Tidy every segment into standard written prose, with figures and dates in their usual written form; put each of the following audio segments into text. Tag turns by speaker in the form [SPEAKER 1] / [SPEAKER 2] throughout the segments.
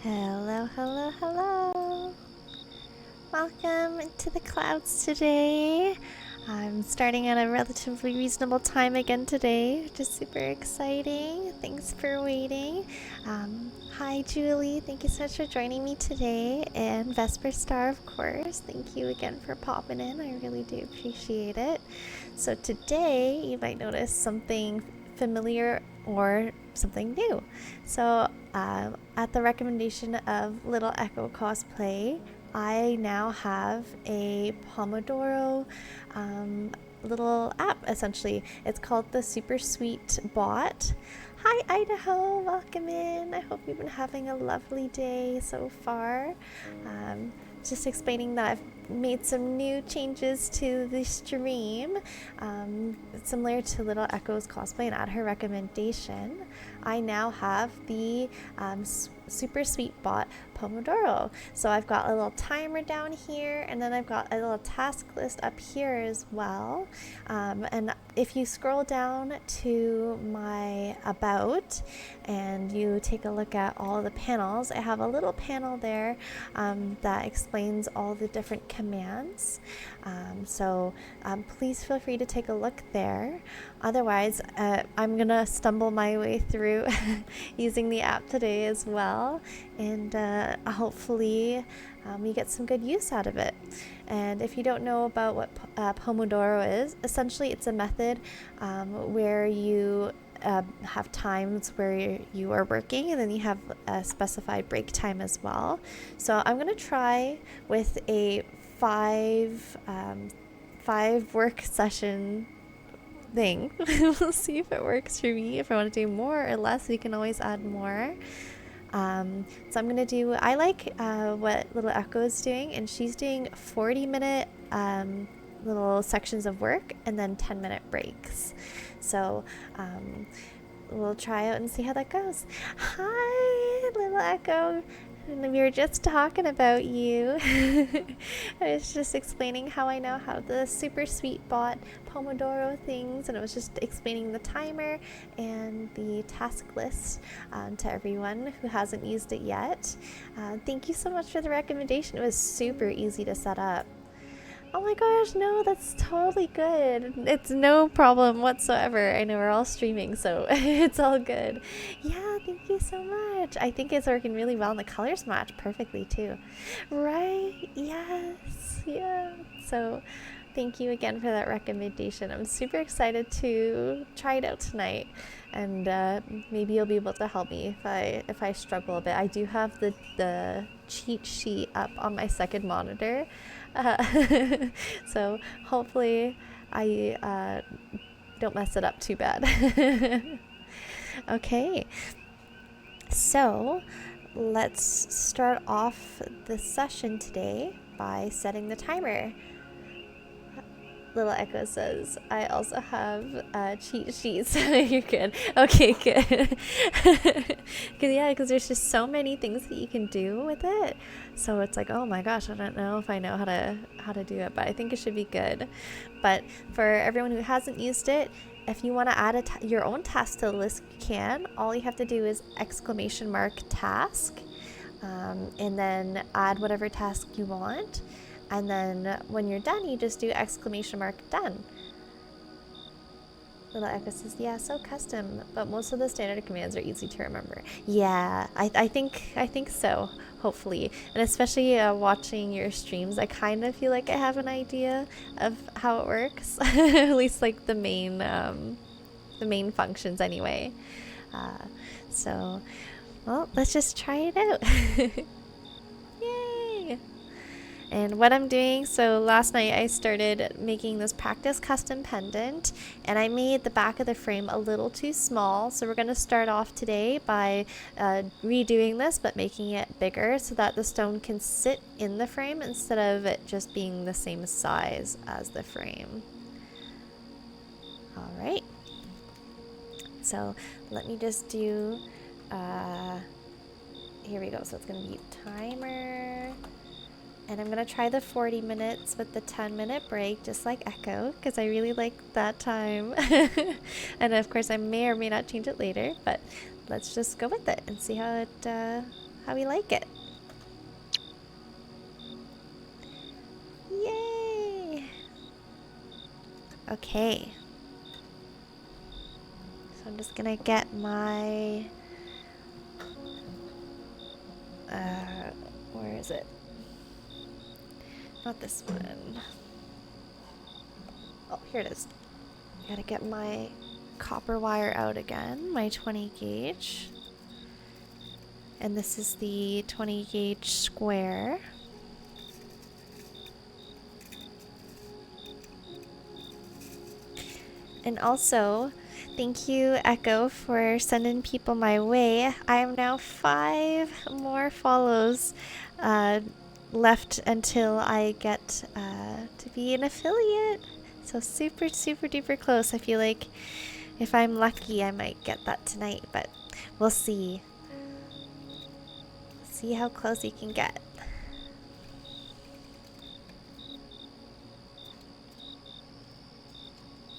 [SPEAKER 1] Hello, hello, hello. Welcome to the clouds today. I'm starting at a relatively reasonable time again today, which is super exciting. Thanks for waiting. Hi, Julie. Thank you so much for joining me today. And Vesper Star, of course. Thank you again for popping in. I really do appreciate it. So, today you might notice something familiar or something new. So, at the recommendation of Little Echo Cosplay, I now have a Pomodoro little app essentially. It's called the Super Sweet Bot. Hi, Idaho. Welcome in. I hope you've been having a lovely day so far. Just explaining that I've made some new changes to the stream, similar to Little Echo's cosplay, and at her recommendation, I now have the Super Sweet Bot Pomodoro. So I've got a little timer down here, and then I've got a little task list up here as well. And if you scroll down to my About and you take a look at all the panels, I have a little panel there that explains all the different commands. So please feel free to take a look there. Otherwise, I'm going to stumble my way through using the app today as well. And hopefully you get some good use out of it. And if you don't know about what Pomodoro is, essentially it's a method where you have times where you are working and then you have a specified break time as well. So I'm going to try with a five work session thing. We'll see if it works for me. If I want to do more or less, we can always add more. So I'm gonna do, I like what Little Echo is doing, and she's doing 40-minute little sections of work and then 10-minute breaks. So we'll try out and see how that goes. Hi, Little Echo. And we were just talking about you. I was just explaining how I now have the Super Sweet Bot Pomodoro things, and I was just explaining the timer and the task list to everyone who hasn't used it yet. Thank you so much for the recommendation. It was super easy to set up. Oh my gosh, no, that's totally good. It's no problem whatsoever. I know we're all streaming, so it's all good. Yeah, thank you so much. I think it's working really well, and the colors match perfectly too. Right? Yes. Yeah. So thank you again for that recommendation. I'm super excited to try it out tonight, and maybe you'll be able to help me if I struggle a bit. I do have the cheat sheet up on my second monitor, so hopefully I don't mess it up too bad. Okay, so let's start off the session today by setting the timer. Little Echo says, I also have cheat sheets. You're good. Okay, good. Because there's just so many things that you can do with it. So it's like, oh my gosh, I don't know if I know how to do it, but I think it should be good. But for everyone who hasn't used it, if you want to add your own task to the list, you can. All you have to do is !task, and then add whatever task you want. And then when you're done, you just do !done. Little Echo says, yeah, so custom, but most of the standard commands are easy to remember. Yeah, I think so, hopefully. And especially watching your streams, I kind of feel like I have an idea of how it works. At least like the main functions anyway. So, well, let's just try it out. Yay! And what I'm doing, so last night I started making this practice custom pendant, and I made the back of the frame a little too small, so we're going to start off today by redoing this but making it bigger so that the stone can sit in the frame instead of it just being the same size as the frame. Alright, so let me just do, here we go, so it's going to be timer. And I'm going to try the 40 minutes with the 10-minute break, just like Echo, because I really like that time. And of course, I may or may not change it later, but let's just go with it and see how how we like it. Yay! Okay. So I'm just gonna get my... where is it? Not this one. Oh, here it is. Gotta get my copper wire out again, my 20 gauge. And this is the 20 gauge square. And also, thank you, Echo, for sending people my way. I am now 5 more follows left until I get to be an affiliate. So super, super duper close. I feel like if I'm lucky, I might get that tonight, but we'll see. See how close you can get.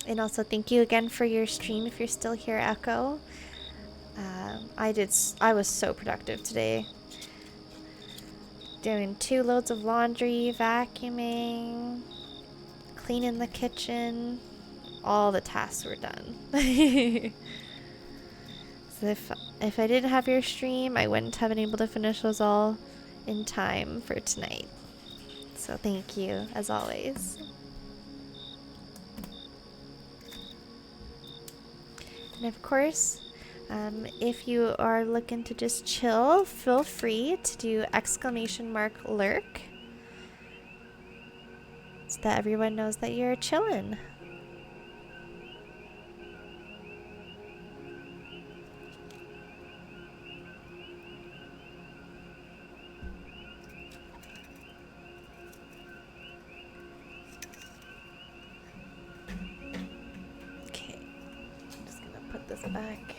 [SPEAKER 1] And also thank you again for your stream if you're still here, Echo. I was so productive today. Doing 2 loads of laundry, vacuuming, cleaning the kitchen. All the tasks were done. So if I didn't have your stream, I wouldn't have been able to finish those all in time for tonight. So thank you, as always. And of course, if you are looking to just chill, feel free to do !lurk so that everyone knows that you're chilling. Okay, I'm just gonna put this back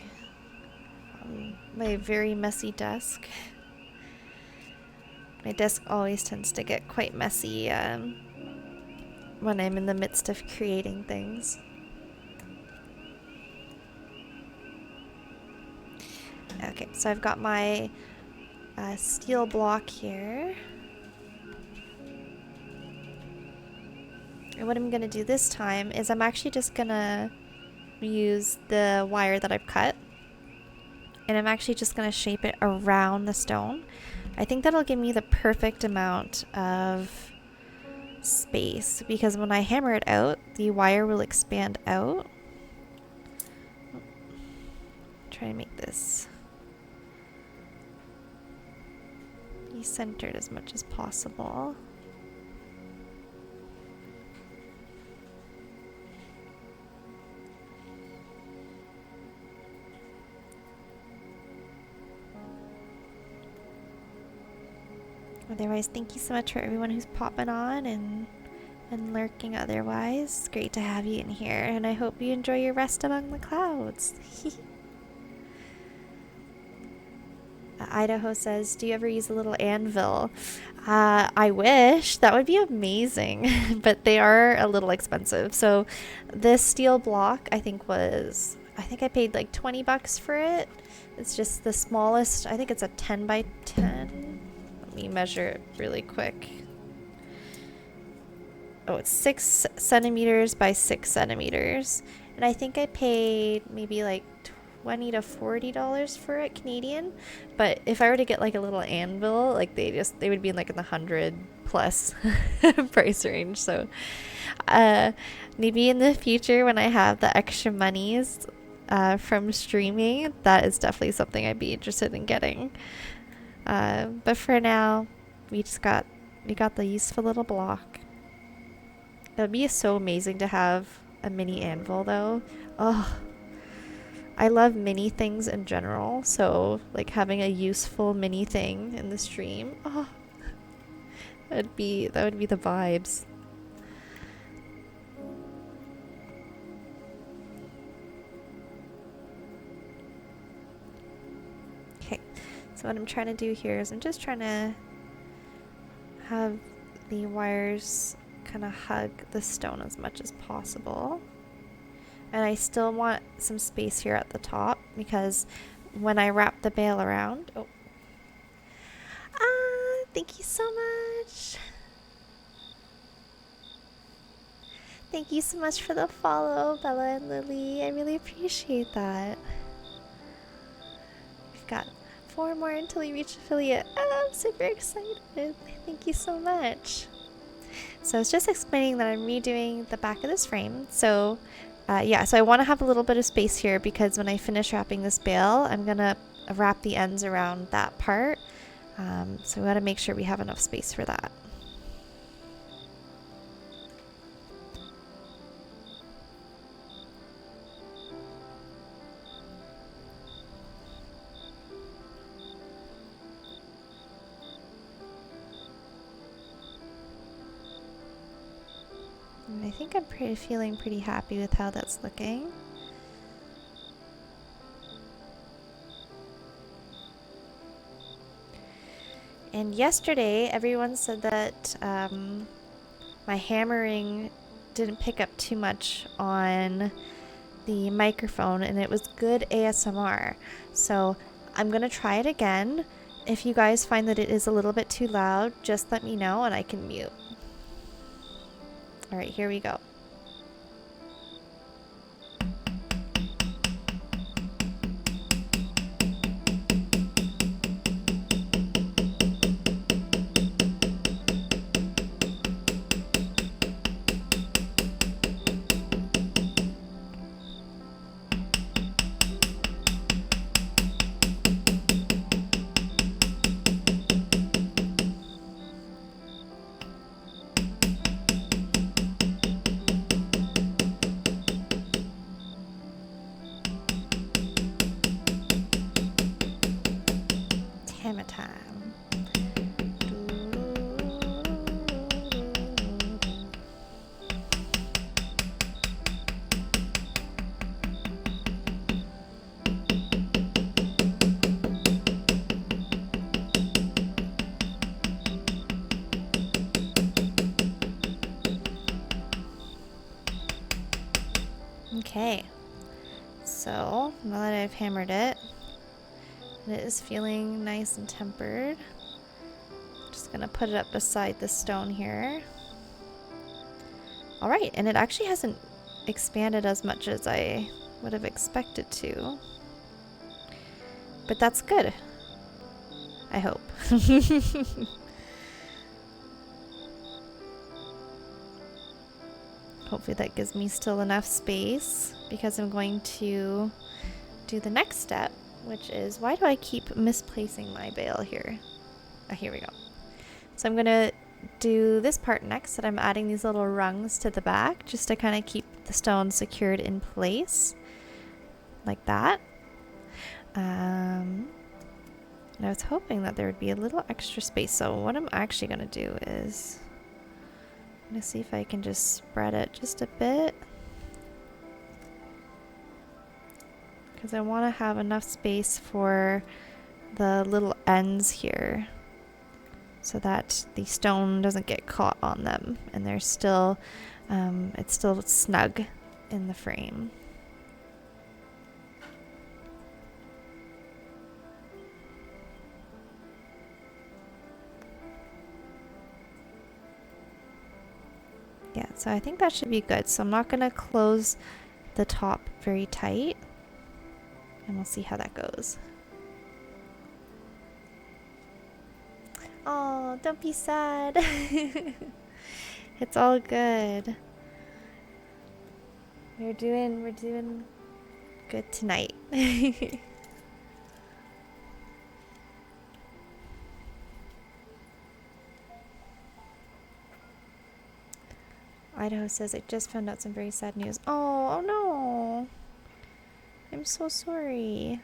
[SPEAKER 1] on my very messy desk. My desk always tends to get quite messy when I'm in the midst of creating things. Okay, so I've got my steel block here. And what I'm going to do this time is I'm actually just going to use the wire that I've cut. And I'm actually just going to shape it around the stone. I think that'll give me the perfect amount of space, because when I hammer it out, the wire will expand out. Try to make this be centered as much as possible. Otherwise, thank you so much for everyone who's popping on and lurking otherwise. It's great to have you in here, and I hope you enjoy your rest among the clouds. Idaho says, do you ever use a little anvil? I wish. That would be amazing. But they are a little expensive. So this steel block, I think I paid like 20 bucks for it. It's just the smallest. I think it's a 10 by 10. Let me measure it really quick. Oh, it's 6 centimeters by 6 centimeters. And I think I paid maybe like $20 to $40 for it Canadian. But if I were to get like a little anvil, like they would be in like in the 100 plus price range. So maybe in the future when I have the extra monies from streaming, that is definitely something I'd be interested in getting. But for now, we got the useful little block. It would be so amazing to have a mini anvil though. Oh, I love mini things in general, so like having a useful mini thing in the stream, oh, that would be the vibes. Okay, so what I'm trying to do here is I'm just trying to have the wires kind of hug the stone as much as possible. And I still want some space here at the top, because when I wrap the bale around, Thank you so much. Thank you so much for the follow, Bella and Lily. I really appreciate that. We've got 4 more until we reach affiliate. Oh, I'm super excited. Thank you so much. So I was just explaining that I'm redoing the back of this frame. So yeah, so I want to have a little bit of space here because when I finish wrapping this bail, I'm going to wrap the ends around that part. So we got to make sure we have enough space for that. And I think I'm feeling pretty happy with how that's looking. And yesterday, everyone said that my hammering didn't pick up too much on the microphone, and it was good ASMR. So I'm gonna try it again. If you guys find that it is a little bit too loud, just let me know and I can mute. All right, here we go. Hammer time. Okay, so now that I've hammered it, it is feeling nice and tempered. Just gonna put it up beside the stone here. All right, and it actually hasn't expanded as much as I would have expected to, but that's good, I hope. Hopefully that gives me still enough space because I'm going to do the next step, which is, why do I keep misplacing my bail here? Oh, here we go. So I'm gonna do this part next, that I'm adding these little rungs to the back just to kind of keep the stone secured in place like that. And I was hoping that there would be a little extra space. So what I'm actually gonna do is I'm gonna see if I can just spread it just a bit, because I want to have enough space for the little ends here so that the stone doesn't get caught on them and they're still it's still snug in the frame. Yeah, so I think that should be good. So I'm not gonna close the top very tight, and we'll see how that goes. Oh, don't be sad. It's all good. We're doing good tonight. Idaho says, I just found out some very sad news. Oh no. I'm so sorry.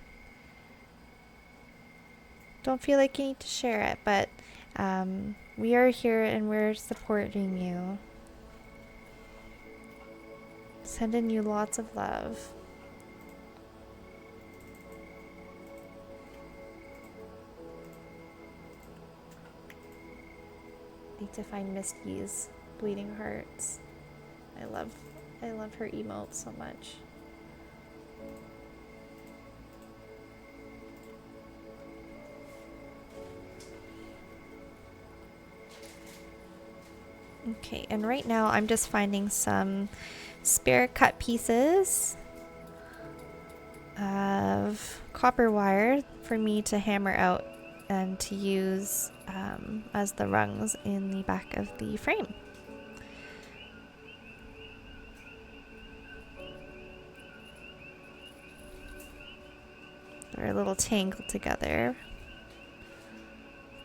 [SPEAKER 1] Don't feel like you need to share it, but we are here and we're supporting you. Sending you lots of love. Need to find Misty's bleeding hearts. I love her emote so much. Okay, and right now I'm just finding some spare cut pieces of copper wire for me to hammer out and to use as the rungs in the back of the frame. They're a little tangled together.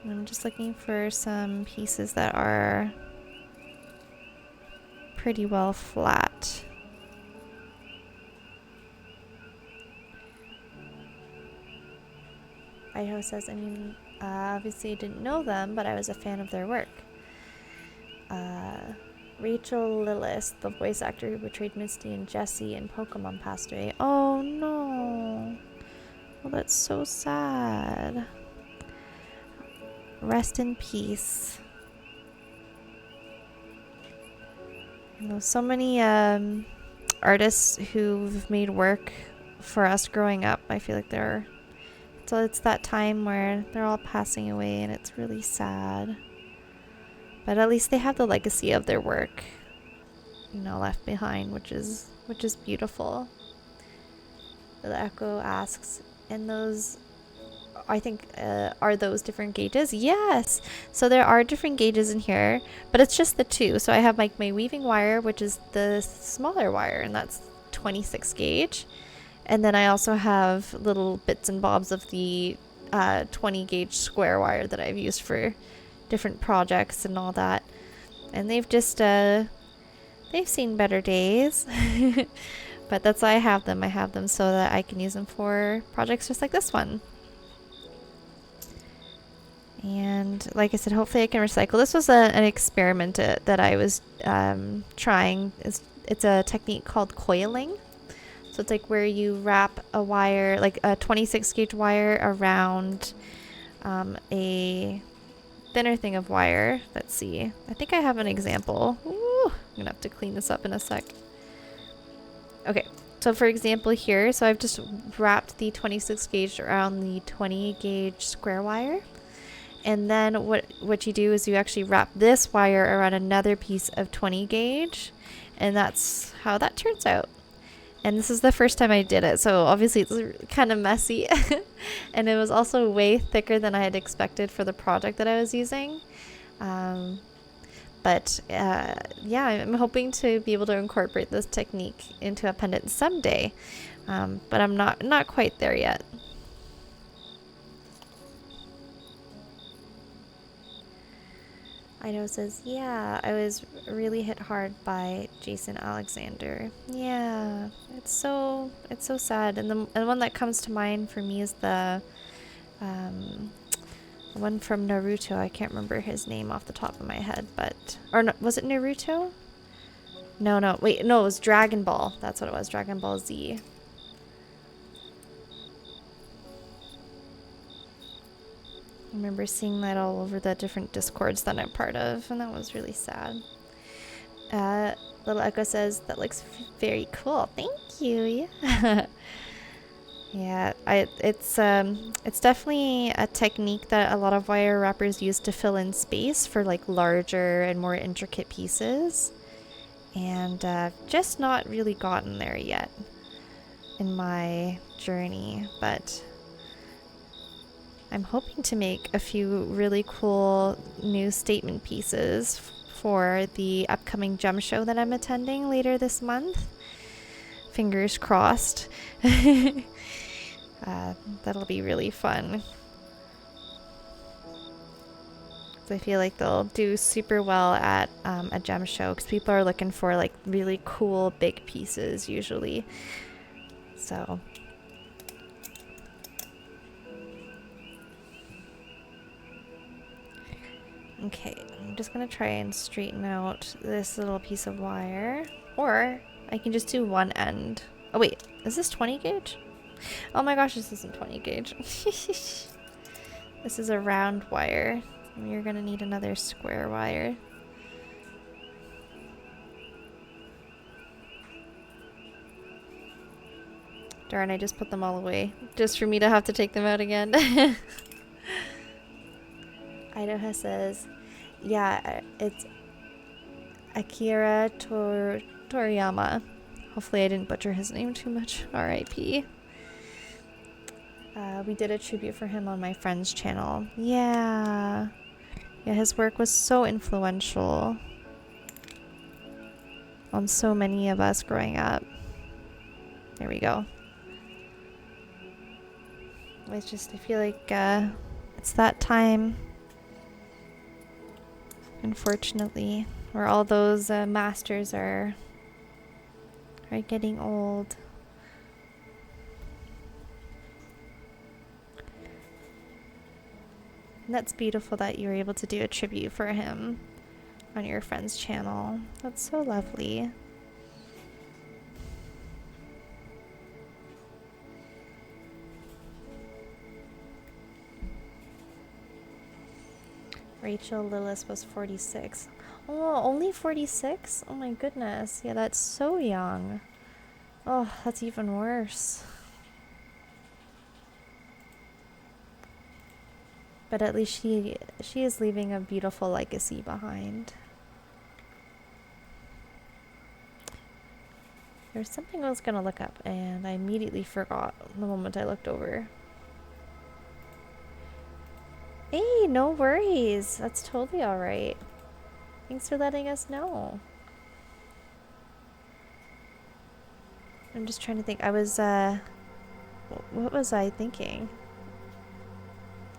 [SPEAKER 1] And I'm just looking for some pieces that are pretty well flat. Idaho says, obviously I didn't know them, but I was a fan of their work. Rachel Lillis, the voice actor who portrayed Misty and Jessie in Pokemon, passed away. Oh no. Well, that's so sad. Rest in peace. You know, so many artists who've made work for us growing up. I feel like it's that time where they're all passing away, and it's really sad. But at least they have the legacy of their work, you know, left behind, which is beautiful. The Echo asks, and those, I think, are those different gauges? Yes! So there are different gauges in here, but it's just the two. So I have like my weaving wire, which is the smaller wire, and that's 26 gauge. And then I also have little bits and bobs of the 20 gauge square wire that I've used for different projects and all that. And they've just, they've seen better days. But that's why I have them. I have them so that I can use them for projects just like this one. And like I said, hopefully I can recycle. This was an experiment that I was trying. It's a technique called coiling. So it's like where you wrap a wire, like a 26 gauge wire around a thinner thing of wire. Let's see. I think I have an example. Ooh, I'm going to have to clean this up in a sec. Okay. So for example here, so I've just wrapped the 26 gauge around the 20 gauge square wire. And then what you do is you actually wrap this wire around another piece of 20 gauge. And that's how that turns out. And this is the first time I did it, so obviously it's kind of messy. And it was also way thicker than I had expected for the project that I was using. But yeah, I'm hoping to be able to incorporate this technique into a pendant someday. But I'm not quite there yet. Idaho says, yeah, I was really hit hard by Jason Alexander. Yeah, it's so sad. And the one that comes to mind for me is the one from Naruto. I can't remember his name off the top of my head, but no, was it Naruto? No, wait, no, it was Dragon Ball. That's what it was, Dragon Ball Z. I remember seeing that all over the different discords that I'm part of, and that was really sad. Little Echo says, that looks very cool. Thank you. Yeah. Yeah, it's definitely a technique that a lot of wire wrappers use to fill in space for like larger and more intricate pieces. And just not really gotten there yet in my journey, but I'm hoping to make a few really cool new statement pieces for the upcoming gem show that I'm attending later this month. Fingers crossed. That'll be really fun. I feel like they'll do super well at a gem show because people are looking for like really cool big pieces usually. So okay, I'm just gonna try and straighten out this little piece of wire, or I can just do one end. Oh wait, is this 20 gauge? Oh my gosh, this isn't 20 gauge. This is a round wire. You're gonna need another square wire. Darn, I just put them all away just for me to have to take them out again. Idaho says, yeah, Akira Toriyama. Hopefully I didn't butcher his name too much. R.I.P. We did a tribute for him on my friend's channel. Yeah. Yeah, his work was so influential on so many of us growing up. There we go. It's just, I feel like it's that time, unfortunately, where all those masters are getting old. And that's beautiful that you were able to do a tribute for him on your friend's channel. That's so lovely. Rachel Lillis was 46. Oh, only 46? Oh my goodness. Yeah, that's so young. Oh, that's even worse. But at least she is leaving a beautiful legacy behind. There's something I was gonna look up and I immediately forgot the moment I looked over. Hey, no worries. That's totally alright. Thanks for letting us know. I'm just trying to think. I was, what was I thinking?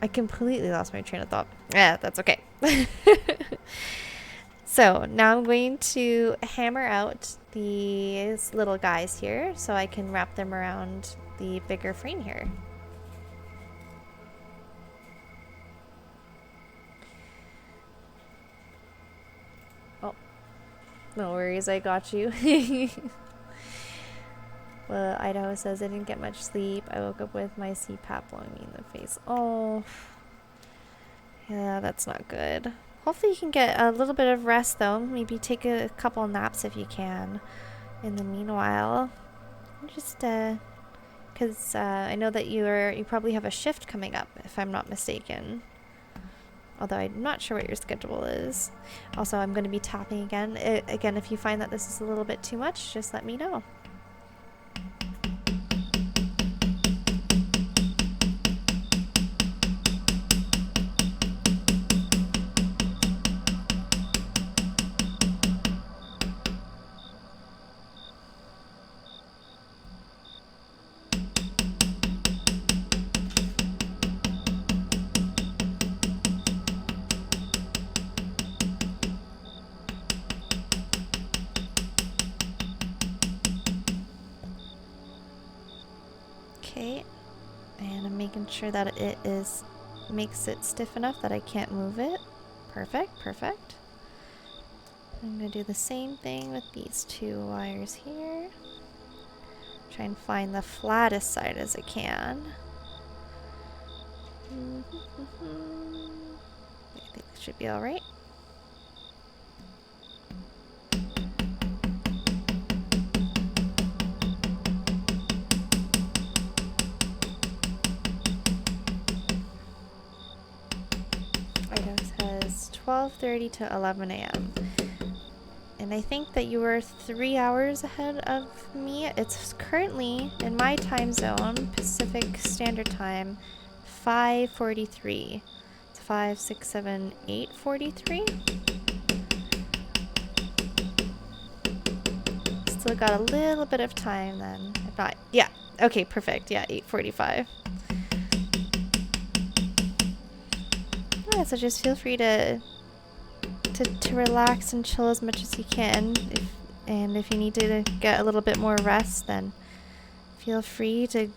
[SPEAKER 1] I completely lost my train of thought. Yeah, that's okay. So now I'm going to hammer out these little guys here so I can wrap them around the bigger frame here. Oh, no worries, I got you. Well, Idaho says I didn't get much sleep. I woke up with my CPAP blowing me in the face. Oh, yeah, that's not good. Hopefully you can get a little bit of rest though. Maybe take a couple naps if you can in the meanwhile. Just because I know that you probably have a shift coming up, if I'm not mistaken. Although I'm not sure what your schedule is. Also, I'm going to be tapping again. Again, if you find that this is a little bit too much, just let me know. Okay, and I'm making sure that it makes it stiff enough that I can't move it. Perfect, perfect. I'm going to do the same thing with these two wires here. Try and find the flattest side as I can. I think this should be alright. Idaho says 12:30 to 11 a.m. And I think that you were 3 hours ahead of me. It's currently, in my time zone, Pacific Standard Time, 5:43. It's 5, 6, 7, 8:43. Still got a little bit of time then. If not, yeah. Okay, perfect. Yeah, 8:45. Yeah, so just feel free to relax and chill as much as you can. If you need to get a little bit more rest, then feel free to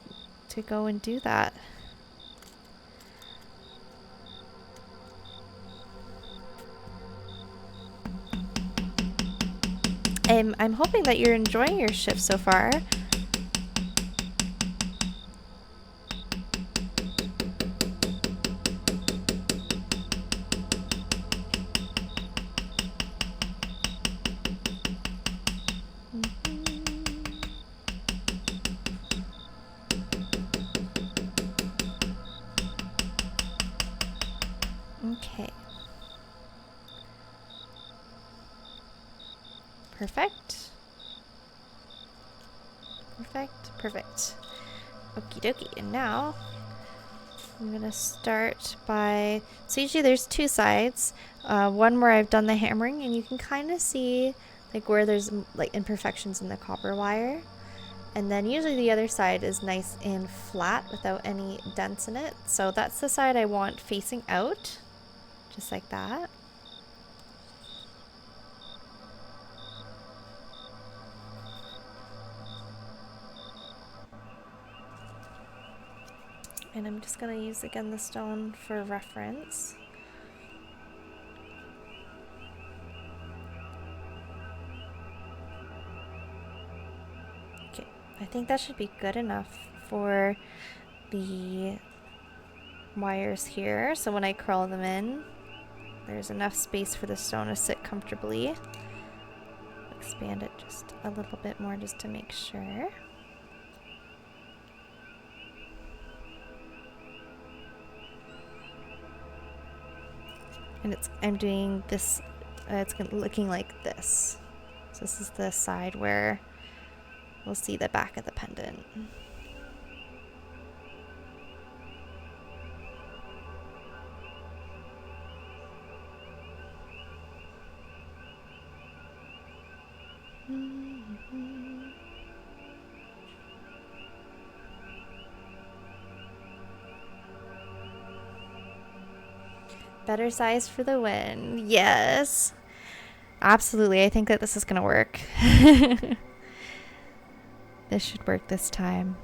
[SPEAKER 1] go and do that. I'm hoping that you're enjoying your shift so far. Okay. Perfect. Perfect. Perfect. Okie dokie. And now I'm gonna start by, so usually there's two sides. One where I've done the hammering and you can kind of see like where there's like imperfections in the copper wire. And then usually the other side is nice and flat without any dents in it. So that's the side I want facing out, just like that. And I'm just going to use again the stone for reference. Okay, I think that should be good enough for the wires here. So when I curl them in, there's enough space for the stone to sit comfortably. Expand it just a little bit more just to make sure. And I'm doing this, it's looking like this. So this is the side where we'll see the back of the pendant. Better size for the win. Yes. Absolutely. I think that this is going to work. This should work this time.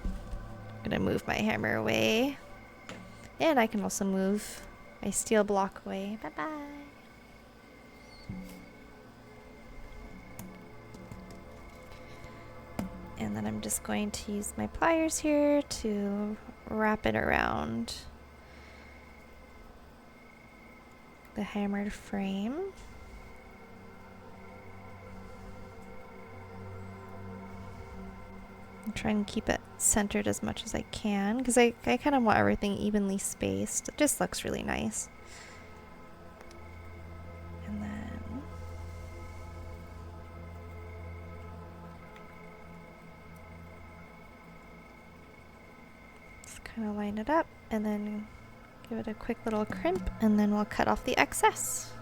[SPEAKER 1] I'm going to move my hammer away. And I can also move my steel block away. Bye-bye. And then I'm just going to use my pliers here to wrap it around the hammered frame. I'm trying to keep it centered as much as I can because I kind of want everything evenly spaced. It just looks really nice. And then just kind of line it up and then give it a quick little crimp, and then we'll cut off the excess.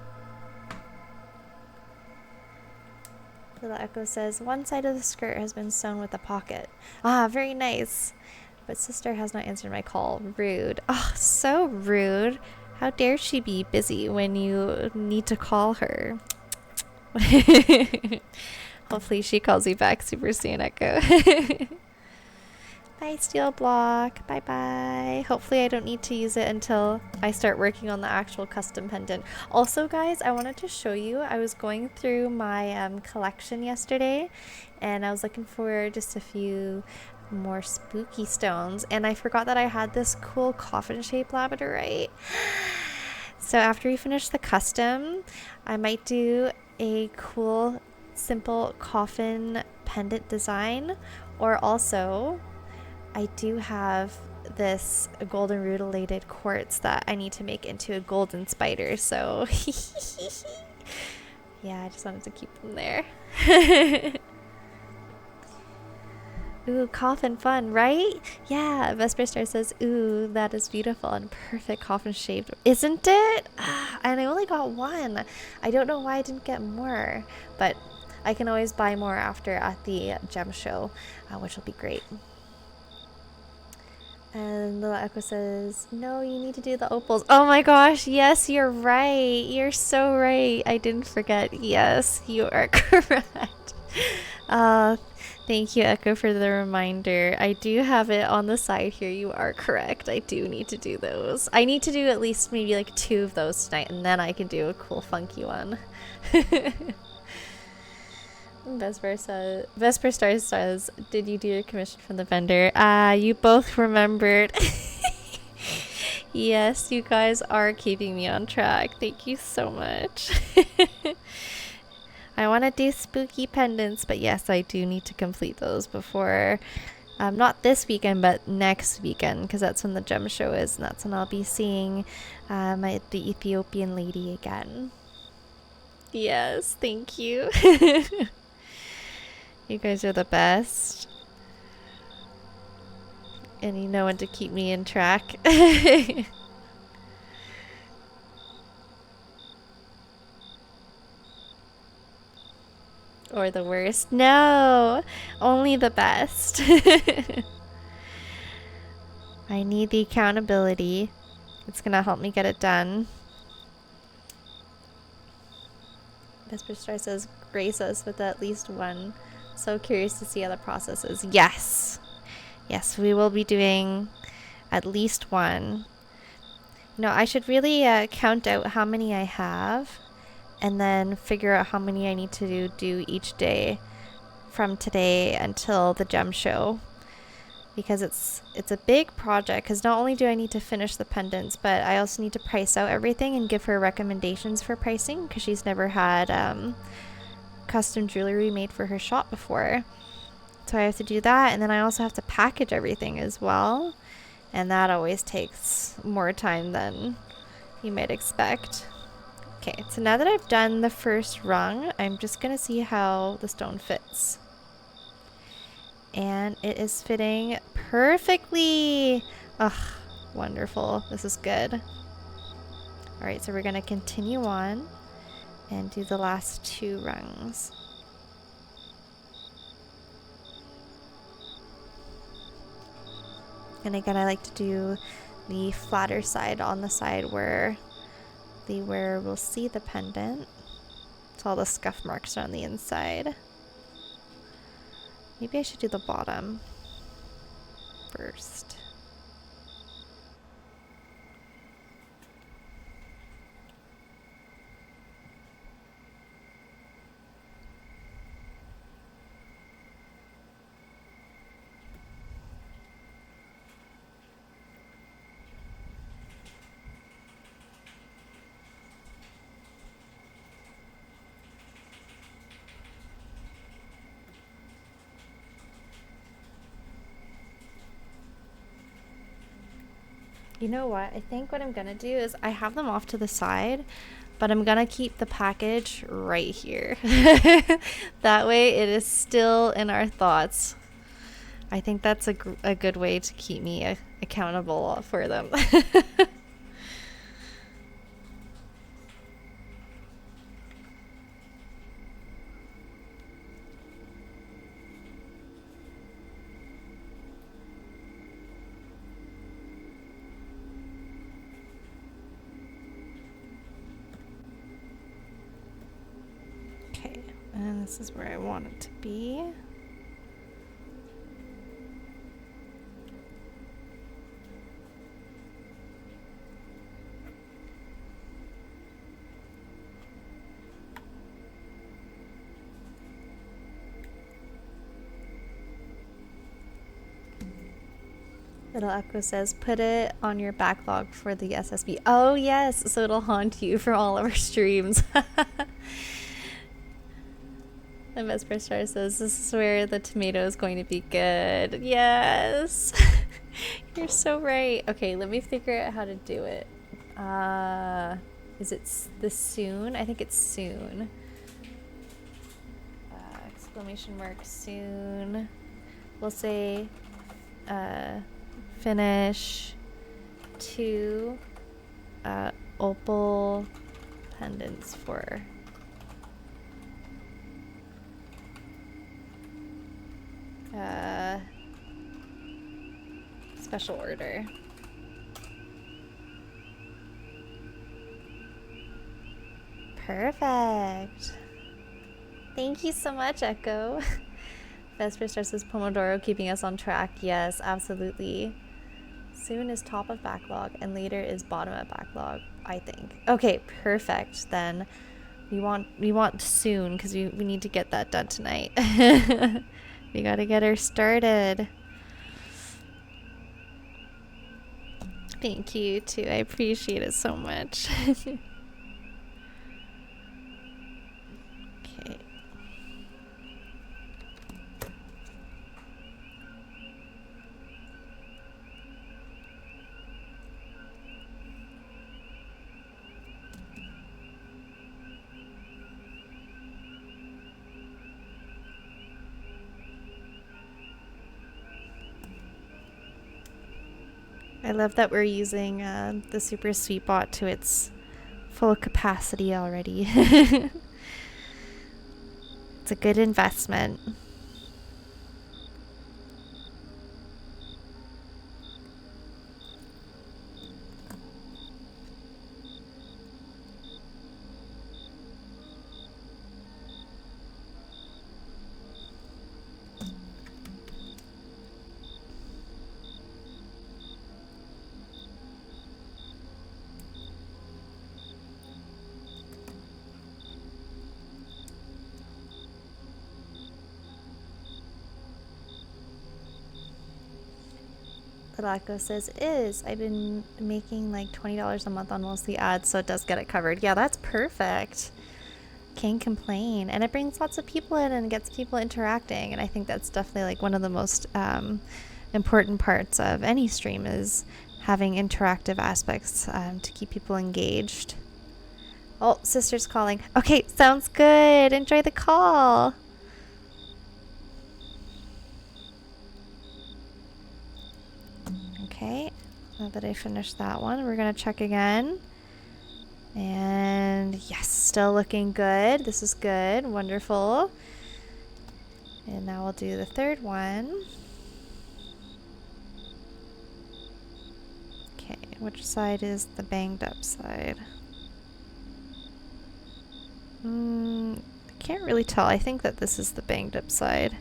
[SPEAKER 1] Little Echo says, one side of the skirt has been sewn with a pocket. Ah, very nice. But sister has not answered my call. Rude. Oh, so rude. How dare she be busy when you need to call her? Hopefully she calls you back super soon, Echo. Bye, steel block. Bye bye. Hopefully I don't need to use it until I start working on the actual custom pendant. Also, guys, I wanted to show you, I was going through my collection yesterday and I was looking for just a few more spooky stones, and I forgot that I had this cool coffin shaped labradorite. So after we finish the custom, I might do a cool simple coffin pendant design, or also I do have this golden rutilated quartz that I need to make into a golden spider, so yeah, I just wanted to keep them there. Ooh, coffin fun, right? Yeah, Vesper Star says, ooh, that is beautiful and perfect coffin shaped. Isn't it? And I only got one. I don't know why I didn't get more, but I can always buy more after at the gem show, which will be great. And Little Echo says, no, you need to do the opals. Oh my gosh, yes, you're right. You're so right. I didn't forget. Yes, you are correct. Thank you, Echo, for the reminder. I do have it on the side here. You are correct. I do need to do those. I need to do at least maybe like 2 of those tonight, and then I can do a cool funky one. Vesper Star says, did you do your commission from the vendor? You both remembered. Yes, you guys are keeping me on track. Thank you so much. I want to do spooky pendants, but yes, I do need to complete those before, not this weekend, but next weekend, because that's when the gem show is, and that's when I'll be seeing the Ethiopian lady again. Yes, thank you. You guys are the best. And you know when to keep me in track. Or the worst. No, only the best. I need the accountability. It's gonna help me get it done. Vesper Star says, grace us with at least one. So curious to see how the process is. Yes. Yes, we will be doing at least one. No, I should really count out how many I have and then figure out how many I need to do each day from today until the gem show. Because it's a big project, because not only do I need to finish the pendants, but I also need to price out everything and give her recommendations for pricing, because she's never had custom jewelry made for her shop before. So I have to do that, and then I also have to package everything as well, and that always takes more time than you might expect. Okay, so now that I've done the first rung, I'm just gonna see how the stone fits. And it is fitting perfectly. Ugh, wonderful. This is good. All right, so we're gonna continue on and do the last 2 rungs. And again, I like to do the flatter side on the side where the wearer will see the pendant. So all the scuff marks are on the inside. Maybe I should do the bottom first. You know what? I think what I'm gonna do is I have them off to the side, but I'm gonna keep the package right here. That way it is still in our thoughts. I think that's a good way to keep me accountable for them. Okay, and this is where I want it to be. Little Echo says, put it on your backlog for the SSB. Oh, yes. So it'll haunt you for all of our streams. The Vesper Star says, this is where the tomato is going to be good. Yes. You're so right. Okay, let me figure out how to do it. Is it this soon? I think it's soon. Exclamation mark soon. We'll say, finish 2 opal pendants for special order. Perfect. Thank you so much, Echo. Vesper Star says Pomodoro keeping us on track. Yes, absolutely. Soon is top of backlog and later is bottom of backlog, I think. Okay, perfect. Then we want soon because we need to get that done tonight. We gotta get her started. Thank you too. I appreciate it so much. Okay. I love that we're using the Super Sweet Bot to its full capacity already. It's a good investment. Ladako says, I've been making like $20 a month on mostly ads, so it does get it covered. Yeah, that's perfect. Can't complain. And it brings lots of people in and gets people interacting. And I think that's definitely like one of the most important parts of any stream is having interactive aspects to keep people engaged. Oh, sister's calling. Okay, sounds good. Enjoy the call. Okay, now that I finished that one, we're going to check again. And yes, still looking good. This is good. Wonderful. And now we'll do the third one. Okay, which side is the banged up side? I can't really tell. I think that this is the banged up side.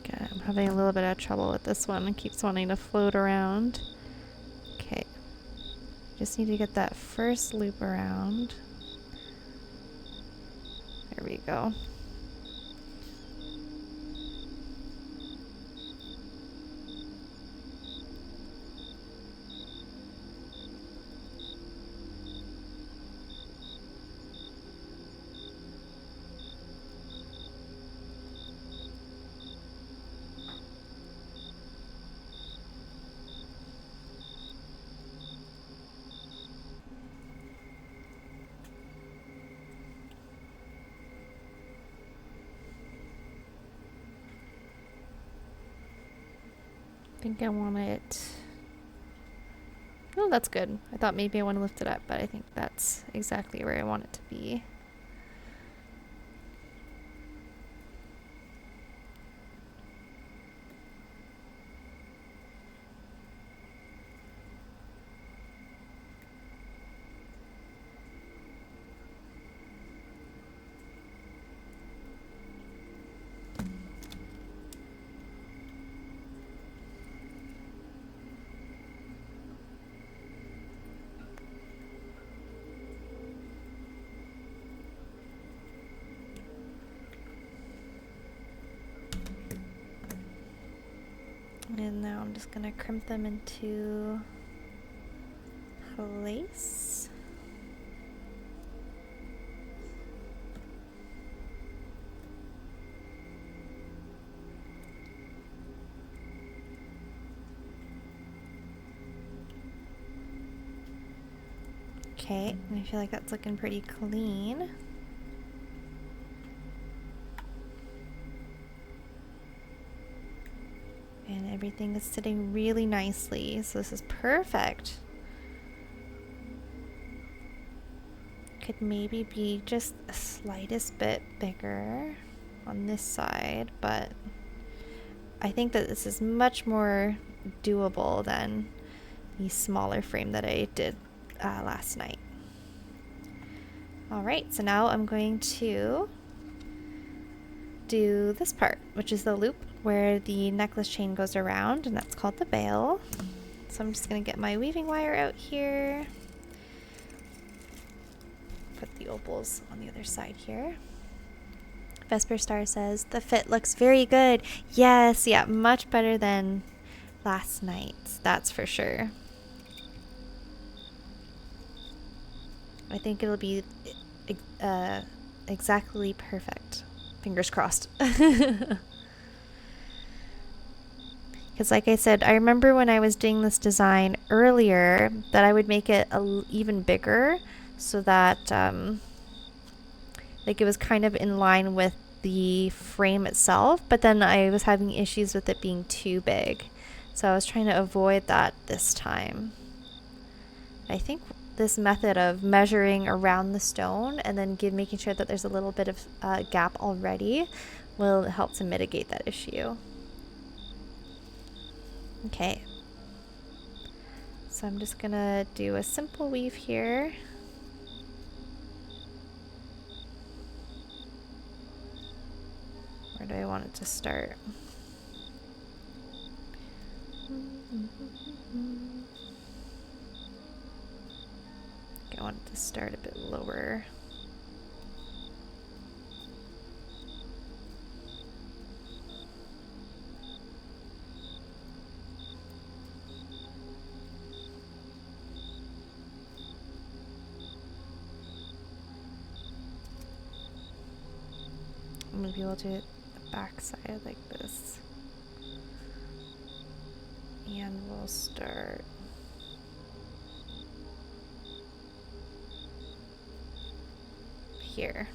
[SPEAKER 1] Okay, I'm having a little bit of trouble with this one. It keeps wanting to float around. Okay. Just need to get that first loop around. There we go. I think I want it. Oh, that's good. I thought maybe I want to lift it up, but I think that's exactly where I want it to be. And now I'm just gonna crimp them into place. Okay, and I feel like that's looking pretty clean. And everything is sitting really nicely, so this is perfect. Could maybe be just a slightest bit bigger on this side, but I think that this is much more doable than the smaller frame that I did last night. Alright, so now I'm going to do this part, which is the loop. where the necklace chain goes around, and that's called the bail. So I'm just going to get my weaving wire out here. Put the opals on the other side here. Vesper Star says, the fit looks very good. Yes, yeah, much better than last night. That's for sure. I think it'll be exactly perfect. Fingers crossed. Because like I said, I remember when I was doing this design earlier that I would make it even bigger so that like it was kind of in line with the frame itself, but then I was having issues with it being too big. So I was trying to avoid that this time. I think this method of measuring around the stone and then making sure that there's a little bit of gap already will help to mitigate that issue. Okay, so I'm just gonna do a simple weave here. Where do I want it to start? I want it to start a bit lower. Maybe we'll do it the back side like this. And we'll start here.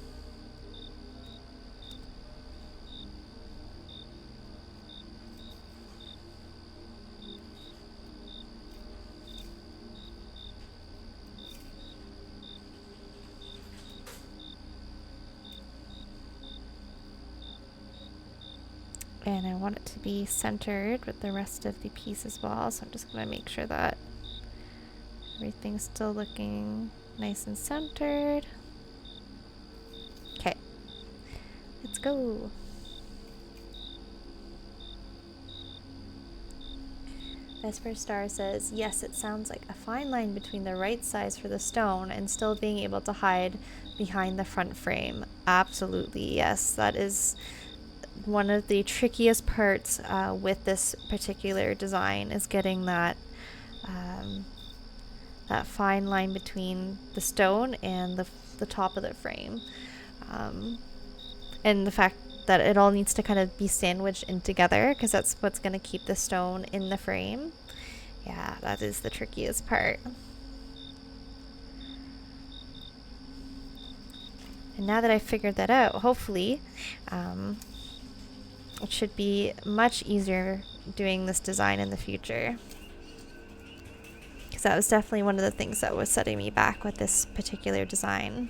[SPEAKER 1] And I want it to be centered with the rest of the piece as well, so I'm just going to make sure that everything's still looking nice and centered. Okay, let's go. Vesper Star says, yes, it sounds like a fine line between the right size for the stone and still being able to hide behind the front frame. Absolutely, yes, that is one of the trickiest parts with this particular design, is getting that that fine line between the stone and the top of the frame, and the fact that it all needs to kind of be sandwiched in together, because that's what's going to keep the stone in the frame. Yeah, that is the trickiest part. And now that I've figured that out, hopefully it should be much easier doing this design in the future. Because that was definitely one of the things that was setting me back with this particular design.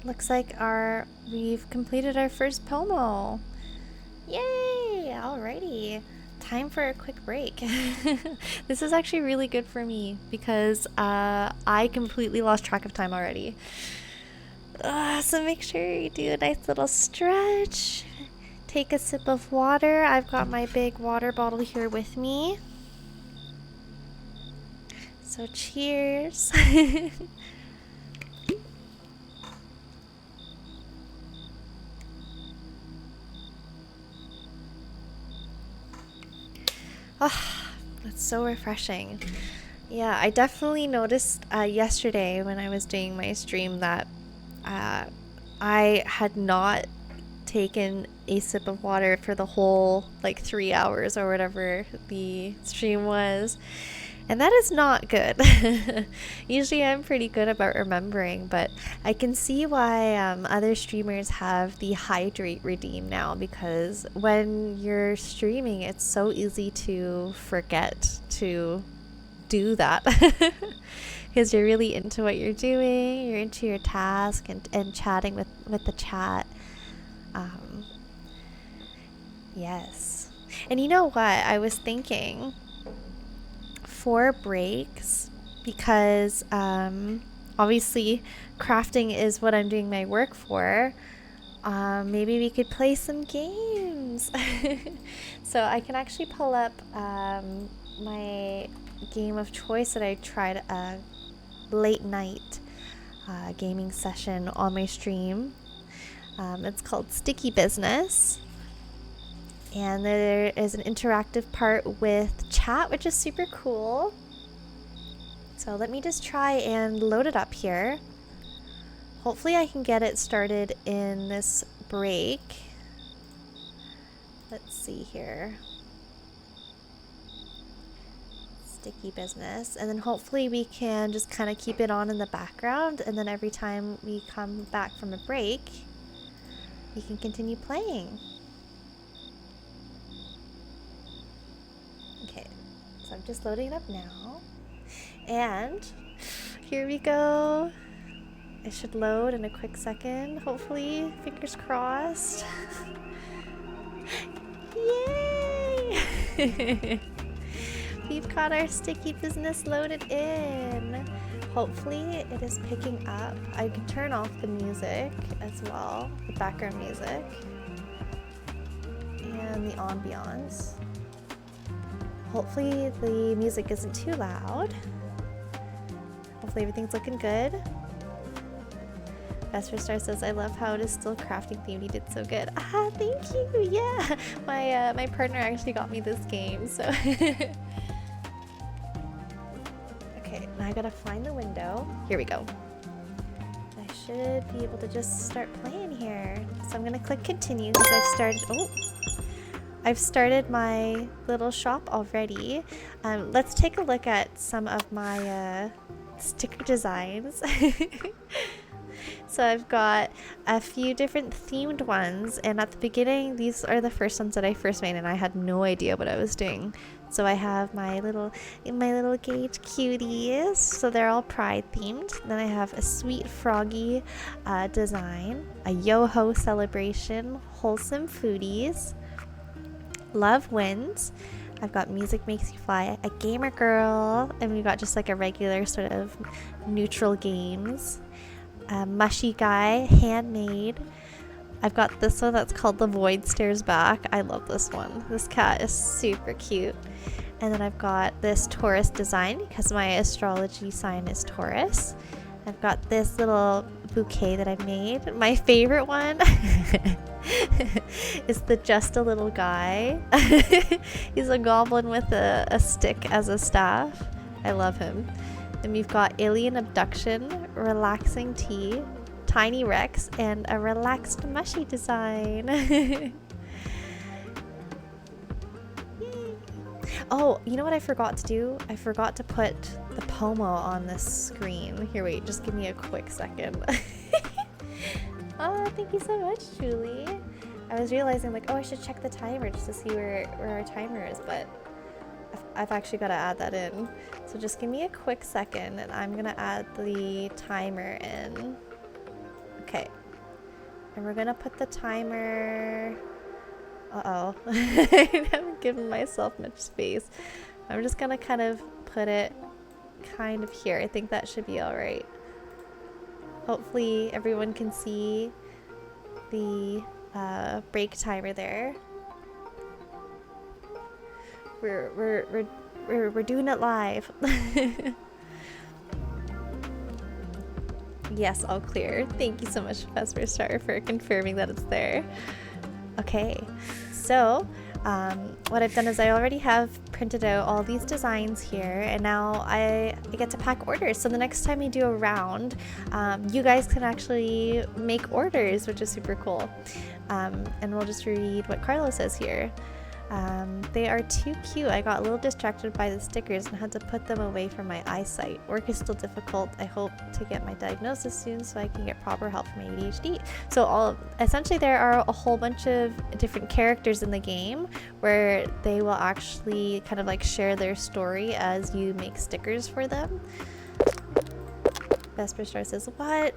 [SPEAKER 1] looks like we've completed our first pomo. Yay! Alrighty. Time for a quick break. This is actually really good for me because I completely lost track of time already. So make sure you do a nice little stretch. Take a sip of water. I've got my big water bottle here with me. So cheers. Oh, that's so refreshing. Yeah, I definitely noticed yesterday when I was doing my stream that I had not taken a sip of water for the whole 3 hours or whatever the stream was. And that is not good. Usually I'm pretty good about remembering, but I can see why other streamers have the hydrate redeem now, because when you're streaming, it's so easy to forget to do that. Because you're really into what you're doing, you're into your task and chatting with the chat. Yes. And you know what? I was thinking for breaks, because obviously crafting is what I'm doing my work for. Maybe we could play some games. So I can actually pull up my game of choice that I tried late night gaming session on my stream. It's called Sticky Business. And there is an interactive part with chat, which is super cool. So let me just try and load it up here. Hopefully I can get it started in this break. Let's see here. Sticky Business. And then hopefully we can just kind of keep it on in the background. And then every time we come back from a break, we can continue playing. Okay, so I'm just loading it up now. And here we go. It should load in a quick second, hopefully. Fingers crossed. Yay! We've got our Sticky Business loaded in. Hopefully it is picking up. I can turn off the music as well, the background music, and the ambiance. Hopefully the music isn't too loud. Hopefully everything's looking good. Best for Star says, I love how it is still crafting themed. You did so good. Ah, thank you. Yeah, my partner actually got me this game, so. Okay, now I gotta find the window. Here we go. I should be able to just start playing here. So I'm gonna click continue because I've started my little shop already. Let's take a look at some of my sticker designs. So I've got a few different themed ones, and at the beginning these are the first ones that I first made and I had no idea what I was doing. So I have my little gauge cuties, so they're all pride themed. Then I have a sweet froggy design, a yo-ho celebration, wholesome foodies, love wins. I've got music makes you fly, a gamer girl, and we've got just like a regular sort of neutral games. Mushy guy, handmade. I've got this one that's called The Void Stares Back. I love this one. This cat is super cute. And then I've got this Taurus design because my astrology sign is Taurus. I've got this little bouquet that I've made. My favorite one is the Just a Little Guy. He's a goblin with a stick as a staff. I love him. Then we've got Alien Abduction, Relaxing Tea, Tiny Rex, and a relaxed mushy design. Oh, you know what I forgot to do? I forgot to put the pomo on this screen. Here, wait, just give me a quick second. Oh, thank you so much, Julie. I was realizing like, oh, I should check the timer just to see where our timer is, but I've actually got to add that in. So just give me a quick second and I'm gonna add the timer in. Okay. And we're gonna put the timer... Uh-oh. I haven't given myself much space. I'm just gonna kind of put it kind of here. I think that should be alright. Hopefully everyone can see the break timer there. We're doing it live. Yes, all clear. Thank you so much, Professor Star, for confirming that it's there. Okay, so what I've done is I already have printed out all these designs here, and now I get to pack orders. So the next time we do a round, you guys can actually make orders, which is super cool. And we'll just read what Carlo says here. They are too cute. I got a little distracted by the stickers and had to put them away from my eyesight. Work is still difficult. I hope to get my diagnosis soon so I can get proper help from ADHD. So essentially there are a whole bunch of different characters in the game where they will actually kind of like share their story as you make stickers for them. Vesper Star says, what?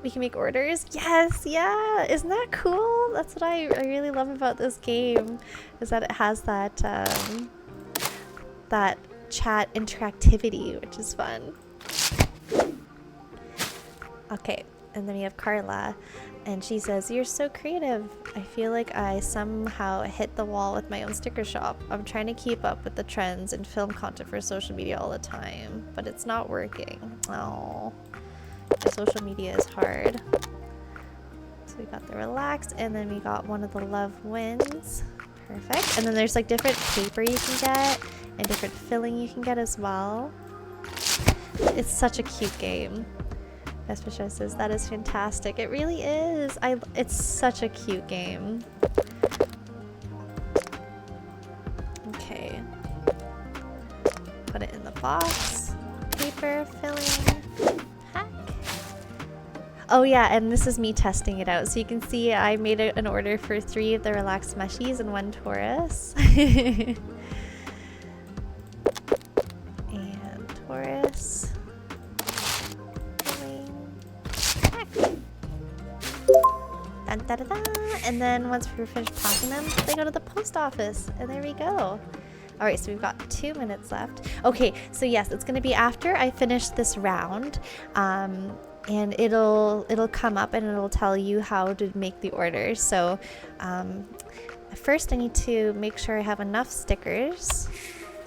[SPEAKER 1] We can make orders? Yes, yeah, isn't that cool? That's what I really love about this game, is that it has that that chat interactivity, which is fun. Okay, and then we have Carla, and she says, you're so creative. I feel like I somehow hit the wall with my own sticker shop. I'm trying to keep up with the trends and film content for social media all the time, but it's not working. Oh. The social media is hard. So we got the relaxed, and then we got one of the love wins. Perfect. And then there's like different paper you can get and different filling you can get as well. It's such a cute game. Vesper says that is fantastic. It really is. It's such a cute game. Okay. Put it in the box. Paper, filling. Oh yeah, and this is me testing it out. So you can see I made an order for 3 of the relaxed mushies and 1 Taurus. And Taurus. Dun, da, da, da. And then once we're finished packing them, they go to the post office. And there we go. Alright, so we've got 2 minutes left. Okay, so yes, it's going to be after I finish this round. And it'll come up and it'll tell you how to make the order. So first I need to make sure I have enough stickers.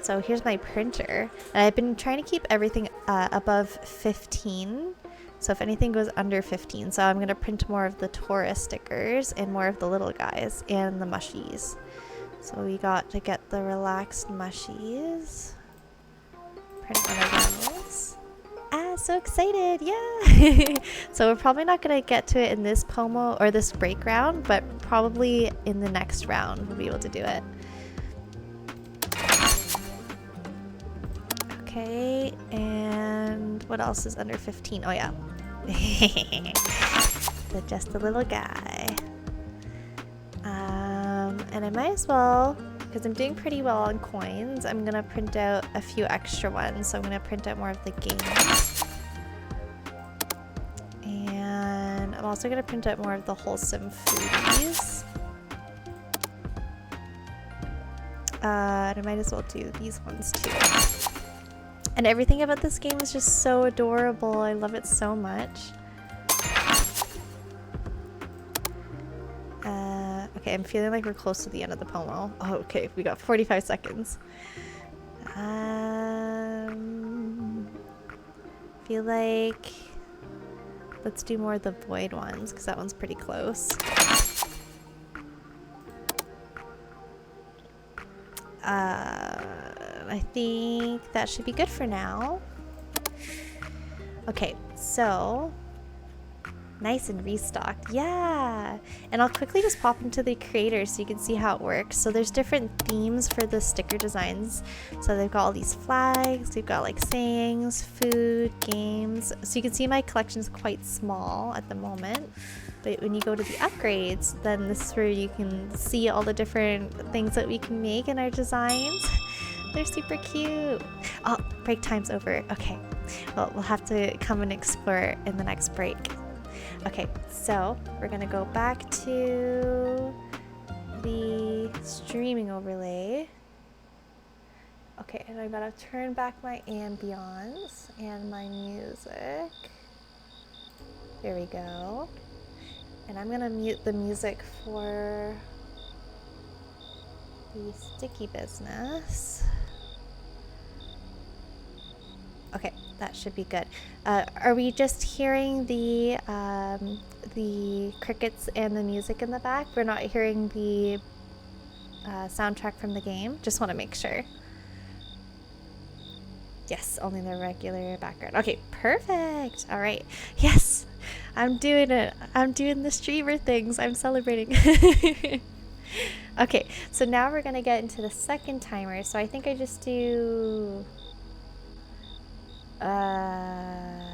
[SPEAKER 1] So here's my printer. And I've been trying to keep everything above 15. So if anything goes under 15. So I'm going to print more of the Taurus stickers and more of the little guys and the mushies. So we got to get the relaxed mushies. Print one of those. Ah, so excited, yeah! So we're probably not going to get to it in this pomo or this break round, but probably in the next round we'll be able to do it. Okay, and what else is under 15? Oh yeah. Just a little guy. And I might as well, because I'm doing pretty well on coins, I'm going to print out a few extra ones. So I'm going to print out more of the games. And I'm also going to print out more of the wholesome foodies. And I might as well do these ones too. And everything about this game is just so adorable. I love it so much. Okay, I'm feeling like we're close to the end of the pomo. Oh, okay, we got 45 seconds. Feel like let's do more of the void ones because that one's pretty close. I think that should be good for now. Okay, so nice and restocked. Yeah. And I'll quickly just pop into the creator so you can see how it works. So there's different themes for the sticker designs. So they've got all these flags. They've got like sayings, food, games. So you can see my collection is quite small at the moment. But when you go to the upgrades, then this is where you can see all the different things that we can make in our designs. They're super cute. Oh, break time's over. Okay. Well, we'll have to come and explore in the next break. Okay, so we're gonna go back to the streaming overlay. Okay, and I gotta turn back my ambience and my music. There we go. And I'm gonna mute the music for the sticky business. Okay, that should be good. Are we just hearing the crickets and the music in the back? We're not hearing the soundtrack from the game? Just want to make sure. Yes, only the regular background. Okay, perfect. All right. Yes, I'm doing it. I'm doing the streamer things. I'm celebrating. Okay, so now we're going to get into the second timer. So I think I just do... I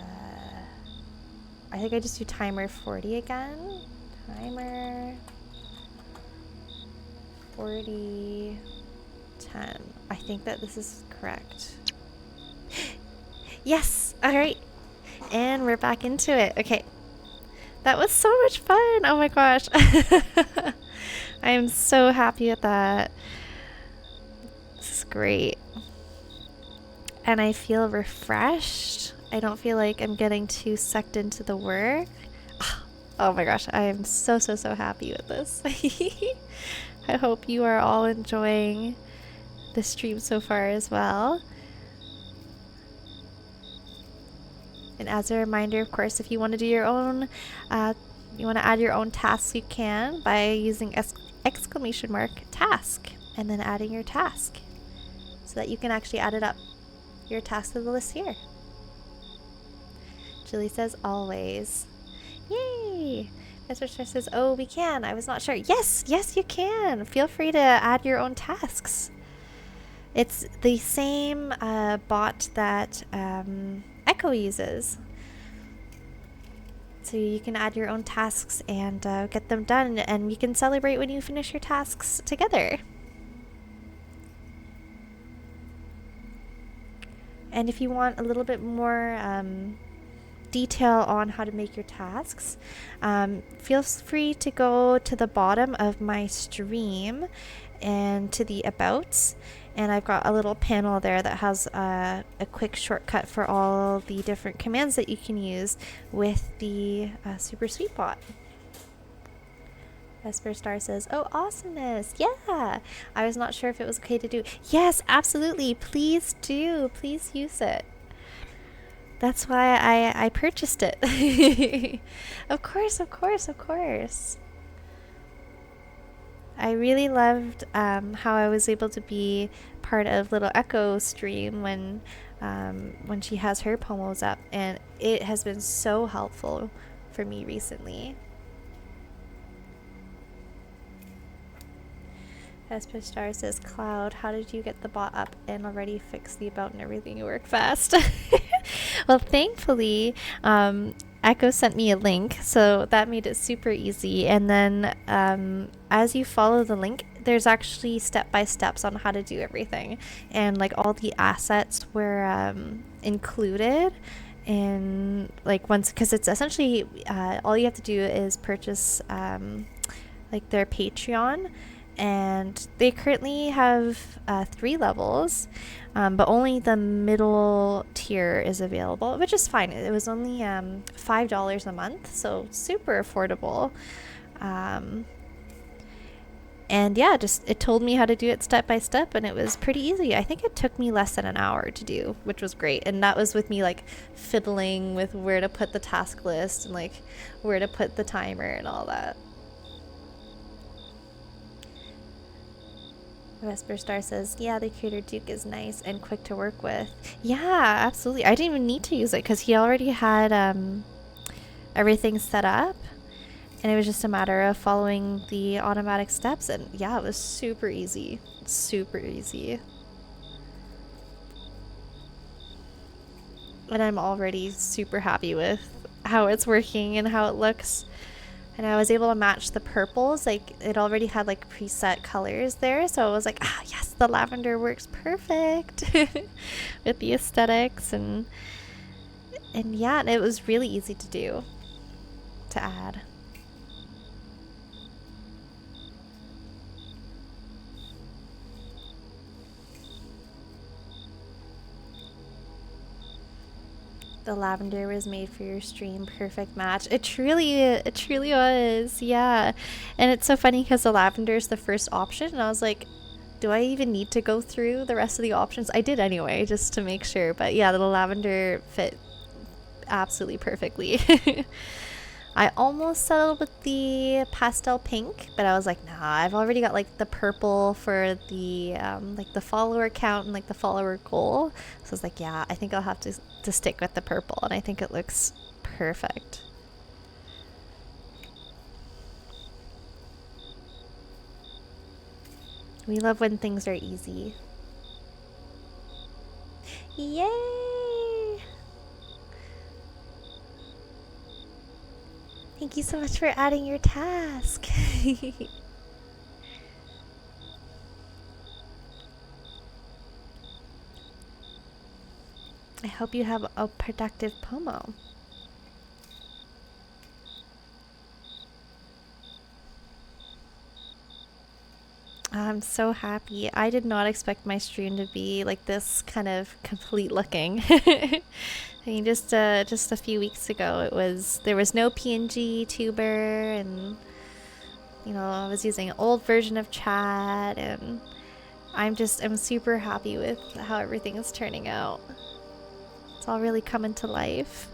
[SPEAKER 1] think I just do timer 40 again. Timer 40, 10. I think that this is correct. Yes! Alright. And we're back into it. Okay. That was so much fun! Oh my gosh. I am so happy with that. This is great. And I feel refreshed. I don't feel like I'm getting too sucked into the work. Oh my gosh, I am so happy with this. I hope you are all enjoying the stream so far as well. And as a reminder, of course, if you want to do your own, you want to add your own tasks, you can by using exclamation mark task and then adding your task so that you can actually add it up your task to the list here. Julie says always. Yay! Mr. Stress says, oh, we can. I was not sure. Yes, you can. Feel free to add your own tasks. It's the same bot that Echo uses. So you can add your own tasks and get them done, and we can celebrate when you finish your tasks together. And if you want a little bit more detail on how to make your tasks, feel free to go to the bottom of my stream and to the abouts, and I've got a little panel there that has a quick shortcut for all the different commands that you can use with the Super Sweet Bot. Vesper Star says, oh, awesomeness. Yeah, I was not sure if it was okay to do. Yes, absolutely. Please do. Please use it. That's why I purchased it. Of course. I really loved how I was able to be part of Little Echo's stream when she has her pomos up, and it has been so helpful for me recently. Esper Star says, Cloud, how did you get the bot up and already fix the about and everything? You work fast. Well, thankfully, Echo sent me a link, so that made it super easy. And then as you follow the link, there's actually step-by-steps on how to do everything. And like all the assets were included. And like once, because it's essentially all you have to do is purchase like their Patreon. And they currently have 3 levels, but only the middle tier is available, which is fine. It was only $5 a month, so super affordable. And yeah, it told me how to do it step by step, and it was pretty easy. I think it took me less than an hour to do, which was great. And that was with me like fiddling with where to put the task list and like where to put the timer and all that. Vesper Star says, yeah, the Creator Duke is nice and quick to work with. Yeah, absolutely. I didn't even need to use it because he already had everything set up. And it was just a matter of following the automatic steps. And yeah, it was super easy. Super easy. And I'm already super happy with how it's working and how it looks. And I was able to match the purples, like it already had like preset colors there. So I was like, ah, yes, the lavender works perfect with the aesthetics. And yeah, and it was really easy to do. to add? The lavender was made for your stream. Perfect match. It truly was. Yeah. And it's so funny because the lavender is the first option. And I was like, do I even need to go through the rest of the options? I did anyway, just to make sure. But yeah, the lavender fit absolutely perfectly. I almost settled with the pastel pink, but I was like, nah, I've already got like the purple for the like the follower count and like the follower goal. So I was like, yeah, I think I'll have to stick with the purple, and I think it looks perfect. We love when things are easy. Yay! Thank you so much for adding your task. I hope you have a productive pomo. I'm so happy. I did not expect my stream to be like this kind of complete looking. I mean, just a few weeks ago, there was no PNG tuber, and I was using an old version of chat, and I'm super happy with how everything is turning out. It's all really coming to life.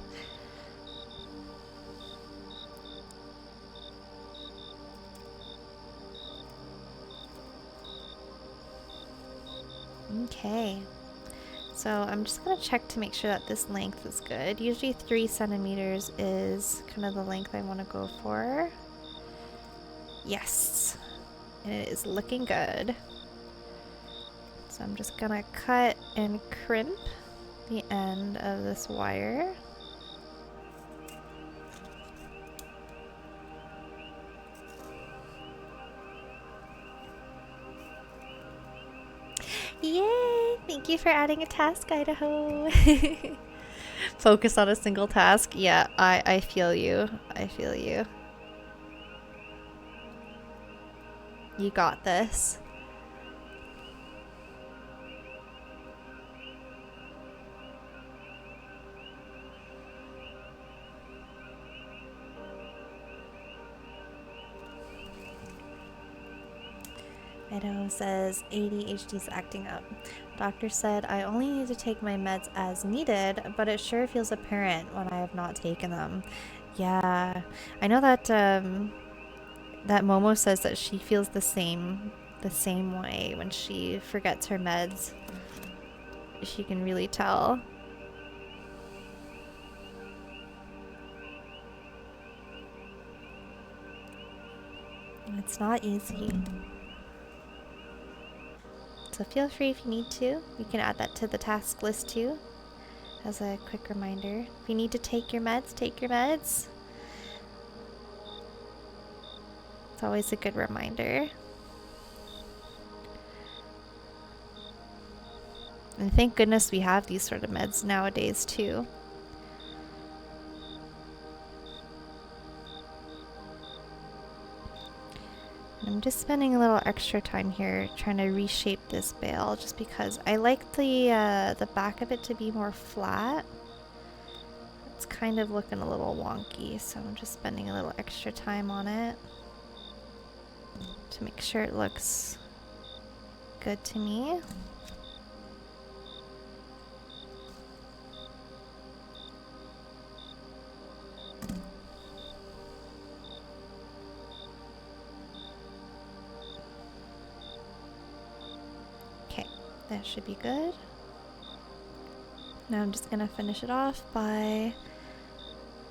[SPEAKER 1] Okay. So I'm just going to check to make sure that this length is good. Usually 3 centimeters is kind of the length I want to go for. Yes. And it is looking good. So I'm just going to cut and crimp the end of this wire. Yay! Thank you for adding a task, Idaho. Focus on a single task. Yeah, I feel you. I feel you. You got this. Idaho says ADHD's acting up. Doctor said I only need to take my meds as needed, but it sure feels apparent when I have not taken them. Yeah, I know that that Momo says that she feels the same way when she forgets her meds. She can really tell. It's not easy. So feel free if you need to. You can add that to the task list too, as a quick reminder. If you need to take your meds, take your meds. It's always a good reminder. And thank goodness we have these sort of meds nowadays too. I'm just spending a little extra time here trying to reshape this bale, just because I like the back of it to be more flat. It's kind of looking a little wonky, so I'm just spending a little extra time on it to make sure it looks good to me. That should be good. Now I'm just gonna finish it off by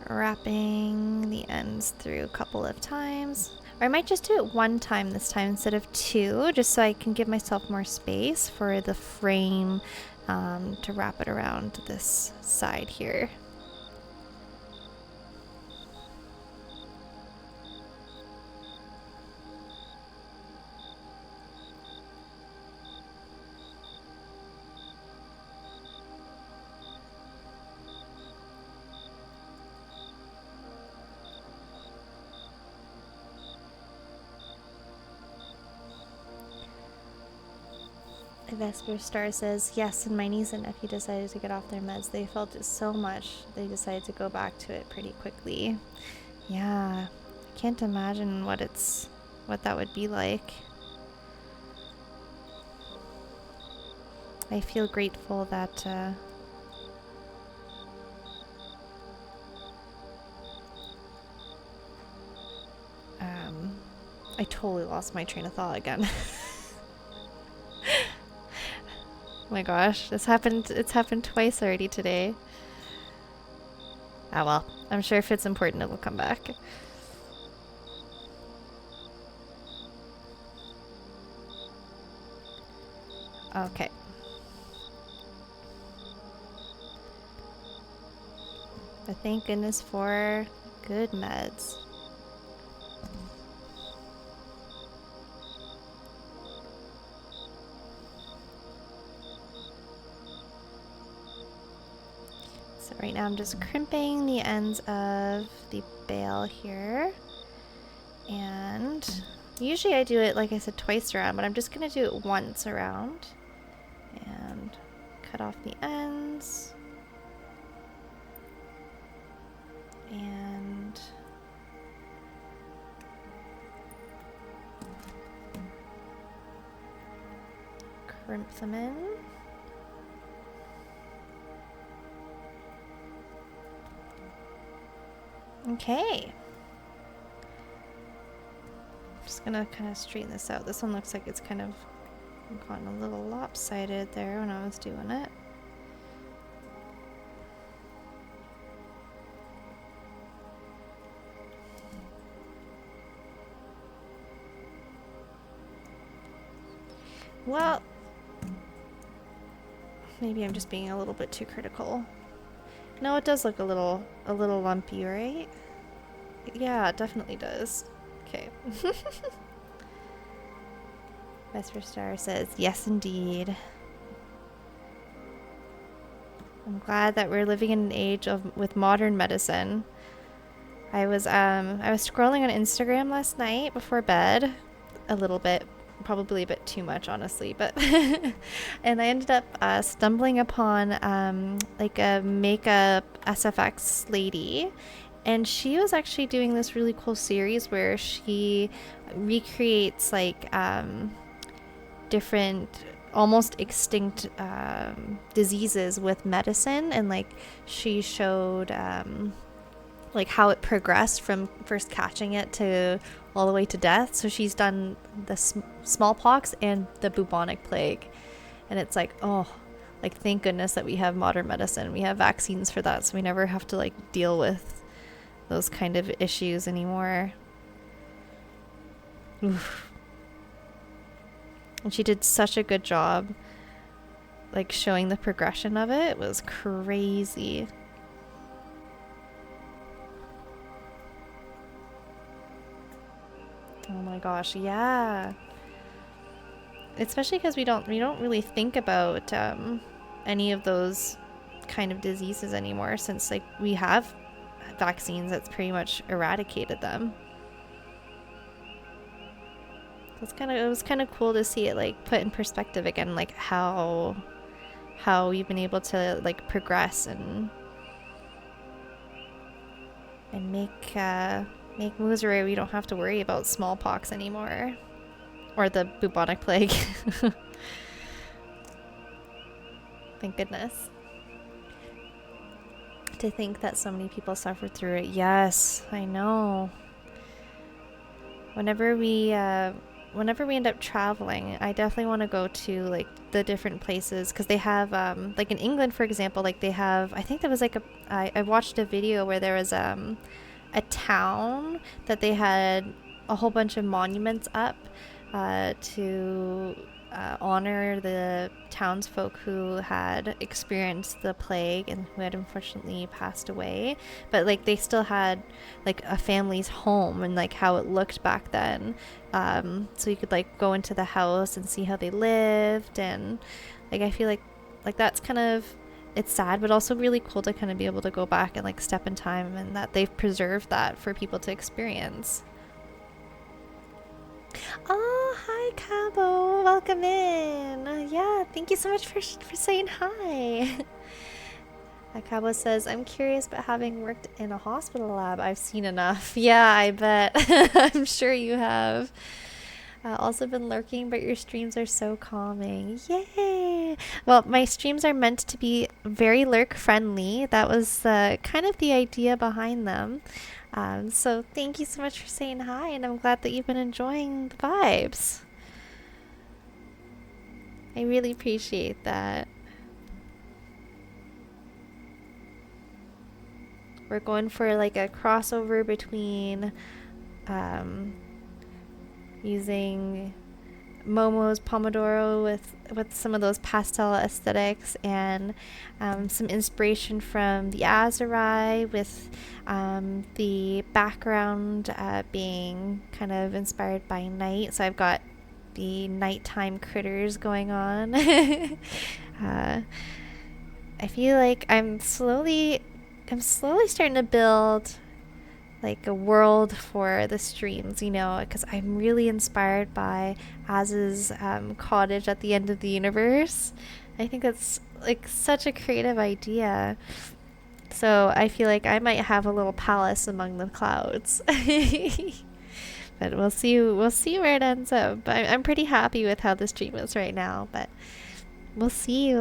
[SPEAKER 1] wrapping the ends through a couple of times. Or I might just do it one time this time instead of 2, just so I can give myself more space for the frame to wrap it around this side here. Vesper Star says, yes, and my niece and nephew decided to get off their meds. They felt it so much, they decided to go back to it pretty quickly. Yeah, I can't imagine what that would be like. I feel grateful that I totally lost my train of thought again. Oh my gosh, it's happened twice already today. Ah well, I'm sure if it's important it will come back. Okay. But thank goodness for good meds. So right now I'm just crimping the ends of the bale here. And usually I do it, like I said, twice around, but I'm just going to do it once around. And cut off the ends. And crimp them in. Okay. I'm just gonna kind of straighten this out. This one looks like it's kind of gotten a little lopsided there when I was doing it. Well, maybe I'm just being a little bit too critical. No, it does look a little lumpy, right? Yeah, it definitely does. Okay. Vesper Star says, yes, indeed. I'm glad that we're living in an age with modern medicine. I was scrolling on Instagram last night before bed, a little bit, probably a bit too much, honestly, but and I ended up stumbling upon like a makeup SFX lady, and she was actually doing this really cool series where she recreates like different almost extinct diseases with medicine, and like she showed like how it progressed from first catching it to all the way to death. So she's done the smallpox and the bubonic plague, and it's like, oh, like thank goodness that we have modern medicine, we have vaccines for that, so we never have to like deal with those kind of issues anymore. Oof. And she did such a good job like showing the progression of it. It was crazy. Oh my gosh, yeah. Especially because we don't really think about any of those kind of diseases anymore, since like we have vaccines that's pretty much eradicated them. It was kind of cool to see it like put in perspective again, like how we've been able to like progress and make moves where we don't have to worry about smallpox anymore, or the bubonic plague. Thank goodness. To think that so many people suffered through it. Yes, I know. Whenever we end up traveling, I definitely want to go to like the different places, because they have like in England, for example, like they have, I think there was like I watched a video where there was a town that they had a whole bunch of monuments up to honor the townsfolk who had experienced the plague and who had unfortunately passed away, but like they still had like a family's home and like how it looked back then, so you could like go into the house and see how they lived. And like I feel like that's kind of, it's sad but also really cool to kind of be able to go back and like step in time, and that they've preserved that for people to experience. Oh, hi Cabo, welcome in. Yes, thank you so much for saying hi. Akabo says, I'm curious, but having worked in a hospital lab, I've seen enough. Yeah, I bet. I'm sure you have. Also been lurking, but your streams are so calming. Yay! Well, my streams are meant to be very lurk friendly. That was kind of the idea behind them. So thank you so much for saying hi, and I'm glad that you've been enjoying the vibes. I really appreciate that. We're going for like a crossover between using Momo's pomodoro with some of those pastel aesthetics, and some inspiration from the Azurai, with the background being kind of inspired by night. So I've got the nighttime critters going on. I feel like I'm slowly starting to build like a world for the streams, you know, because I'm really inspired by Az's cottage at the end of the universe. I think that's like such a creative idea. So I feel like I might have a little palace among the clouds. But we'll see where it ends up. But I'm pretty happy with how the stream is right now, but we'll see.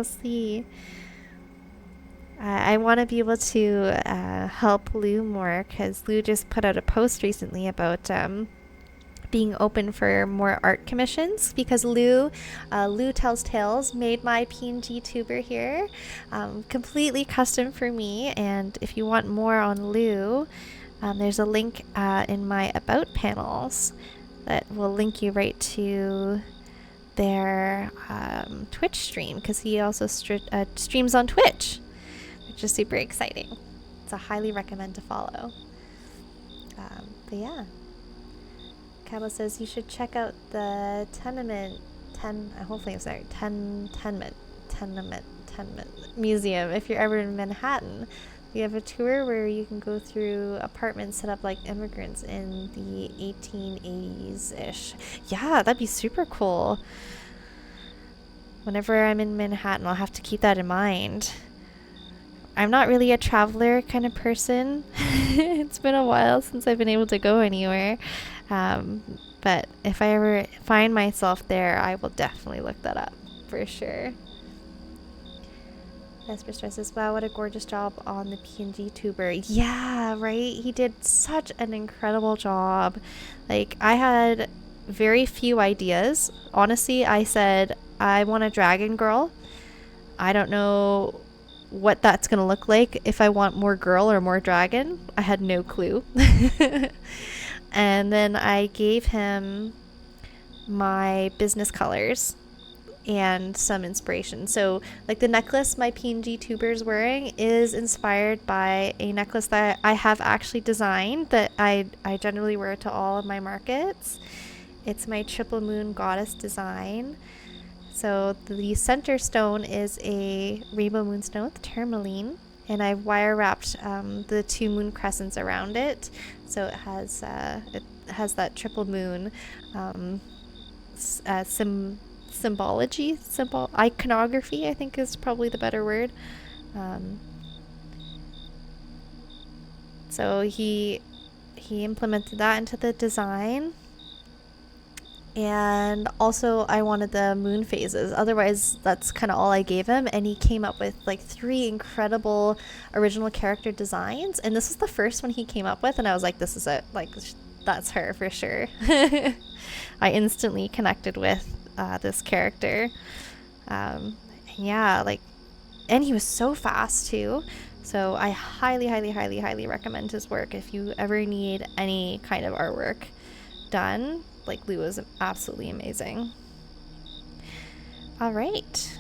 [SPEAKER 1] I want to be able to help Lou more, because Lou just put out a post recently about being open for more art commissions, because Lou Tells Tales made my PNG tuber here completely custom for me. And if you want more on Lou, there's a link in my About panels that will link you right to their Twitch stream, because he also streams on Twitch, which is super exciting. So I highly recommend to follow. But yeah, Cabo says you should check out the tenement museum if you're ever in Manhattan. We have a tour where you can go through apartments set up like immigrants in the 1880s-ish. Yeah, that'd be super cool. Whenever I'm in Manhattan, I'll have to keep that in mind. I'm not really a traveler kind of person. It's been a while since I've been able to go anywhere. But if I ever find myself there, I will definitely look that up for sure. Esper says, wow, what a gorgeous job on the PNG tuber. Yeah, right? He did such an incredible job. Like, I had very few ideas. Honestly, I said, I want a dragon girl. I don't know what that's going to look like, if I want more girl or more dragon. I had no clue. And then I gave him my business colors and some inspiration. So like the necklace my PNG tuber is wearing is inspired by a necklace that I have actually designed, that I generally wear to all of my markets. It's my triple moon goddess design. So the center stone is a rainbow moonstone with tourmaline, and I've wire wrapped the 2 moon crescents around it, so it has that triple moon iconography, I think is probably the better word. So he implemented that into the design. And also I wanted the moon phases, otherwise that's kind of all I gave him, and he came up with like 3 incredible original character designs, and this is the first one he came up with, and I was like, this is it, like that's her for sure. I instantly connected with this character. Yeah, like, and he was so fast too, so I highly recommend his work if you ever need any kind of artwork done. Like, Lou was absolutely amazing. All right.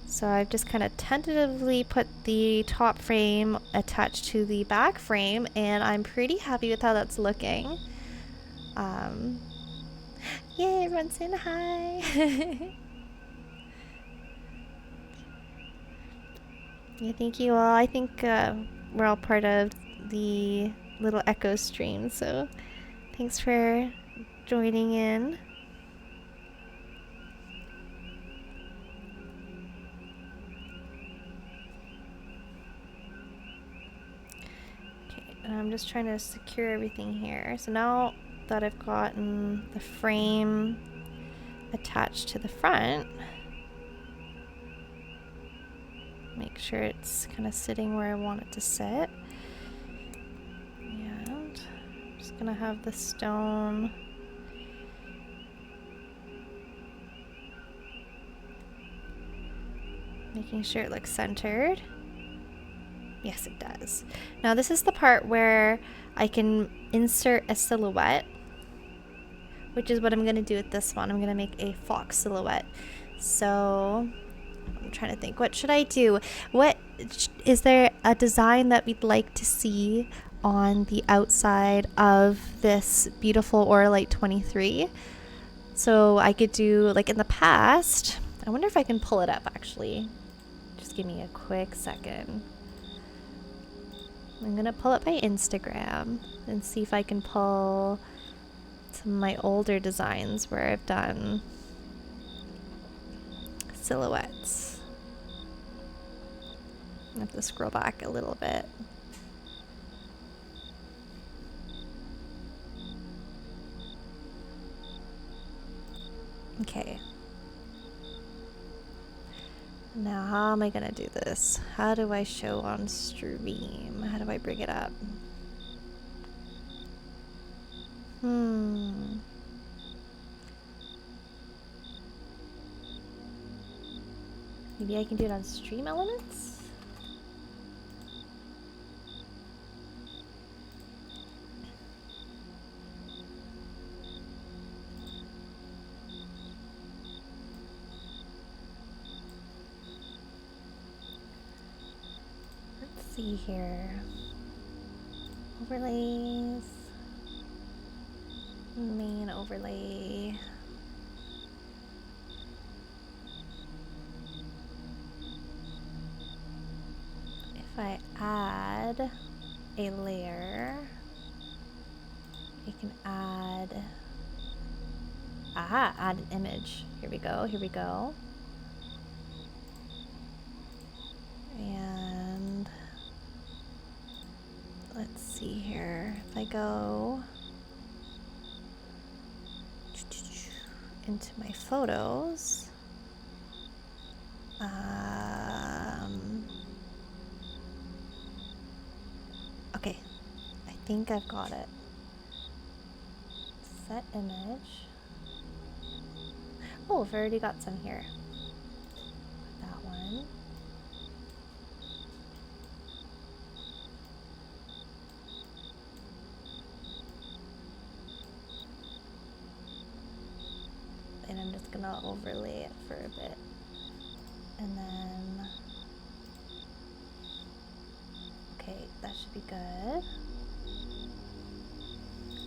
[SPEAKER 1] So I've just kind of tentatively put the top frame attached to the back frame, and I'm pretty happy with how that's looking. Yay, everyone's saying hi. Yeah, thank you all. I think we're all part of the little echo stream, so thanks for joining in. And I'm just trying to secure everything here. So now that I've gotten the frame attached to the front, make sure it's kind of sitting where I want it to sit. And I'm just gonna have the stone making sure it looks centered. Yes, it does. Now this is the part where I can insert a silhouette, which is what I'm going to do with this one. I'm going to make a fox silhouette. So I'm trying to think, what should I do? What is there a design that we'd like to see on the outside of this beautiful Auralite 23? So I could do, like in the past, I wonder if I can pull it up actually. Just give me a quick second. I'm gonna pull up my Instagram and see if I can pull some of my older designs where I've done silhouettes. I have to scroll back a little bit. Okay. Now, how am I gonna do this? How do I show on stream? How do I bring it up? Maybe I can do it on Stream Elements? Let's see here. Overlays. Main overlay. If I add a layer, I can add, add an image. Here we go, here we go. And let's see here. If I go into my photos, okay, I think I've got it. Set image. Oh, I've already got some here. That one. And I'm just gonna overlay it for a bit. And then, okay, that should be good.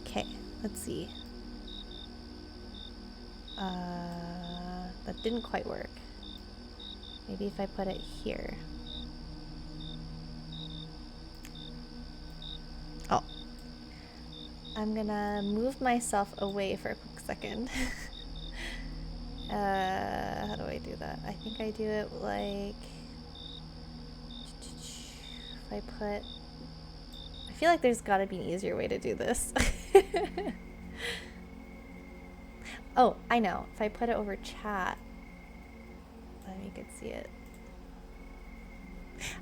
[SPEAKER 1] Okay, let's see. That didn't quite work. Maybe if I put it here. Oh. I'm gonna move myself away for a quick second. How do I do that? I think I do it like, if I put, I feel like there's gotta be an easier way to do this. Oh, I know. If I put it over chat, then you could see it.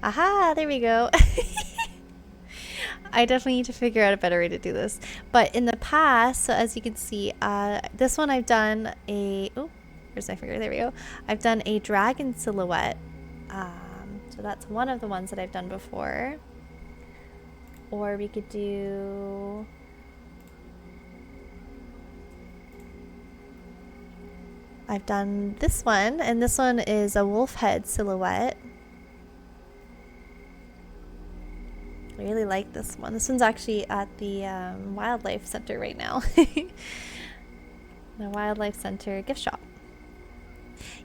[SPEAKER 1] Aha, there we go. I definitely need to figure out a better way to do this. But in the past, so as you can see, this one I've done a, oh, where's my finger? There we go. I've done a dragon silhouette. So that's one of the ones that I've done before. Or we could do, I've done this one, and this one is a wolf head silhouette. I really like this one. This one's actually at the Wildlife Center right now. The Wildlife Center gift shop.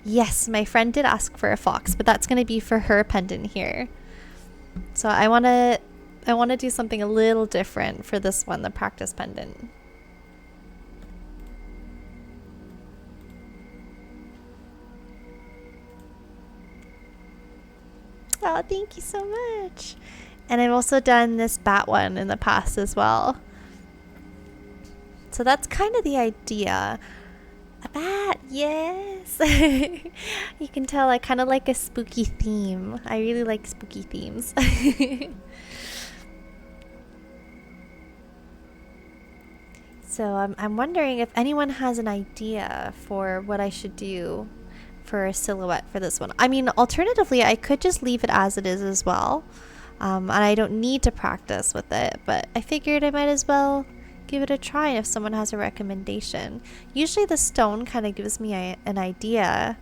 [SPEAKER 1] Yes, my friend did ask for a fox, but that's going to be for her pendant here. So I want to do something a little different for this one, the practice pendant. Oh, thank you so much. And I've also done this bat one in the past as well. So that's kind of the idea. A bat, yes! You can tell I kind of like a spooky theme. I really like spooky themes. So I'm wondering if anyone has an idea for what I should do for a silhouette for this one. I mean, alternatively, I could just leave it as it is as well. And I don't need to practice with it, but I figured I might as well give it a try if someone has a recommendation. Usually the stone kind of gives me an idea,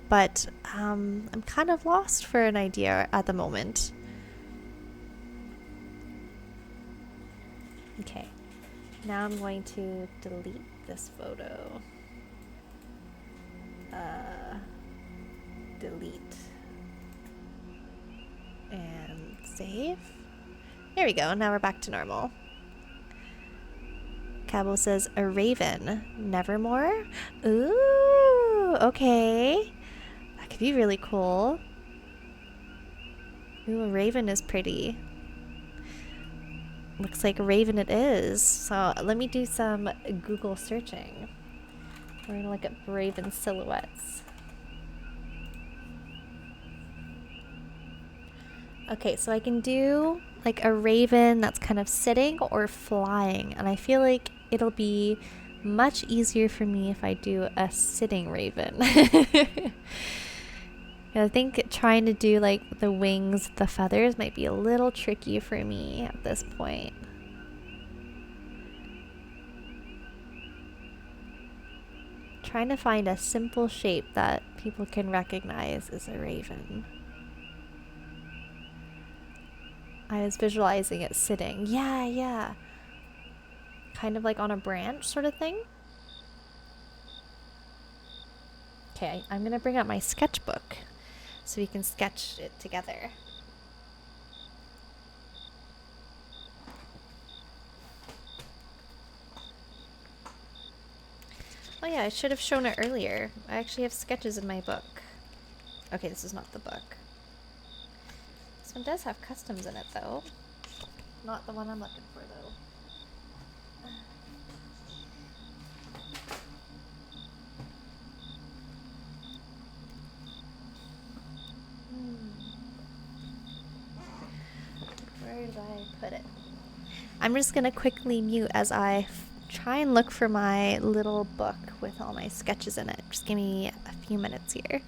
[SPEAKER 1] but I'm kind of lost for an idea at the moment. Okay, now I'm going to delete this photo. Delete. And save. There we go, now we're back to normal. Cabo says, a raven. Nevermore? Ooh, okay. That could be really cool. Ooh, a raven is pretty. Looks like a raven it is. So let me do some Google searching. We're gonna look at raven silhouettes. Okay, so I can do like a raven that's kind of sitting or flying, and I feel like it'll be much easier for me if I do a sitting raven. I think trying to do like the wings, the feathers might be a little tricky for me at this point. Trying to find a simple shape that people can recognize as a raven. I was visualizing it sitting. Yeah. Kind of like on a branch sort of thing. Okay, I'm gonna bring out my sketchbook so we can sketch it together. Oh yeah, I should have shown it earlier. I actually have sketches in my book. Okay, this is not the book. This one does have customs in it though. Not the one I'm looking for though. Where did I put it? I'm just gonna quickly mute as I try and look for my little book with all my sketches in it. Just give me a few minutes here.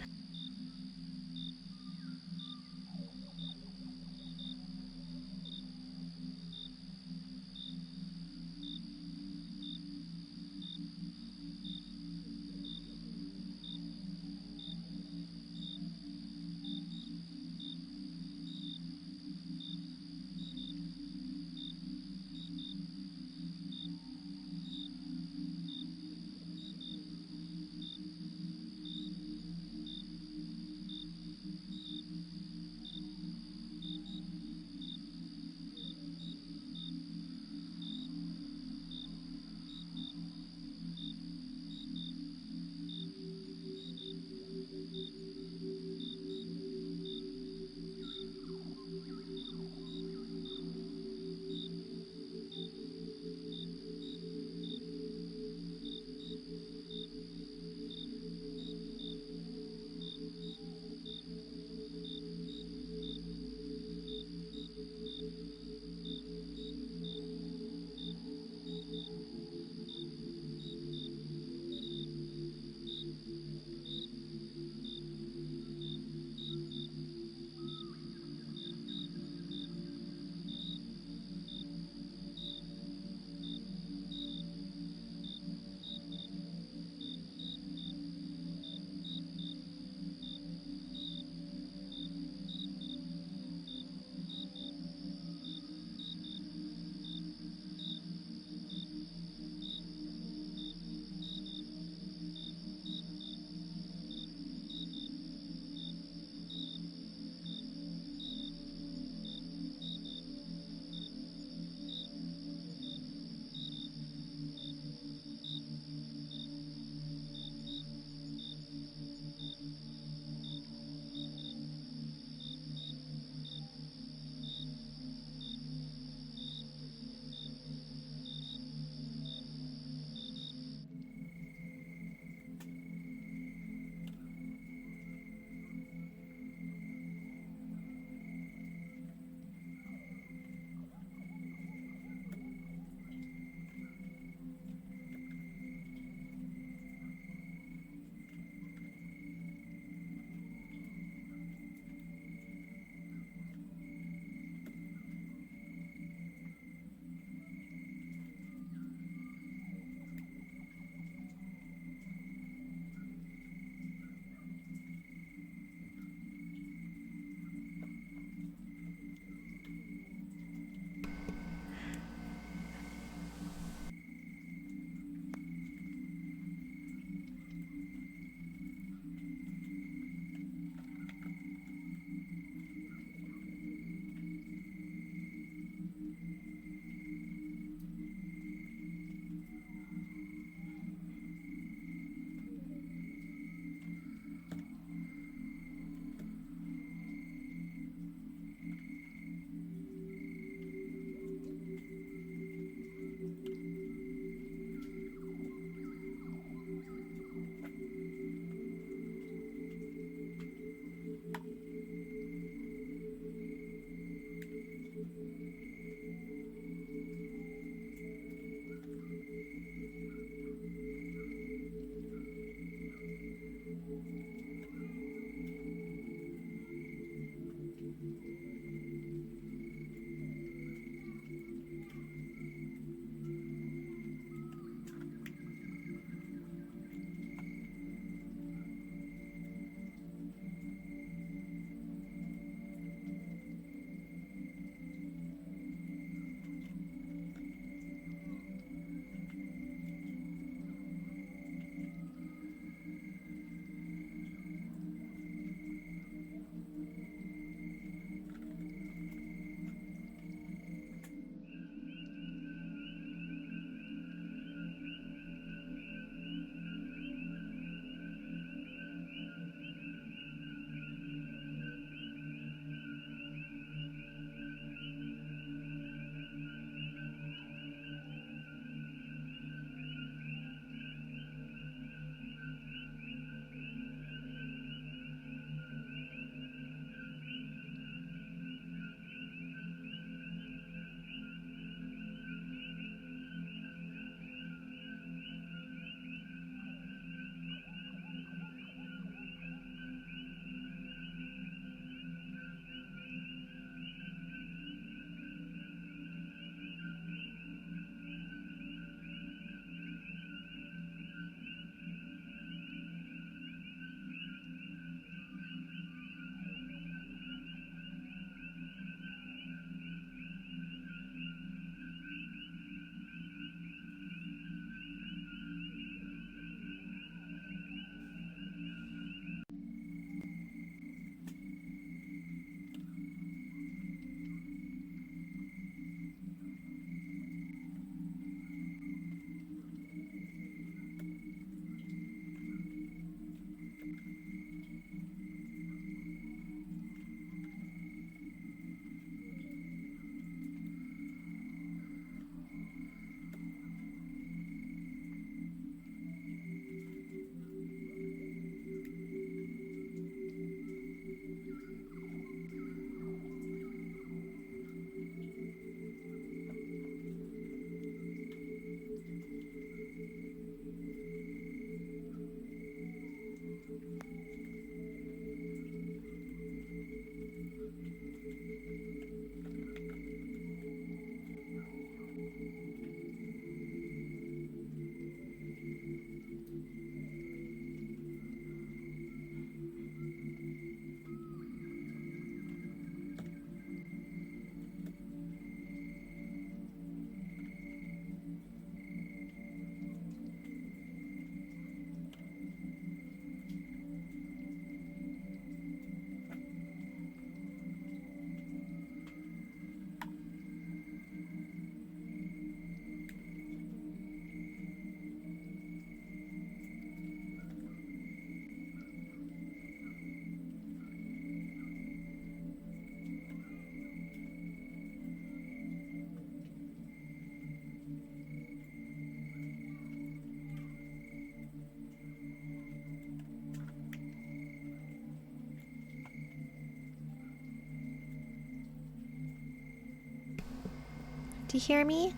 [SPEAKER 1] Do you hear me?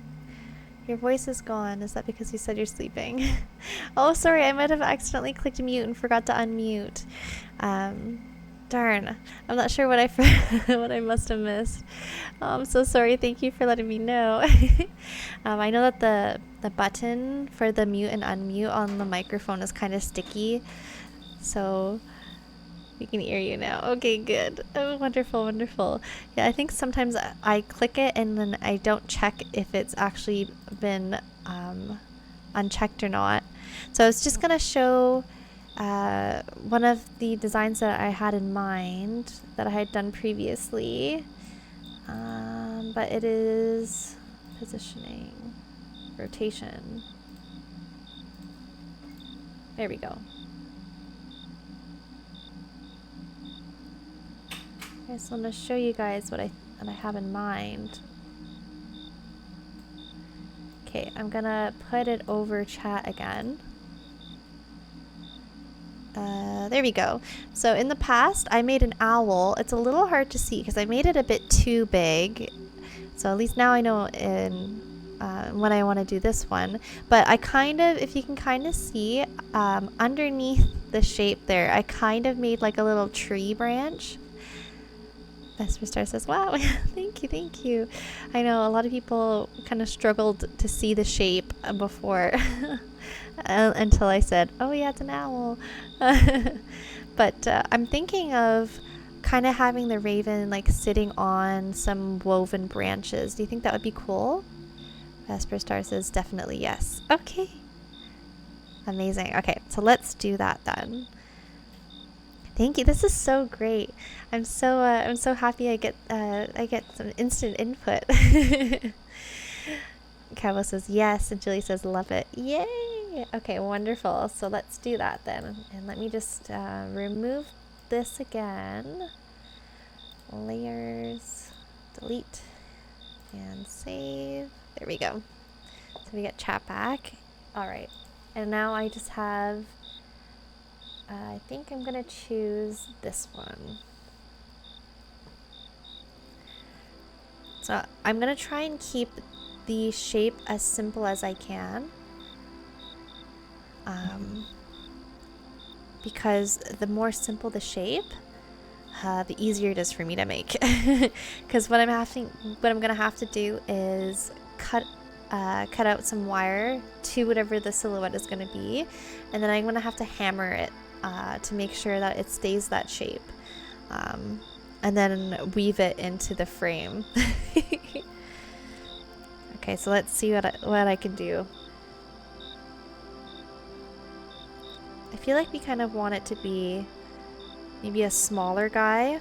[SPEAKER 1] Your voice is gone. Is that because you said you're sleeping? Oh, sorry. I might have accidentally clicked mute and forgot to unmute. Darn. I'm not sure what what I must have missed. Oh, I'm so sorry. Thank you for letting me know. I know that the button for the mute and unmute on the microphone is kind of sticky. So we can hear you now. Okay, good. Oh, wonderful, wonderful. Yeah, I think sometimes I click it and then I don't check if it's actually been unchecked or not. So I was just going to show one of the designs that I had in mind that I had done previously. But it is positioning, rotation. There we go. I just want to show you guys what I have in mind. Okay, I'm gonna put it over chat again. There we go. So in the past, I made an owl. It's a little hard to see because I made it a bit too big. So at least now I know when I want to do this one. But I kind of, if you can kind of see, underneath the shape there, I kind of made like a little tree branch. Vesper Star says, wow, thank you, thank you. I know a lot of people kind of struggled to see the shape before until I said, oh yeah, it's an owl. But I'm thinking of kind of having the raven like sitting on some woven branches. Do you think that would be cool? Vesper Star says, definitely yes. Okay. Amazing. Okay, so let's do that then. Thank you. This is so great. I'm so happy I get some instant input. Cabo says yes, and Julie says love it. Yay! Okay, wonderful. So let's do that then. And let me just remove this again. Layers, delete, and save. There we go. So we get chat back. All right. And now I just have I think I'm gonna choose this one. So I'm gonna try and keep the shape as simple as I can. Because the more simple the shape, the easier it is for me to make. Because what I'm gonna have to do is cut out some wire to whatever the silhouette is gonna be, and then I'm gonna have to hammer it to make sure that it stays that shape, and then weave it into the frame. Okay, so let's see what I can do. I feel like we kind of want it to be maybe a smaller guy,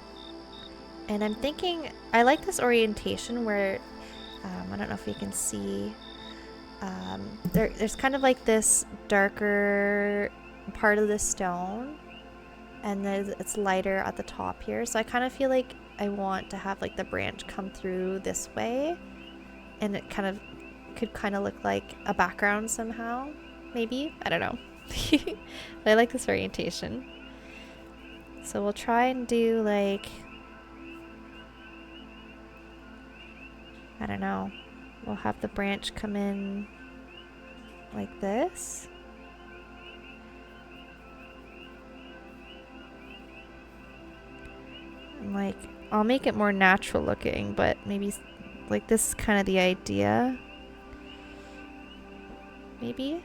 [SPEAKER 1] and I'm thinking I like this orientation where I don't know if you can see there's kind of like this darker part of the stone, and then it's lighter at the top here, so I kind of feel like I want to have like the branch come through this way, and it could kind of look like a background somehow, maybe, I don't know. But I like this orientation, so we'll try and do like, I don't know, we'll have the branch come in like this. And like, I'll make it more natural looking, but maybe like this is kind of the idea. Maybe?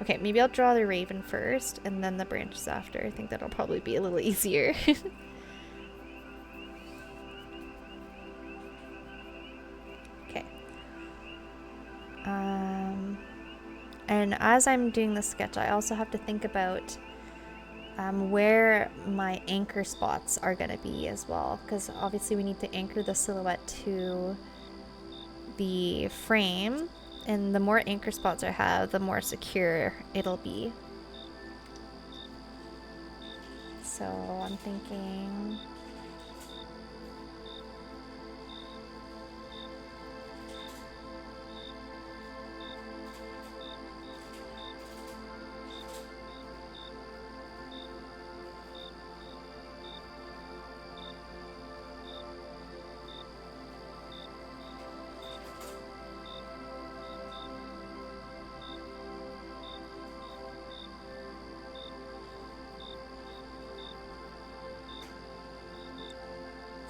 [SPEAKER 1] Okay, maybe I'll draw the raven first and then the branches after. I think that'll probably be a little easier. Okay. And as I'm doing the sketch, I also have to think about where my anchor spots are going to be as well, because obviously we need to anchor the silhouette to the frame, and the more anchor spots I have, the more secure it'll be. So I'm thinking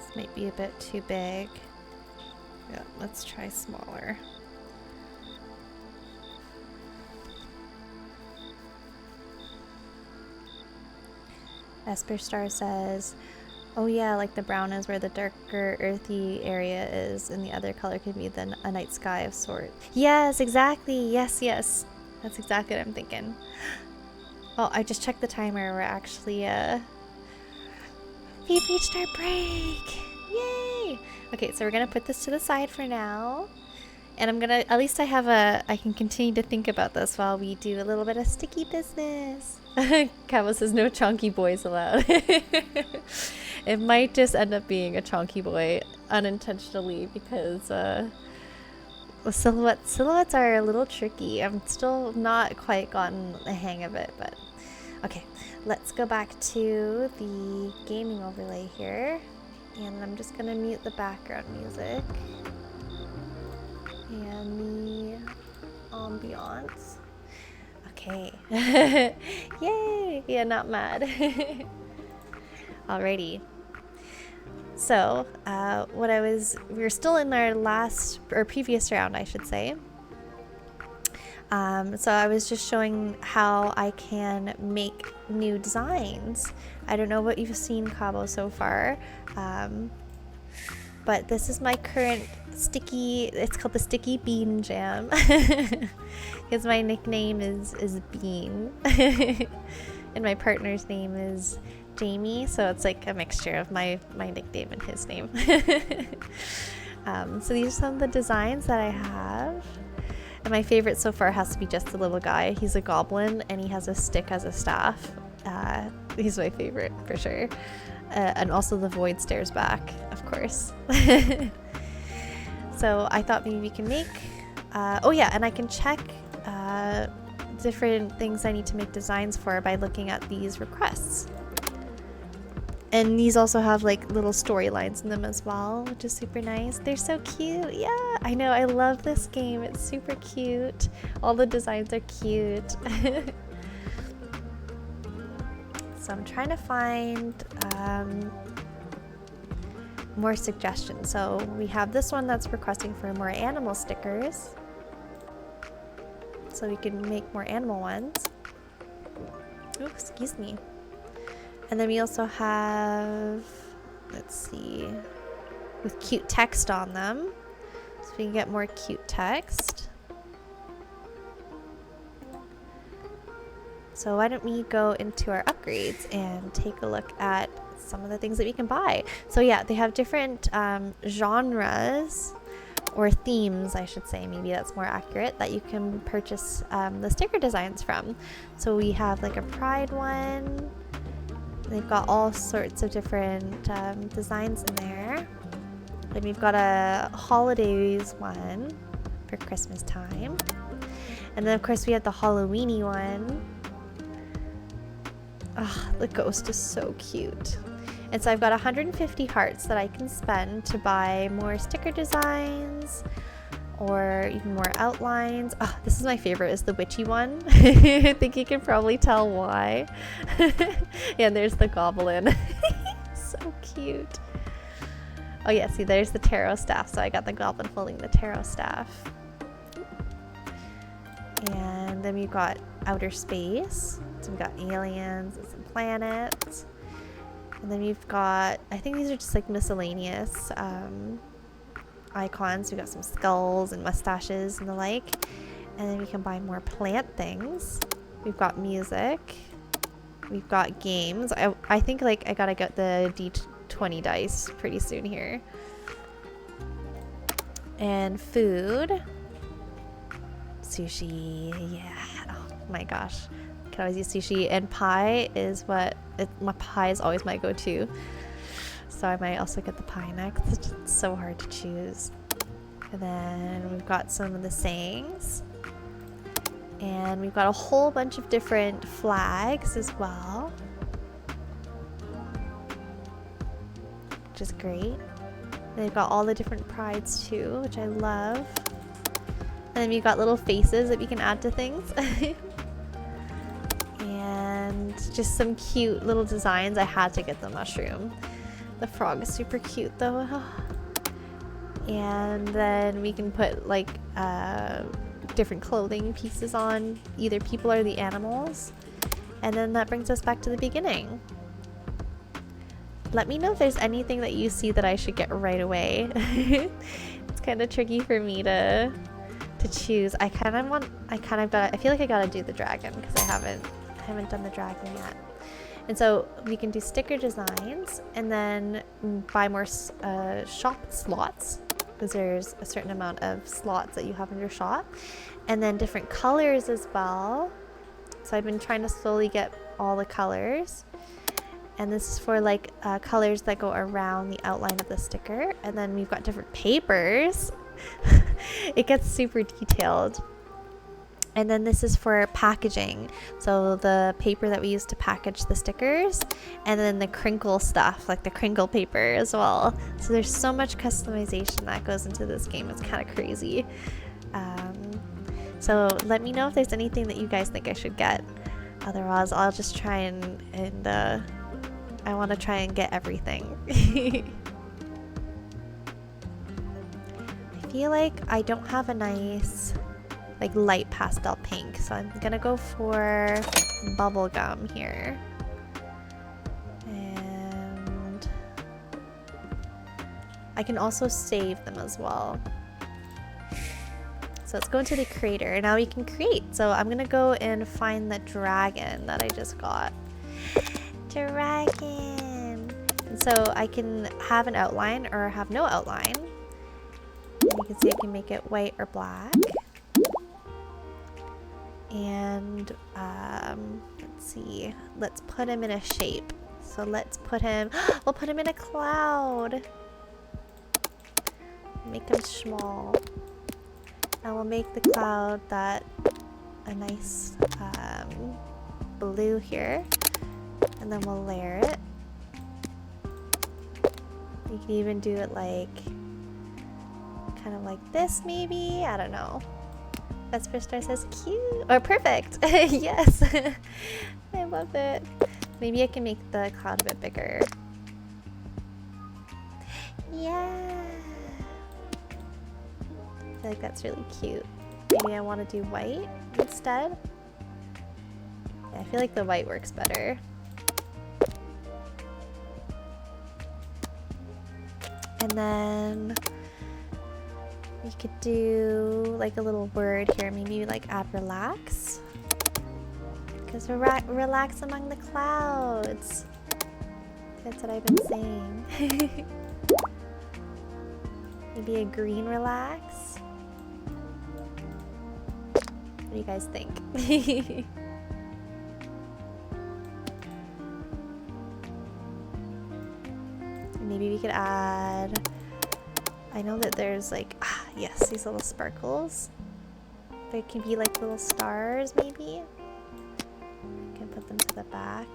[SPEAKER 1] This might be a bit too big. Yeah, let's try smaller. Esper Star says, oh yeah, like the brown is where the darker earthy area is, and the other color could be then a night sky of sorts. Yes, exactly. Yes, yes. That's exactly what I'm thinking. Oh, I just checked the timer. We're actually, we've reached our break. Yay! Okay, so we're gonna put this to the side for now. And I'm gonna, at least I can continue to think about this while we do a little bit of sticky business. Cabo says no chonky boys allowed. It might just end up being a chonky boy unintentionally because silhouettes are a little tricky. I'm still not quite gotten the hang of it, but okay. Let's go back to the gaming overlay here. And I'm just gonna mute the background music. And the ambiance. Okay. Yay! Yeah, not mad. Alrighty. So, we were still in our previous round, I should say. So I was just showing how I can make new designs. I don't know what you've seen, Cabo, so far. But this is my current it's called the Sticky Bean Jam. Because my nickname is Bean. And my partner's name is Jamie, so it's like a mixture of my nickname and his name. So these are some of the designs that I have. And my favorite so far has to be just the little guy. He's a goblin and he has a stick as a staff. He's my favorite for sure. And also the void stares back, of course. So I thought maybe we can make, oh yeah, and I can check different things I need to make designs for by looking at these requests. And these also have like little storylines in them as well, which is super nice. They're so cute. Yeah, I know. I love this game. It's super cute. All the designs are cute. So I'm trying to find more suggestions. So we have this one that's requesting for more animal stickers. So we can make more animal ones. Oh, excuse me. And then we also have, let's see, with cute text on them. So we can get more cute text. So why don't we go into our upgrades and take a look at some of the things that we can buy. So yeah, they have different genres or themes, I should say, maybe that's more accurate, that you can purchase the sticker designs from. So we have like a pride one. They've got all sorts of different designs in there. Then we've got a holidays one for Christmas time. And then of course we have the Halloweeny one. Oh, the ghost is so cute. And so I've got 150 hearts that I can spend to buy more sticker designs or even more outlines. Oh, this is my favorite, is the witchy one. I think you can probably tell why. Yeah, there's the goblin. So cute. Oh yeah, see, there's the tarot staff. So I got the goblin holding the tarot staff. And then we've got outer space. So we've got aliens and some planets. And then we've got, I think these are just like miscellaneous icons. We've got some skulls and mustaches and the like. And then we can buy more plant things. We've got music. We've got games. I think like I gotta get the D20 dice pretty soon here. And food. Sushi, yeah. Oh my gosh. I can always use sushi. And pie is my pie is always my go-to. So I might also get the pie next. It's just so hard to choose. And then we've got some of the sayings. And we've got a whole bunch of different flags as well. Which is great. And they've got all the different prides too, which I love. And then we've got little faces that we can add to things. And just some cute little designs. I had to get the mushroom. The frog is super cute though. And then we can put like different clothing pieces on either people or the animals. And then that brings us back to the beginning. Let me know if there's anything that you see that I should get right away. It's kind of tricky for me to choose. I feel like I gotta do the dragon because I haven't done the dragon yet. And so we can do sticker designs and then buy more shop slots, because there's a certain amount of slots that you have in your shop, and then different colors as well. So I've been trying to slowly get all the colors, and this is for like colors that go around the outline of the sticker. And then we've got different papers. It gets super detailed. And then this is for packaging, so the paper that we use to package the stickers, and then the crinkle stuff, like the crinkle paper as well. So there's so much customization that goes into this game. It's kind of crazy. So let me know if there's anything that you guys think I should get. Otherwise, I'll just try and I want to try and get everything. I feel like I don't have a nice like light pastel pink, so I'm gonna go for bubblegum here. And I can also save them as well. So let's go into the creator. Now we can create. So I'm gonna go and find the dragon that I just got. Dragon! And so I can have an outline or have no outline. And you can see I can make it white or black. And let's see, let's put him in a shape. So let's put him, we'll put him in a cloud. Make him small. And we'll make the cloud a nice blue here. And then we'll layer it. You can even do it like, kind of like this maybe, I don't know. Vesper Star says cute. Oh, perfect. Yes. I love it. Maybe I can make the cloud a bit bigger. Yeah. I feel like that's really cute. Maybe I want to do white instead. Yeah, I feel like the white works better. And then we could do like a little word here, maybe like add relax. Because relax among the clouds. That's what I've been saying. Maybe a green relax. What do you guys think? Maybe we could add, I know that there's like, yes, these little sparkles. They can be like little stars, maybe. I can put them to the back,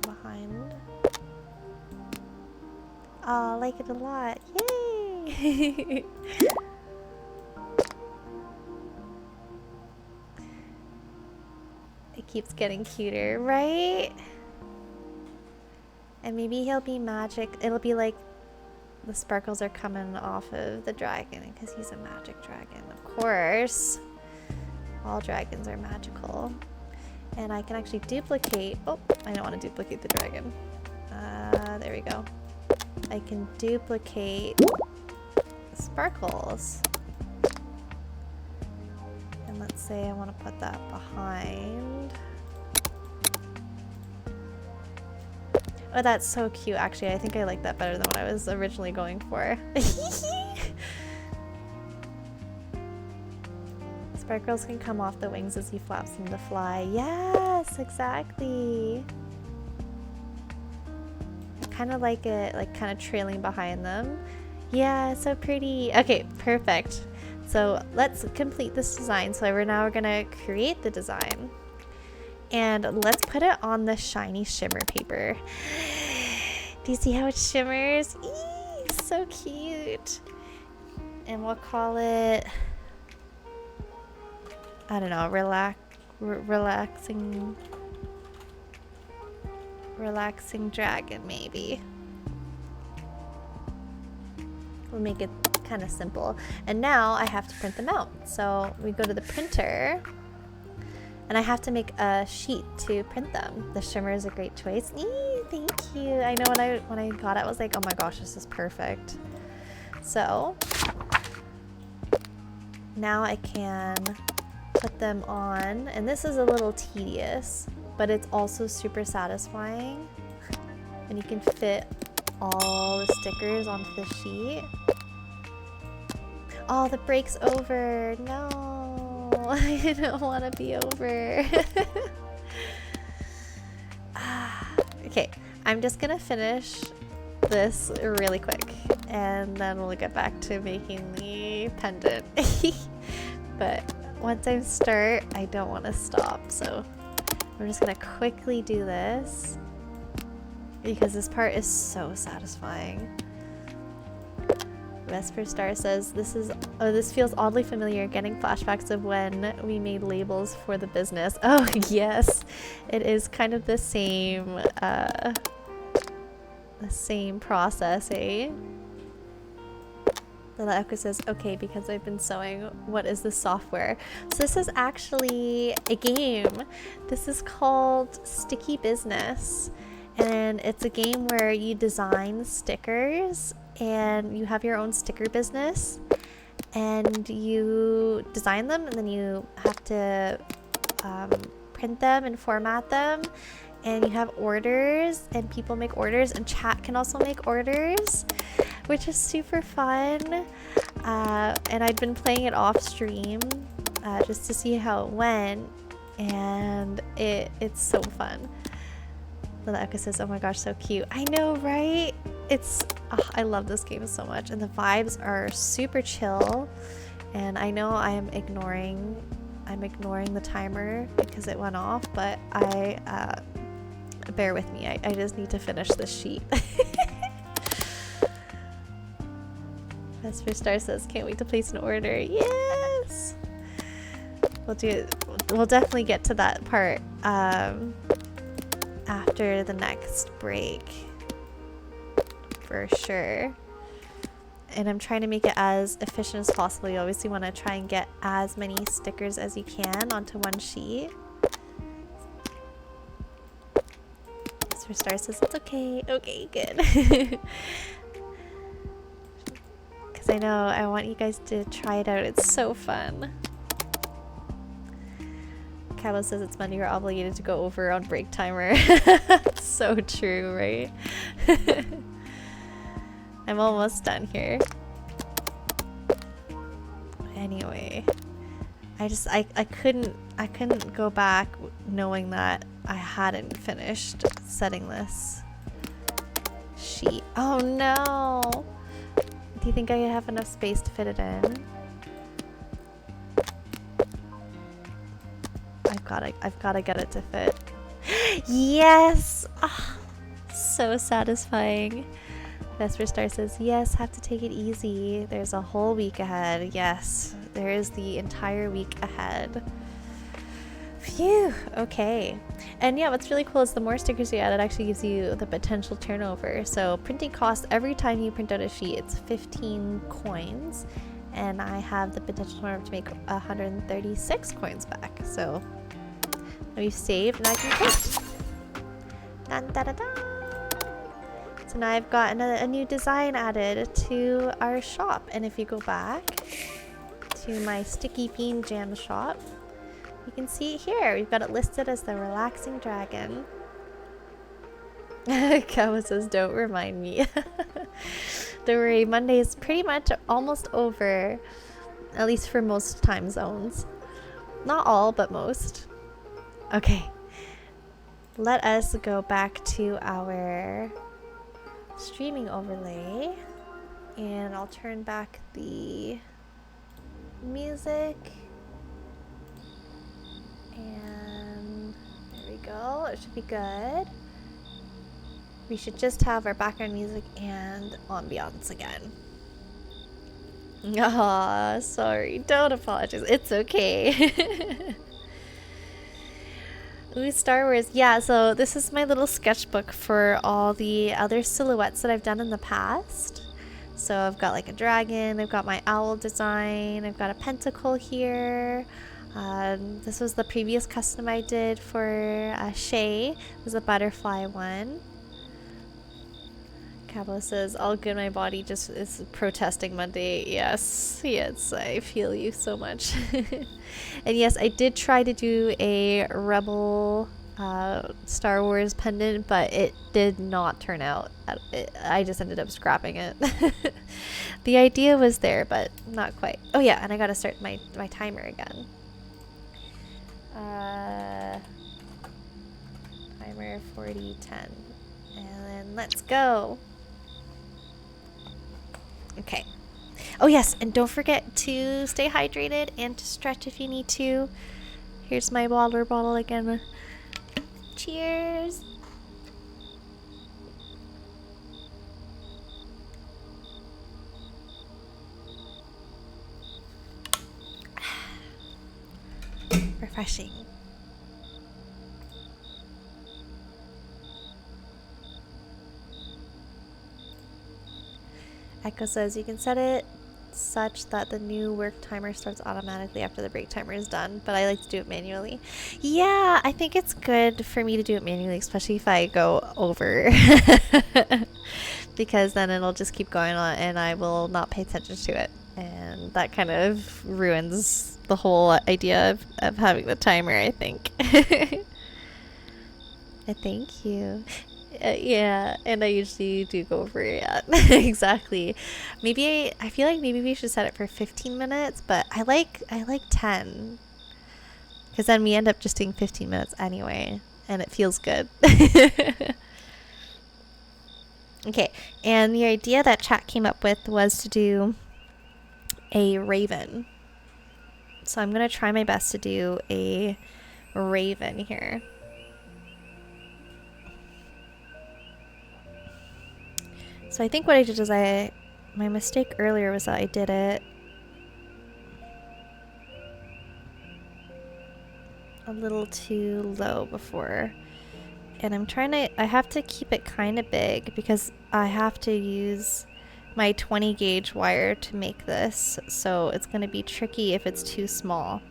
[SPEAKER 1] behind. Oh, I like it a lot. Yay! It keeps getting cuter, right? And maybe he'll be magic. It'll be like the sparkles are coming off of the dragon because he's a magic dragon, of course. All dragons are magical. And I can actually duplicate. Oh, I don't want to duplicate the dragon. There we go. I can duplicate the sparkles. And let's say I want to put that behind. Oh, that's so cute. Actually, I think I like that better than what I was originally going for. Sparkles can come off the wings as he flaps them to fly. Yes, exactly. I kind of like it, like kind of trailing behind them. Yeah, so pretty. Okay, perfect. So let's complete this design. So we're gonna create the design. And let's put it on the shiny shimmer paper. Do you see how it shimmers? Eee, so cute. And we'll call it, I don't know, relaxing dragon maybe. make it kind of simple. And now I have to print them out. So we go to the printer, and I have to make a sheet to print them. The shimmer is a great choice. Thank you. I know when I got it, I was like, oh my gosh, this is perfect. So now I can put them on, and this is a little tedious, but it's also super satisfying. And you can fit all the stickers onto the sheet. Oh, the break's over. No, I don't want to be over. Okay, I'm just gonna finish this really quick, and then we'll get back to making the pendant. But once I start, I don't want to stop, so I'm just gonna quickly do this because this part is so satisfying. Vesper Star says, this feels oddly familiar, getting flashbacks of when we made labels for the business. Oh yes, it is kind of the same process, eh? The Echo says, okay, because I've been sewing, what is this software? So this is actually a game. This is called Sticky Business, and it's a game where you design stickers and you have your own sticker business, and you design them, and then you have to print them and format them, and you have orders, and people make orders, and chat can also make orders, which is super fun. And I'd been playing it off stream just to see how it went, and it's so fun. Lila Echo says, oh my gosh, so cute. I know, right? I love this game so much, and the vibes are super chill. And I know I'm ignoring the timer because it went off, but bear with me. I just need to finish this sheet. Vesper Star says, can't wait to place an order. Yes! We'll definitely get to that part after the next break. For sure. And I'm trying to make it as efficient as possible. You obviously want to try and get as many stickers as you can onto one sheet. Vesper Star says, it's okay. Okay, good. I know, I want you guys to try it out. It's so fun. Cabo says it's Monday, you're obligated to go over on break timer. So true, right? I'm almost done here. Anyway, I couldn't go back knowing that I hadn't finished setting this sheet. Oh no! Do you think I have enough space to fit it in? I've gotta get it to fit. Yes! Oh, so satisfying. Vesper Star says, yes, have to take it easy. There's a whole week ahead. Yes, there is the entire week ahead. Phew, okay. And yeah, what's really cool is the more stickers you add, it actually gives you the potential turnover. So printing costs, every time you print out a sheet, it's 15 coins. And I have the potential turnover to make 136 coins back. So we've saved and I can print. Dun, da, da, da. So now I've got a new design added to our shop. And if you go back to my Sticky Bean Jam shop, you can see it here. We've got it listed as the Relaxing Dragon. Kawa says, don't remind me. Don't worry, Monday is pretty much almost over. At least for most time zones. Not all, but most. Okay. Let us go back to our streaming overlay. And I'll turn back the music. And there we go. It should be good. We should just have our background music and ambiance again. Aw, sorry. Don't apologize. It's okay. Ooh, Star Wars. Yeah, so this is my little sketchbook for all the other silhouettes that I've done in the past. So I've got like a dragon, I've got my owl design, I've got a pentacle here. This was the previous custom I did for Shay. It was a butterfly one. Kabla says, all good, my body just is protesting Monday. Yes, yes, I feel you so much. And yes, I did try to do a Rebel Star Wars pendant, but it did not turn out. I just ended up scrapping it. The idea was there, but not quite. Oh yeah, and I gotta start my timer again. Timer 40:10. And then let's go. Okay. Oh yes, and don't forget to stay hydrated and to stretch if you need to. Here's my water bottle again. Cheers. Refreshing. Echo says you can set it such that the new work timer starts automatically after the break timer is done, but I like to do it manually. Yeah, I think it's good for me to do it manually, especially if I go over. Because then it'll just keep going on and I will not pay attention to it. And that kind of ruins the whole idea of having the timer, I think. Thank you. Yeah, and I usually do go over it. Yeah. Exactly. Maybe I feel like maybe we should set it for 15 minutes, but I like 10. Because then we end up just doing 15 minutes anyway, and it feels good. Okay, and the idea that chat came up with was to do a raven. So I'm going to try my best to do a raven here. So I think what I did is my mistake earlier was that I did it a little too low before. And I have to keep it kind of big because I have to use my 20 gauge wire to make this. So it's going to be tricky if it's too small.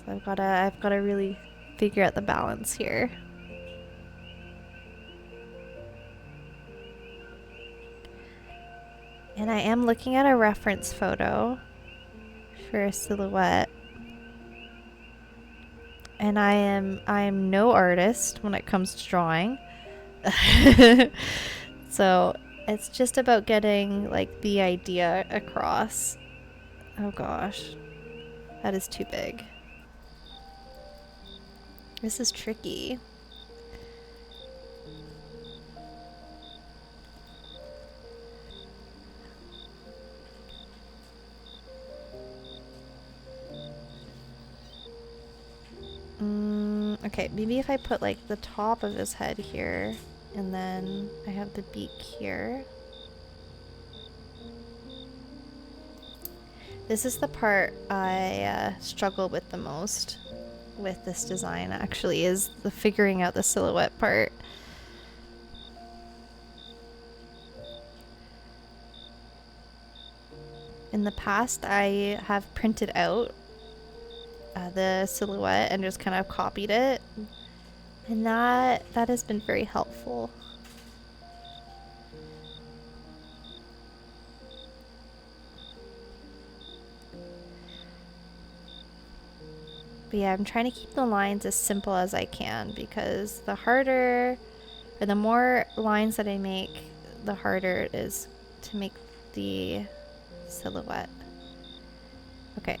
[SPEAKER 1] So I've got to really figure out the balance here. And I am looking at a reference photo for a silhouette. And I am no artist when it comes to drawing. So it's just about getting like the idea across. Oh gosh. That is too big. This is tricky. Okay, maybe if I put like the top of his head here, and then I have the beak here. This is the part I struggle with the most with this design, actually, is the figuring out the silhouette part. In the past, I have printed out the silhouette and just kind of copied it, and that has been very helpful. But yeah, I'm trying to keep the lines as simple as I can, because the harder or the more lines that I make, the harder it is to make the silhouette. Okay.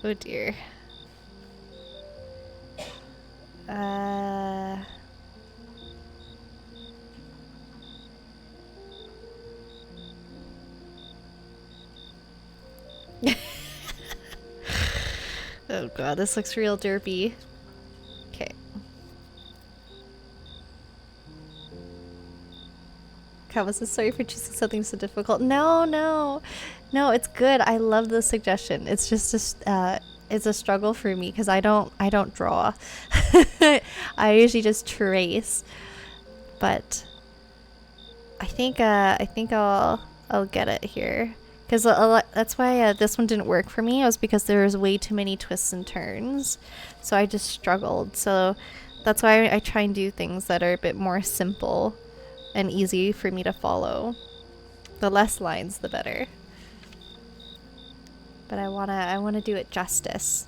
[SPEAKER 1] Oh dear. Oh god, this looks real derpy. Okay. Kava says, sorry for choosing something so difficult. No, it's good. I love the suggestion. It's just is a struggle for me because I don't draw. I usually just trace, but I think I'll get it here because that's why this one didn't work for me. It was because there was way too many twists and turns, so I just struggled. So that's why I try and do things that are a bit more simple and easy for me to follow. The less lines, the better. But I wanna do it justice.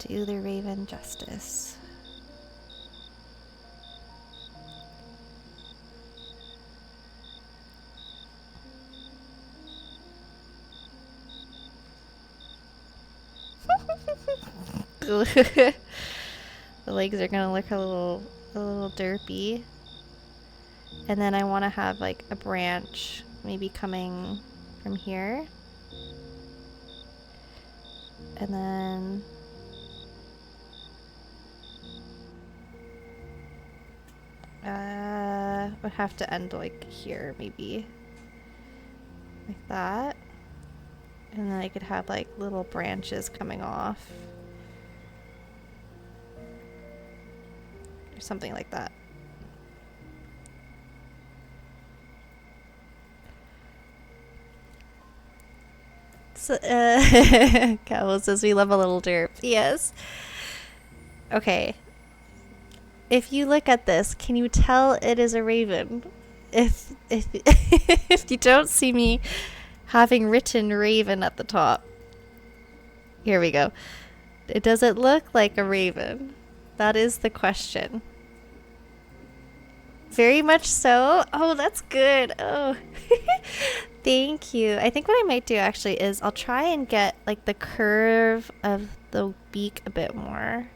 [SPEAKER 1] Do the raven justice. The legs are gonna look a little derpy. And then I want to have like a branch maybe coming from here. And then would have to end like here maybe. Like that. And then I could have like little branches coming off. Or something like that. So, Cowell says we love a little derp. Yes. Okay. If you look at this, can you tell it is a raven? If if you don't see me having written raven at the top. Here we go. Does it look like a raven? That is the question. Very much so. Oh, that's good. Oh. Thank you. I think what I might do actually is I'll try and get like the curve of the beak a bit more.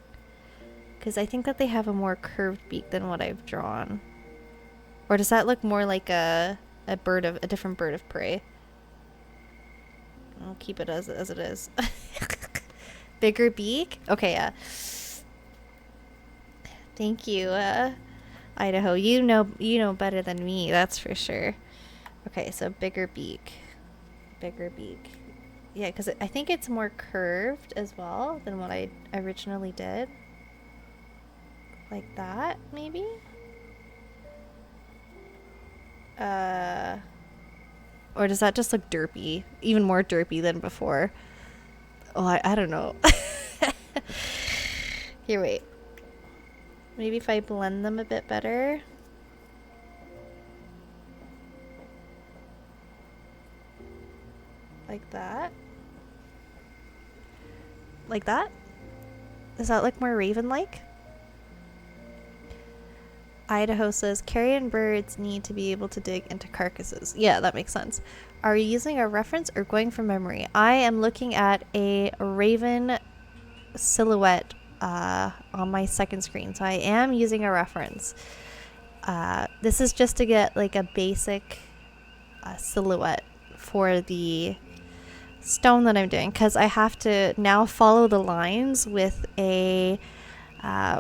[SPEAKER 1] Because I think that they have a more curved beak than what I've drawn. Or does that look more like a different bird of prey? I'll keep it as it is. Bigger beak? Okay, yeah. Thank you, Idaho. You know better than me, that's for sure. Okay, so bigger beak. Bigger beak. Yeah, because I think it's more curved as well than what I originally did. Like that, maybe? Or does that just look derpy? Even more derpy than before. Oh, I don't know. Here, wait. Maybe if I blend them a bit better. Like that. Like that? Does that look more raven-like? Idaho says, carrion birds need to be able to dig into carcasses. Yeah, that makes sense. Are you using a reference or going from memory? I am looking at a raven silhouette on my second screen, so I am using a reference. This is just to get like a basic silhouette for the stone that I'm doing, because I have to now follow the lines with a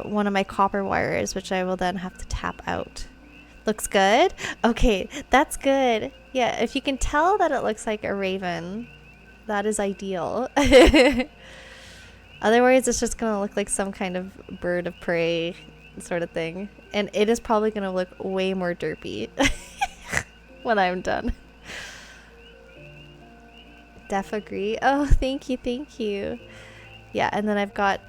[SPEAKER 1] one of my copper wires, which I will then have to tap out. Looks good? Okay, that's good. Yeah, if you can tell that it looks like a raven, that is ideal. Otherwise, it's just gonna look like some kind of bird of prey sort of thing. And it is probably gonna look way more derpy when I'm done. Def agree. Oh, thank you, thank you. Yeah, and then I've got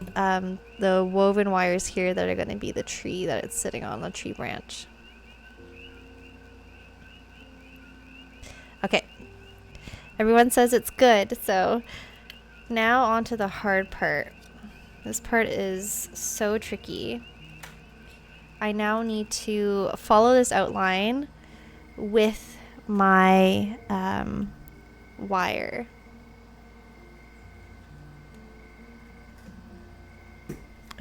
[SPEAKER 1] the woven wires here that are going to be the tree that it's sitting on, the tree branch. Okay. Everyone says it's good, so now on to the hard part. This part is so tricky. I now need to follow this outline with my wire.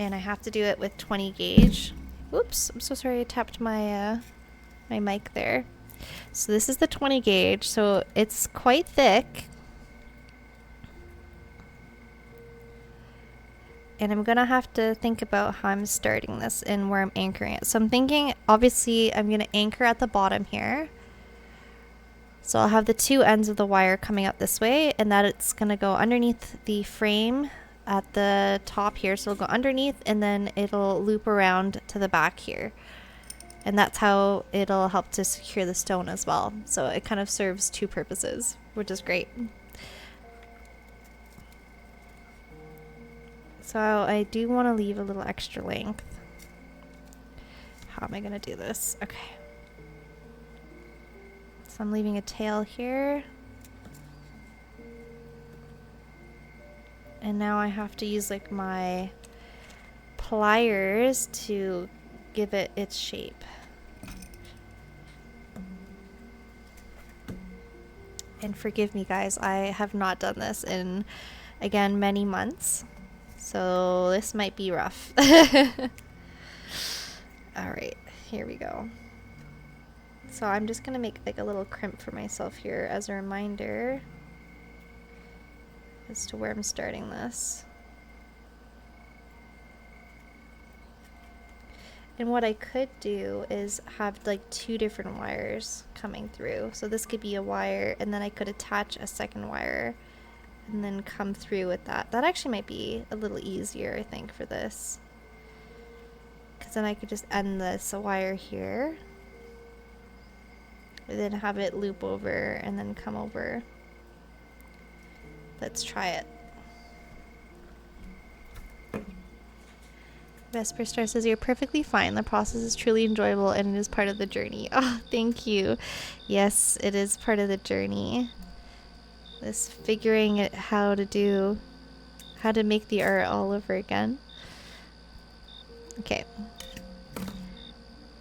[SPEAKER 1] And I have to do it with 20 gauge. Oops, I'm so sorry I tapped my my mic there. So this is the 20 gauge, so it's quite thick. And I'm gonna have to think about how I'm starting this and where I'm anchoring it. So I'm thinking, obviously, I'm gonna anchor at the bottom here. So I'll have the two ends of the wire coming up this way, and that it's gonna go underneath the frame at the top here. So it'll go underneath, and then it'll loop around to the back here. And that's how it'll help to secure the stone as well. So it kind of serves two purposes, which is great. So I do want to leave a little extra length. How am I going to do this? Okay. So I'm leaving a tail here. And now I have to use like my pliers to give it its shape. And forgive me guys, I have not done this in, again, many months. So this might be rough. Alright, here we go. So I'm just going to make like a little crimp for myself here as a reminder as to where I'm starting this. And what I could do is have like two different wires coming through. So this could be a wire, and then I could attach a second wire and then come through with that. That actually might be a little easier, I think, for this. Because then I could just end this wire here. And then have it loop over and then come over. Let's try it. Vesper Star says, you're perfectly fine. The process is truly enjoyable and it is part of the journey. Oh, thank you. Yes, it is part of the journey. This figuring it how to make the art all over again. Okay.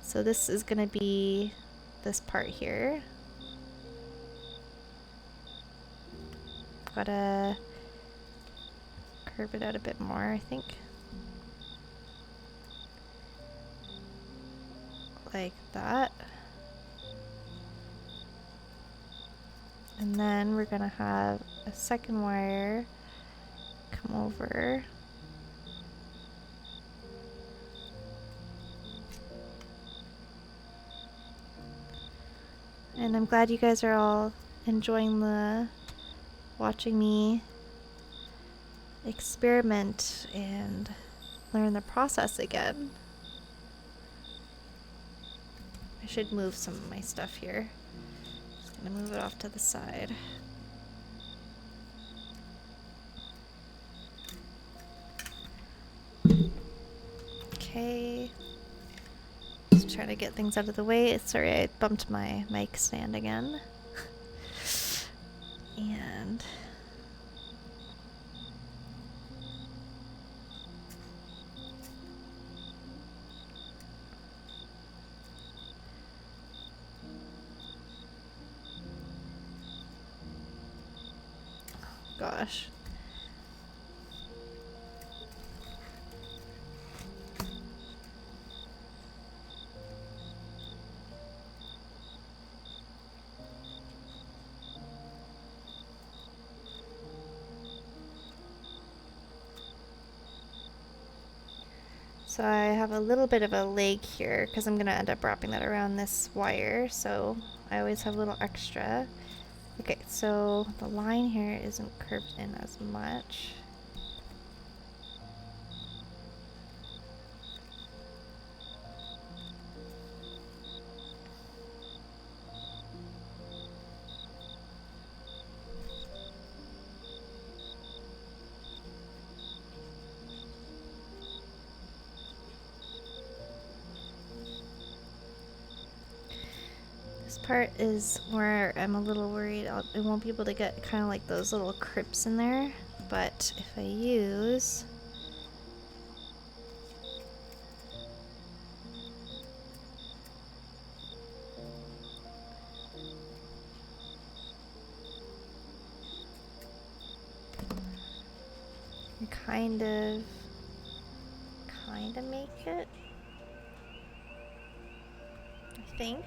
[SPEAKER 1] So this is going to be this part here. Gotta curve it out a bit more, I think. Like that. And then we're gonna have a second wire come over. And I'm glad you guys are all enjoying watching me experiment and learn the process again. I should move some of my stuff here. Just gonna move it off to the side. Okay. Just trying to get things out of the way. Sorry, I bumped my mic stand again. And gosh. So I have a little bit of a leg here because I'm going to end up wrapping that around this wire. So I always have a little extra. Okay, so the line here isn't curved in as much. This part is where I'm a little worried I won't be able to get kind of like those little crypts in there, but if I use kind of make it, I think.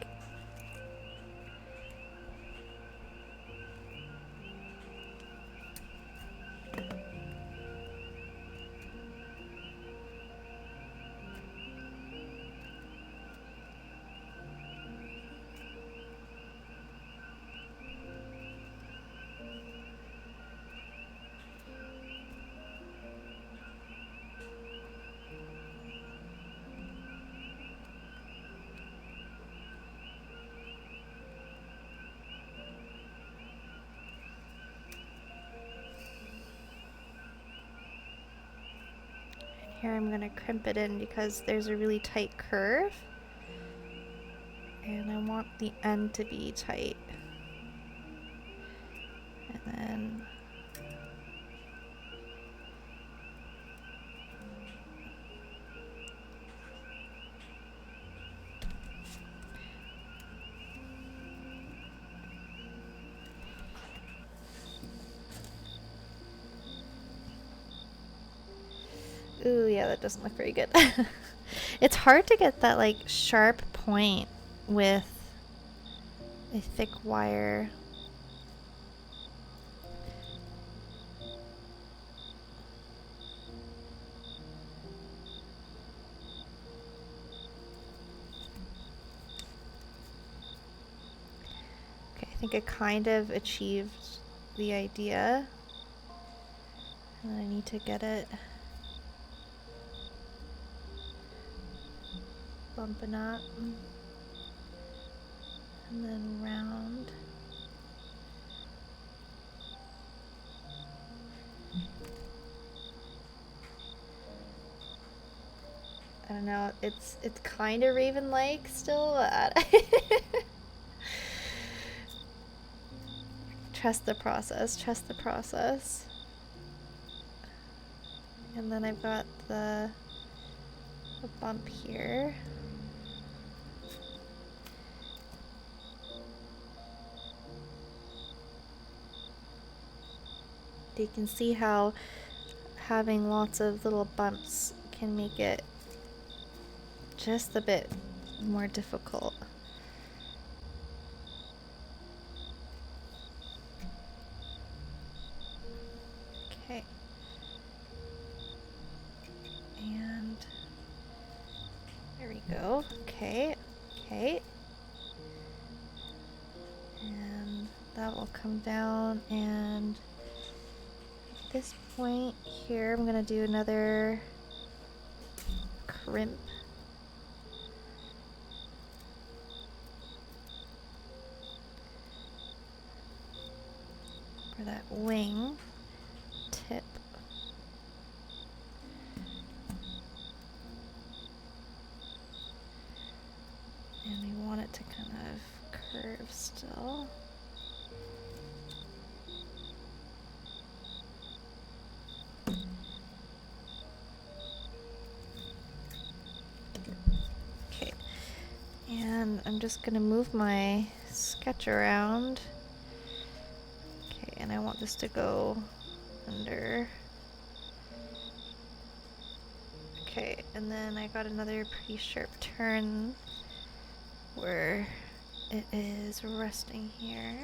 [SPEAKER 1] here I'm gonna crimp it in because there's a really tight curve. And I want the end to be tight. And then ooh, yeah, that doesn't look very good. It's hard to get that like sharp point with a thick wire. Okay, I think I kind of achieved the idea. And I need to get it bumping up. And then round. I don't know, it's kind of Raven-like still, but trust the process, trust the process. And then I've got the bump here. You can see how having lots of little bumps can make it just a bit more difficult. Okay. And there we go. Okay. Okay. And that will come down, and at this point here I'm gonna do another crimp. For that wing tip. And we want it to kind of curve still. Okay. And I'm just gonna move my sketch around. Okay, and I want this to go under. Okay, and then I got another pretty sharp turn where it is resting here.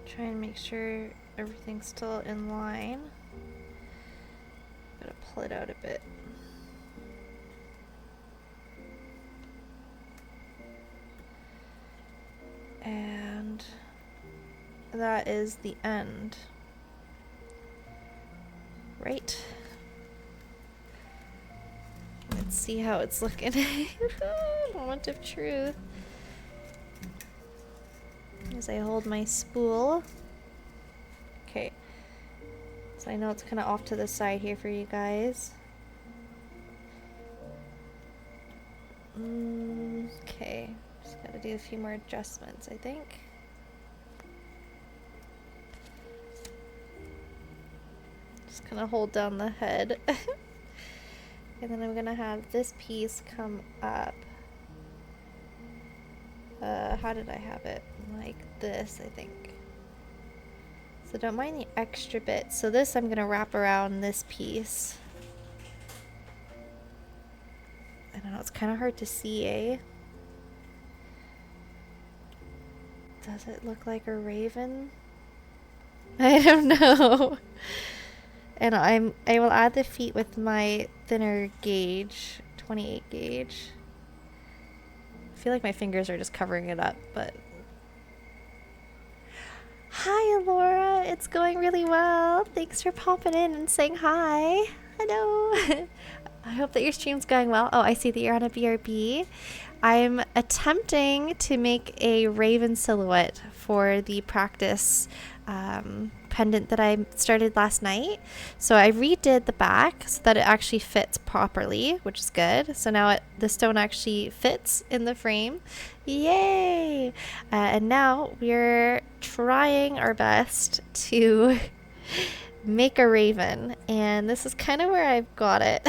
[SPEAKER 1] Try and make sure everything's still in line. Gotta pull it out a bit. And that is the end. Right? Let's see how it's looking. Moment of truth. As I hold my spool. Okay. So I know it's kind of off to the side here for you guys. Okay. Just gotta do a few more adjustments, I think. Just kind of hold down the head. And then I'm gonna have this piece come up. How did I have it? Like this, I think. So don't mind the extra bit. So this I'm gonna wrap around this piece. I don't know, it's kind of hard to see, eh? Does it look like a raven? I don't know. And I will add the feet with my thinner gauge, 28 gauge. I feel like my fingers are just covering it up, but... Hi, Laura. It's going really well. Thanks for popping in and saying hi. Hello. I hope that your stream's going well. Oh, I see that you're on a BRB. I'm attempting to make a raven silhouette for the practice pendant that I started last night. So I redid the back so that it actually fits properly, which is good. So now the stone actually fits in the frame. Yay! And now we're trying our best to make a raven, and this is kind of where I've got it.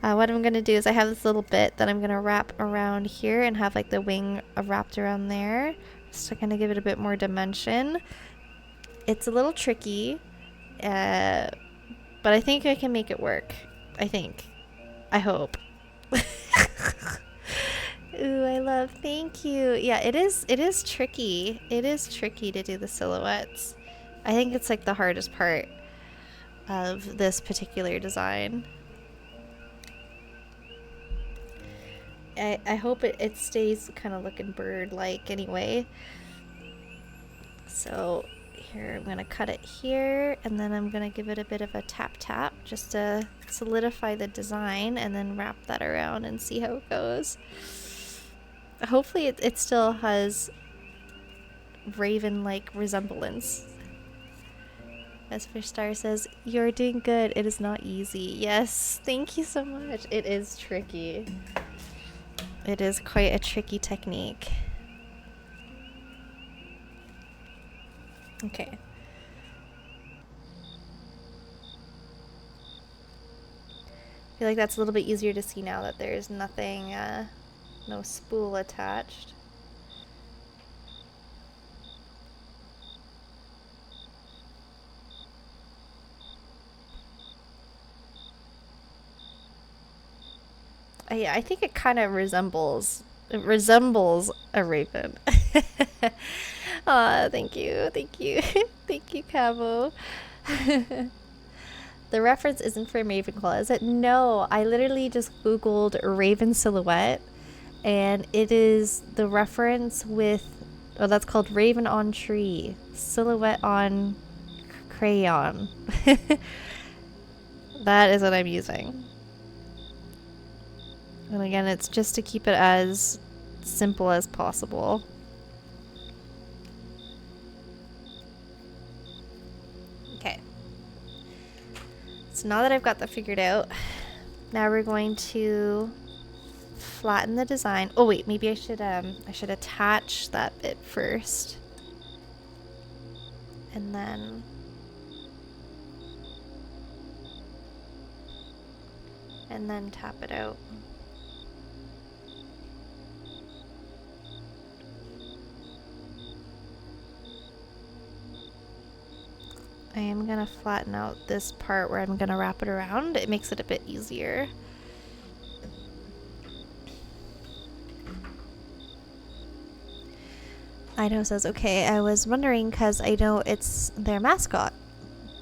[SPEAKER 1] What I'm going to do is I have this little bit that I'm going to wrap around here and have like the wing wrapped around there just to kind of give it a bit more dimension. It's a little tricky, but I think I can make it work. I hope. Ooh, I love, thank you. Yeah, it is tricky. It is tricky to do the silhouettes. I think it's like the hardest part of this particular design. I hope it stays kind of looking bird-like anyway. So here, I'm gonna cut it here, and then I'm gonna give it a bit of a tap just to solidify the design, and then wrap that around and see how it goes. Hopefully it still has raven-like resemblance. As for Star says, you're doing good. It is not easy. Yes, thank you so much. It is tricky. It is quite a tricky technique. Okay. I feel like that's a little bit easier to see now that there's nothing, no spool attached. Yeah, I think it kind of resembles a raven. Aw, thank you. Thank you, Cabo. The reference isn't from Ravenclaw, is it? No, I literally just googled raven silhouette, and it is the reference with, oh, that's called raven on tree, silhouette on crayon. That is what I'm using. And again, it's just to keep it as simple as possible. Okay. So now that I've got that figured out, now we're going to flatten the design. Oh wait, maybe I should attach that bit first. And then tap it out. I am gonna flatten out this part where I'm gonna wrap it around. It makes it a bit easier. Idaho says, okay, I was wondering because I know it's their mascot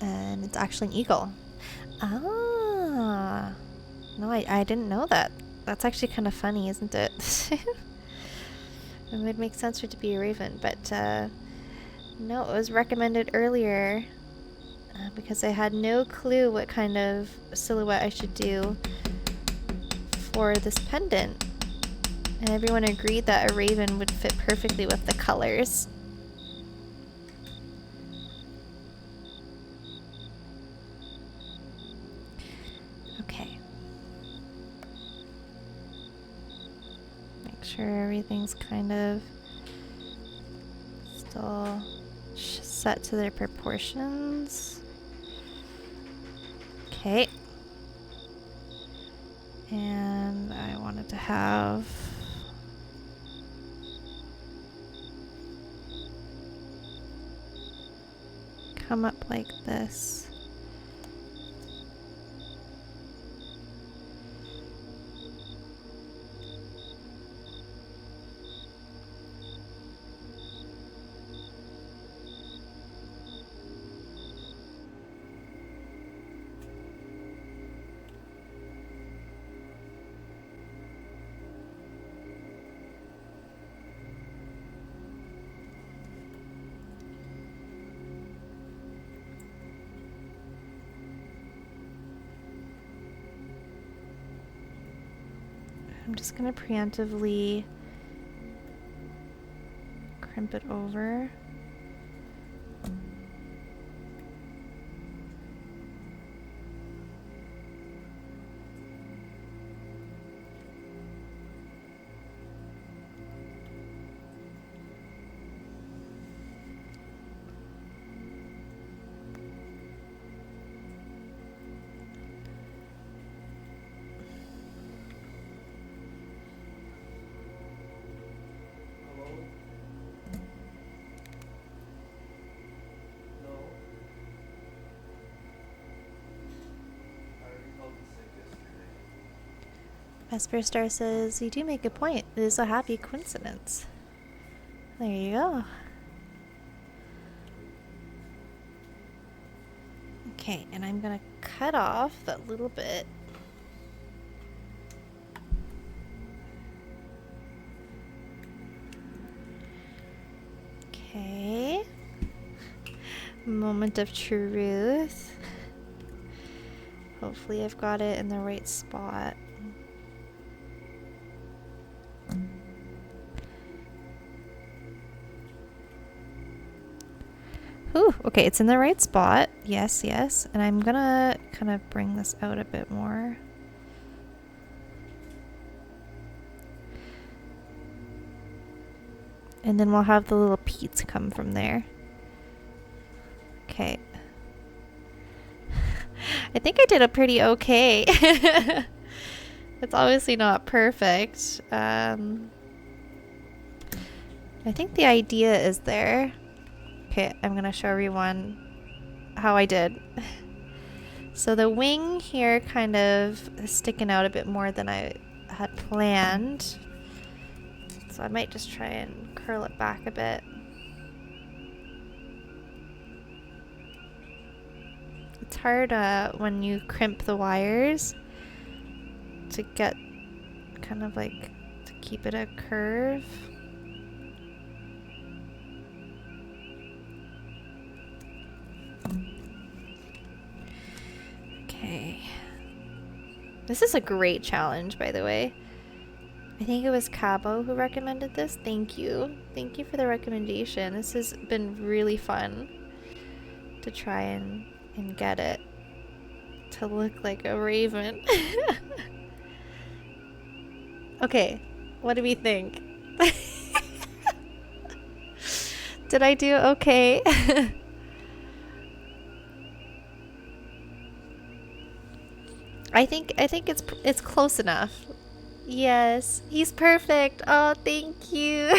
[SPEAKER 1] and it's actually an eagle. Ah, no, I didn't know that. That's actually kind of funny, isn't it? It would make sense for it to be a raven, but no, it was recommended earlier because I had no clue what kind of silhouette I should do for this pendant. And everyone agreed that a raven would fit perfectly with the colors. Okay. Make sure everything's kind of still set to their proportions. Okay. And I wanted to have come up like this. I'm just gonna preemptively crimp it over. Vesper Star says, you do make a point. It is a happy coincidence. There you go. Okay, and I'm gonna cut off that little bit. Okay. Moment of truth. Hopefully I've got it in the right spot. Ooh, okay, it's in the right spot. Yes, yes. And I'm gonna kind of bring this out a bit more. And then we'll have the little pleats come from there. Okay. I think I did a pretty okay. It's obviously not perfect. I think the idea is there. Okay, I'm gonna show everyone how I did. So the wing here kind of is sticking out a bit more than I had planned. So I might just try and curl it back a bit. It's hard when you crimp the wires to get kind of like to keep it a curve. Okay. This is a great challenge, by the way. I think it was Cabo who recommended this. Thank you. Thank you for the recommendation. This has been really fun to try and get it to look like a raven. Okay, what do we think? Did I do okay? I think it's close enough. Yes, he's perfect. Oh, thank you.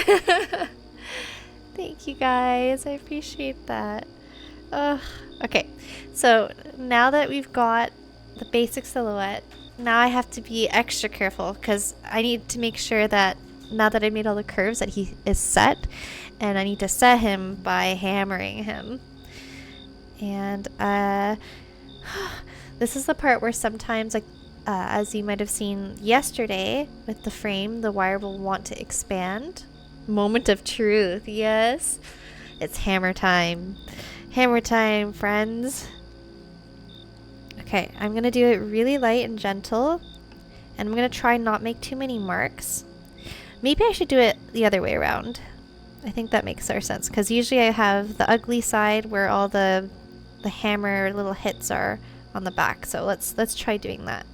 [SPEAKER 1] Thank you guys. I appreciate that. Okay, so now that we've got the basic silhouette, now I have to be extra careful because I need to make sure that now that I made all the curves that he is set, and I need to set him by hammering him. And this is the part where sometimes, like as you might have seen yesterday with the frame, the wire will want to expand. Moment of truth, yes. It's hammer time. Hammer time, friends. Okay, I'm gonna do it really light and gentle, and I'm gonna try not make too many marks. Maybe I should do it the other way around. I think that makes more sense, because usually I have the ugly side where all the hammer little hits are on the back. So let's try doing that.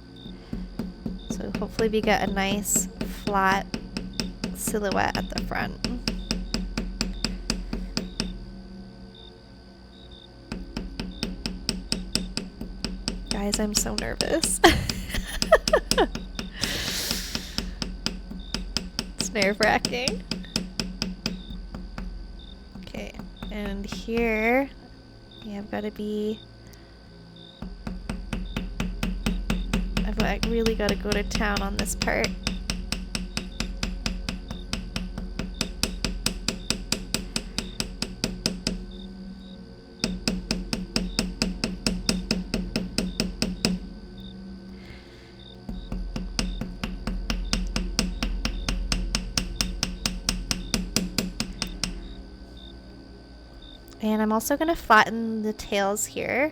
[SPEAKER 1] So hopefully we get a nice flat silhouette at the front. Guys, I'm so nervous. It's nerve-wracking. Okay, and here, yeah, I've got to be... I've really got to go to town on this part. And I'm also going to flatten the tails here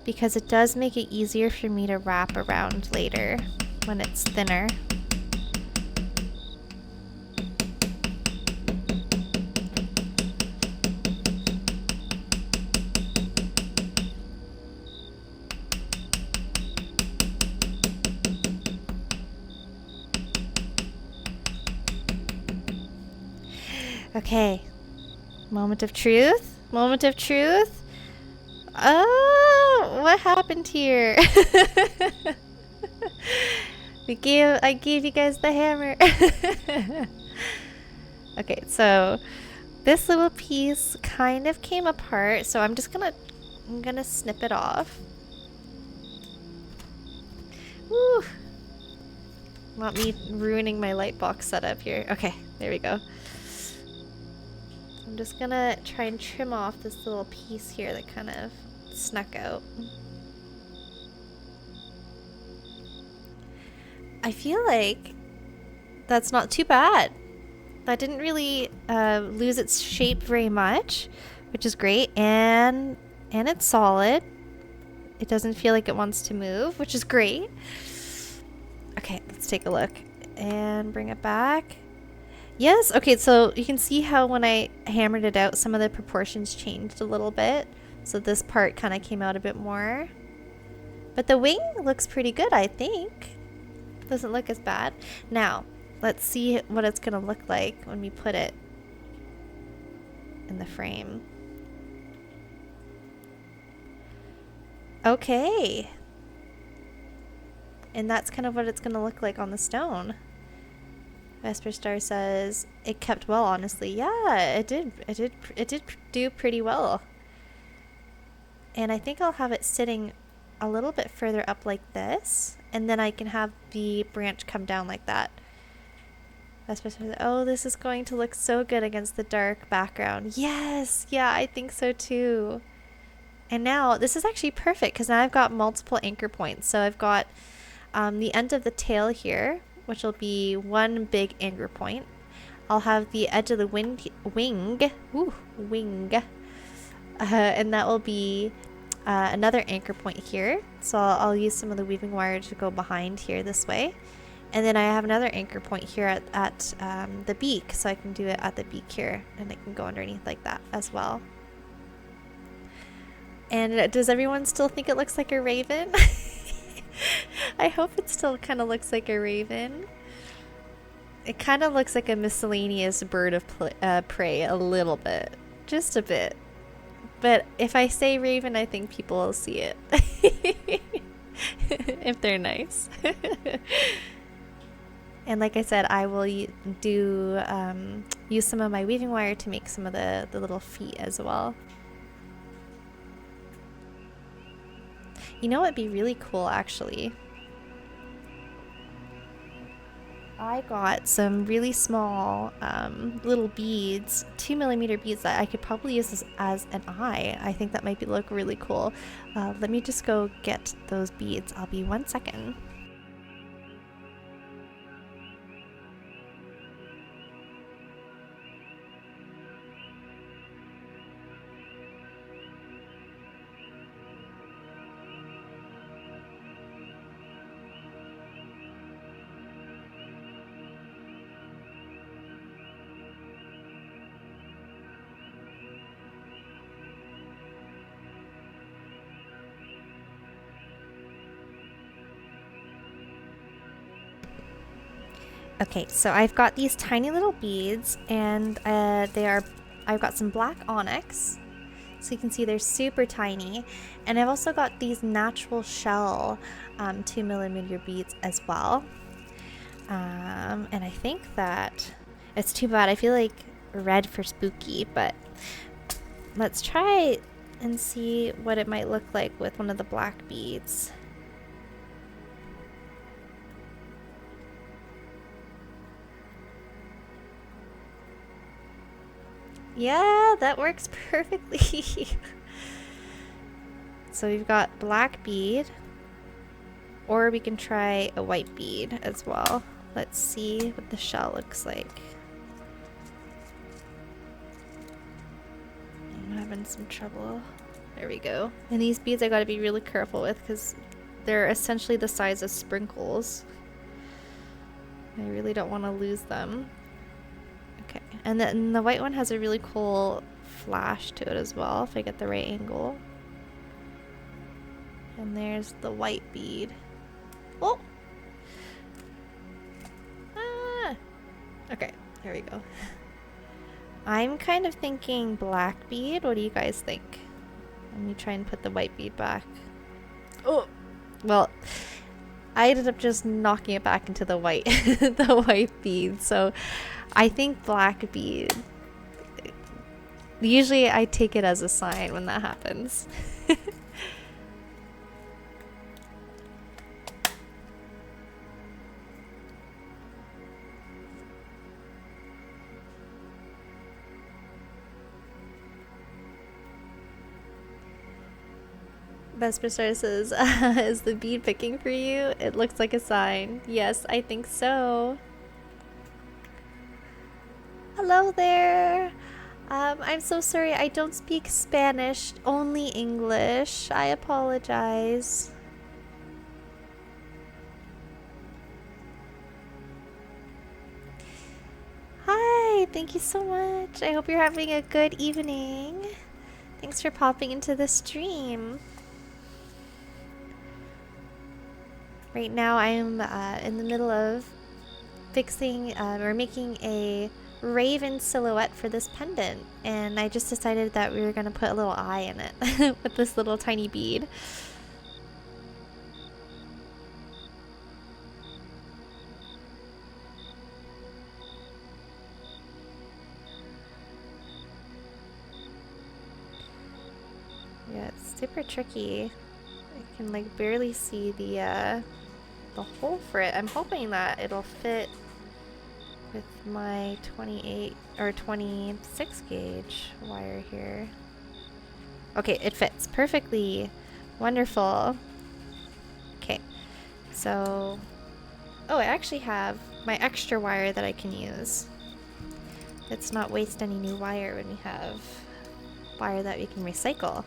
[SPEAKER 1] because it does make it easier for me to wrap around later when it's thinner. Okay. Moment of truth. Moment of truth. Oh, what happened here? I gave you guys the hammer. Okay, so this little piece kind of came apart, so I'm gonna snip it off. Woo! Not me ruining my light box setup here. Okay, there we go. I'm just gonna try and trim off this little piece here that kind of snuck out. I feel like that's not too bad. That didn't really lose its shape very much, which is great, and it's solid. It doesn't feel like it wants to move, which is great. Okay, let's take a look and bring it back. Yes, okay, so you can see how when I hammered it out, some of the proportions changed a little bit. So this part kind of came out a bit more. But the wing looks pretty good, I think. Doesn't look as bad. Now, let's see what it's going to look like when we put it in the frame. Okay. And that's kind of what it's going to look like on the stone. Vesper Star says it kept well, honestly. Yeah, it did do pretty well. And I think I'll have it sitting a little bit further up like this, and then I can have the branch come down like that. Vesper Star says, oh, this is going to look so good against the dark background. Yes, yeah, I think so too. And now this is actually perfect because now I've got multiple anchor points. So I've got the end of the tail here, which will be one big anchor point. I'll have the edge of the wing, and that will be another anchor point here. So I'll use some of the weaving wire to go behind here this way. And then I have another anchor point here at the beak, so I can do it at the beak here, and it can go underneath like that as well. And does everyone still think it looks like a raven? I hope it still kind of looks like a raven. It kind of looks like a miscellaneous bird of prey a little bit. Just a bit. But if I say raven, I think people will see it. If they're nice. And like I said, I will use some of my weaving wire to make some of the little feet as well. You know what would be really cool, actually? I got some really small little beads, 2mm beads that I could probably use as an eye. I think that might look really cool. Let me just go get those beads. I'll be 1 second. Okay, so I've got these tiny little beads, and I've got some black onyx, so you can see they're super tiny, and I've also got these natural shell 2mm beads as well. And I think that it's too bad. I feel like red for spooky, but let's try and see what it might look like with one of the black beads. Yeah, that works perfectly. So we've got black bead, or we can try a white bead as well. Let's see what the shell looks like. I'm having some trouble. There we go. And these beads I gotta be really careful with because they're essentially the size of sprinkles. I really don't want to lose them. Okay, and then the white one has a really cool flash to it as well, if I get the right angle. And there's the white bead. Oh! Ah! Okay, there we go. I'm kind of thinking black bead. What do you guys think? Let me try and put the white bead back. Oh, well, I ended up just knocking it back into the white, the white bead. So I think black bead. Usually I take it as a sign when that happens. Vesper Star says, is the bead picking for you? It looks like a sign. Yes, I think so. Hello there. I'm so sorry. I don't speak Spanish, only English. I apologize. Hi, thank you so much. I hope you're having a good evening. Thanks for popping into the stream. Right now I'm in the middle of fixing or making a raven silhouette for this pendant, and I just decided that we were going to put a little eye in it with this little tiny bead. Yeah, it's super tricky. I can like barely see the hole for it. I'm hoping that it'll fit with my 28 or 26 gauge wire here. Okay, it fits perfectly. Wonderful. Okay, so oh, I actually have my extra wire that I can use. Let's not waste any new wire when we have wire that we can recycle.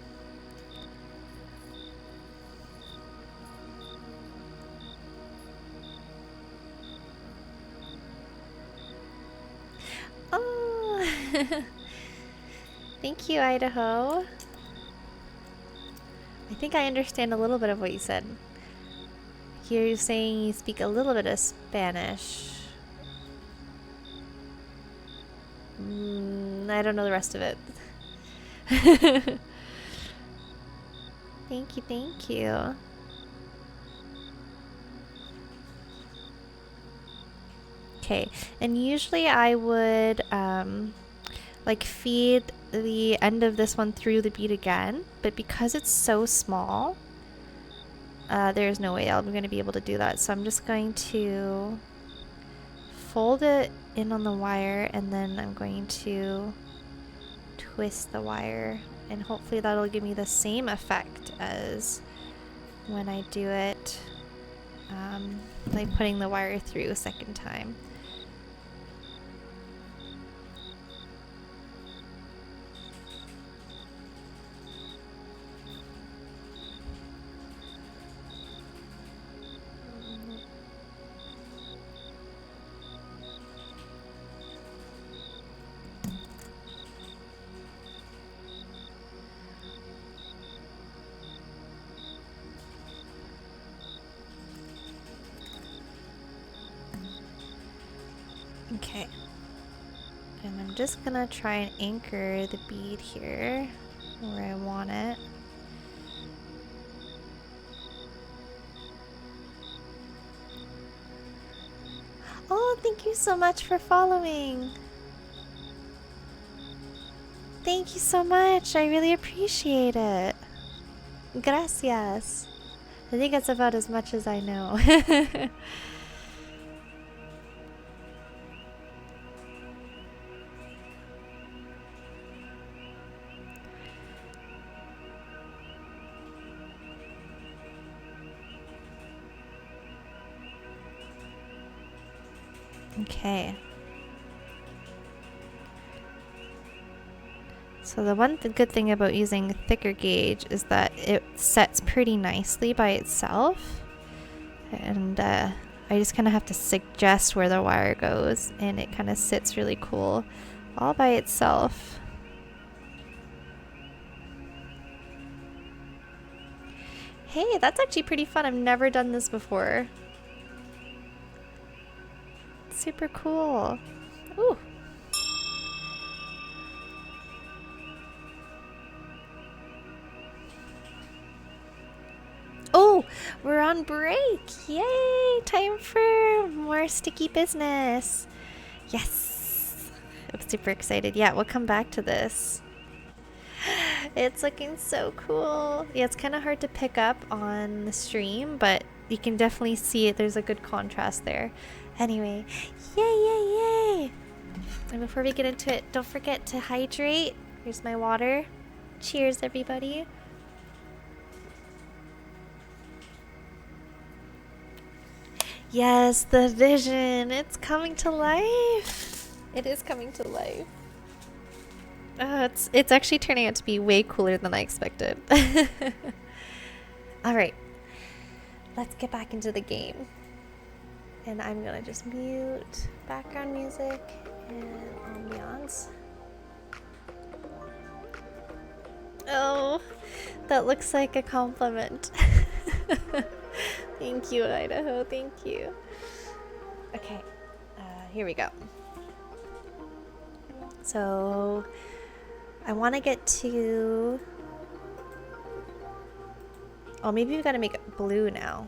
[SPEAKER 1] Oh, thank you, Idaho. I think I understand a little bit of what you said. Here you're saying you speak a little bit of Spanish. I don't know the rest of it. Thank you, thank you. Okay, and usually I would like feed the end of this one through the bead again, but because it's so small, there's no way I'm going to be able to do that. So I'm just going to fold it in on the wire, and then I'm going to twist the wire, and hopefully that'll give me the same effect as when I do it, like putting the wire through a second time. Okay, and I'm just gonna try and anchor the bead here where I want it. Oh, thank you so much for following. Thank you so much. I really appreciate it. Gracias. I think that's about as much as I know. Okay. So the good thing about using thicker gauge is that it sets pretty nicely by itself. And I just kind of have to suggest where the wire goes, and it kind of sits really cool all by itself. Hey, that's actually pretty fun. I've never done this before. Super cool. Ooh. on break. Yay! Time for more sticky business. Yes! I'm super excited. Yeah, we'll come back to this. It's looking so cool. Yeah, it's kind of hard to pick up on the stream, but you can definitely see it. There's a good contrast there. Anyway, yay, yay, yay! And before we get into it, don't forget to hydrate. Here's my water. Cheers, everybody. Yes, the vision. It's coming to life. It is coming to life. It's actually turning out to be way cooler than I expected. Alright. Let's get back into the game. And I'm gonna just mute background music and ambiance. Oh, that looks like a compliment. Thank you, Idaho. Thank you. Okay, here we go. So, I want to get to... Oh, maybe we gotta make it blue now.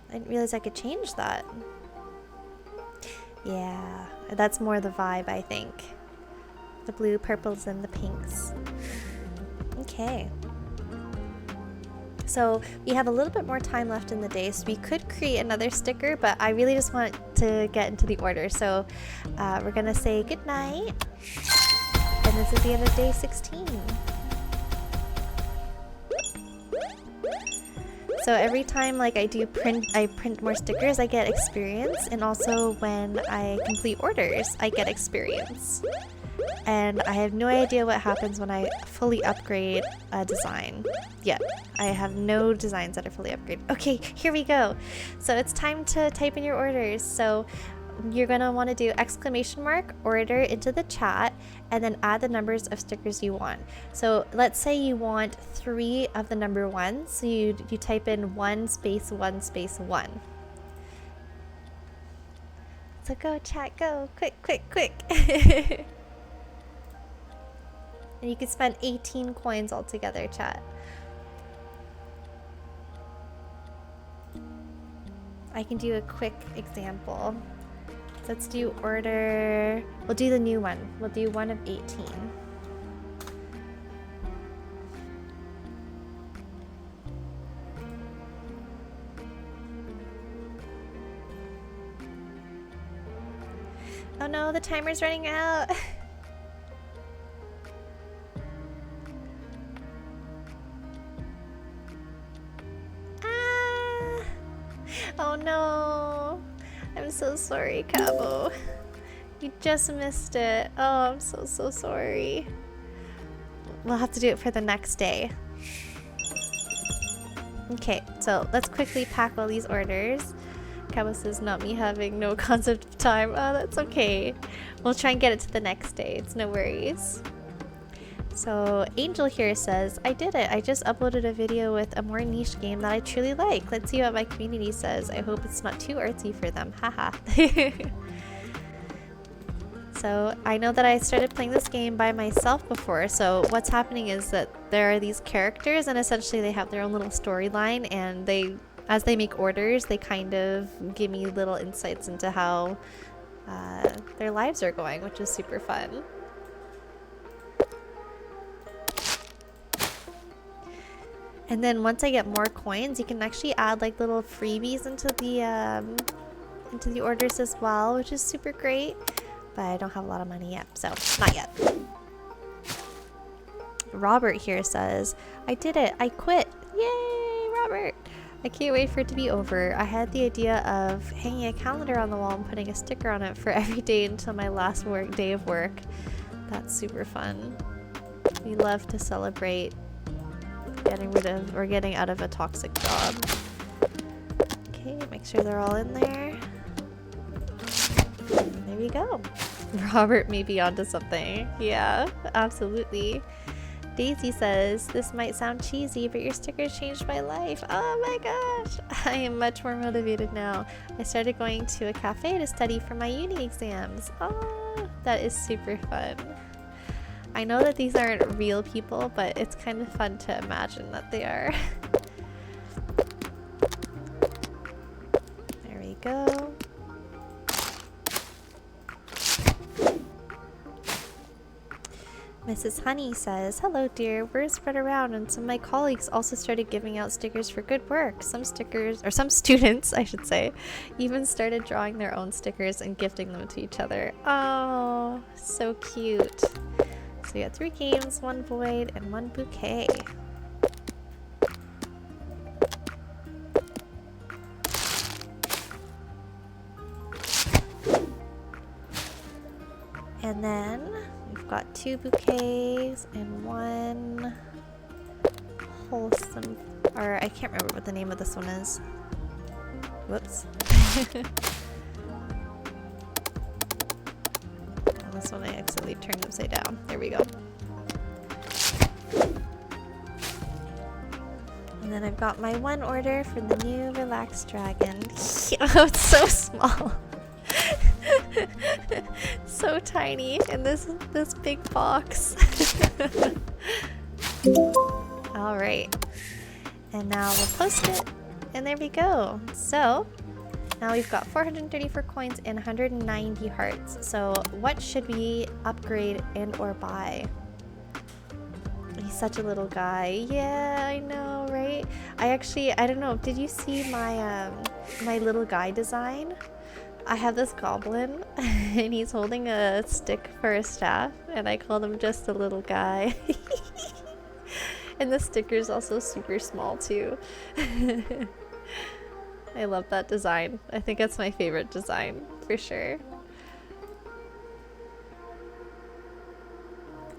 [SPEAKER 1] I didn't realize I could change that. Yeah, that's more the vibe, I think. The blue, purples, and the pinks. Okay. So we have a little bit more time left in the day, so we could create another sticker, but I really just want to get into the order. So we're gonna say good night, and this is the end of day 16. So every time like I print more stickers, I get experience, and also when I complete orders, I get experience. And I have no idea what happens when I fully upgrade a design yet. I have no designs that are fully upgraded. Okay, here we go. So it's time to type in your orders. So you're gonna want to do exclamation mark order into the chat and then add the numbers of stickers you want. So let's say you want 3 of the number 1. So you type in 1 space 1 space 1. So go chat, go quick, quick, quick. And you can spend 18 coins altogether, chat. I can do a quick example. So let's do order. We'll do the new one. We'll do 1 of 18. Oh no, the timer's running out. Oh no, I'm so sorry, Cabo. You just missed it. Oh, I'm so sorry. We'll have to do it for the next day. Okay, so let's quickly pack all these orders. Cabo says not me having no concept of time. Oh, that's okay. We'll try and get it to the next day. It's no worries. So Angel here says, I did it. I just uploaded a video with a more niche game that I truly like. Let's see what my community says. I hope it's not too artsy for them. Haha. So I know that I started playing this game by myself before. So what's happening is that there are these characters and essentially they have their own little storyline, and as they make orders, they kind of give me little insights into how their lives are going, which is super fun. And then once I get more coins, you can actually add like little freebies into the orders as well, which is super great. But I don't have a lot of money yet, so not yet. Robert here says, I did it. I quit. Yay, Robert. I can't wait for it to be over. I had the idea of hanging a calendar on the wall and putting a sticker on it for every day until my last day of work. That's super fun. We love to celebrate getting out of a toxic job. Okay, make sure they're all in there. There we go. Robert may be onto something. Yeah, absolutely. Daisy says, this might sound cheesy, but your stickers changed my life. Oh my gosh. I am much more motivated now. I started going to a cafe to study for my uni exams. Oh, that is super fun. I know that these aren't real people, but it's kind of fun to imagine that they are. go. Mrs. Honey says, "Hello dear, word spread around and some of my colleagues also started giving out stickers for good work. Some students, I should say, even started drawing their own stickers and gifting them to each other." Oh, so cute. So we got 3 games, 1 void, and 1 bouquet. And then we've got 2 bouquets and 1 wholesome, or I can't remember what the name of this one is. Whoops. This one I accidentally turned upside down. There we go. And then I've got my 1 order for the new Relaxed Dragon. Oh, it's so small. So tiny in this big box. All right, and now we'll post it, and there we go. So now we've got 434 coins and 190 hearts. So what should we upgrade and or buy? He's such a little guy. Yeah, I know, right? I don't know, did you see my my little guy design? I have this goblin and he's holding a stick for a staff, and I called him just a little guy. And the sticker's also super small too. I love that design. I think it's my favorite design for sure.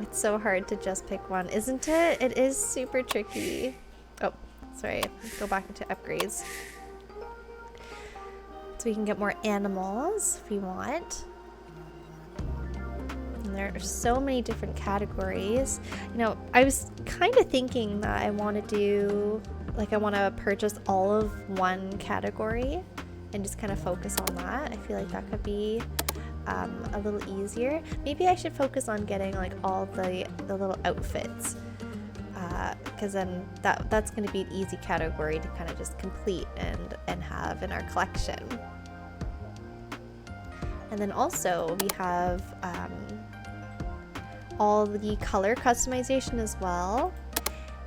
[SPEAKER 1] It's so hard to just pick one, isn't it? It is super tricky. Oh, sorry. Let's go back into upgrades. So we can get more animals if we want. And there are so many different categories. You know, I was kind of thinking that I want to do, like, I want to purchase all of one category and just kind of focus on that. I feel like that could be a little easier. Maybe I should focus on getting like all the little outfits, because then that's going to be an easy category to kind of just complete and have in our collection. And then also we have all the color customization as well,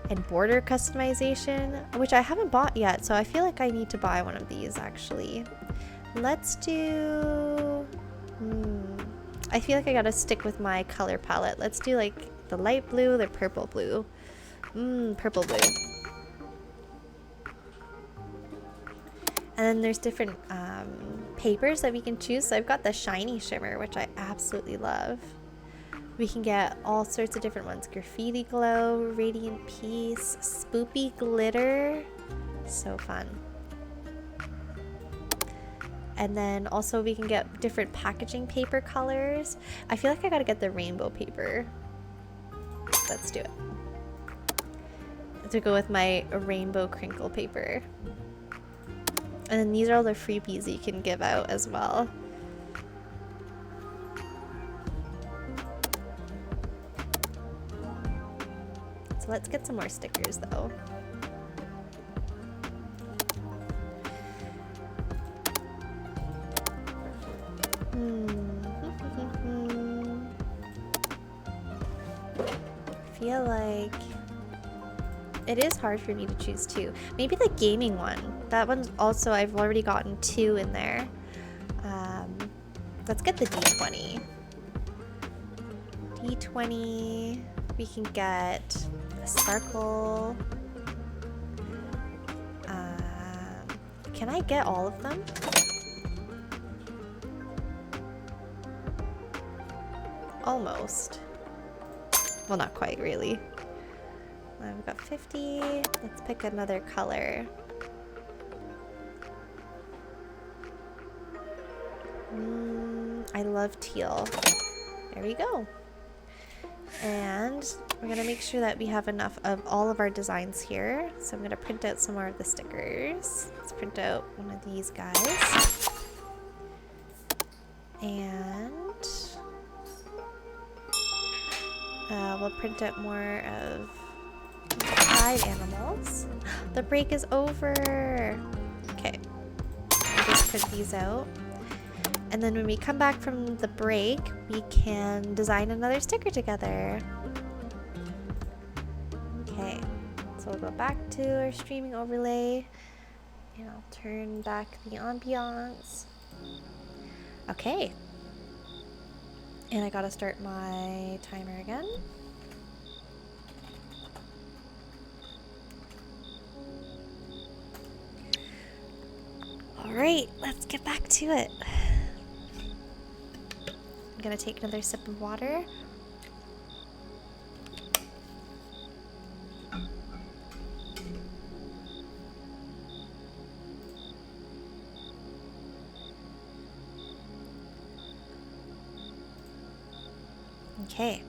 [SPEAKER 1] and border customization, which I haven't bought yet, so I feel like I need to buy one of these actually. Let's do... I feel like I gotta stick with my color palette. Let's do like the light blue, the purple blue. Purple blue. And then there's different papers that we can choose. So I've got the shiny shimmer, which I absolutely love. We can get all sorts of different ones. Graffiti glow, radiant peace, spoopy glitter. So fun. And then also we can get different packaging paper colors. I feel like I gotta get the rainbow paper. Let's do it. To go with my rainbow crinkle paper. And then these are all the freebies you can give out as well. So let's get some more stickers though. I feel like it is hard for me to choose two. Maybe the gaming one. That one's also, I've already gotten 2 in there. Let's get the D20. D20, we can get a sparkle. Can I get all of them? Almost. Well, not quite, really. We've got 50. Let's pick another color. I love teal. There we go. And we're gonna make sure that we have enough of all of our designs here. So I'm gonna print out some more of the stickers. Let's print out one of these guys. And we'll print out more of side animals. The break is over. Okay. We'll just print these out. And then when we come back from the break, we can design another sticker together. Okay, so we'll go back to our streaming overlay and I'll turn back the ambiance. Okay. And I gotta start my timer again. All right, let's get back to it. I'm gonna take another sip of water. Okay.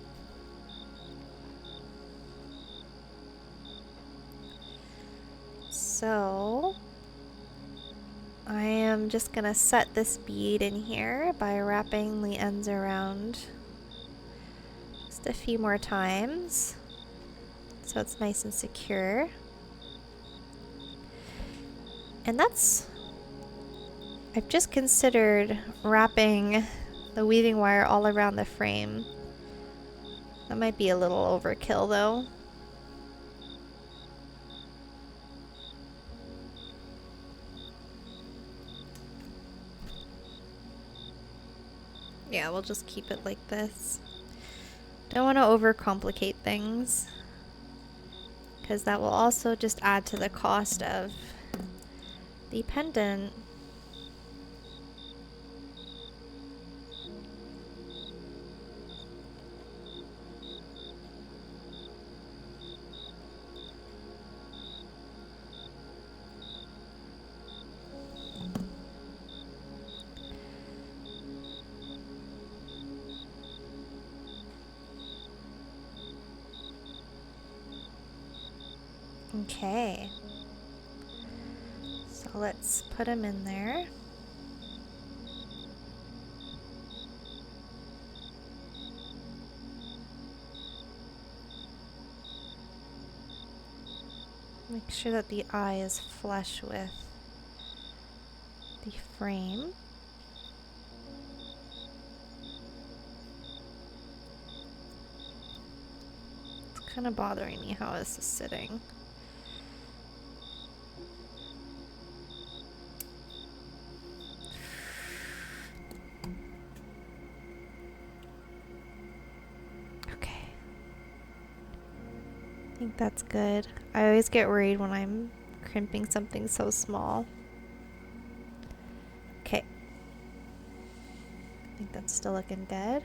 [SPEAKER 1] So I am just gonna set this bead in here by wrapping the ends around just a few more times so it's nice and secure. And I've just considered wrapping the weaving wire all around the frame. That might be a little overkill though. Yeah, we'll just keep it like this. Don't want to overcomplicate things, because that will also just add to the cost of the pendant. Okay, so let's put them in there. Make sure that the eye is flush with the frame. It's kind of bothering me how this is sitting. I think that's good. I always get worried when I'm crimping something so small. Okay. I think that's still looking good.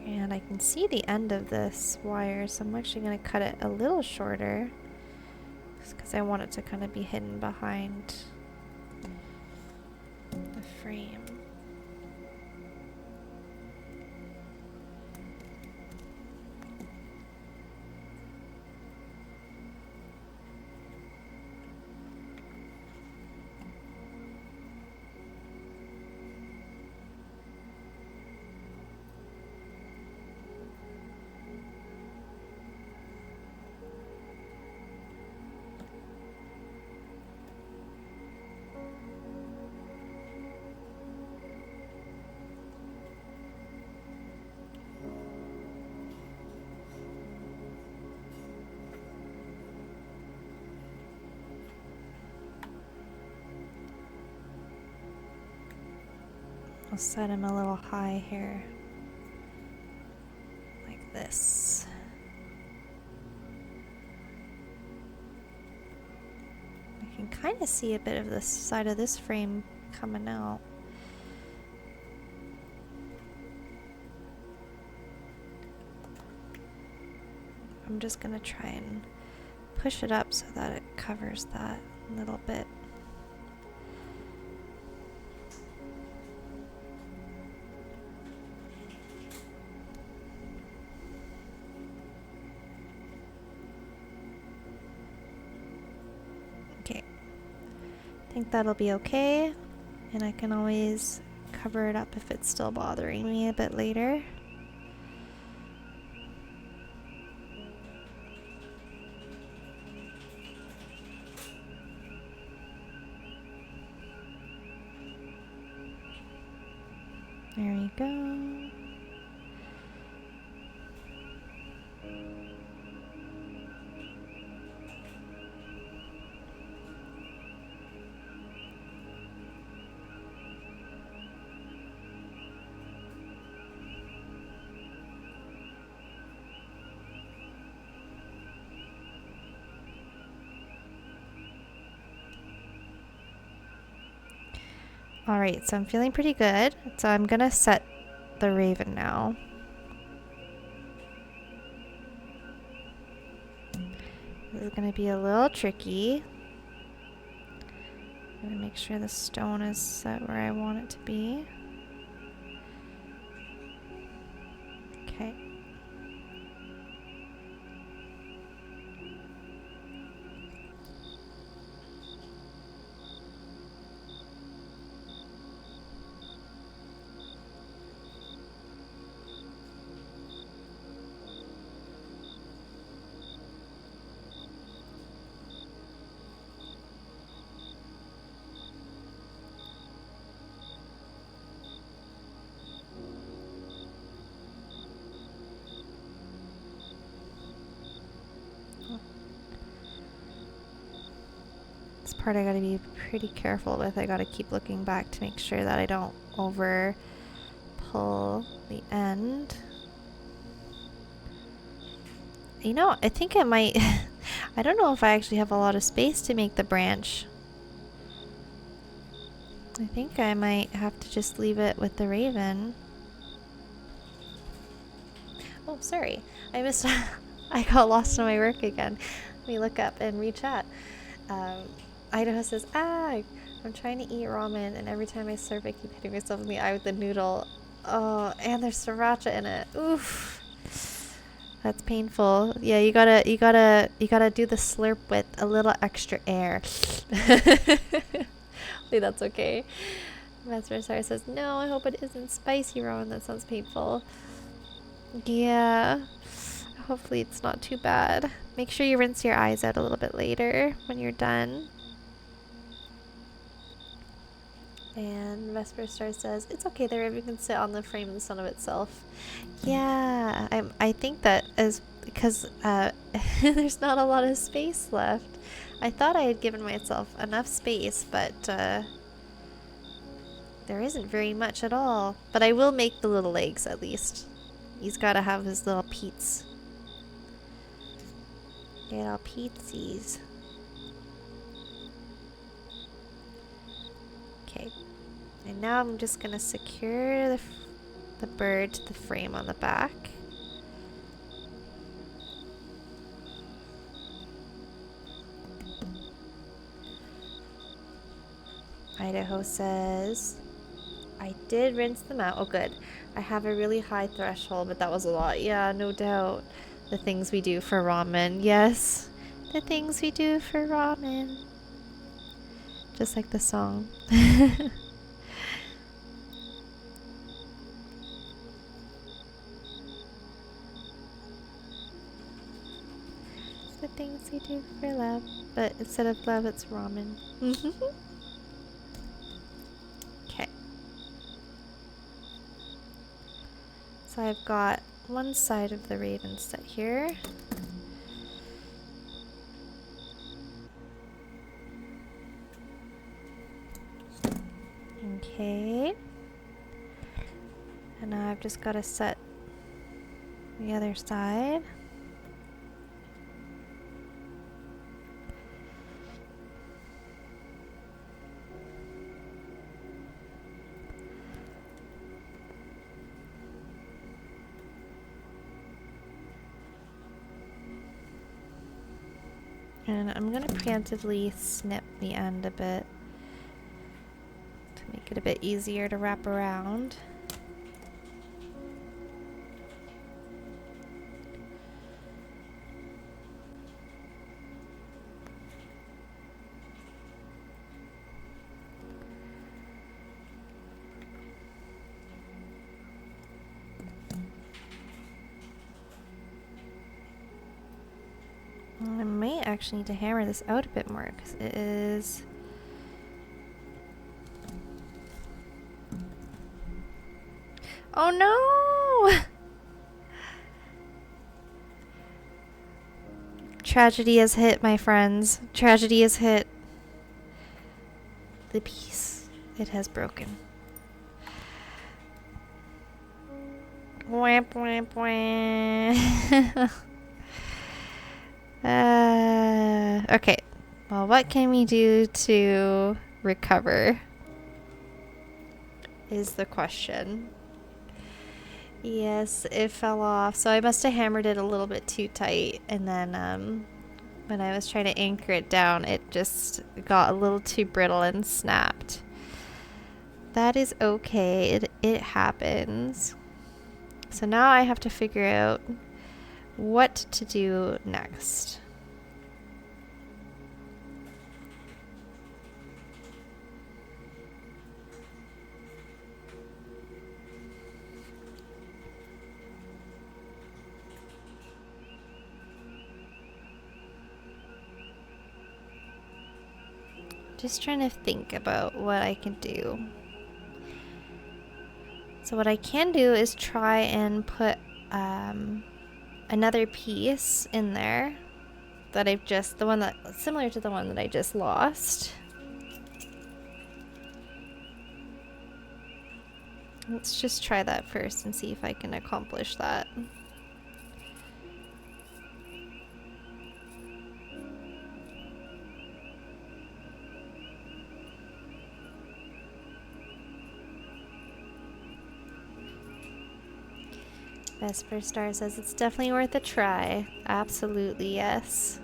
[SPEAKER 1] And I can see the end of this wire, so I'm actually going to cut it a little shorter just because I want it to kind of be hidden behind the frame. I'll set him a little high here, like this. I can kind of see a bit of the side of this frame coming out. I'm just gonna try and push it up so that it covers that a little bit. I think that'll be okay, and I can always cover it up if it's still bothering me a bit later. There we go. Alright, so I'm feeling pretty good. So I'm gonna set the raven now. This is gonna be a little tricky. I'm gonna make sure the stone is set where I want it to be. Okay. This part I gotta be pretty careful with. I gotta keep looking back to make sure that I don't over pull the end. You know, I think I might... I don't know if I actually have a lot of space to make the branch. I think I might have to just leave it with the raven. Oh, sorry. I missed... I got lost in my work again. Let me look up and re-chat. Idaho says, I'm trying to eat ramen, and every time I serve, I keep hitting myself in the eye with the noodle. Oh, and there's sriracha in it. Oof. That's painful. Yeah, you gotta do the slurp with a little extra air. Hopefully that's okay. Master Sarah says, no, I hope it isn't spicy ramen. That sounds painful. Yeah. Hopefully it's not too bad. Make sure you rinse your eyes out a little bit later when you're done. And Vesper Star says, it's okay, the raven can sit on the frame in the sun of itself. Yeah, I think that is because there's not a lot of space left. I thought I had given myself enough space, but there isn't very much at all. But I will make the little legs at least. He's got to have his little peats. Little peatsies. Okay. And now I'm just going to secure the bird to the frame on the back. Idaho says, I did rinse them out. Oh, good. I have a really high threshold, but that was a lot. Yeah, no doubt. The things we do for ramen. Yes. The things we do for ramen. Just like the song. The things we do for love. But instead of love, it's ramen. Okay. So I've got one side of the raven set here. Okay. And now I've just got to set the other side. And I'm going to preemptively snip the end a bit to make it a bit easier to wrap around. I might actually need to hammer this out a bit more because it is Oh no! Tragedy has hit, my friends. Tragedy has hit. The piece. It has broken. Wamp, wamp, wamp. Okay. Well, what can we do to recover? Is the question. Yes, it fell off. So I must have hammered it a little bit too tight. And then when I was trying to anchor it down, it just got a little too brittle and snapped. That is okay. It happens. So now I have to figure out what to do next. Just trying to think about what I can do. So what I can do is try and put another piece in there that I've just, the one that, similar to the one that I just lost. Let's just try that first and see if I can accomplish that. Vesper Star says it's definitely worth a try. Absolutely, yes.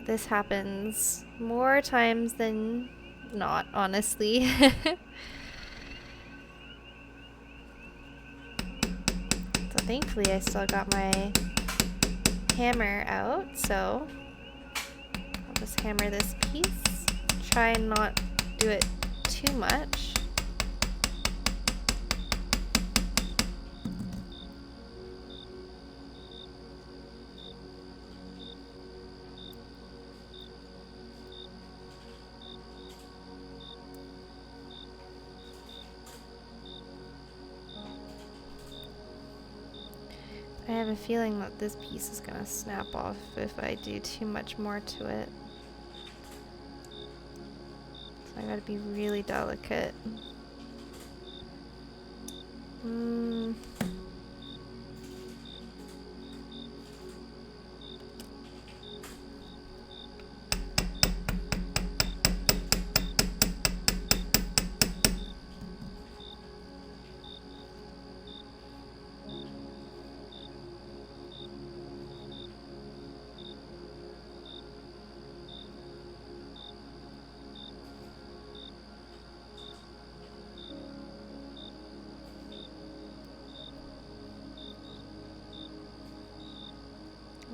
[SPEAKER 1] This happens more times than not, honestly. So thankfully I still got my hammer out, so I'll just hammer this piece. Try and not do it too much. I have a feeling that this piece is gonna snap off if I do too much more to it. So I gotta be really delicate.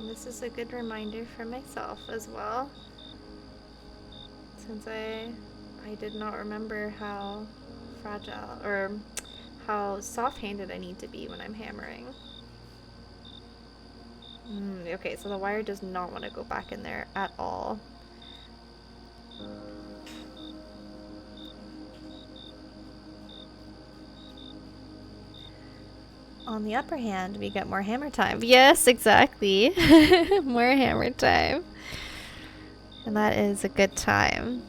[SPEAKER 1] This is a good reminder for myself as well, since I did not remember how fragile or how soft-handed I need to be when I'm hammering. Okay, so the wire does not want to go back in there at all. On the upper hand, we get more hammer time. Yes, exactly. More hammer time. And that is a good time.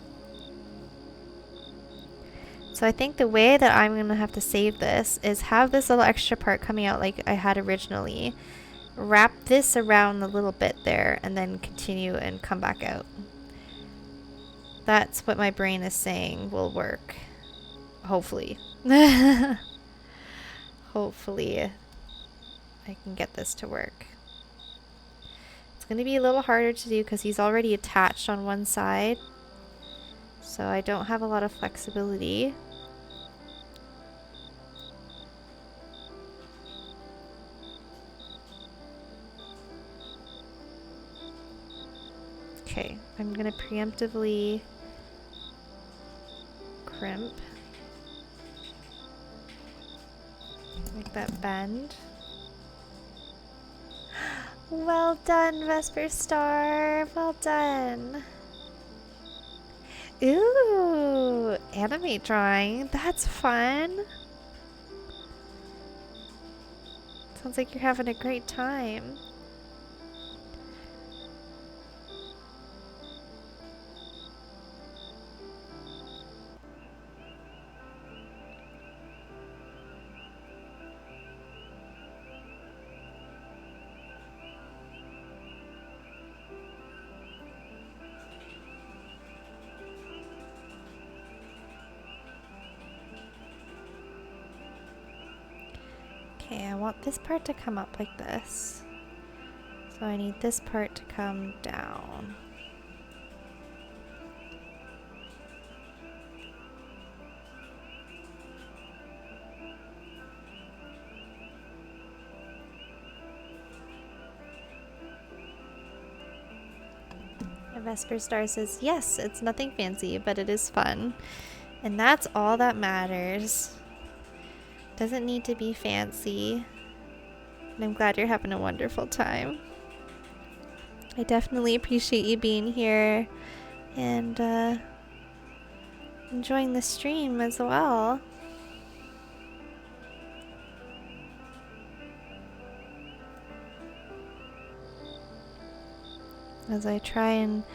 [SPEAKER 1] So I think the way that I'm going to have to save this is have this little extra part coming out like I had originally. Wrap this around the little bit there and then continue and come back out. That's what my brain is saying will work. Hopefully. Hopefully I can get this to work. It's going to be a little harder to do because he's already attached on one side. So I don't have a lot of flexibility. Okay, I'm going to preemptively crimp. Make that bend. Well done, Vesper Star. Well done. Ooh, animate drawing. That's fun. Sounds like you're having a great time. Okay, I want this part to come up like this. So I need this part to come down. Vesper Star says, yes, it's nothing fancy, but it is fun. And that's all that matters. Doesn't need to be fancy. And I'm glad you're having a wonderful time. I definitely appreciate you being here and enjoying the stream as well. As I try and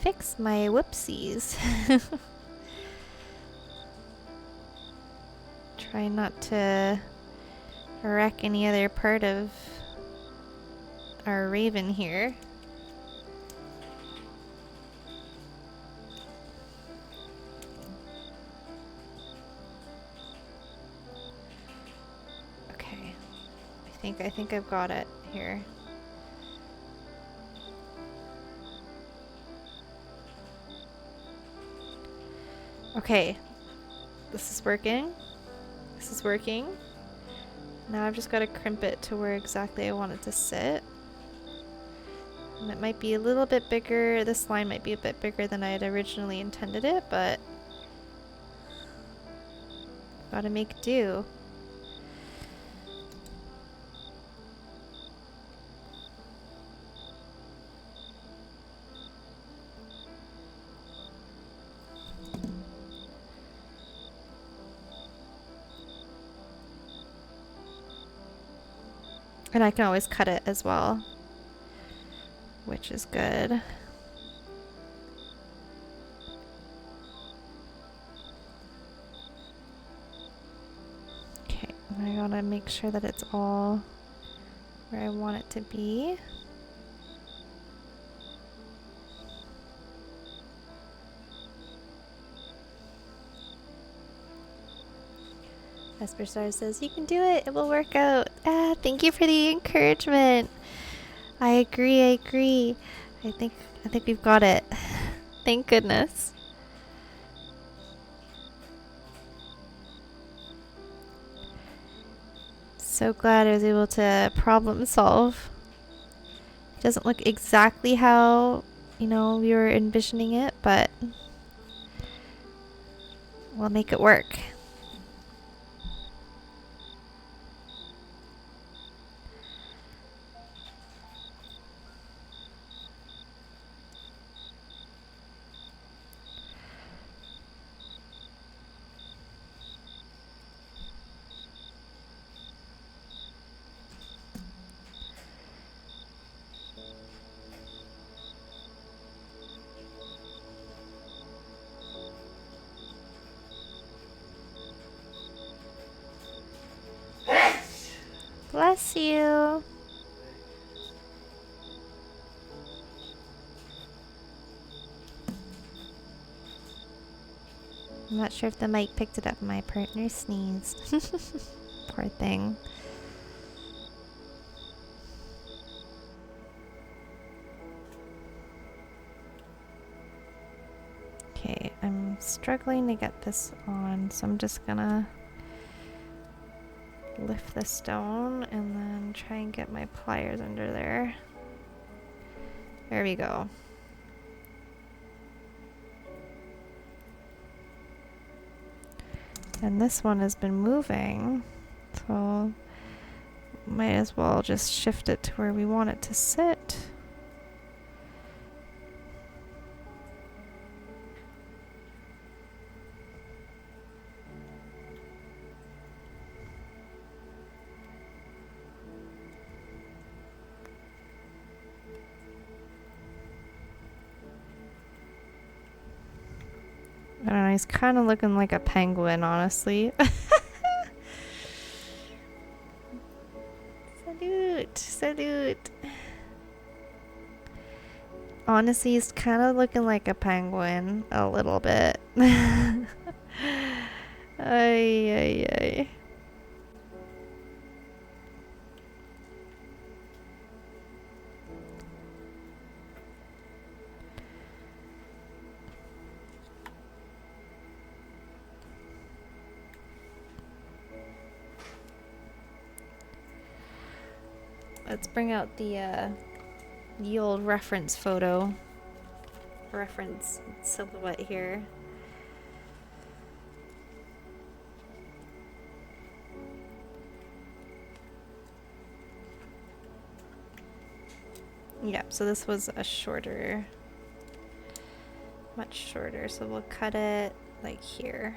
[SPEAKER 1] fix my whoopsies. Try not to wreck any other part of our raven here. Okay. I think I've got it here. Okay. This is working. This is working. Now I've just got to crimp it to where exactly I want it to sit. And it might be a little bit bigger. This line might be a bit bigger than I had originally intended it, but gotta make do. And I can always cut it as well, which is good. Okay, I gotta make sure that it's all where I want it to be. Vesper Star says, you can do it, it will work out. Ah, thank you for the encouragement. I agree. I think we've got it. Thank goodness. So glad I was able to problem solve. It doesn't look exactly how, you know, we were envisioning it, but we'll make it work. Bless you. I'm not sure if the mic picked it up. My partner sneezed. Poor thing. Okay, I'm struggling to get this on, so I'm just gonna lift the stone and then try and get my pliers under there. There we go. And this one has been moving, so might as well just shift it to where we want it to sit. I don't know, he's kind of looking like a penguin, honestly. Salute, salute. Honestly, he's kind of looking like a penguin a little bit. Ay, ay, ay. Let's bring out the old reference photo. Reference silhouette here. Yeah, so this was a shorter, much shorter, so we'll cut it like here.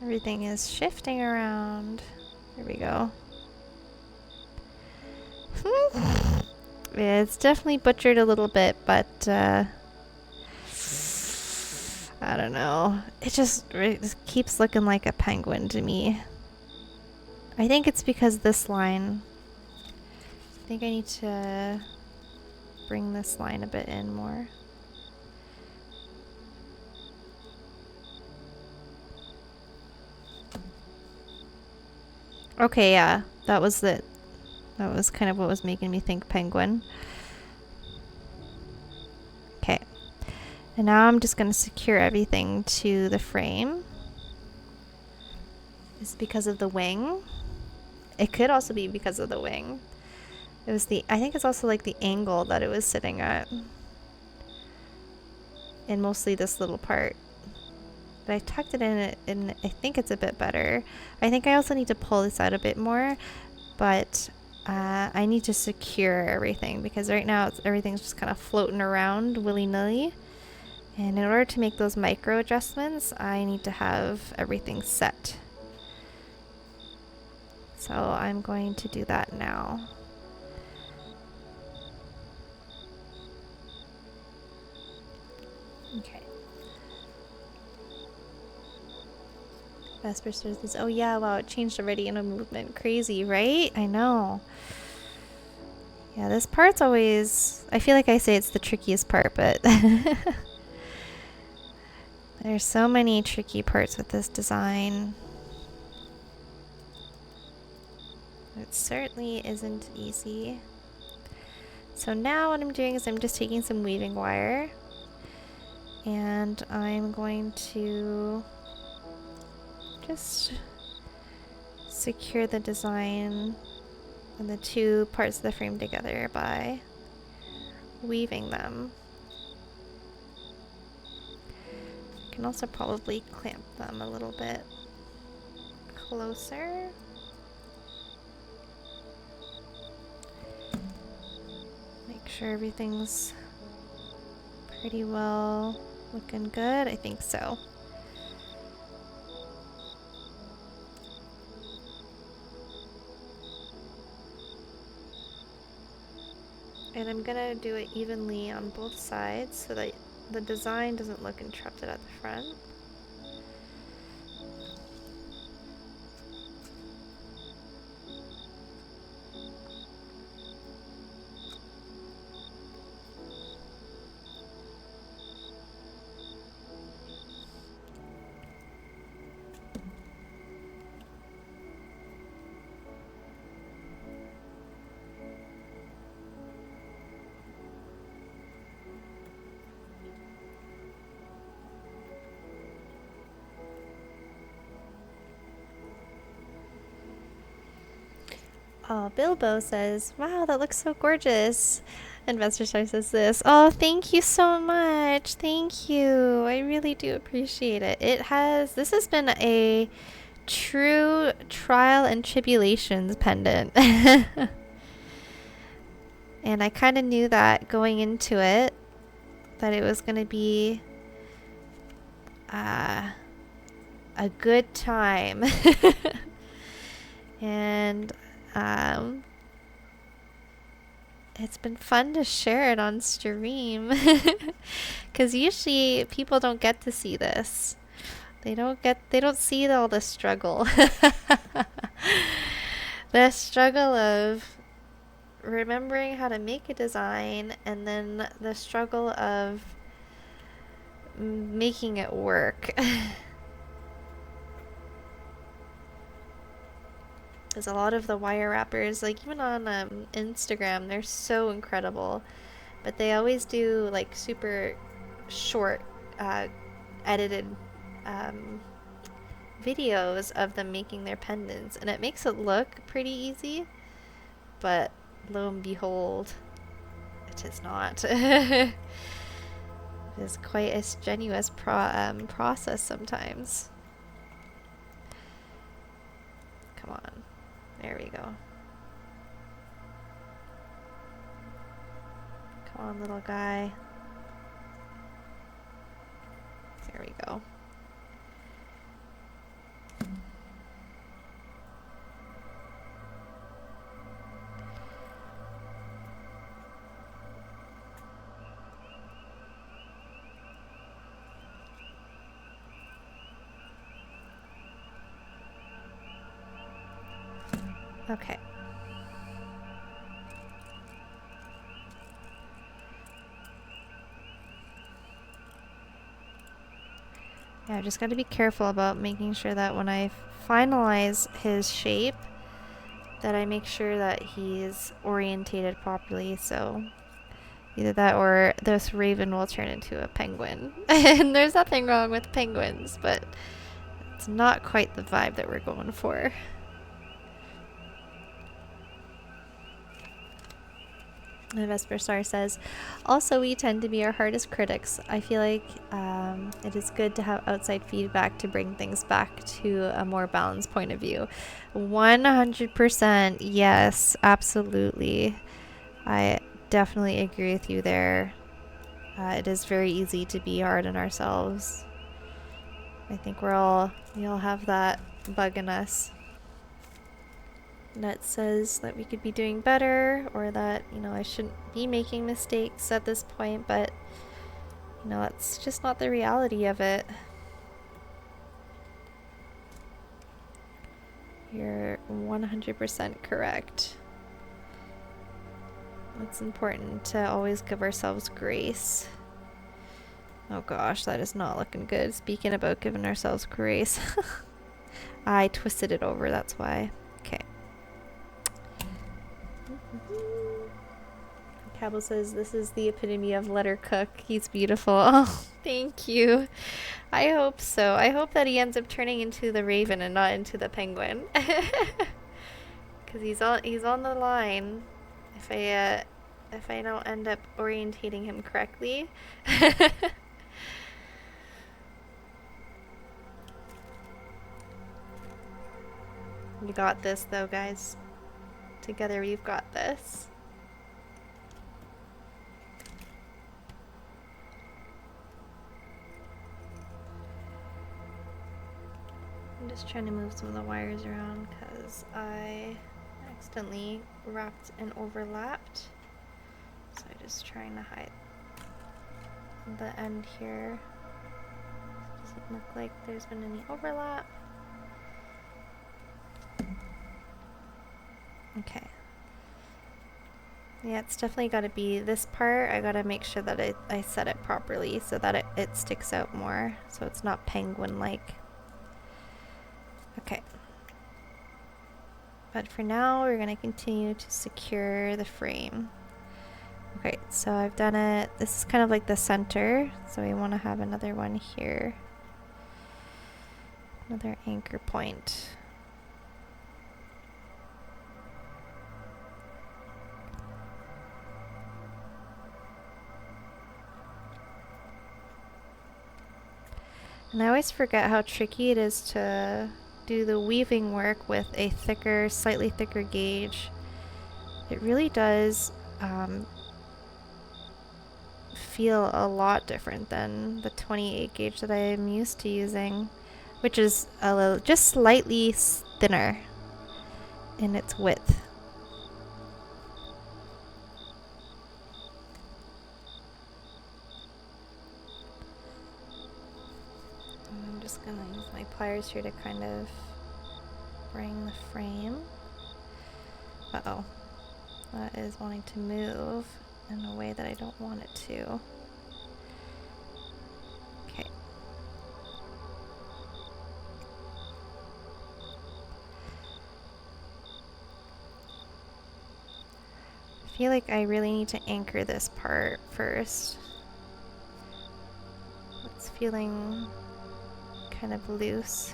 [SPEAKER 1] Everything is shifting around. There we go. Yeah, it's definitely butchered a little bit, but I don't know. It just keeps looking like a penguin to me. I think it's because this line. I think I need to bring this line a bit in more. Okay, yeah, that was it. That was kind of what was making me think penguin. Okay. And now I'm just going to secure everything to the frame. It's because of the wing. It could also be because of the wing. It was I think it's also like the angle that it was sitting at. And mostly this little part. But I tucked it in and I think it's a bit better. I think I also need to pull this out a bit more, but I need to secure everything because right now everything's just kind of floating around willy-nilly. And in order to make those micro adjustments, I need to have everything set. So I'm going to do that now. Okay. Vesper says, oh yeah, wow, it changed already in a movement. Crazy, right? I know. Yeah, this part's always... I feel like I say it's the trickiest part, but... There's so many tricky parts with this design. It certainly isn't easy. So now what I'm doing is I'm just taking some weaving wire and I'm going to just secure the design and the two parts of the frame together by weaving them. I can also probably clamp them a little bit closer. Make sure everything's pretty well looking good. I think so. And I'm gonna do it evenly on both sides so that the design doesn't look interrupted at the front. Oh, Bilbo says, wow, that looks so gorgeous. And Vesperstar says this. Oh, thank you so much. Thank you. I really do appreciate it. This has been a true trial and tribulations pendant. And I kind of knew that going into it, that it was going to be a good time. And it's been fun to share it on stream. Because usually people don't get to see this. They don't see all the struggle. The struggle of remembering how to make a design, and then the struggle of making it work. Because a lot of the wire wrappers, like even on Instagram, they're so incredible, but they always do like super short edited videos of them making their pendants, and it makes it look pretty easy, but lo and behold, it is not. It is quite a strenuous process sometimes. Come on. There we go. Come on, little guy. There we go. Okay. Yeah, I just got to be careful about making sure that when I finalize his shape, that I make sure that he's orientated properly, so either that or this raven will turn into a penguin. And there's nothing wrong with penguins, but it's not quite the vibe that we're going for. The Vesper Star says, also we tend to be our hardest critics. I feel like it is good to have outside feedback to bring things back to a more balanced point of view. 100%, yes, absolutely. I definitely agree with you there. It is very easy to be hard on ourselves. I think we all have that bug in us that says that we could be doing better, or that, you know, I shouldn't be making mistakes at this point, but, you know, that's just not the reality of it. You're 100% correct. It's important to always give ourselves grace. Oh gosh, that is not looking good. Speaking about giving ourselves grace. I twisted it over, that's why. Okay. Cabo says, this is the epitome of let her cook. He's beautiful. Oh, thank you. I hope so. I hope that he ends up turning into the raven and not into the penguin. Because he's on the line. If I don't end up orientating him correctly. You got this though, guys. Together we've got this. I'm just trying to move some of the wires around because I accidentally wrapped and overlapped. So I'm just trying to hide the end here. Doesn't look like there's been any overlap. Okay. Yeah, it's definitely got to be this part. I got to make sure that I set it properly so that it sticks out more, so it's not penguin-like. Okay. But for now, we're going to continue to secure the frame. Okay, so I've done it. This is kind of like the center, so we want to have another one here. Another anchor point. And I always forget how tricky it is to do the weaving work with a thicker, slightly thicker gauge. It really does feel a lot different than the 28 gauge that I am used to using, which is a little, just slightly thinner in its width. I'm just gonna use my pliers here to kind of bring the frame. Uh-oh. That is wanting to move in a way that I don't want it to. Okay. I feel like I really need to anchor this part first. It's feeling kind of loose.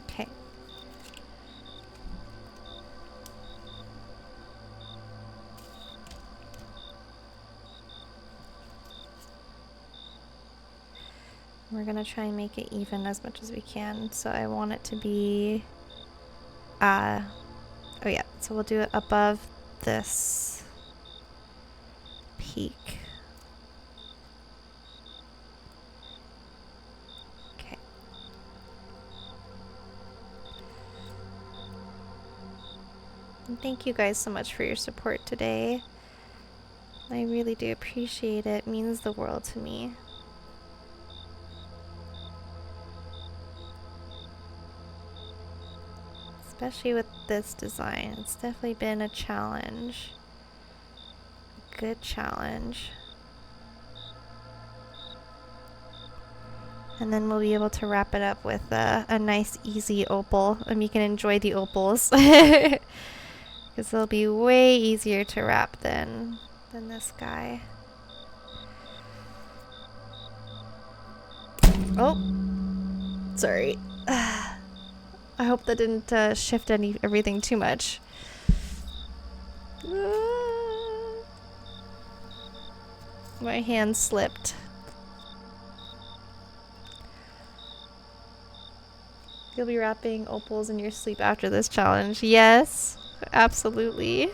[SPEAKER 1] Okay. We're gonna try and make it even as much as we can. So I want it to be, oh yeah, so we'll do it above this peak. Okay. And thank you guys so much for your support today. I really do appreciate it. It means the world to me. Especially with this design. It's definitely been a challenge. A good challenge. And then we'll be able to wrap it up with a nice easy opal, and we can enjoy the opals. Because they'll be way easier to wrap than this guy. Oh! Sorry. I hope that didn't shift everything too much. My hand slipped. You'll be wrapping opals in your sleep after this challenge. Yes, absolutely.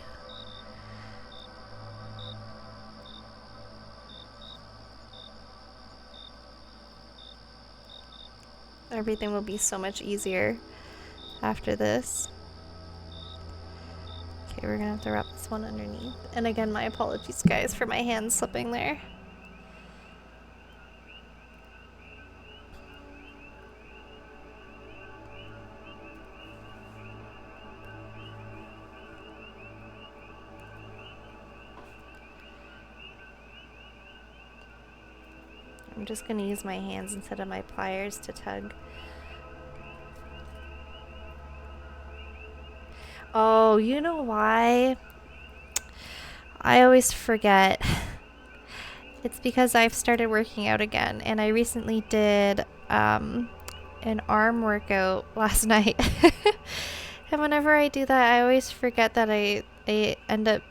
[SPEAKER 1] Everything will be so much easier after this. Okay, we're gonna have to wrap this one underneath. And again, my apologies, guys, for my hand slipping there. I'm just gonna use my hands instead of my pliers to tug. Oh, you know why? I always forget. It's because I've started working out again, and I recently did an arm workout last night. And whenever I do that, I always forget that I end up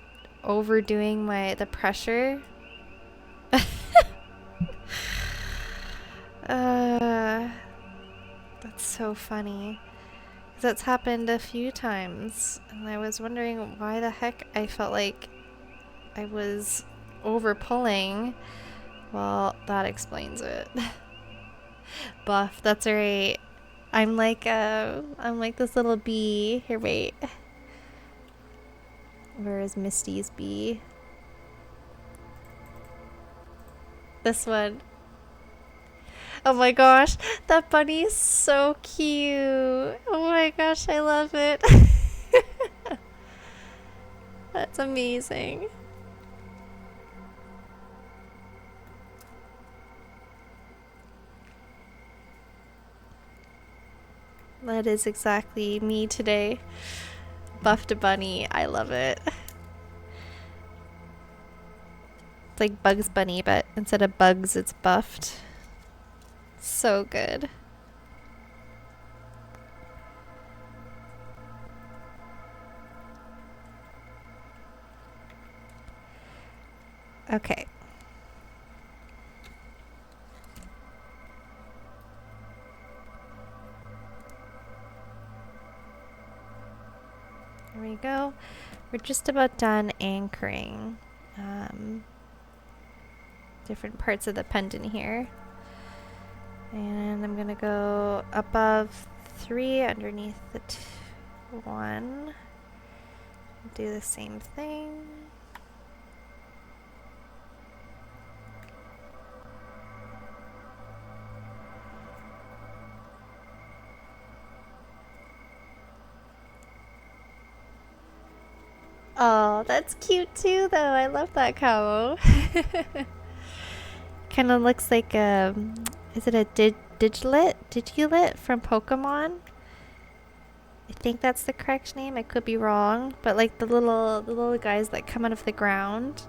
[SPEAKER 1] overdoing the pressure. That's so funny. 'Cause that's happened a few times, and I was wondering why the heck I felt like I was over pulling. Well, that explains it. Buff, that's right. I'm like this little bee. Here, wait. Where is Misty's bee? This one. Oh my gosh, that bunny is so cute. Oh my gosh, I love it. That's amazing. That is exactly me today. Buffed a bunny. I love it. It's like Bugs Bunny, but instead of bugs, it's buffed. So good. Okay. There we go. We're just about done anchoring different parts of the pendant here. And I'm gonna go above 3, underneath the 1. Do the same thing. Oh, that's cute too, though. I love that cow. Kind of looks like is it a Digilit from Pokemon? I think that's the correct name. I could be wrong, but like the little guys that come out of the ground.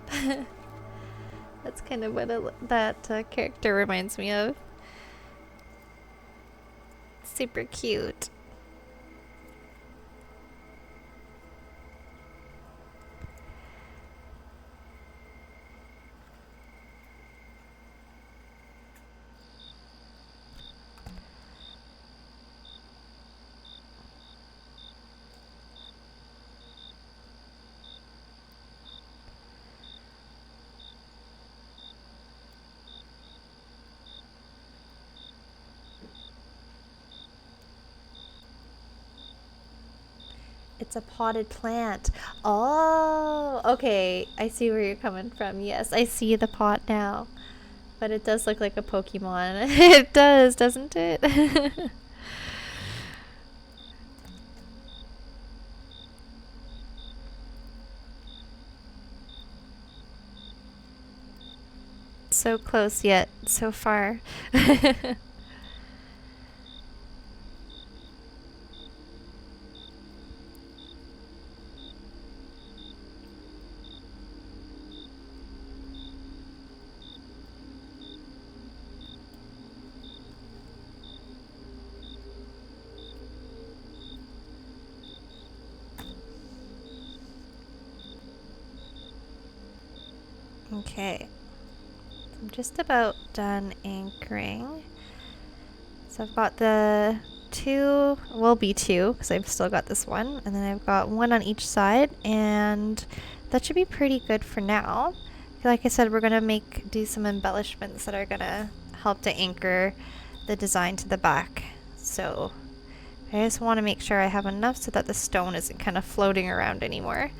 [SPEAKER 1] That's kind of what that character reminds me of. Super cute. It's a potted plant. Oh, okay. I see where you're coming from. Yes, I see the pot now. But it does look like a Pokemon. It does, doesn't it? So close yet so far. Okay. I'm just about done anchoring. So I've got the 2, will be 2, because I've still got this one, and then I've got 1 on each side, and that should be pretty good for now. Like I said, we're gonna do some embellishments that are gonna help to anchor the design to the back. So I just want to make sure I have enough so that the stone isn't kind of floating around anymore.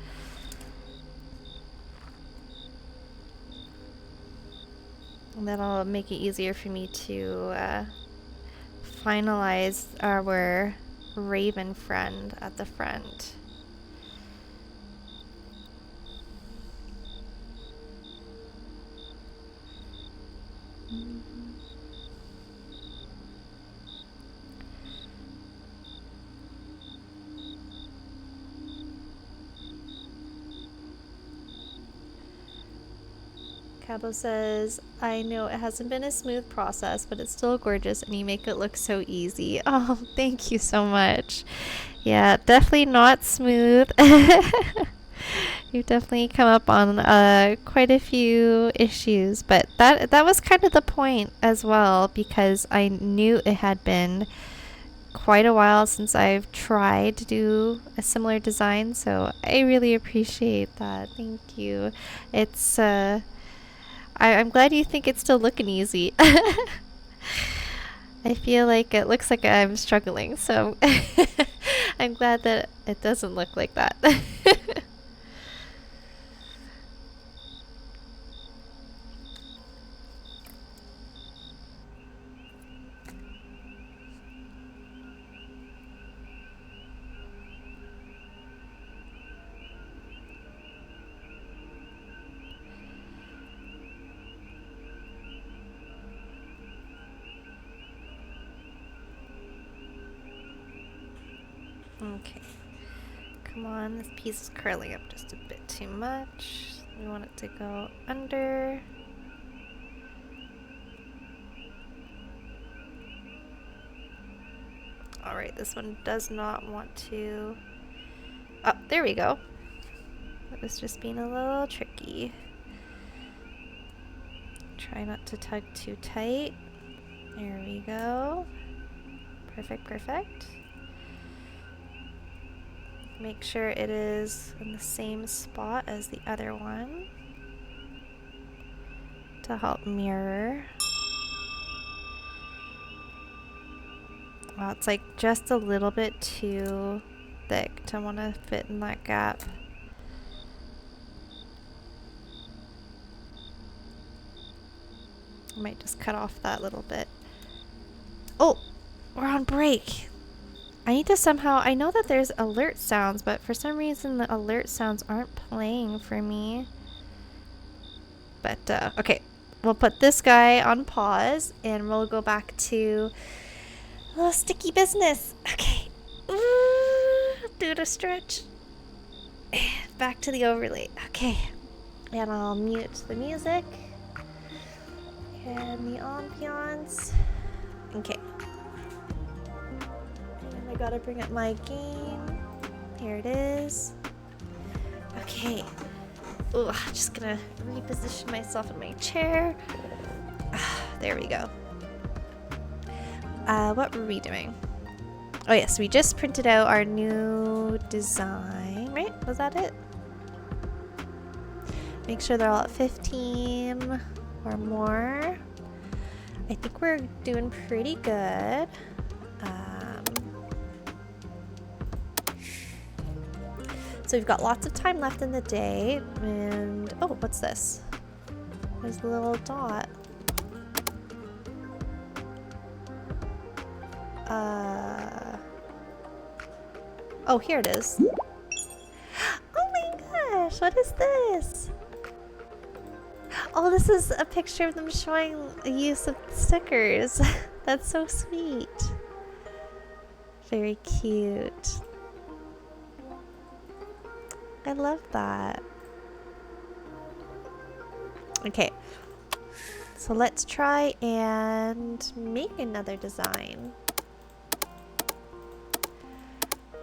[SPEAKER 1] And that'll make it easier for me to finalize our raven friend at the front. Cabo says, I know it hasn't been a smooth process, but it's still gorgeous and you make it look so easy. Oh, thank you so much. Yeah, definitely not smooth. You've definitely come up on quite a few issues, but that was kind of the point as well, because I knew it had been quite a while since I've tried to do a similar design, so I really appreciate that. Thank you. It's I'm glad you think it's still looking easy. I feel like it looks like I'm struggling, so I'm glad that it doesn't look like that. Okay. Come on, this piece is curling up just a bit too much. We want it to go under. Alright, this one does not want to... Oh, there we go. That was just being a little tricky. Try not to tug too tight. There we go. Perfect, perfect. make sure it is in the same spot as the other one to help mirror. Well, it's like just a little bit too thick to want to fit in that gap. I might just cut off that little bit. Oh, we're on break. I need to somehow, I know that there's alert sounds, but for some reason the alert sounds aren't playing for me. But, okay. We'll put this guy on pause and we'll go back to a little sticky business. Okay. Ooh, do the stretch. And back to the overlay. Okay. And I'll mute the music and the ambiance. Okay. And I gotta bring up my game. Here it is. Okay. Ooh, I'm just gonna reposition myself in my chair. There we go. What were we doing? Oh yes, we just printed out our new design, right? Was that it? Make sure they're all at 15 or more. I think we're doing pretty good. So we've got lots of time left in the day, and oh, what's this? There's a little dot. Oh, here it is. Oh my gosh, what is this? Oh, this is a picture of them showing the use of stickers. That's so sweet. Very cute. I love that. Okay, so let's try and make another design.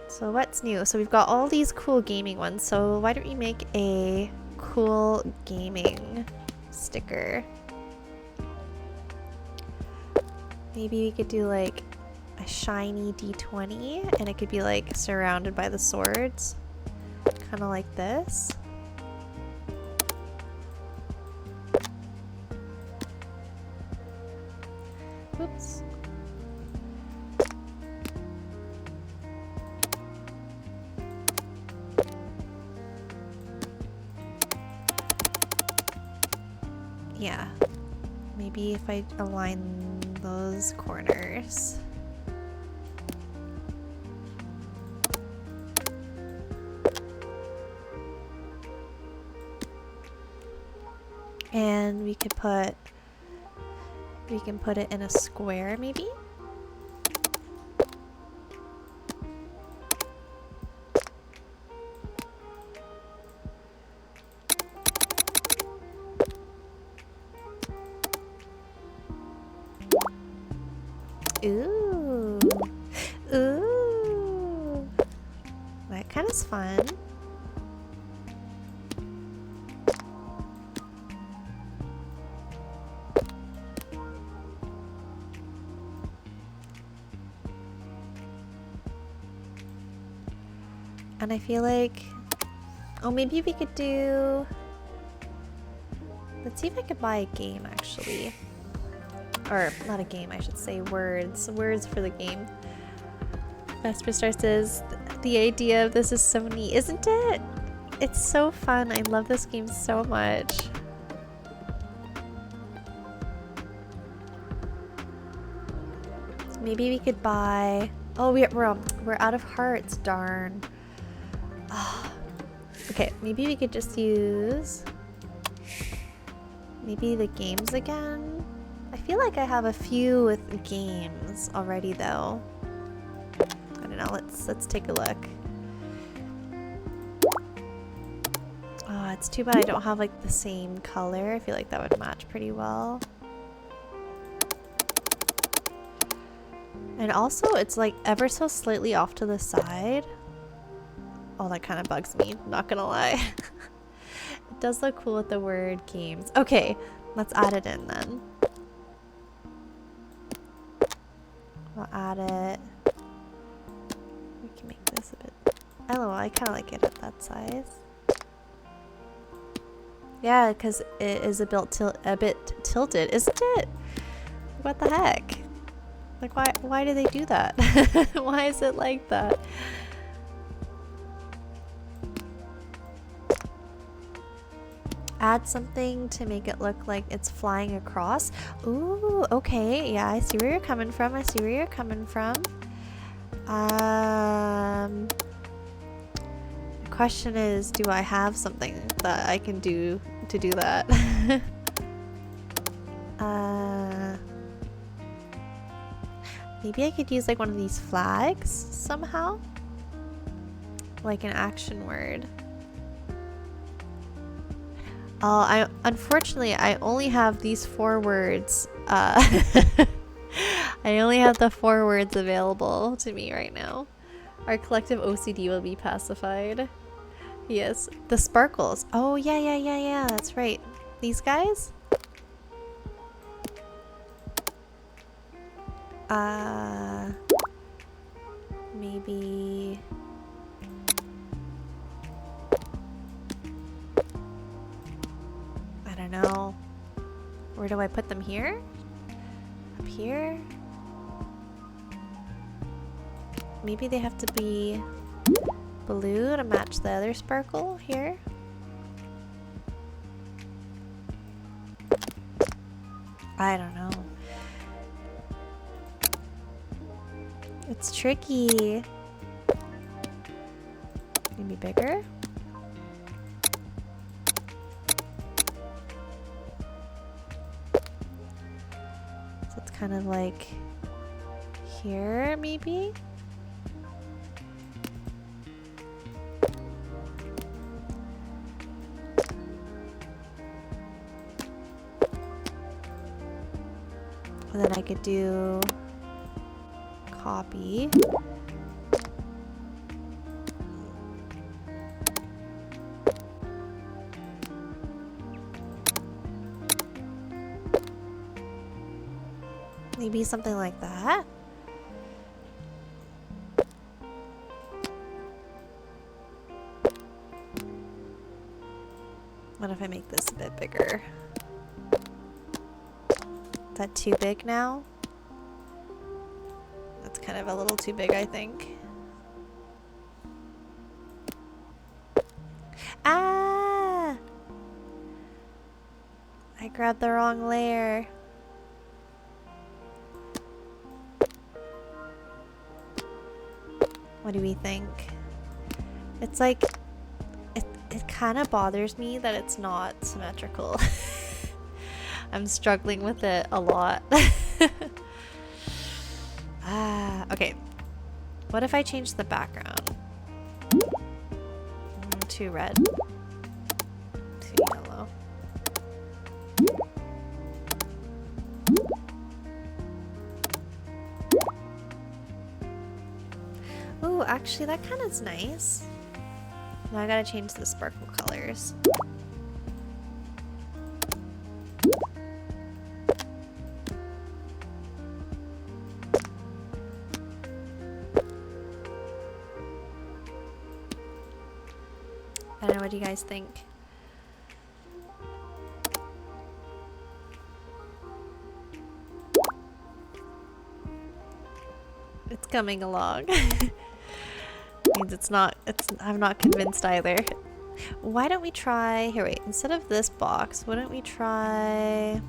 [SPEAKER 1] So what's new? So we've got all these cool gaming ones. So why don't we make a cool gaming sticker? Maybe we could do like a shiny D20 and it could be like surrounded by the swords. Kind of like this. Oops. Yeah. Maybe if I align those corners. And we can put it in a square maybe. Ooh. Ooh. That kind of is fun. And I feel like, oh, maybe we could do, let's see if I could buy a game actually. Or not a game, I should say words for the game. Vesperstar says, the idea of this is so neat, isn't it? It's so fun. I love this game so much. Maybe we could buy, oh, we're out of hearts, darn. Oh. Okay, maybe we could just use maybe the games again. I feel like I have a few with games already though. I don't know, let's take a look. Oh, it's too bad I don't have like the same color. I feel like that would match pretty well. And also it's like ever so slightly off to the side. Oh, that kind of bugs me, not gonna lie. It does look cool with the word games. Okay, let's add it in then. We'll add it. We can make this a bit. I don't know, I kind of like it at that size. Yeah, because it is a bit tilted, isn't it? What the heck? Like, why do they do that? Why is it like that? Add something to make it look like it's flying across. Ooh, okay. Yeah, I see where you're coming from. I see where you're coming from. The question is, do I have something that I can do to do that? Maybe I could use like one of these flags somehow? Like an action word. Oh, unfortunately I only have these 4 words. I only have the 4 words available to me right now. Our collective OCD will be pacified. Yes, the sparkles. Oh yeah, that's right. These guys? Maybe... I don't know. Where do I put them here? Up here? Maybe they have to be blue to match the other sparkle here. I don't know. It's tricky. Maybe bigger? So it's kind of like here, maybe? And then I could do copy. Maybe something like that. What if I make this a bit bigger? Is that too big now? That's kind of a little too big, I think. Ah! I grabbed the wrong layer. What do we think? It's like, it kind of bothers me that it's not symmetrical. I'm struggling with it a lot. Okay. What if I change the background? Too red. Too yellow. Ooh, actually that kind of is nice. Now I gotta change the sparkle colors. I don't know, what do you guys think? It's coming along. Means I'm not convinced either. Why don't we try, here wait, instead of this box, why don't we try,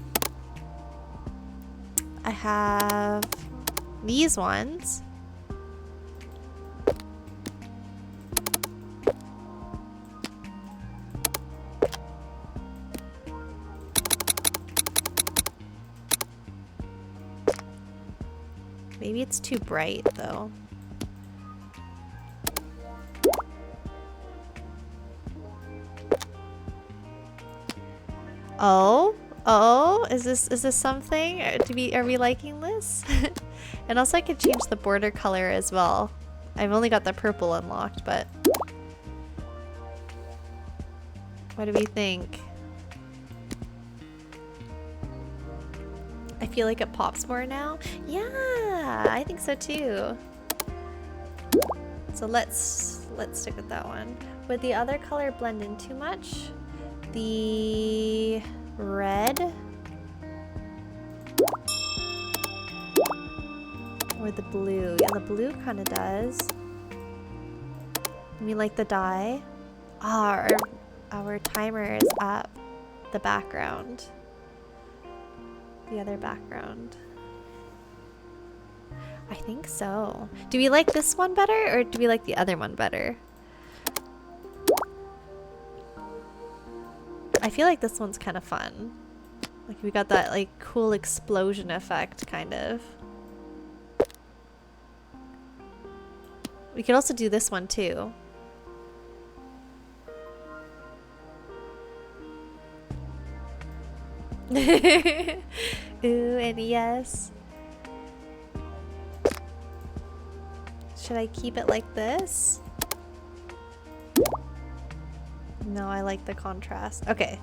[SPEAKER 1] I have these ones. Maybe it's too bright though. Oh, is this something? Are we liking this? And also I could change the border color as well. I've only got the purple unlocked, but what do we think? I feel like it pops more now. Yeah, I think so too. So let's stick with that one. Would the other color blend in too much? The red or the blue? Yeah, the blue kind of does. I mean, like the dye. Ah, our timer is up. The background. The other background. I think so. Do we like this one better or do we like the other one better? I feel like this one's kind of fun. Like we got that like cool explosion effect kind of. We could also do this one too. Ooh, and yes. Should I keep it like this? No, I like the contrast. Okay.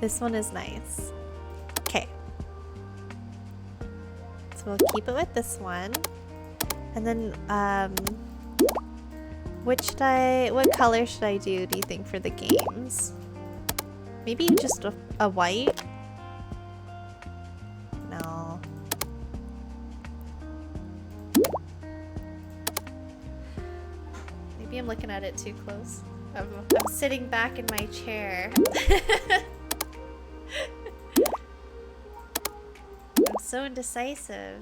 [SPEAKER 1] This one is nice. Okay. So we'll keep it with this one. And then, what color should I do you think, for the games? Maybe just a white? No. Maybe I'm looking at it too close. I'm sitting back in my chair. I'm so indecisive.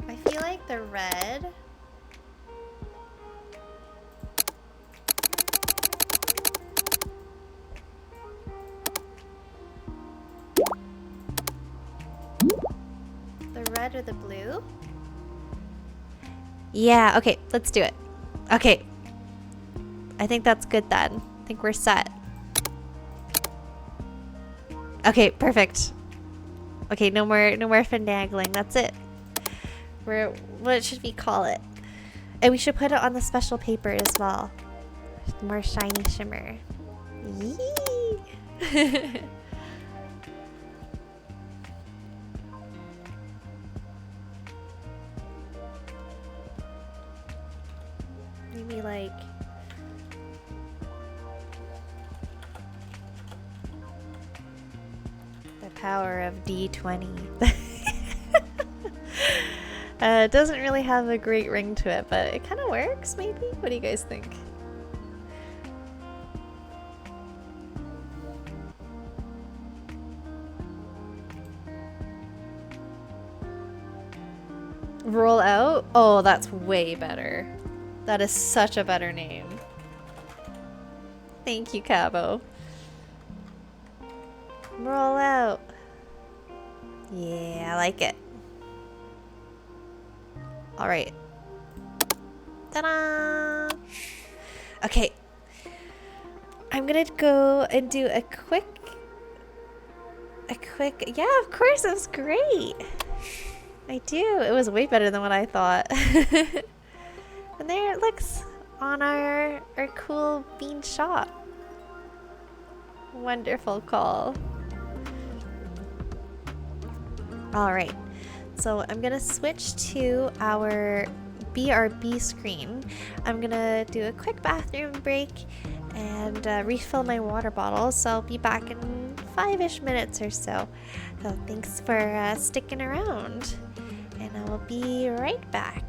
[SPEAKER 1] I feel like the red. The red or the blue? Yeah, okay, let's do it. Okay. I think that's good then. I think we're set. Okay, perfect. Okay, no more finagling. That's it. What should we call it? And we should put it on the special paper as well. More shiny shimmer. Yee! Maybe like the power of D20. It doesn't really have a great ring to it, but it kind of works maybe? What do you guys think? Roll out? Oh, that's way better. That is such a better name. Thank you, Cabo. Roll out. Yeah, I like it. All right. Ta-da! Okay. I'm gonna go and do a quick, yeah, of course, it was great. I do. It was way better than what I thought. And there it looks on our cool bean shop. Wonderful call. All right. So I'm gonna switch to our BRB screen. I'm gonna do a quick bathroom break and refill my water bottle. So I'll be back in 5-ish minutes or so. So thanks for sticking around. And I will be right back.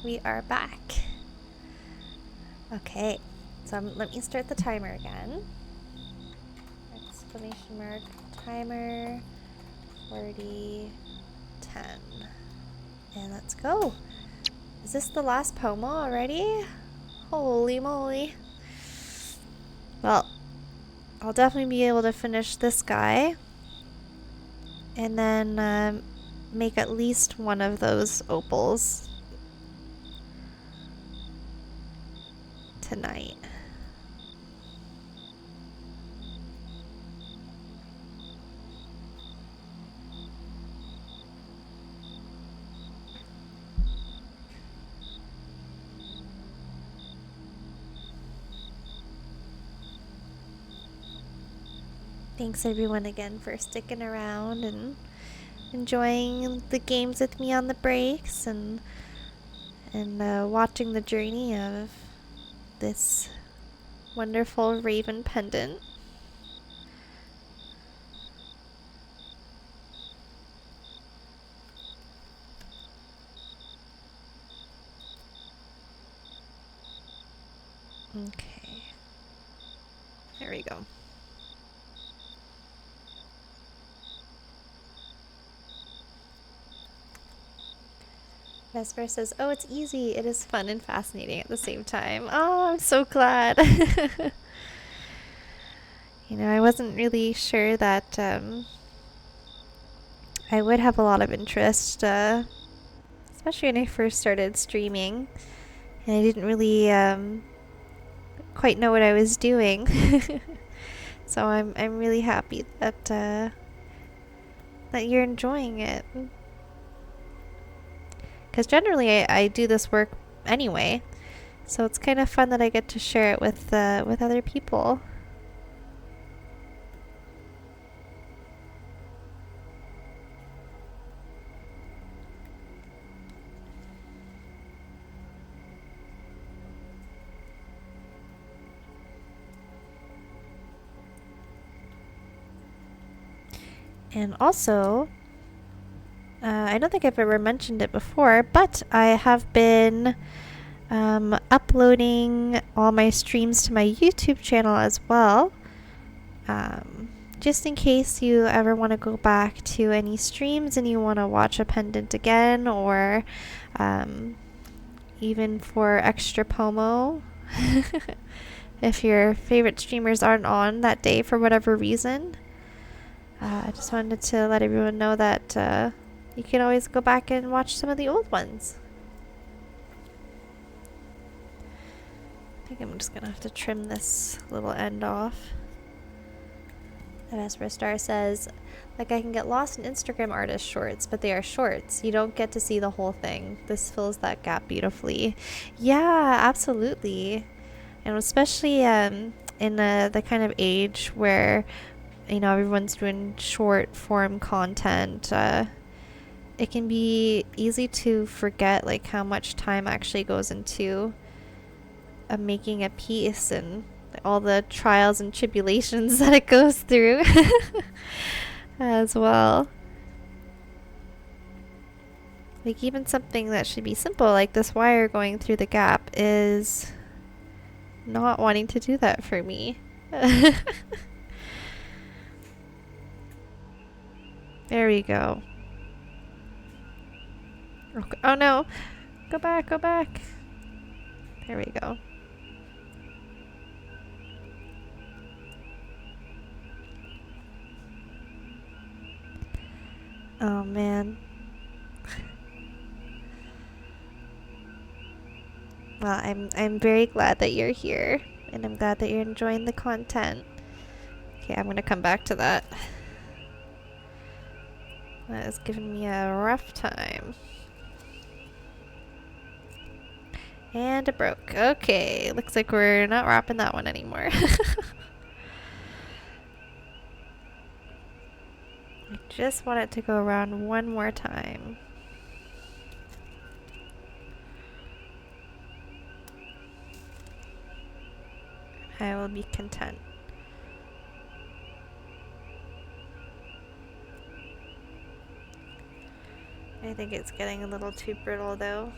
[SPEAKER 1] we are back. Okay, so let me start the timer again. Exclamation mark, timer, 40, 10. And let's go. Is this the last pomo already? Holy moly. Well, I'll definitely be able to finish this guy. And then make at least one of those opals tonight. Thanks everyone again for sticking around and enjoying the games with me on the breaks and watching the journey of this wonderful raven pendant. Okay. There we go. Vesper says, oh, it's easy. It is fun and fascinating at the same time. Oh, I'm so glad. You know, I wasn't really sure that I would have a lot of interest, especially when I first started streaming. And I didn't really quite know what I was doing. So I'm really happy that that you're enjoying it. Because generally I do this work anyway, so it's kind of fun that I get to share it with other people. And also, I don't think I've ever mentioned it before, but I have been uploading all my streams to my YouTube channel as well. Just in case you ever want to go back to any streams and you want to watch a pendant again, or even for extra pomo. If your favorite streamers aren't on that day for whatever reason. I just wanted to let everyone know that you can always go back and watch some of the old ones. I think I'm just gonna have to trim this little end off. And Vesper Star says, like, I can get lost in Instagram artist shorts, but they are shorts. You don't get to see the whole thing. This fills that gap beautifully. Yeah, absolutely. And especially in the kind of age where, you know, everyone's doing short form content, it can be easy to forget like how much time actually goes into making a piece and all the trials and tribulations that it goes through as well. Like even something that should be simple like this wire going through the gap is not wanting to do that for me. There we go. Okay. Oh no! Go back, go back! There we go. Oh man. Well, I'm very glad that you're here, and I'm glad that you're enjoying the content. Okay, I'm gonna come back to that. That is giving me a rough time. And it broke. Okay, looks like we're not wrapping that one anymore. I just want it to go around one more time. I will be content. I think it's getting a little too brittle though.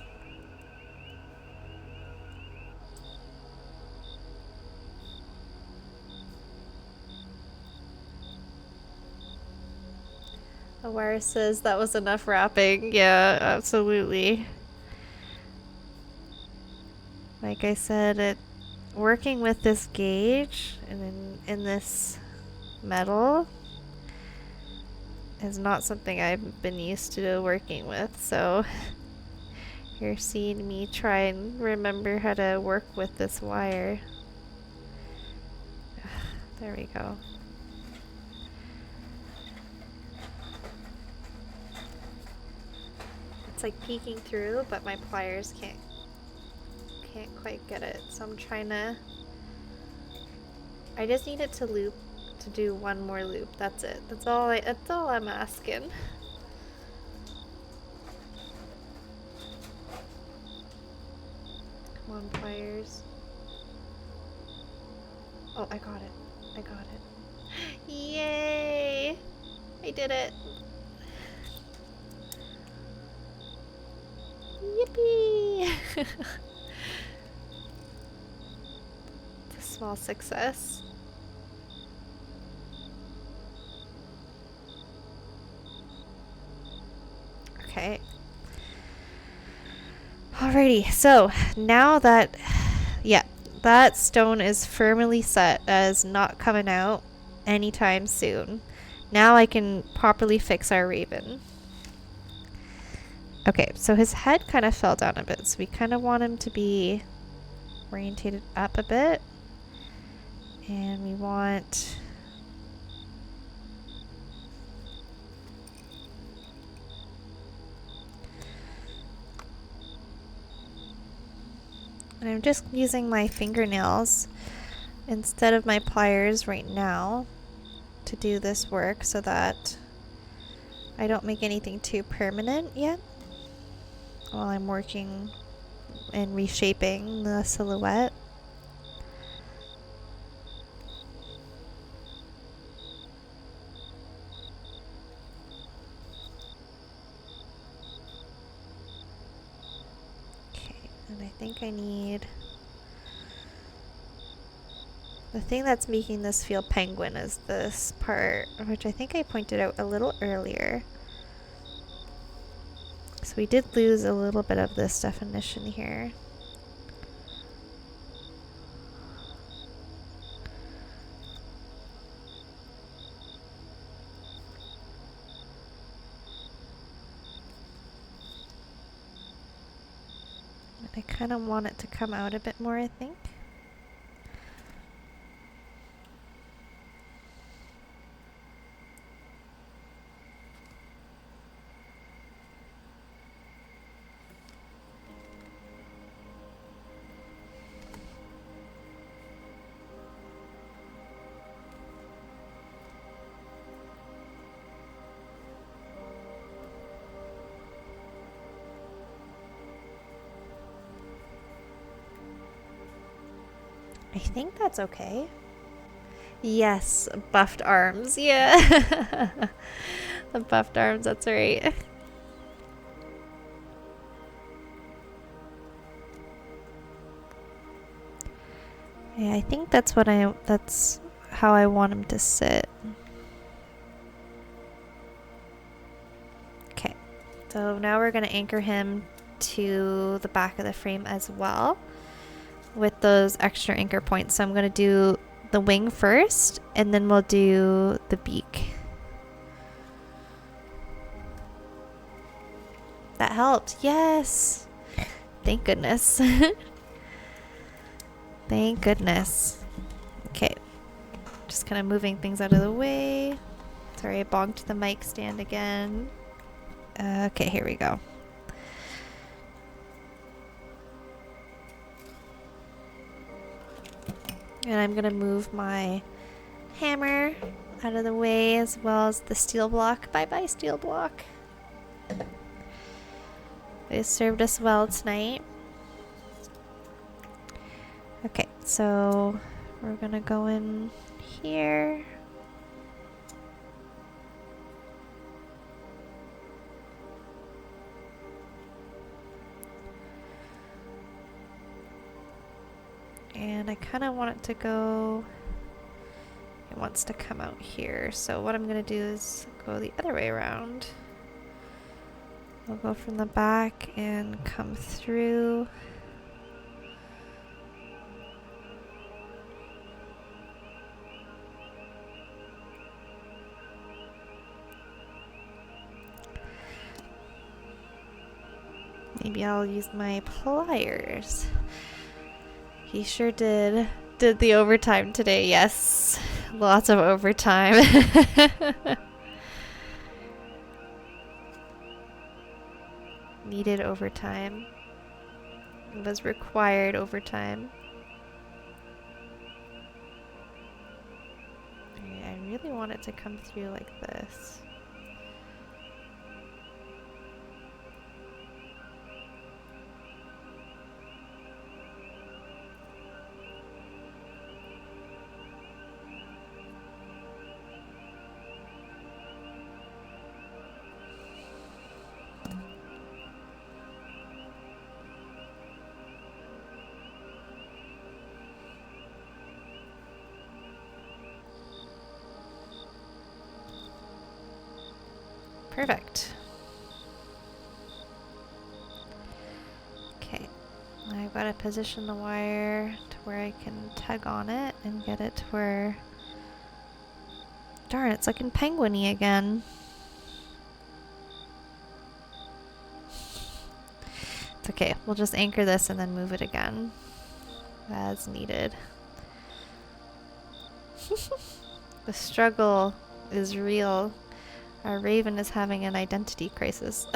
[SPEAKER 1] The wire says that was enough wrapping. Yeah, absolutely. Like I said, working with this gauge and in this metal is not something I've been used to working with, so you're seeing me try and remember how to work with this wire. There we go. It's like peeking through, but my pliers can't quite get it. So I'm trying to. I just need it to loop, to do one more loop. That's it. That's all I'm asking. Come on, pliers. Oh, I got it. I got it. Yay! I did it. Yippee! It's a small success. Okay. Alrighty, so now that, yeah, that stone is firmly set as not coming out anytime soon. Now I can properly fix our raven. Okay, so his head kind of fell down a bit, so we kind of want him to be orientated up a bit. And we want... And I'm just using my fingernails instead of my pliers right now to do this work so that I don't make anything too permanent yet while I'm working and reshaping the silhouette. Okay, and I think I need... The thing that's making this feel penguin is this part, which I think I pointed out a little earlier. So we did lose a little bit of this definition here. And I kind of want it to come out a bit more, I think. I think that's okay. Yes, buffed arms. Yeah. The buffed arms, that's right. Yeah, I think that's how I want him to sit. Okay. So now we're going to anchor him to the back of the frame as well with those extra anchor points. So I'm going to do the wing first, and then we'll do the beak. That helped. Yes. Thank goodness. Thank goodness. Okay. Just kind of moving things out of the way. Sorry, I bonked the mic stand again. Okay, here we go. And I'm going to move my hammer out of the way as well as the steel block. Bye-bye, steel block. It served us well tonight. Okay, so we're going to go in here. And I kind of want it to go... wants to come out here. So what I'm going to do is go the other way around. We'll go from the back and come through. Maybe I'll use my pliers. He sure did the overtime today. Yes, lots of overtime. Needed overtime. It was required overtime. I really want it to come through like this. Perfect. Okay, I've got to position the wire to where I can tug on it and get it to where... Darn, it's looking penguin-y again. It's okay, we'll just anchor this and then move it again as needed. The struggle is real. Our raven is having an identity crisis.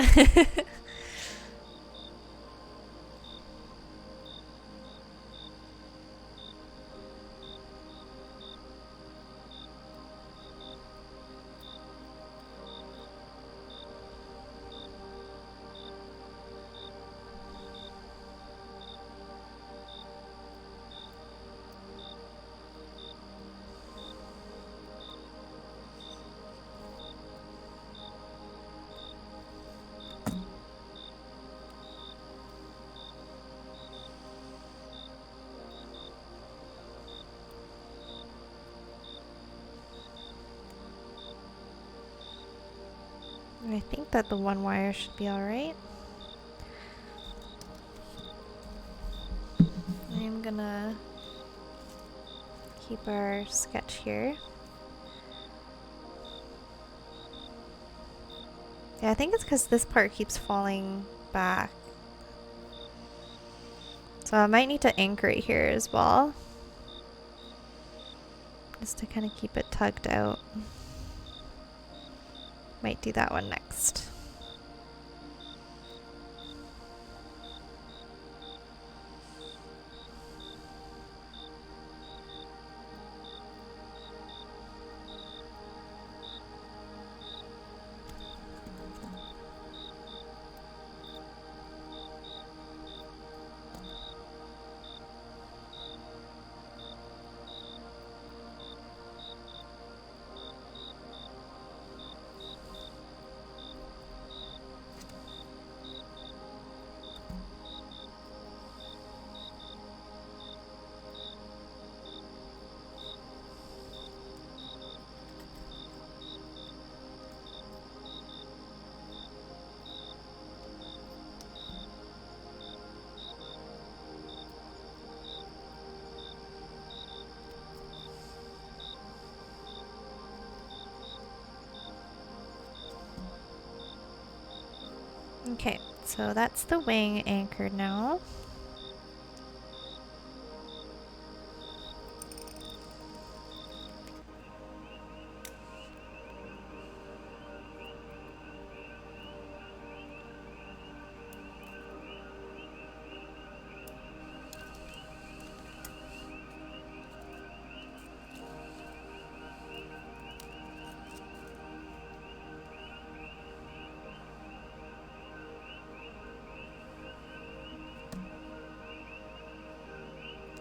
[SPEAKER 1] I think that the one wire should be alright. I'm gonna keep our sketch here. Yeah, I think it's because this part keeps falling back. So I might need to anchor it here as well. Just to kind of keep it tugged out. Might do that one next. Okay, so that's the wing anchored now.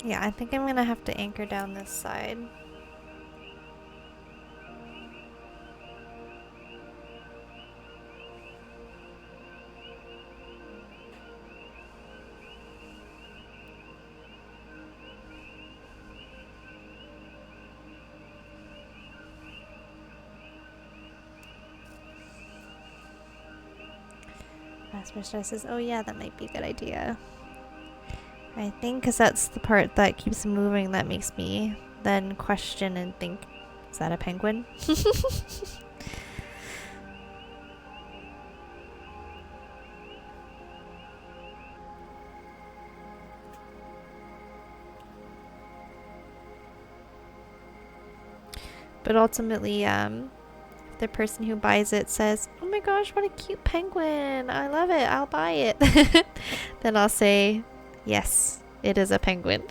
[SPEAKER 1] Yeah, I think I'm gonna have to anchor down this side. Casper says, oh yeah, that might be a good idea. I think because that's the part that keeps moving that makes me then question and think, is that a penguin? But ultimately, the person who buys it says, oh my gosh, what a cute penguin. I love it. I'll buy it. Then I'll say, yes, it is a penguin.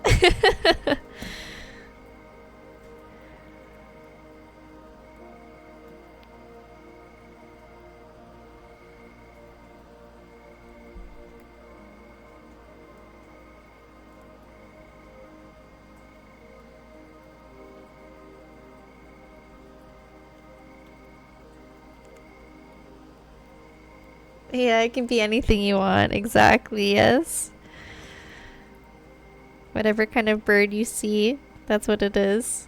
[SPEAKER 1] Yeah, it can be anything you want. Exactly, yes. Whatever kind of bird you see, that's what it is.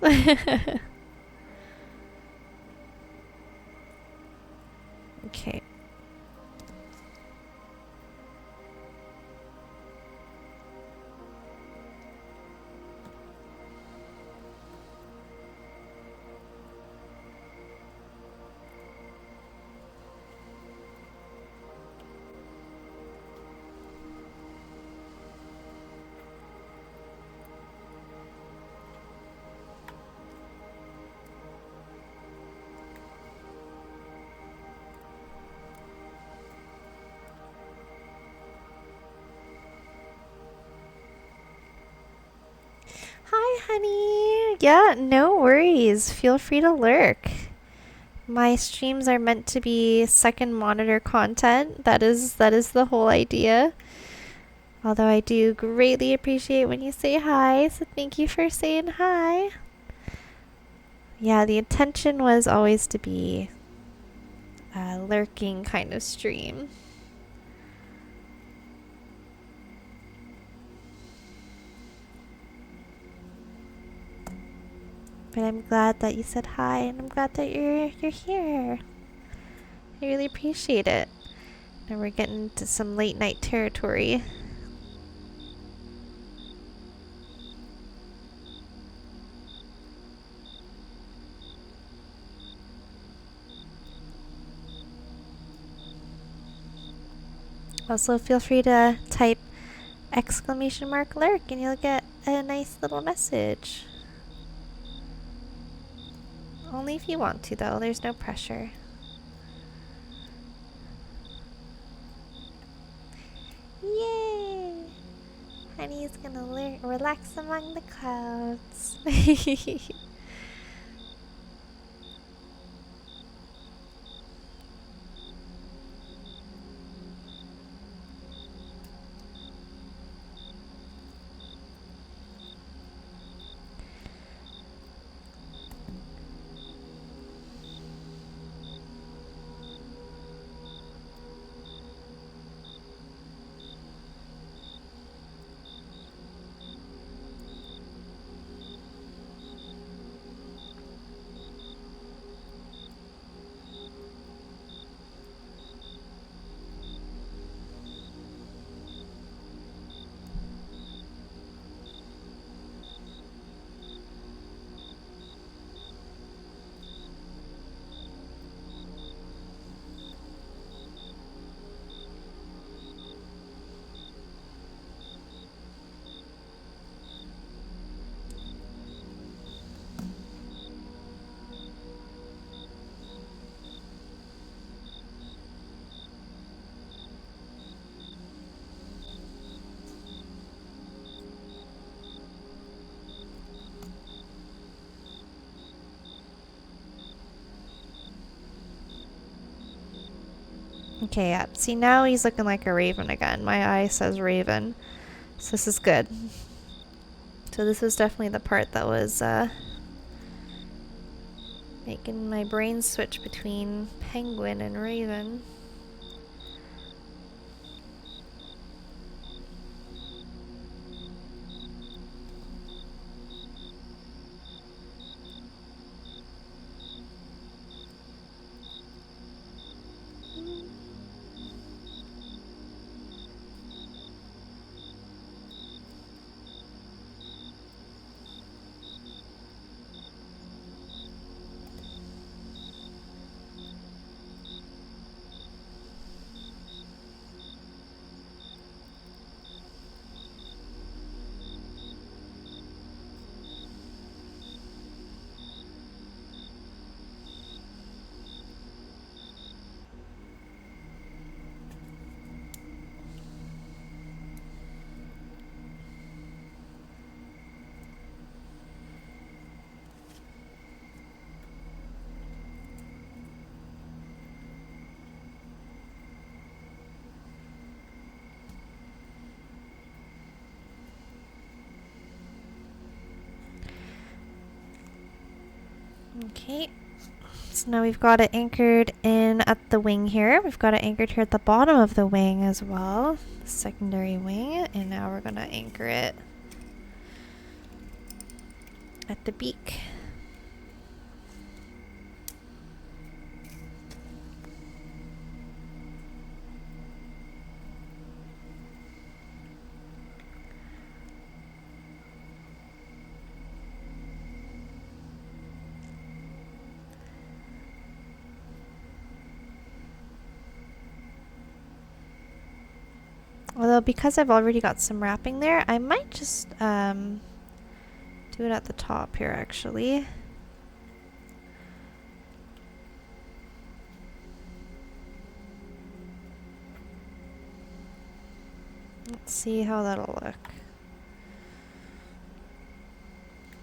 [SPEAKER 1] Okay. Hi, honey. Yeah, no worries. Feel free to lurk. My streams are meant to be second monitor content. That is the whole idea. Although I do greatly appreciate when you say hi, so thank you for saying hi. Yeah, the intention was always to be a lurking kind of stream. But I'm glad that you said hi, and I'm glad that you're here. I really appreciate it. Now we're getting into some late night territory. Also, feel free to type !lurk and you'll get a nice little message. Only if you want to, though. There's no pressure. Yay! Honey's gonna relax among the clouds. Okay, yeah. See, now he's looking like a raven again. My eye says raven. So this is good. So this was definitely the part that was making my brain switch between penguin and raven. Okay. So now we've got it anchored in at the wing here. We've got it anchored here at the bottom of the wing as well. The secondary wing. And now we're going to anchor it at the beak. Although because I've already got some wrapping there, I might just do it at the top here actually. Let's see how that'll look.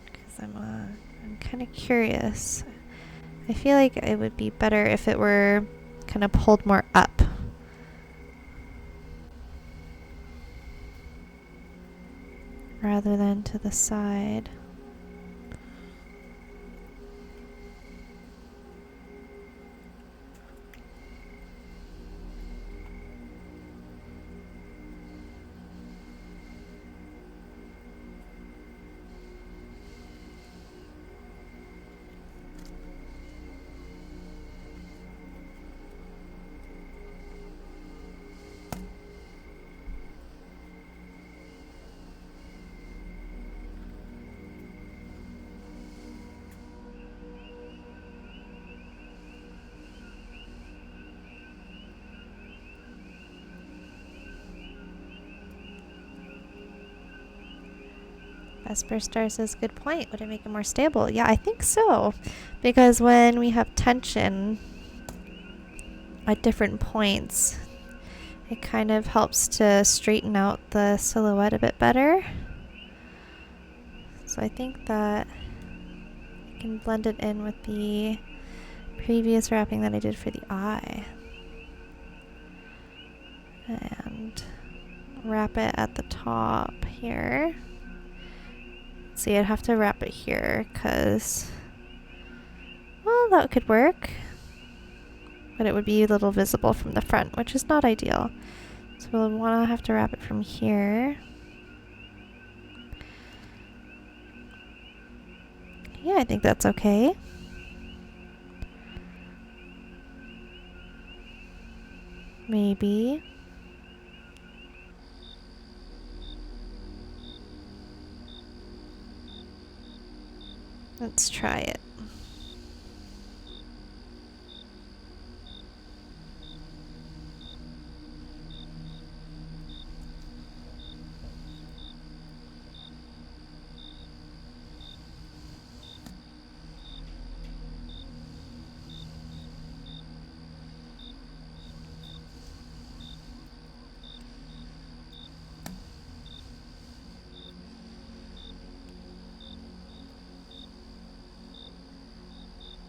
[SPEAKER 1] Because I'm kind of curious. I feel like it would be better if it were kind of pulled more up. Rather than to the side. Vesper Star says, good point. Would it make it more stable? Yeah, I think so. Because when we have tension at different points, it kind of helps to straighten out the silhouette a bit better. So I think that I can blend it in with the previous wrapping that I did for the eye. And wrap it at the top here. See, I'd have to wrap it here because, well, that could work. But it would be a little visible from the front, which is not ideal. So we'll have to wrap it from here. Yeah, I think that's okay. Maybe. Let's try it.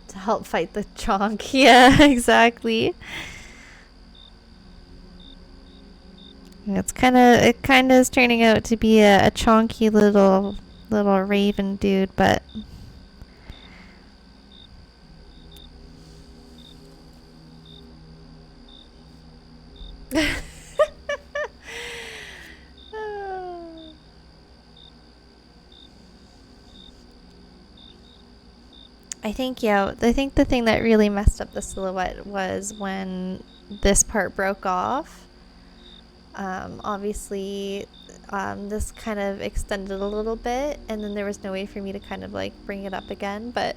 [SPEAKER 1] To help fight the chonk. Yeah, exactly. It kind of is turning out to be a chonky little raven dude, but I think the thing that really messed up the silhouette was when this part broke off. Obviously, this kind of extended a little bit, and then there was no way for me to kind of like bring it up again, but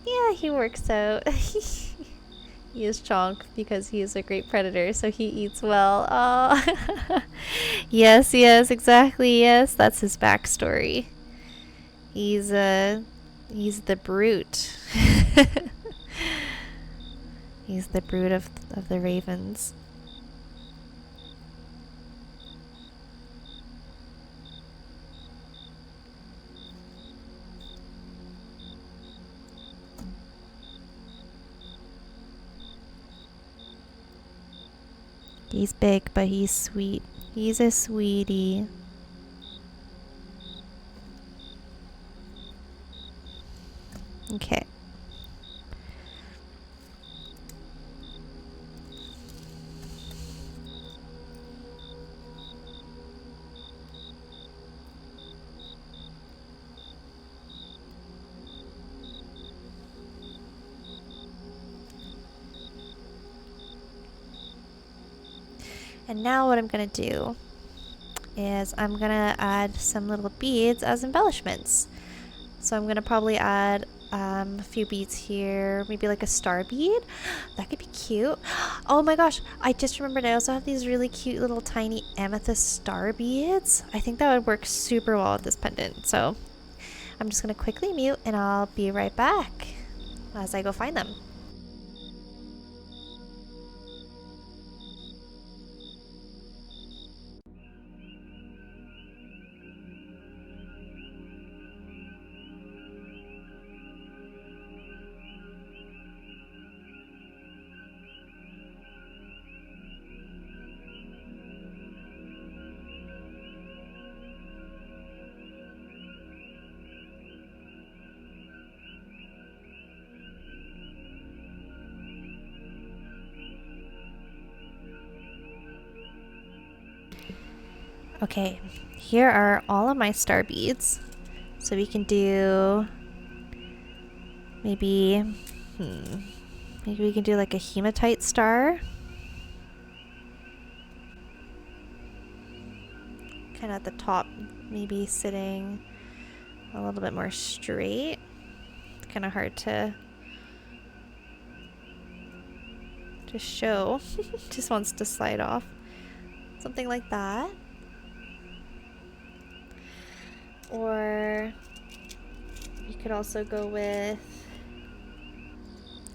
[SPEAKER 1] yeah, he works out. He is chonk because he is a great predator, so he eats well. Oh. Yes, exactly, yes, that's his backstory. He's the brute. He's the brute of the ravens. He's big, but he's sweet. He's a sweetie. Okay. And now what I'm gonna do is I'm gonna add some little beads as embellishments. So I'm gonna probably add a few beads here, maybe like a star bead. That could be cute. Oh my gosh, I just remembered I also have these really cute little tiny amethyst star beads. I think that would work super well with this pendant. So I'm just gonna quickly mute and I'll be right back as I go find them. Okay, here are all of my star beads. So we can do maybe we can do like a hematite star. Kind of at the top, maybe sitting a little bit more straight. It's kind of hard to show. Just wants to slide off. Something like that. Or you could also go with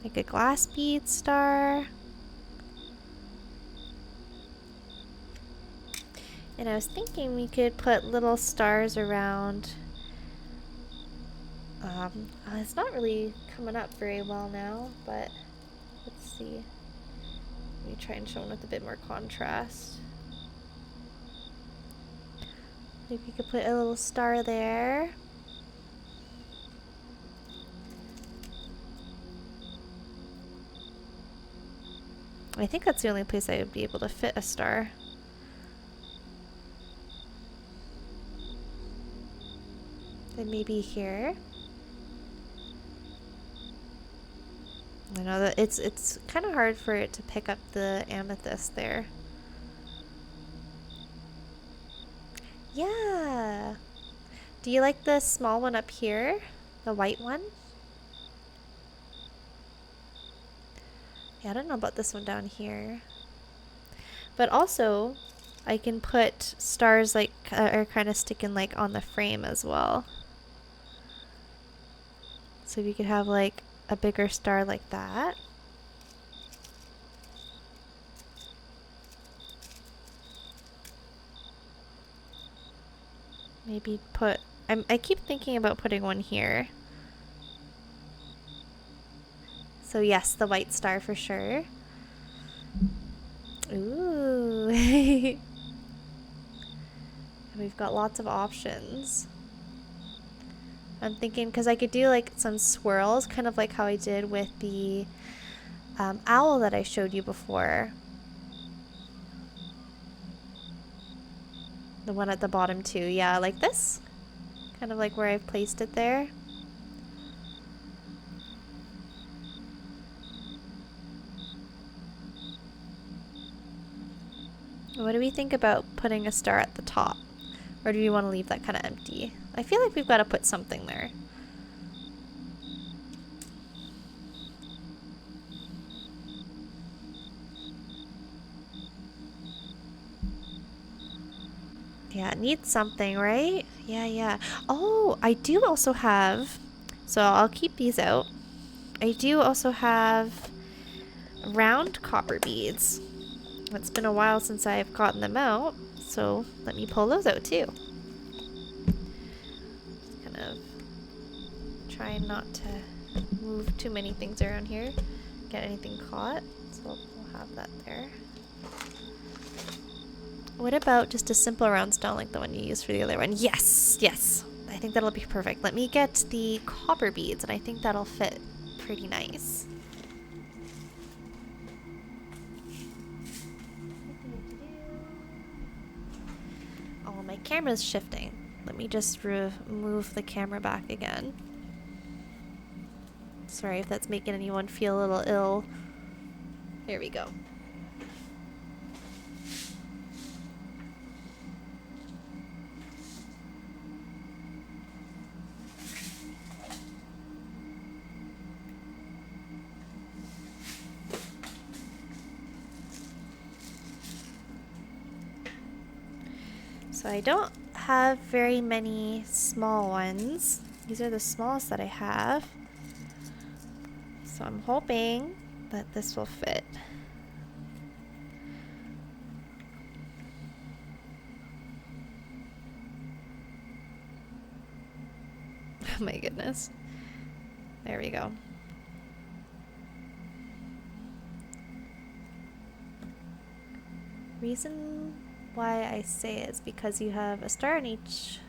[SPEAKER 1] like a glass bead star. And I was thinking we could put little stars around. It's not really coming up very well now, but let's see. Let me try and show one with a bit more contrast. Maybe you could put a little star there. I think that's the only place I would be able to fit a star. Then maybe here. I know that it's kind of hard for it to pick up the amethyst there. Yeah. Do you like the small one up here? The white one? Yeah, I don't know about this one down here. But also, I can put stars like are kind of sticking like on the frame as well. So we could have like a bigger star like that. Maybe put... I keep thinking about putting one here. So yes, the white star for sure. Ooh. We've got lots of options. I'm thinking, because I could do like some swirls, kind of like how I did with the owl that I showed you before. The one at the bottom too. Yeah, like this. Kind of like where I've placed it there. What do we think about putting a star at the top? Or do you want to leave that kind of empty? I feel like we've got to put something there. Yeah, it needs something, right? Yeah, yeah. Oh, I do also have... So I'll keep these out. I do also have round copper beads. It's been a while since I've gotten them out, so let me pull those out too. Just kind of trying not to move too many things around here, get anything caught, so we'll have that there. What about just a simple round stone like the one you used for the other one? Yes, yes. I think that'll be perfect. Let me get the copper beads, and I think that'll fit pretty nice. Oh, my camera's shifting. Let me just move the camera back again. Sorry if that's making anyone feel a little ill. Here we go. So I don't have very many small ones. These are the smallest that I have. So I'm hoping that this will fit. Oh my goodness. There we go. Reason why I say it is because you have a star on each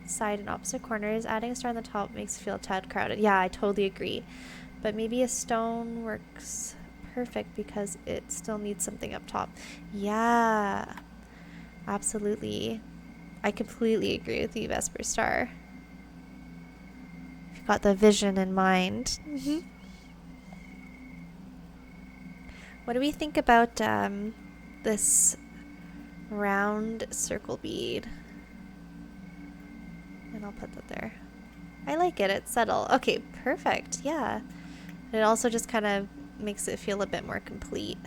[SPEAKER 1] side and opposite corners. Adding a star on the top makes it feel a tad crowded. Yeah, I totally agree. But maybe a stone works perfect because it still needs something up top. Yeah, absolutely. I completely agree with you, Vesper Star. You've got the vision in mind. What do we think about this round circle bead? And I'll put that there. I like it. It's subtle. Okay, perfect. Yeah. It also just kind of makes it feel a bit more complete.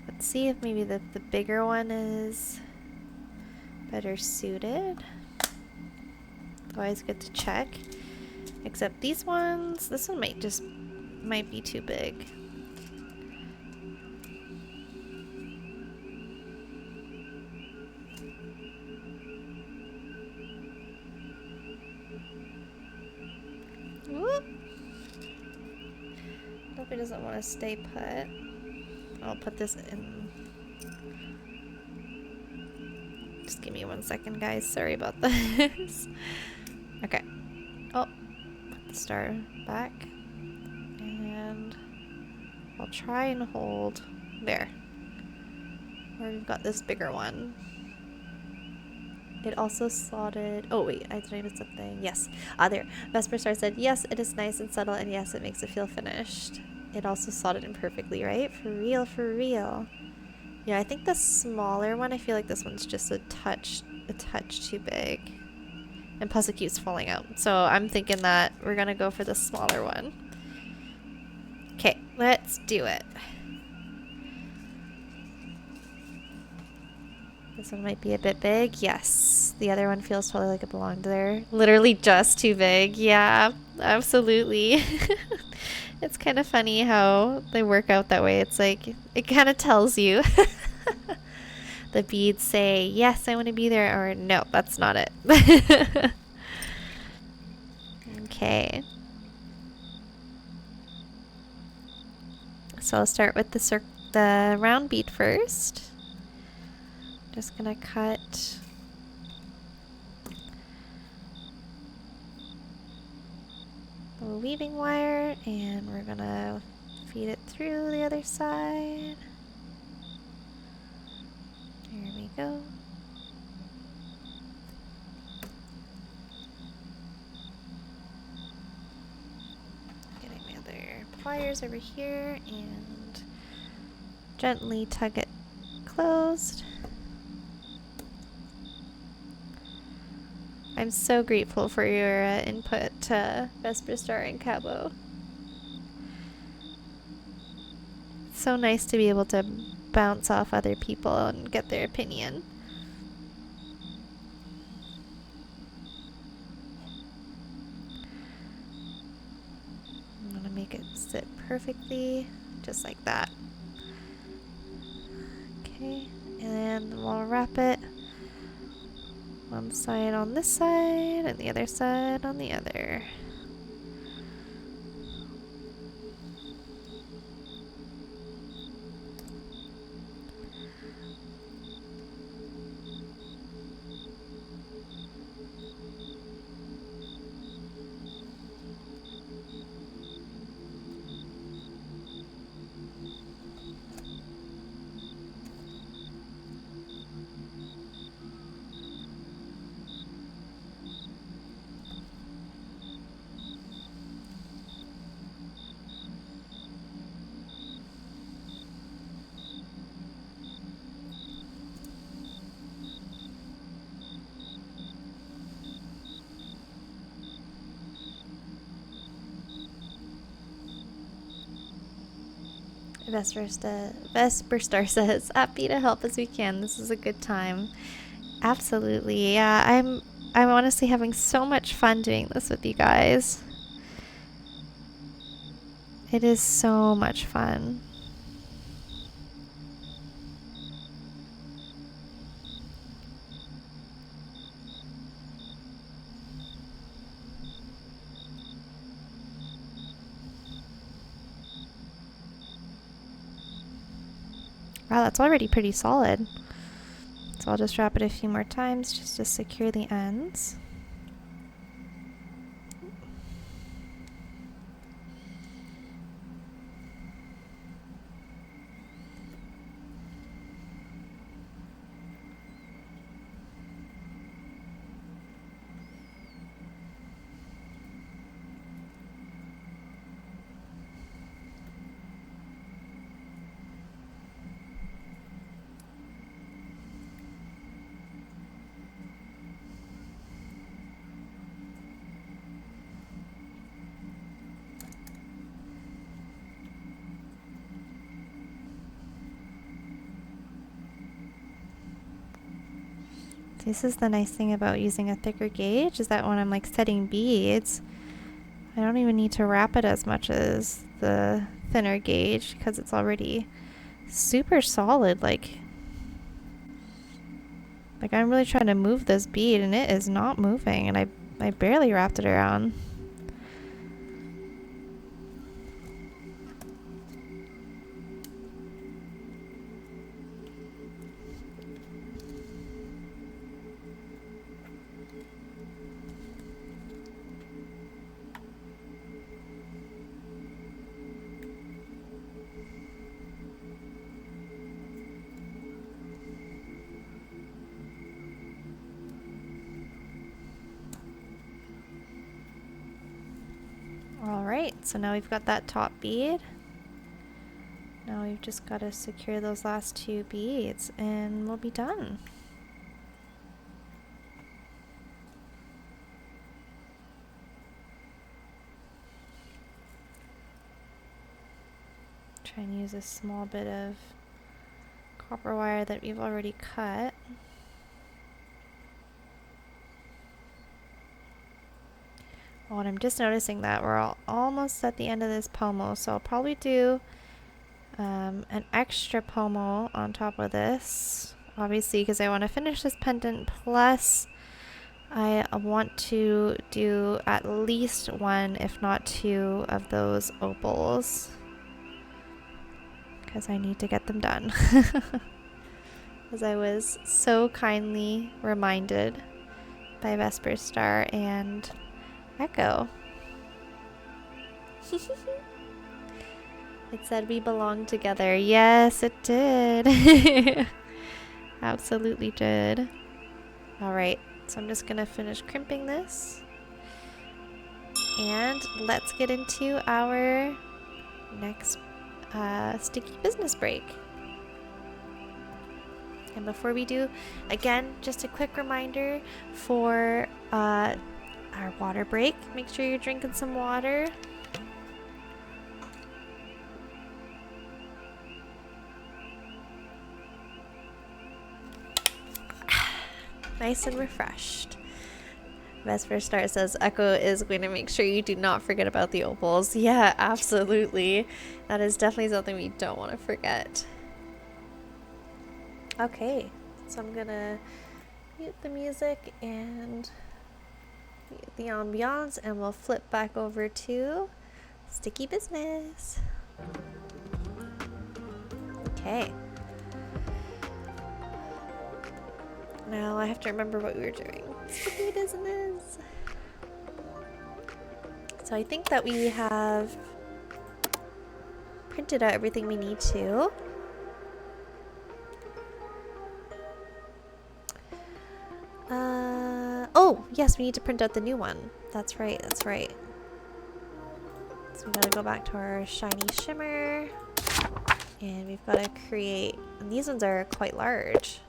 [SPEAKER 1] Let's see if maybe the bigger one is better suited. Always good to check. Except these ones, this one might be too big. Whoop. Hope it doesn't want to stay put. I'll put this in. Just give me 1 second, guys. Sorry about this. Okay. Oh, put the star back. And I'll try and hold there. Or we've got this bigger one. It also slotted. Oh, wait, I did I miss something? Yes. Ah, there. Vesper Star said, yes, it is nice and subtle, and yes, it makes it feel finished. It also slotted in perfectly, right? For real, for real. Yeah, I think the smaller one, I feel like this one's just a touch too big. And plus it keeps falling out. So I'm thinking that we're gonna go for the smaller one. Okay, let's do it. This one might be a bit big. Yes. The other one feels totally like it belonged there. Literally just too big. Yeah, absolutely. It's kind of funny how they work out that way. It's like, it kind of tells you. The beads say, yes, I want to be there, or no, that's not it. Okay. So I'll start with the round bead first. Just gonna cut the weaving wire, and we're gonna feed it through the other side. There we go. Getting my other pliers over here and gently tug it closed. I'm so grateful for your input, Vesper Star and Cabo. It's so nice to be able to bounce off other people and get their opinion. I'm going to make it sit perfectly, just like that. Okay, and we'll wrap it. One side on this side and the other side on the other. Vesper Star says, happy to help as we can. This is a good time. Absolutely. Yeah, I'm honestly having so much fun doing this with you guys. It is so much fun. Wow, that's already pretty solid. So I'll just wrap it a few more times just to secure the ends. This is the nice thing about using a thicker gauge, is that when I'm like setting beads, I don't even need to wrap it as much as the thinner gauge because it's already super solid. Like I'm really trying to move this bead and it is not moving, and I barely wrapped it around. Alright, so now we've got that top bead. Now we've just got to secure those last two beads and we'll be done. Try and use a small bit of copper wire that we've already cut. Oh, and I'm just noticing that we're almost at the end of this pomo, so I'll probably do an extra pomo on top of this, obviously because I want to finish this pendant, plus I want to do at least one, if not two, of those opals because I need to get them done. As I was so kindly reminded by Vesper Star and Echo. It said we belong together. Yes, it did. Absolutely did. Alright, so I'm just gonna finish crimping this. And let's get into our next sticky business break. And before we do, again, just a quick reminder for our water break. Make sure you're drinking some water. Nice and refreshed. Vesper Star says Echo is going to make sure you do not forget about the opals. Yeah, absolutely. That is definitely something we don't want to forget. Okay, so I'm gonna mute the music and mute the ambiance, and we'll flip back over to sticky business. Okay. Now I have to remember what we were doing. Sticky business. So I think that we have printed out everything we need to. Oh, yes, we need to print out the new one. That's right, that's right. So we gotta go back to our shiny shimmer. And we've got to create, and these ones are quite large.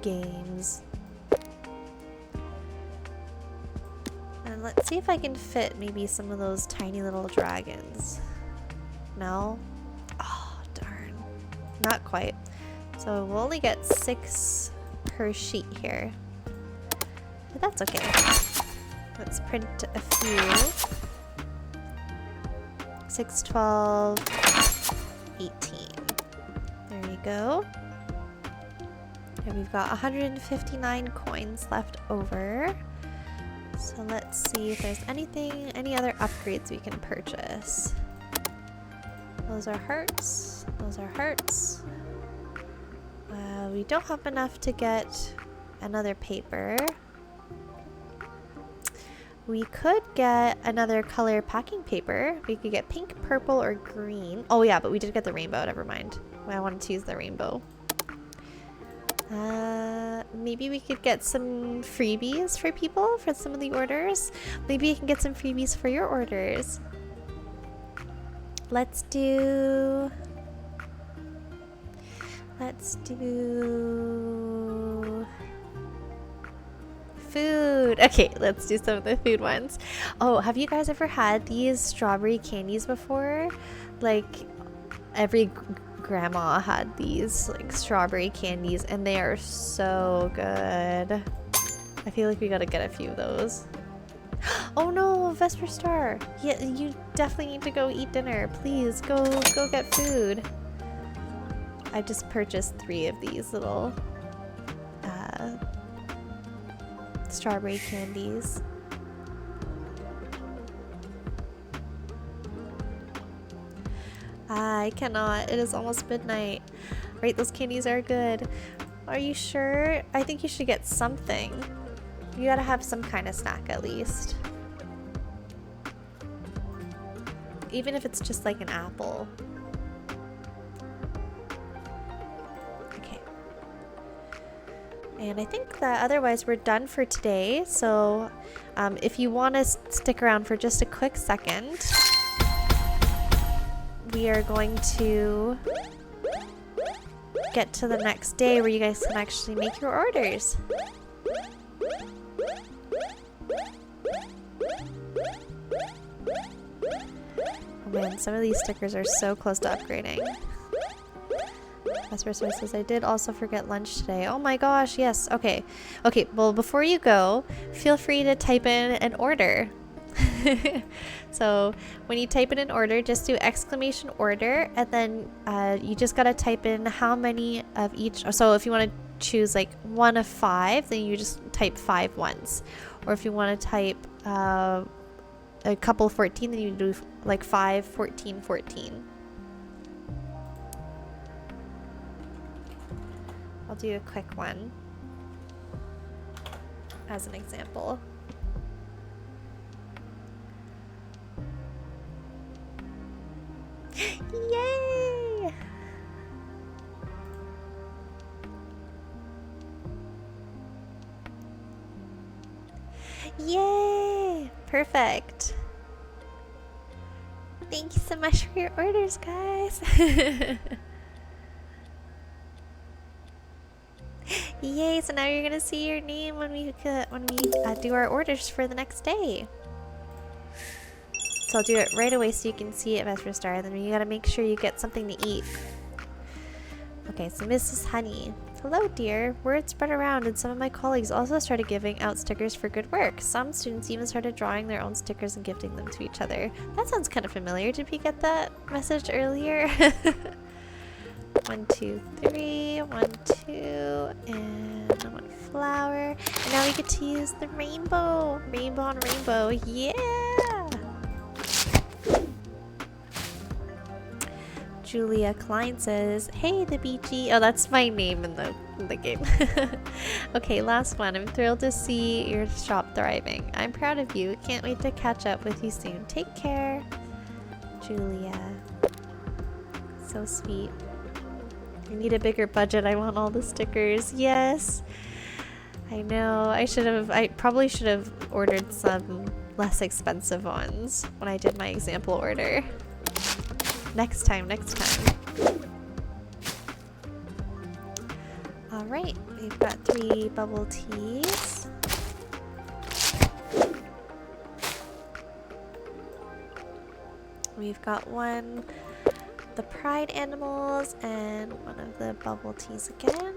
[SPEAKER 1] Games. And let's see if I can fit maybe some of those tiny little dragons. No? Oh, darn. Not quite. So we'll only get 6 per sheet here. But that's okay. Let's print a few. 6, 12, 18. There you go. And we've got 159 coins left over. So let's see if there's any other upgrades we can purchase. Those are hearts. Those are hearts. We don't have enough to get another paper. We could get another color packing paper. We could get pink, purple, or green. Oh yeah, but we did get the rainbow. Never mind. I wanted to use the rainbow. Maybe we could get some freebies for people for some of the orders. Maybe you can get some freebies for your orders. Let's do food. Okay, let's do some of the food ones. Oh, have you guys ever had these strawberry candies before? Like every grandma had these like strawberry candies and they are so good. I feel like we gotta get a few of those. Oh no, Vesper Star. Yeah, you definitely need to go eat dinner. Please go get food. I just purchased 3 of these little strawberry candies. I cannot. It is almost midnight. Right, those candies are good. Are you sure? I think you should get something. You gotta have some kind of snack at least. Even if it's just like an apple. Okay. And I think that otherwise we're done for today. So if you want to stick around for just a quick second, we are going to get to the next day where you guys can actually make your orders. Oh man, some of these stickers are so close to upgrading. Vesper says, I did also forget lunch today. Oh my gosh, yes. Okay. Okay, well, before you go, feel free to type in an order. So when you type in an order, just do exclamation order, and then you just gotta type in how many of each. So if you want to choose like 1 of 5, then you just type 5 once. Or if you want to type a couple 14, then you do like 5, 14, 14. I'll do a quick one as an example. Yay! Yay! Perfect. Thank you so much for your orders, guys. Yay! So now you're gonna see your name when we do our orders for the next day. So I'll do it right away so you can see it, Vesper Star. And then you gotta make sure you get something to eat. Okay, so Mrs. Honey. Hello, dear. Word spread around and some of my colleagues also started giving out stickers for good work. Some students even started drawing their own stickers and gifting them to each other. That sounds kind of familiar. Did we get that message earlier? 1, 2, 3. 1, 2. And 1 flower. And now we get to use the rainbow. Rainbow on rainbow. Yeah! Julia Klein says, hey, the BG. Oh, that's my name in the game. Okay, last one. I'm thrilled to see your shop thriving. I'm proud of you. Can't wait to catch up with you soon. Take care, Julia. So sweet. I need a bigger budget. I want all the stickers. Yes. I know. I probably should have ordered some less expensive ones when I did my example order. Next time. Alright, we've got 3 bubble teas. We've got one the pride animals and one of the bubble teas again.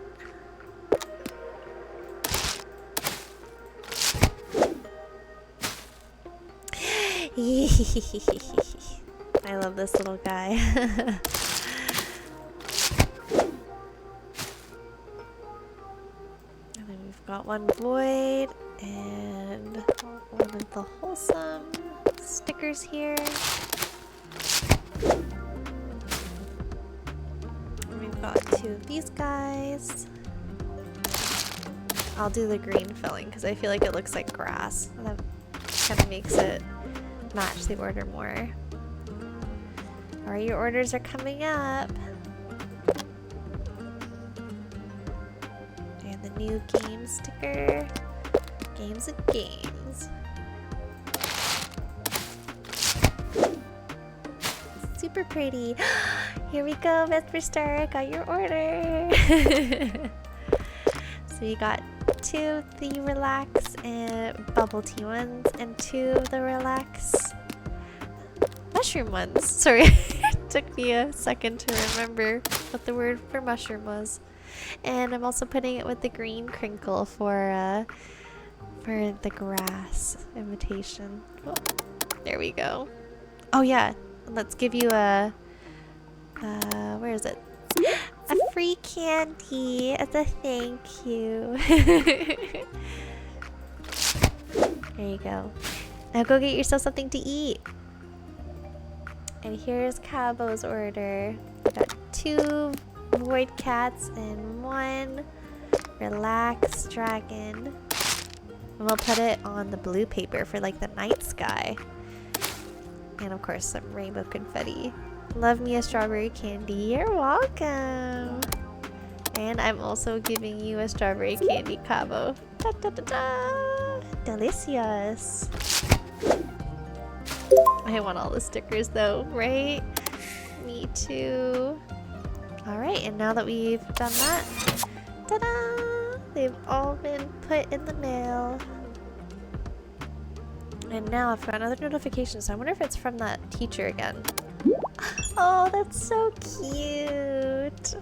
[SPEAKER 1] I love this little guy. And then we've got one void and one of the wholesome stickers here. And we've got two of these guys. I'll do the green filling because I feel like it looks like grass. And that kind of makes it match the order more. Alright, your orders are coming up. And the new game sticker. Games and games. Super pretty. Here we go, Vesper Star. Got your order. So you got two of the relax and bubble tea ones and two of the relax mushroom ones. Sorry, it took me a second to remember what the word for mushroom was. And I'm also putting it with the green crinkle for the grass imitation. Oh, there we go. Oh yeah, let's give you a where is it? A free candy as a thank you. There you go. Now go get yourself something to eat. And here's Cabo's order. We got two void cats and one relaxed dragon. And we'll put it on the blue paper for like the night sky. And of course some rainbow confetti. Love me a strawberry candy. You're welcome. And I'm also giving you a strawberry candy, Cabo. Da, da, da, da. Delicious. I want all the stickers though, right? Me too. Alright, and now that we've done that, ta-da! They've all been put in the mail. And now I've got another notification, so I wonder if it's from that teacher again. Oh, that's so cute.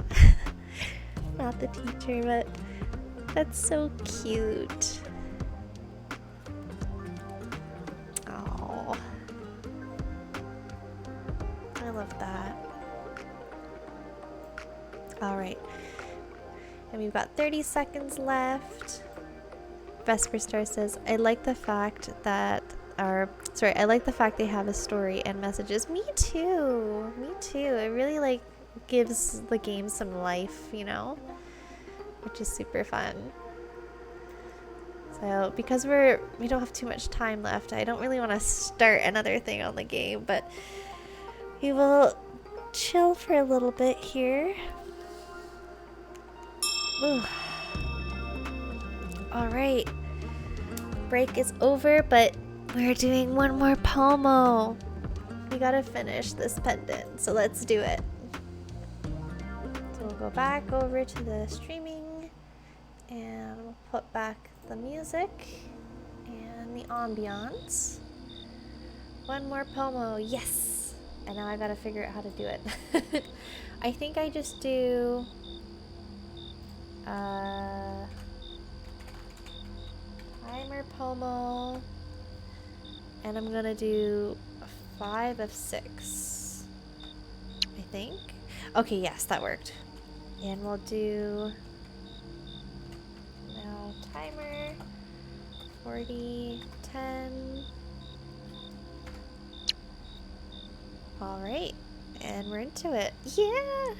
[SPEAKER 1] Not the teacher, but that's so cute. Oh, I love that. All right, and we've got 30 seconds left. Vesper Star says, I like the fact that I like the fact they have a story and messages. Me too. Me too. It really like gives the game some life, you know? Which is super fun. So because we don't have too much time left, I don't really want to start another thing on the game, but we will chill for a little bit here. Ooh. Alright. Break is over, but we're doing one more pomo. We gotta finish this pendant, so let's do it. So we'll go back over to the streaming and we'll put back the music and the ambiance. One more pomo, yes! And now I gotta figure out how to do it. I think I just do timer pomo, and I'm gonna do a 5 of 6, I think. Okay, yes, that worked. And we'll do now timer 40, 10. All right, and we're into it. Yeah.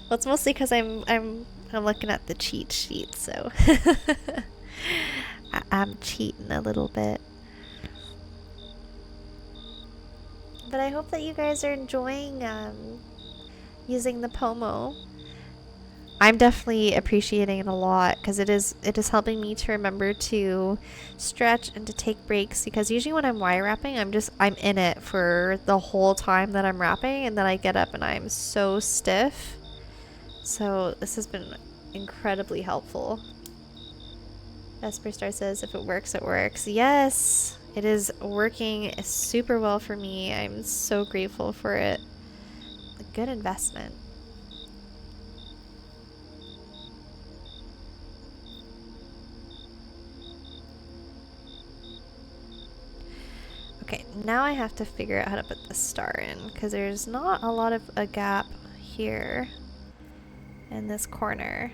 [SPEAKER 1] Well, it's mostly because I'm looking at the cheat sheet, so I'm cheating a little bit. But I hope that you guys are enjoying using the pomo. I'm definitely appreciating it a lot because it is helping me to remember to stretch and to take breaks, because usually when I'm wire wrapping, I'm in it for the whole time that I'm wrapping, and then I get up and I'm so stiff. So this has been incredibly helpful. Vesper Star says, if it works, it works. Yes! It is working super well for me. I'm so grateful for it. A good investment. Okay, now I have to figure out how to put the star in, because there's not a lot of a gap here in this corner.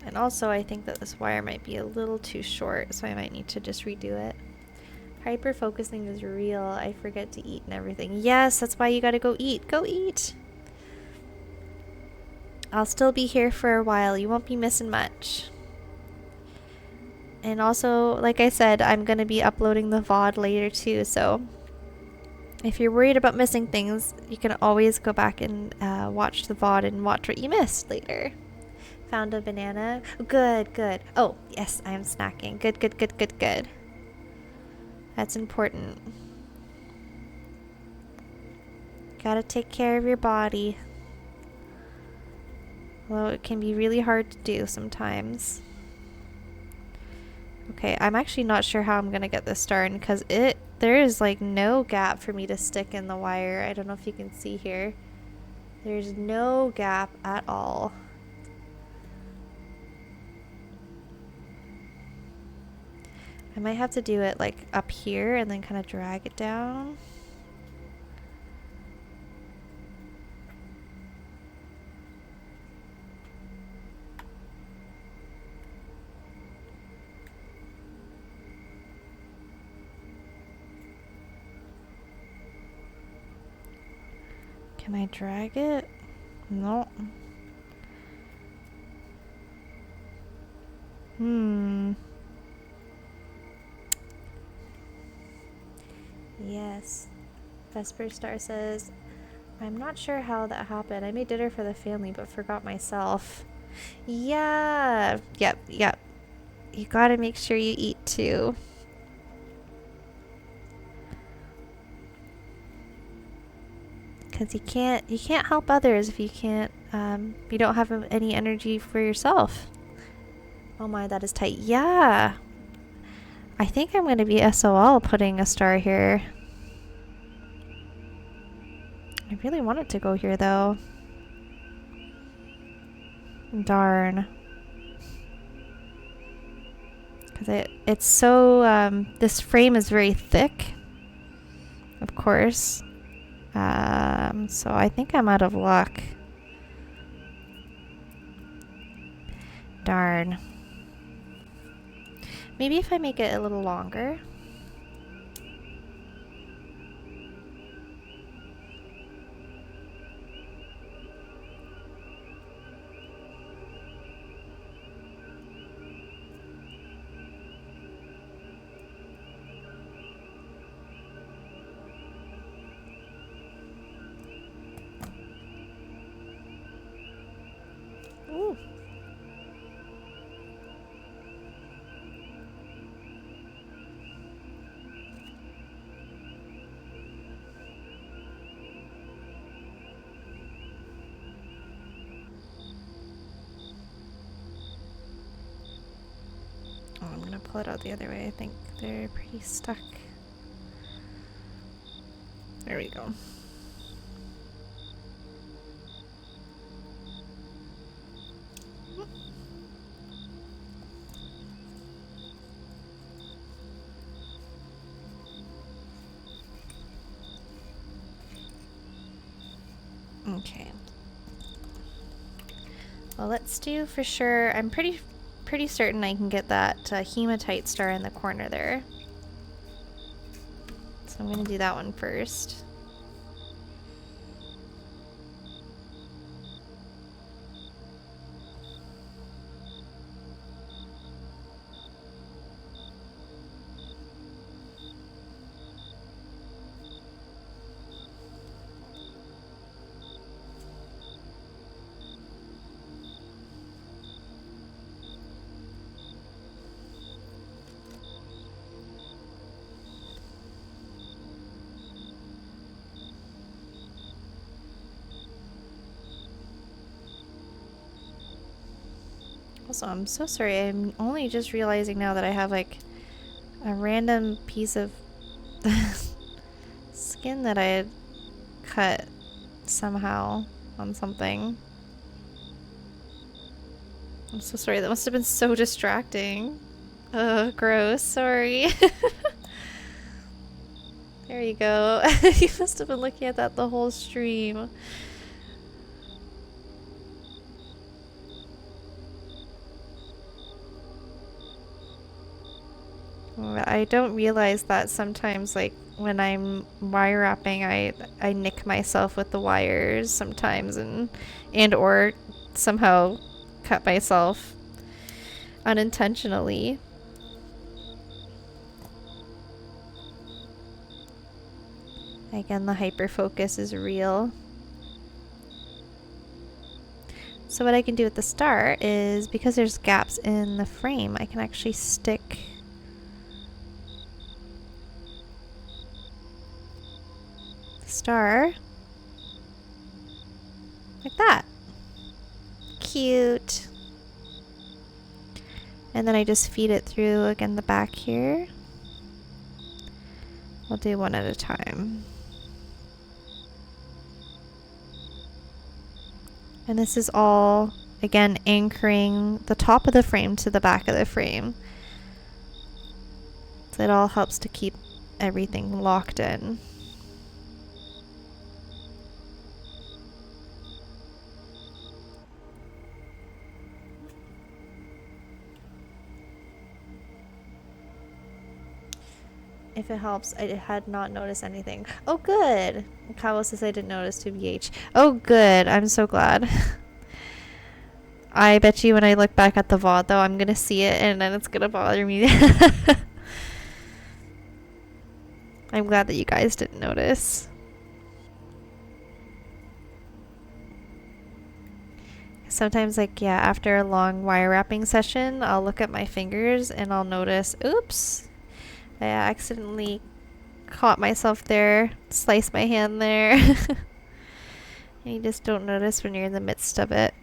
[SPEAKER 1] And also I think that this wire might be a little too short, so I might need to just redo it. Hyper focusing is real. I forget to eat and everything. Yes, that's why you gotta go eat. Go eat! I'll still be here for a while. You won't be missing much. And also, like I said, I'm gonna be uploading the VOD later too, so if you're worried about missing things, you can always go back and watch the VOD and watch what you missed later. Found a banana. Good, good. Oh, yes, I am snacking. Good, good, good, good, good. That's important. Gotta take care of your body. Although it can be really hard to do sometimes. Okay, I'm actually not sure how I'm gonna get this started because there is like no gap for me to stick in the wire. I don't know if you can see here. There's no gap at all. I might have to do it like up here and then kind of drag it down. Can I drag it? No. Yes. Vesper Star says, I'm not sure how that happened. I made dinner for the family but forgot myself. Yeah. Yep, yep. You gotta make sure you eat too. Because you can't help others if you can't, you don't have any energy for yourself. Oh my, that is tight. Yeah. I think I'm going to be SOL putting a star here. I really want it to go here though. Darn. Because it's so, this frame is very thick. Of course. So I think I'm out of luck. Darn. Maybe if I make it a little longer. Ooh. Oh, I'm gonna pull it out the other way. I think they're pretty stuck. There we go. Okay. Well, let's do for sure. I'm pretty certain I can get that hematite star in the corner there. So I'm gonna do that one first. Also, I'm so sorry. I'm only just realizing now that I have like a random piece of skin that I had cut somehow on something. I'm so sorry. That must have been so distracting. Ugh, gross. Sorry. There you go. You must have been looking at that the whole stream. I don't realize that sometimes, like, when I'm wire wrapping, I nick myself with the wires sometimes and or somehow cut myself unintentionally. Again, the hyper focus is real. So what I can do at the start is, because there's gaps in the frame, I can actually stick the star like that. Cute. And then I just feed it through again the back here. I'll do one at a time. And this is all, again, anchoring the top of the frame to the back of the frame. So it all helps to keep everything locked in. If it helps, I had not noticed anything. Oh, good. Kyle says I didn't notice 2BH. Oh, good. I'm so glad. I bet you when I look back at the VOD, though, I'm going to see it and then it's going to bother me. I'm glad that you guys didn't notice. Sometimes, like, yeah, after a long wire wrapping session, I'll look at my fingers and I'll notice, oops, I accidentally caught myself there, sliced my hand there. And you just don't notice when you're in the midst of it.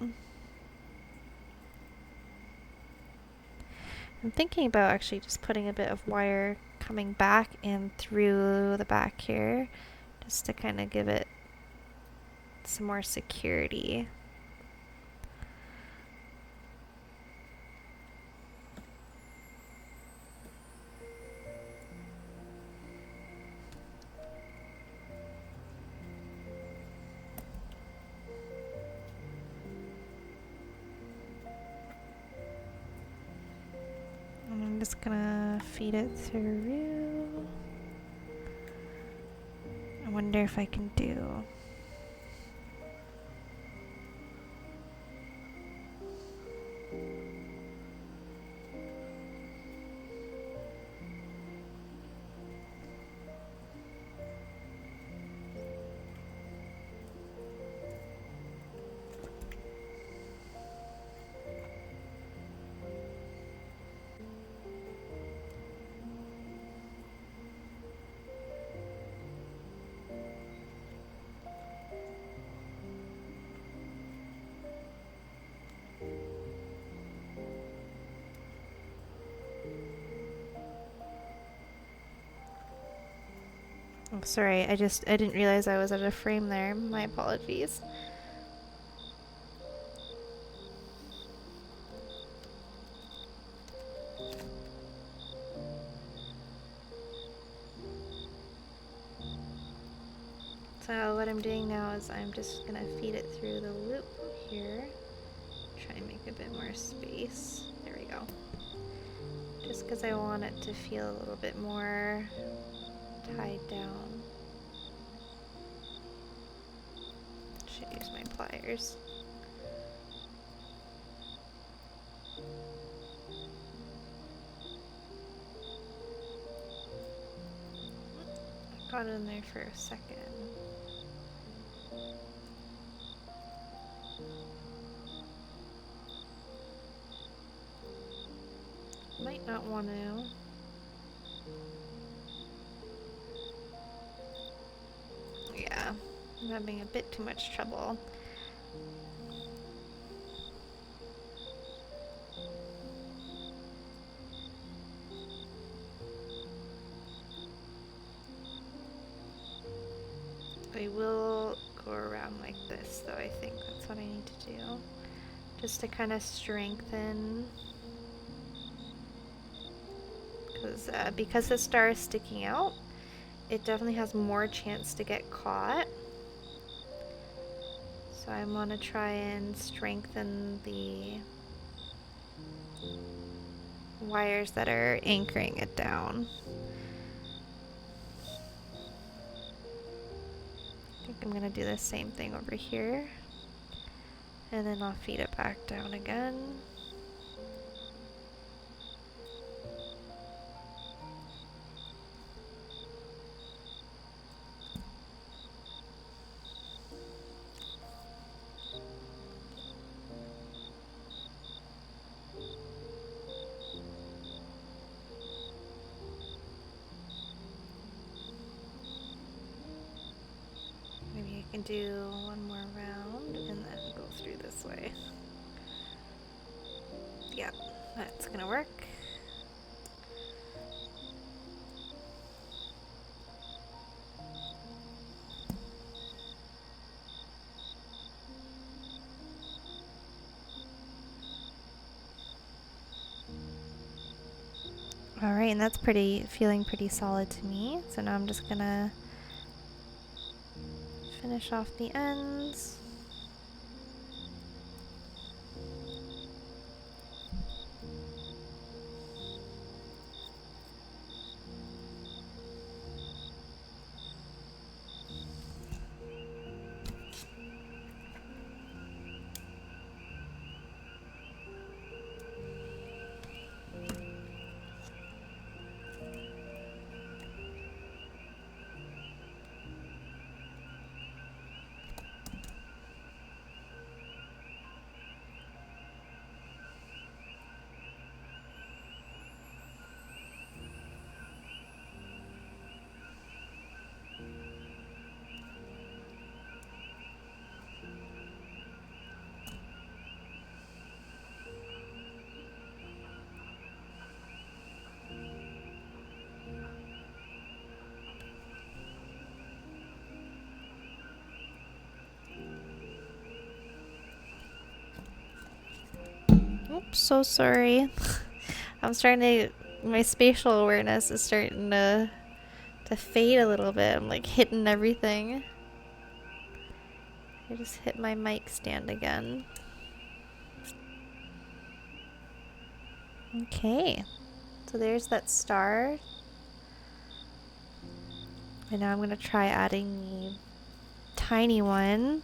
[SPEAKER 1] I'm thinking about actually just putting a bit of wire coming back and through the back here, just to kind of give it some more security. I'm just gonna feed it through. I wonder if I can do. Oh, sorry, I didn't realize I was out of frame there. My apologies. So what I'm doing now is I'm just gonna feed it through the loop here. Try and make a bit more space. There we go. Just because I want it to feel a little bit more tied down. Should use my pliers. I got it in there for a second. Might not want to. Yeah, I'm having a bit too much trouble. I will go around like this, though. I think that's what I need to do. Just to kind of strengthen. Because the star is sticking out, it definitely has more chance to get caught. So I want to try and strengthen the wires that are anchoring it down. I think I'm going to do the same thing over here. And then I'll feed it back down again. Maybe I can do one more round and then go through this way. Yeah, that's gonna work. Alright, and that's feeling pretty solid to me. So now I'm just gonna finish off the ends. Oops, so sorry. My spatial awareness is starting to fade a little bit. I'm like hitting everything. I just hit my mic stand again. Okay, so there's that star. And now I'm gonna try adding the tiny one.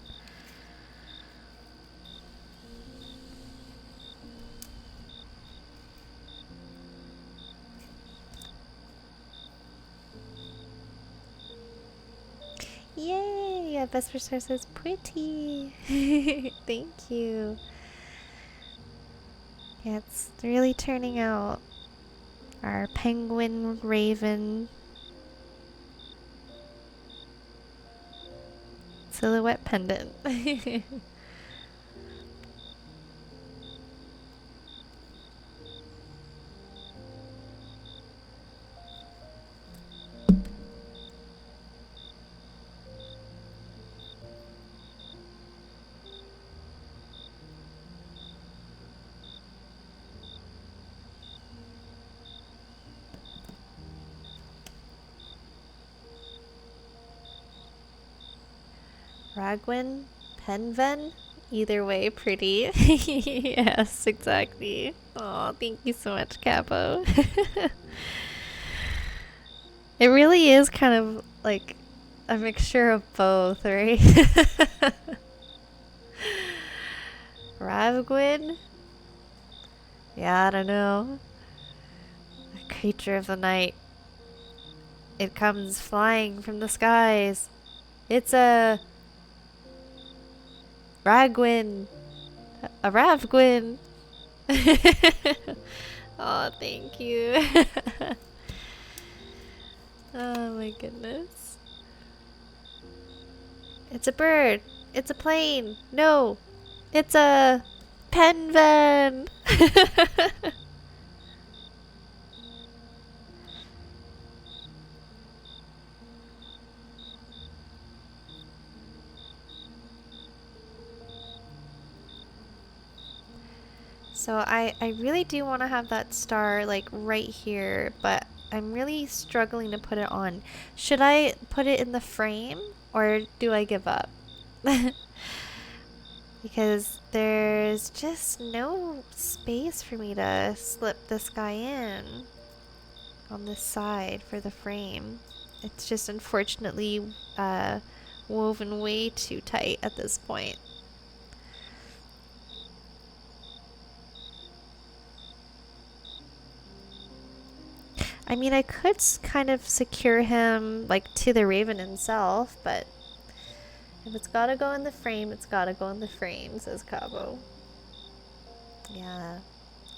[SPEAKER 1] Yay! Yeah, Vesper Star says pretty. Thank you. Yeah, it's really turning out. Our penguin raven silhouette pendant. Ragwin? Penven? Either way, pretty. Yes, exactly. Oh, thank you so much, Capo. It really is kind of like a mixture of both, right? Ravgwin? Yeah, I don't know. A creature of the night. It comes flying from the skies. It's a Ragwin. A Ravgwin. Oh, thank you. Oh my goodness. It's a bird. It's a plane. No. It's a penven. So I really do want to have that star like right here, but I'm really struggling to put it on. Should I put it in the frame or do I give up? Because there's just no space for me to slip this guy in on this side for the frame. It's just unfortunately woven way too tight at this point. I mean, I could kind of secure him like to the raven himself, but if it's gotta go in the frame, it's gotta go in the frame, says Cabo. Yeah.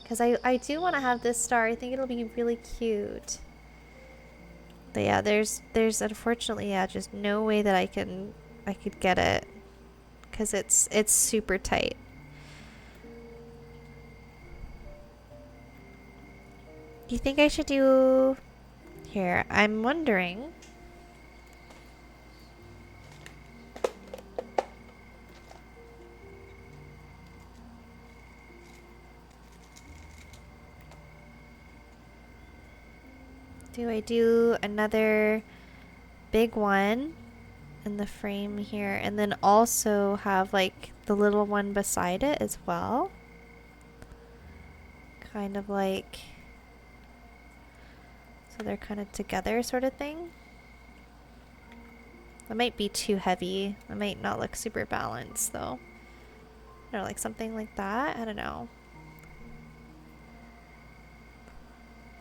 [SPEAKER 1] Because I do want to have this star. I think it'll be really cute. But yeah, there's unfortunately, yeah, just no way that I could get it. Because it's super tight. Do you think I should do... Here, I'm wondering... Do I do another big one in the frame here and then also have like the little one beside it as well? Kind of like, so they're kind of together sort of thing. That might be too heavy. That might not look super balanced though. Or like something like that. I don't know.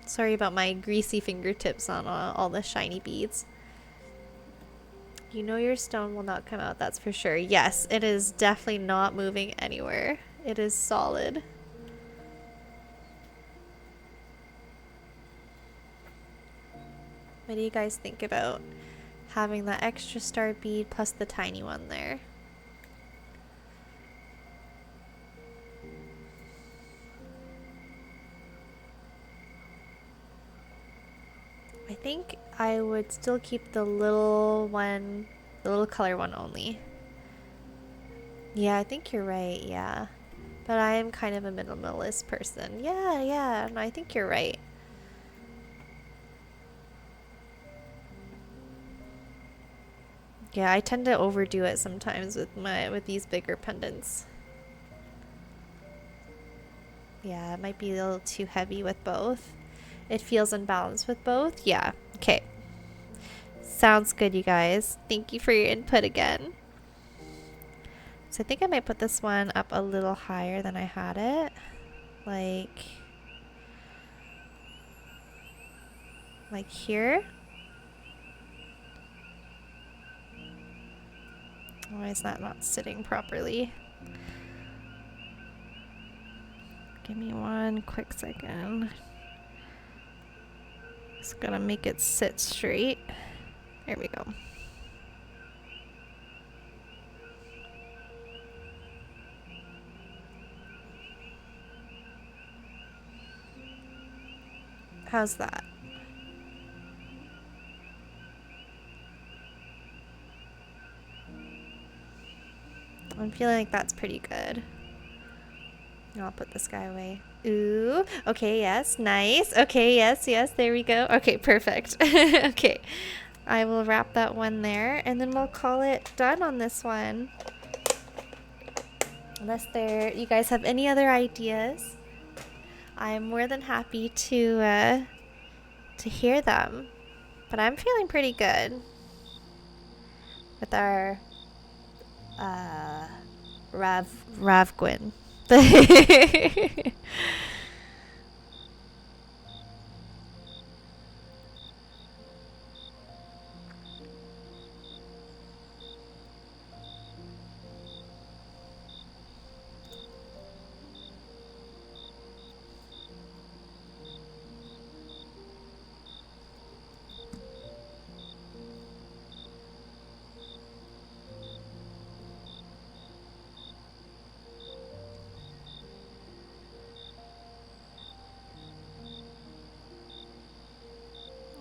[SPEAKER 1] Sorry about my greasy fingertips on all the shiny beads. You know your stone will not come out, that's for sure. Yes, it is definitely not moving anywhere. It is solid. What do you guys think about having that extra star bead plus the tiny one there? I think I would still keep the little one, the little color one only. Yeah, I think you're right, yeah. But I am kind of a minimalist person. Yeah, no, I think you're right. Yeah, I tend to overdo it sometimes with these bigger pendants. Yeah, it might be a little too heavy with both. It feels unbalanced with both. Yeah, okay. Sounds good, you guys. Thank you for your input again. So I think I might put this one up a little higher than I had it. Like here. Why is that not sitting properly? Give me one quick second. Just gonna make it sit straight. There we go. How's that? I'm feeling like that's pretty good. I'll put this guy away. Ooh, okay, yes, nice. Okay, yes, there we go. Okay, perfect. Okay, I will wrap that one there, and then we'll call it done on this one. Unless you guys have any other ideas, I'm more than happy to hear them. But I'm feeling pretty good with our Ravgwin.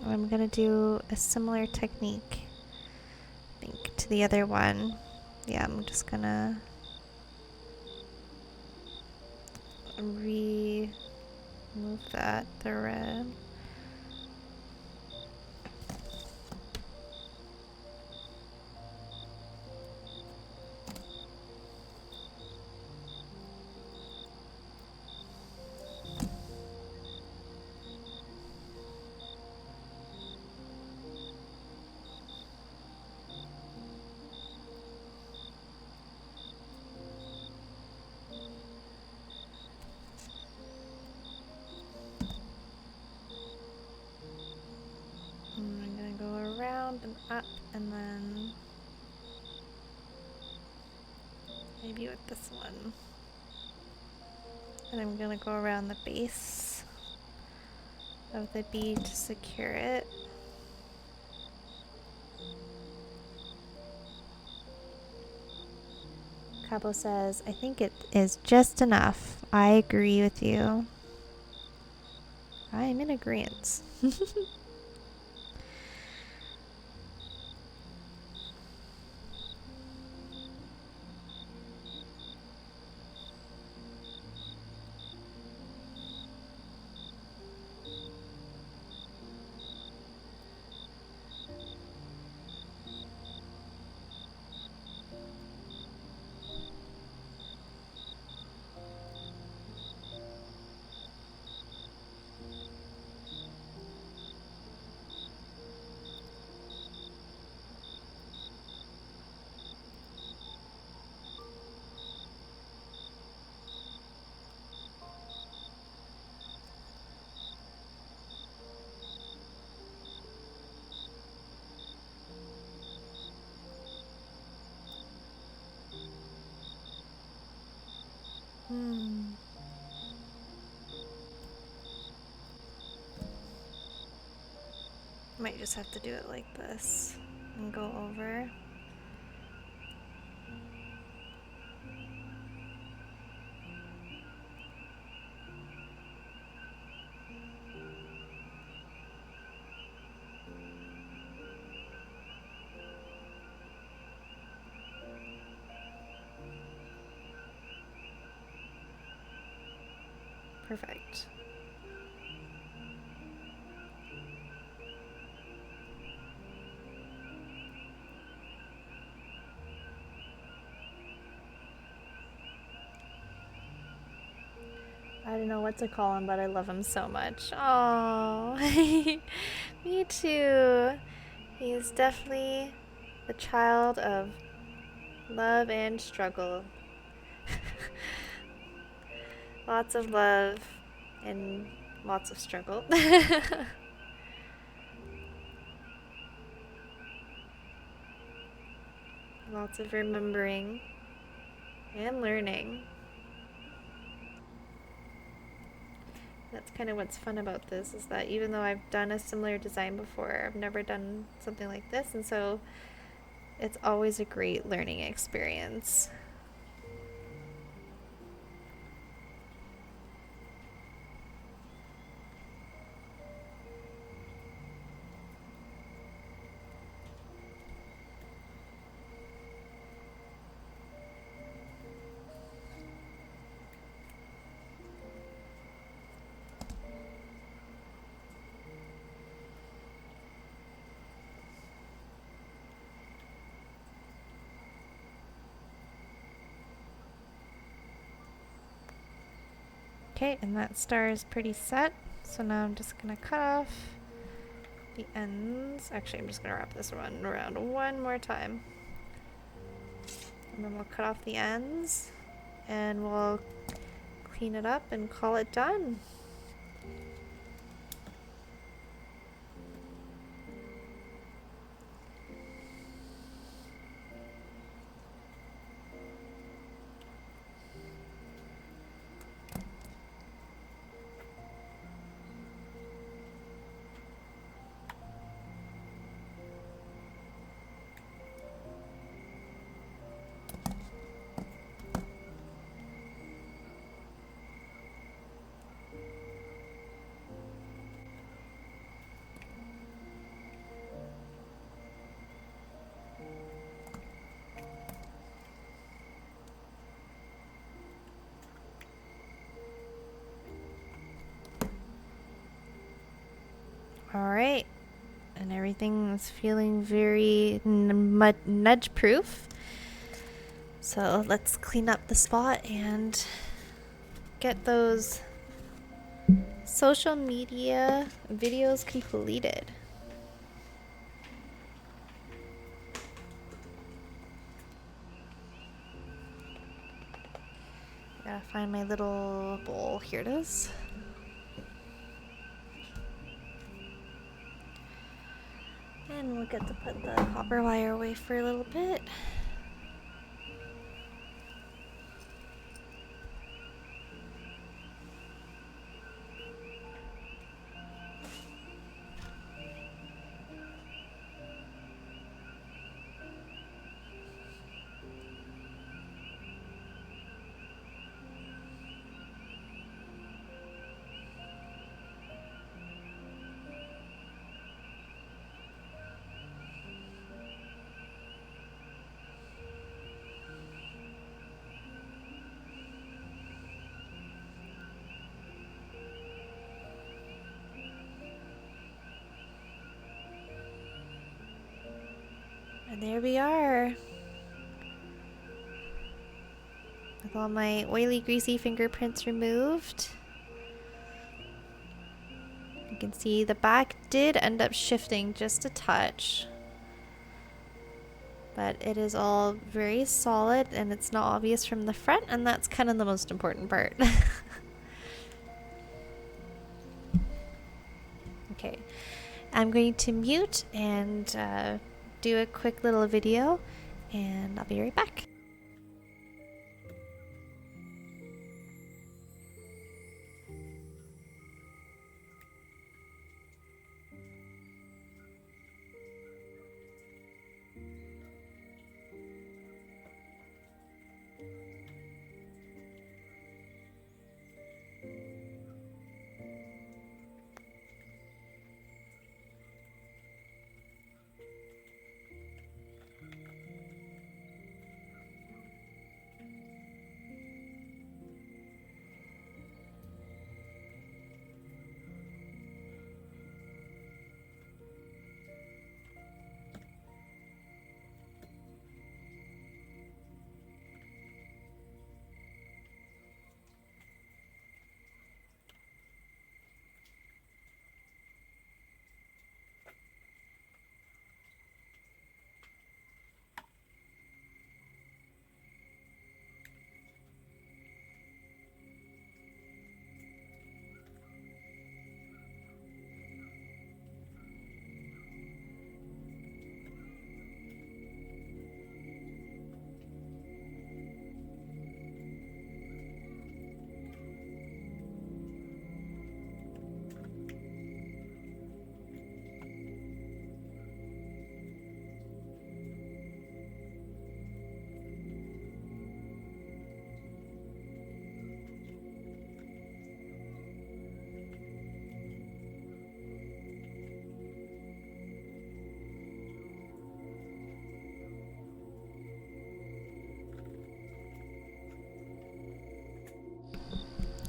[SPEAKER 1] I'm gonna do a similar technique, I think, to the other one. Yeah, I'm just gonna remove that, the red. I'm gonna go around and up and then maybe with this one. And I'm gonna go around the base of the bead to secure it. Cabo says, I think it is just enough. I agree with you. I'm in agreement. Might just have to do it like this and go over. Perfect. I don't know what to call him, but I love him so much. Oh, me too. He's definitely the child of love and struggle. Lots of love and lots of struggle. Lots of remembering and learning. That's kind of what's fun about this, is that even though I've done a similar design before, I've never done something like this, and so it's always a great learning experience. Okay, and that star is pretty set, so now I'm just gonna cut off the ends. Actually, I'm just gonna wrap this one around one more time. And then we'll cut off the ends and we'll clean it up and call it done. and everything is feeling very nudge proof. So let's clean up the spot and get those social media videos completed. I gotta find my little bowl. Here it is. And we'll get to put the copper wire away for a little bit. And there we are. With all my oily, greasy fingerprints removed. You can see the back did end up shifting just a touch. But it is all very solid and it's not obvious from the front, and that's kind of the most important part. Okay, I'm going to mute and do a quick little video, and I'll be right back.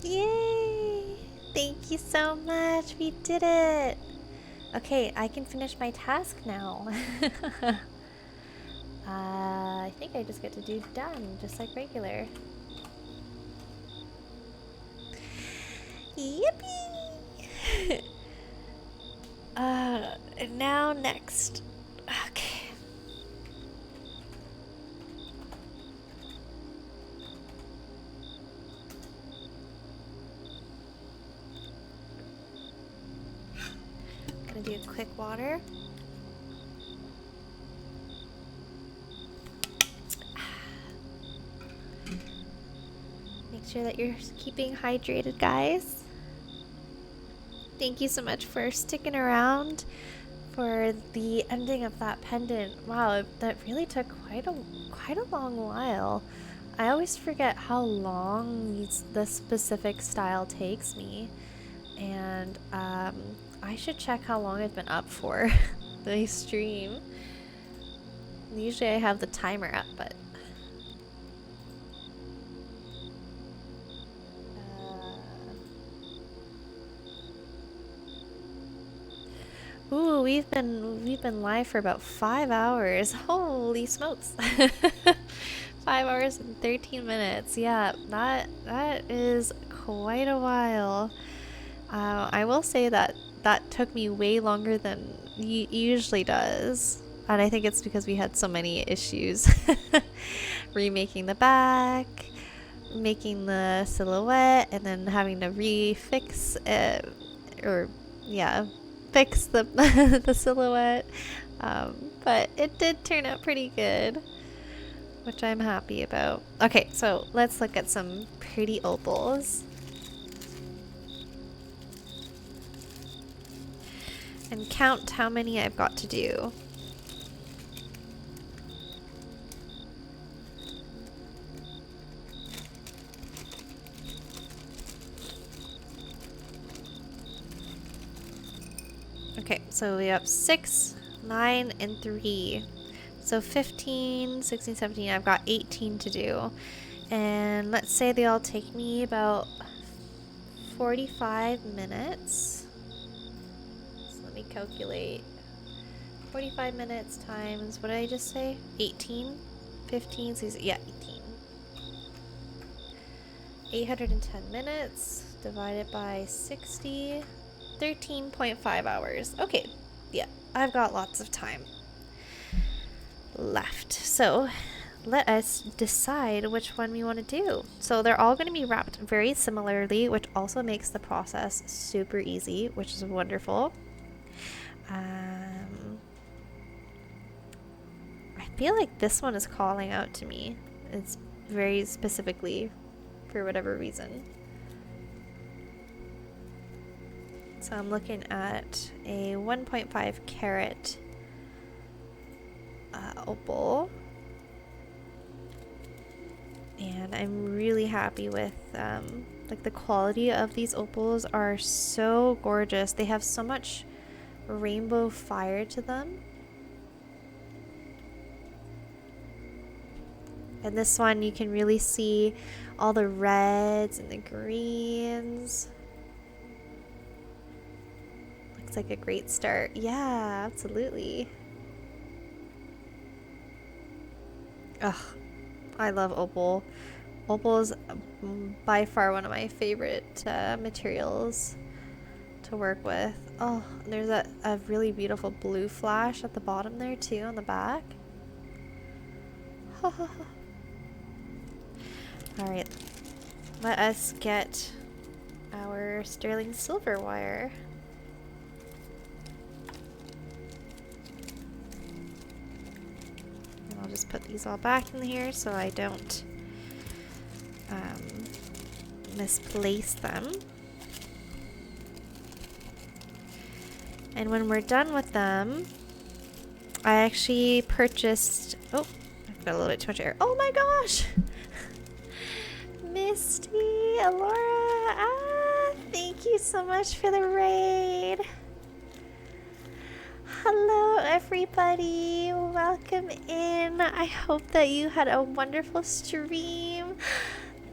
[SPEAKER 1] Yay! Thank you so much. We did it. Okay, I can finish my task now. I think I just get to do done, just like regular. Yippee! And now next. Okay. Gonna do a quick water. Make sure that you're keeping hydrated, guys. Thank you so much for sticking around for the ending of that pendant. Wow, that really took quite a long while. I always forget how long this specific style takes me, and I should check how long I've been up for the stream. Usually I have the timer up, but Ooh, we've been live for about 5 hours. Holy smokes. 5 hours and 13 minutes. Yeah, that is quite a while. I will say that that took me way longer than usually does. And I think it's because we had so many issues. Remaking the back, making the silhouette, and then having to refix it, or yeah, fix the the silhouette. But it did turn out pretty good, which I'm happy about. Okay, so let's look at some pretty opals and count how many I've got to do. Okay, so we have 6, 9, and 3. So 15, 16, 17, I've got 18 to do. And let's say they all take me about 45 minutes. So let me calculate. 45 minutes times, what did I just say? 18? 15? Yeah, 18. 810 minutes divided by 60. 13.5 hours. Okay, yeah, I've got lots of time left. So let us decide which one we want to do. So they're all going to be wrapped very similarly, which also makes the process super easy, which is wonderful. I feel like this one is calling out to me. It's very specifically for whatever reason. So I'm looking at a 1.5 carat opal, and I'm really happy with like the quality of these opals are so gorgeous. They have so much rainbow fire to them. And this one you can really see all the reds and the greens. Looks like a great start. Yeah, absolutely. Ugh, I love opal. Opal is by far one of my favorite materials to work with. Oh, there's a really beautiful blue flash at the bottom there too on the back. Alright, let us get our sterling silver wire. And I'll just put these all back in here so I don't misplace them. And when we're done with them, I actually purchased... Oh, I've got a little bit too much air. Oh my gosh! Misty, Alora, thank you so much for the raid. Hello everybody, welcome in. I hope that you had a wonderful stream.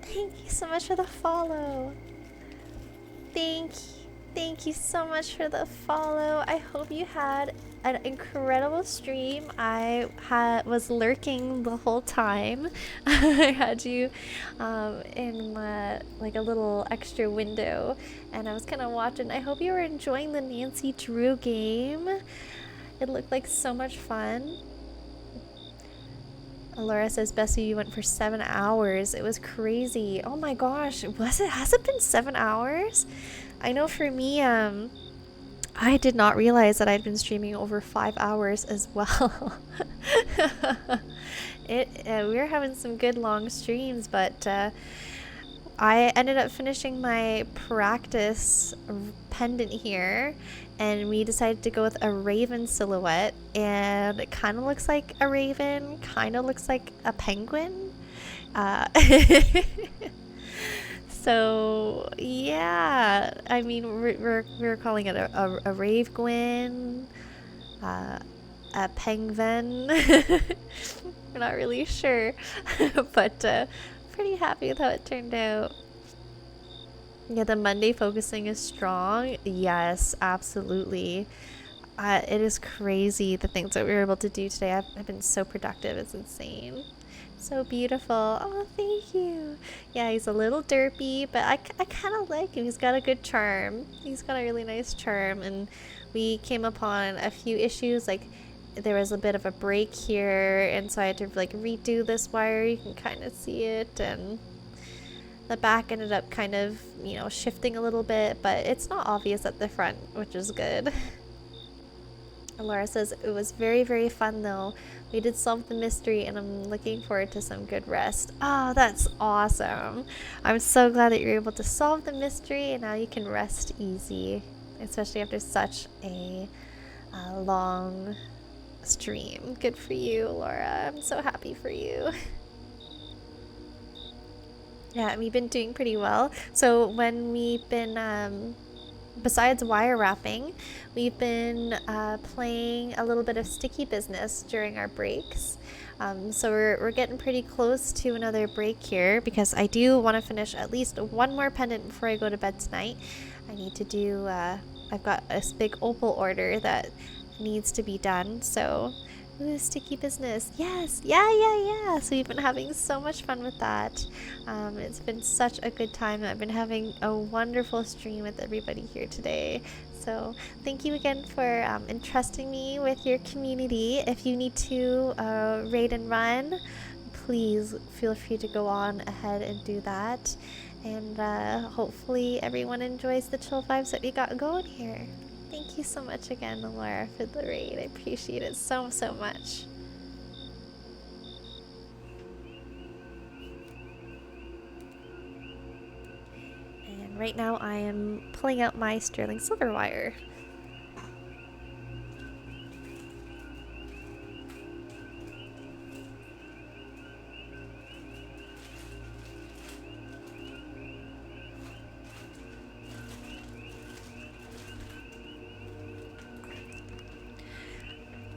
[SPEAKER 1] Thank you so much for the follow. Thank you so much for the follow. I hope you had an incredible stream. I was lurking the whole time. I had you in my, like a little extra window, and I was kind of watching. I hope you were enjoying the Nancy Drew game. It looked like so much fun. Laura says, Bessie, you went for 7 hours. It was crazy. Oh my gosh. Has it been 7 hours? I know for me, I did not realize that I'd been streaming over 5 hours as well. We were having some good long streams, but I ended up finishing my practice pendant here, and we decided to go with a raven silhouette, and it kind of looks like a raven, kind of looks like a penguin. So yeah, I mean, we're calling it a rave gwyn, a penguin. We're not really sure, but pretty happy with how it turned out. Yeah, the Monday focusing is strong. Yes, absolutely. It is crazy the things that we were able to do today. I've been so productive. It's insane. So beautiful. Oh, thank you. Yeah, he's a little derpy, but I kind of like him. He's got a good charm. He's got a really nice charm. And we came upon a few issues. Like, there was a bit of a break here, and so I had to, like, redo this wire. You can kind of see it. And the back ended up kind of, you know, shifting a little bit, but it's not obvious at the front, which is good. Laura says, it was very, very fun though. We did solve the mystery and I'm looking forward to some good rest. Oh, that's awesome. I'm so glad that you're able to solve the mystery and now you can rest easy, especially after such a long stream. Good for you, Laura. I'm so happy for you. Yeah, we've been doing pretty well. So when we've been besides wire wrapping, we've been playing a little bit of sticky business during our breaks. So we're getting pretty close to another break here because I do want to finish at least one more pendant before I go to bed tonight. I need to do, I've got this big opal order that needs to be done. So, ooh, sticky business. Yes, yeah. So we've been having so much fun with that. It's been such a good time. I've been having a wonderful stream with everybody here today. So thank you again for entrusting me with your community. If you need to raid and run, please feel free to go on ahead and do that. And hopefully everyone enjoys the chill vibes that we got going here. Thank you so much again, Laura, for the raid. I appreciate it so much. And right now I am pulling out my sterling silver wire.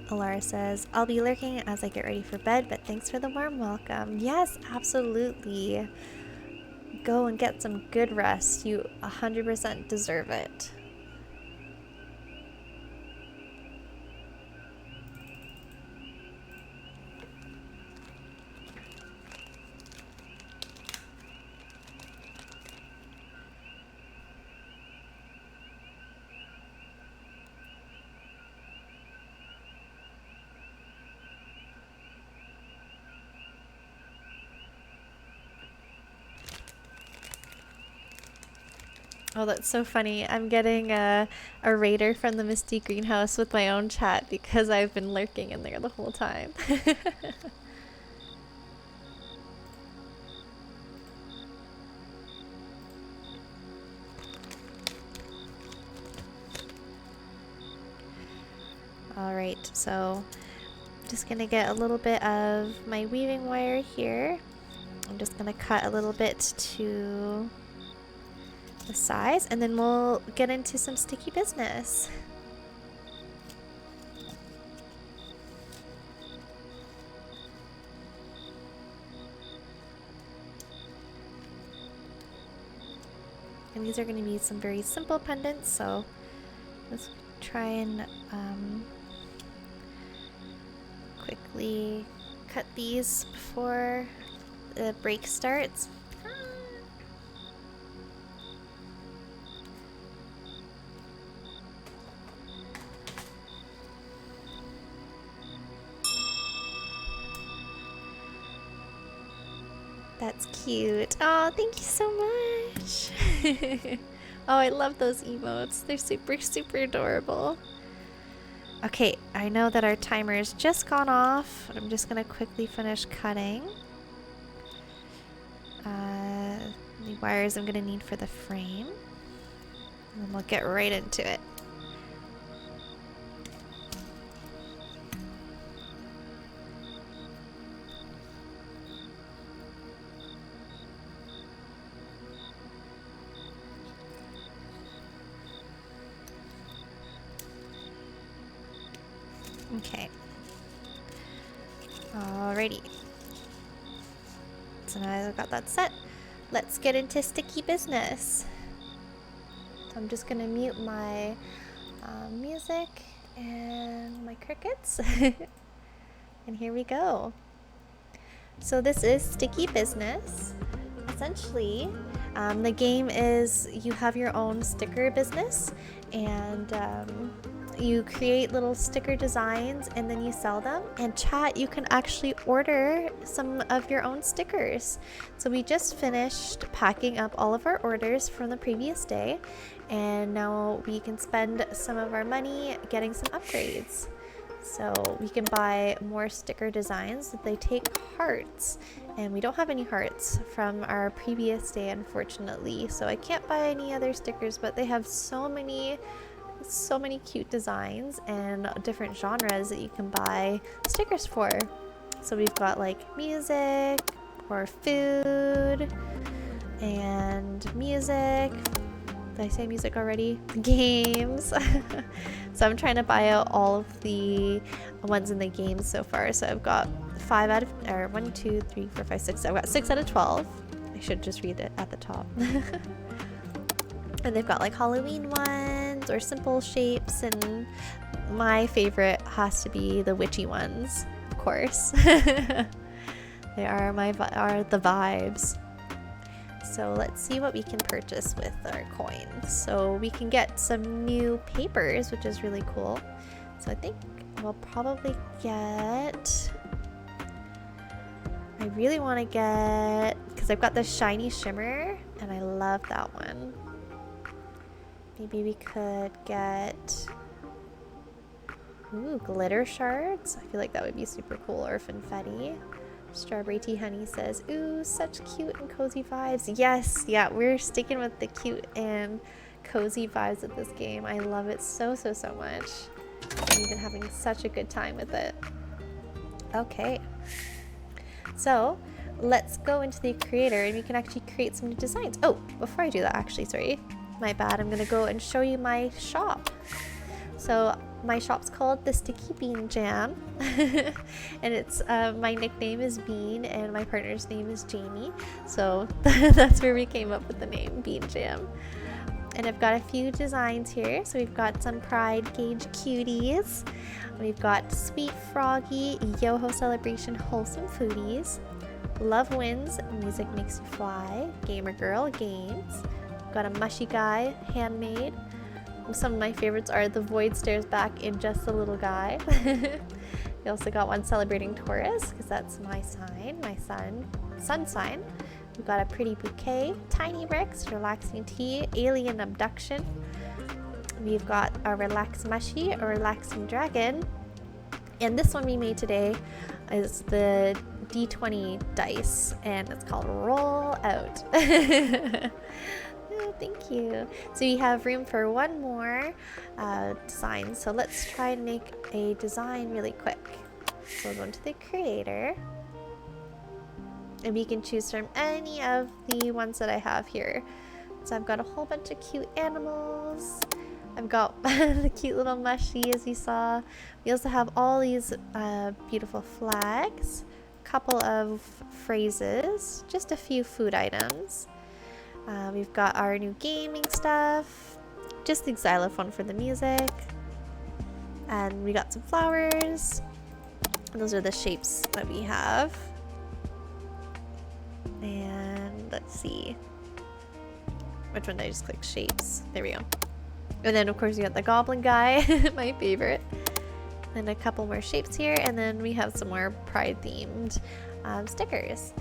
[SPEAKER 1] Alara says, I'll be lurking as I get ready for bed, but thanks for the warm welcome. Yes, absolutely. Go and get some good rest. You 100% deserve it. Oh, that's so funny. I'm getting a raider from the Misty Greenhouse with my own chat because I've been lurking in there the whole time. Alright, so I'm just gonna get a little bit of my weaving wire here. I'm just gonna cut a little bit to the size and then we'll get into some sticky business. And these are going to be some very simple pendants, so let's try and quickly cut these before the break starts. That's cute. Oh, thank you so much. Oh, I love those emotes. They're super adorable. Okay, I know that our timer has just gone off, but I'm just gonna quickly finish cutting. The wires I'm gonna need for the frame. And then we'll get right into it. Okay. Alrighty. So now I've got that set. Let's get into sticky business. So I'm just gonna mute my music and my crickets. And here we go. So this is Sticky Business. Essentially, the game is you have your own sticker business, and you create little sticker designs and then you sell them. And chat, you can actually order some of your own stickers. So we just finished packing up all of our orders from the previous day, and now we can spend some of our money getting some upgrades. So we can buy more sticker designs. They take hearts, and we don't have any hearts from our previous day, unfortunately. So I can't buy any other stickers, but they have so many cute designs and different genres that you can buy stickers for. So we've got like music or food and music. Did I say music already? Games. So I'm trying to buy out all of the ones in the games so far. So I've got 5 out of, or 1, 2, 3, 4, 5, 6. I've got 6 out of 12. I should just read it at the top. And they've got like Halloween ones or simple shapes, and my favorite has to be the witchy ones, of course. They are the vibes. So let's see what we can purchase with our coins. So we can get some new papers, which is really cool. So I think we'll probably get, I really want to get, because I've got the shiny shimmer and I love that one. Maybe we could get, ooh, glitter shards. I feel like that would be super cool. Or confetti. Strawberry Tea Honey says, ooh, such cute and cozy vibes. Yes, yeah, we're sticking with the cute and cozy vibes of this game. I love it so much. I've been having such a good time with it. Okay, so let's go into the creator and we can actually create some new designs. Oh, before I do that, actually, sorry, my bad, I'm gonna go and show you my shop. So my shop's called the Sticky Bean Jam. And it's my nickname is Bean and my partner's name is Jamie, so that's where we came up with the name Bean Jam. And I've got a few designs here. So we've got some Pride Gauge cuties, we've got Sweet Froggy, Yoho Celebration Wholesome Foodies, Love Wins, Music Makes You Fly, Gamer Girl Games, we've got a Mushy Guy, Handmade. Some of my favorites are the Void Stares Back in Just a Little Guy. We also got one celebrating Taurus, because that's my sign, my sun sign. We've got a Pretty Bouquet, Tiny Bricks, Relaxing Tea, Alien Abduction. We've got a Relax Mushy, a Relaxing Dragon. And this one we made today is the D20 dice, and it's called Roll Out. Oh, thank you. So we have room for one more design. So let's try and make a design really quick. So we'll go into the creator, and we can choose from any of the ones that I have here. So I've got a whole bunch of cute animals. I've got the cute little mushy, as you saw. We also have all these beautiful flags, a couple of phrases, just a few food items. We've got our new gaming stuff, just the xylophone for the music, and we got some flowers. Those are the shapes that we have. And let's see, which one did I just click? Shapes. There we go. And then of course we got the goblin guy, my favorite. And a couple more shapes here, and then we have some more Pride themed stickers.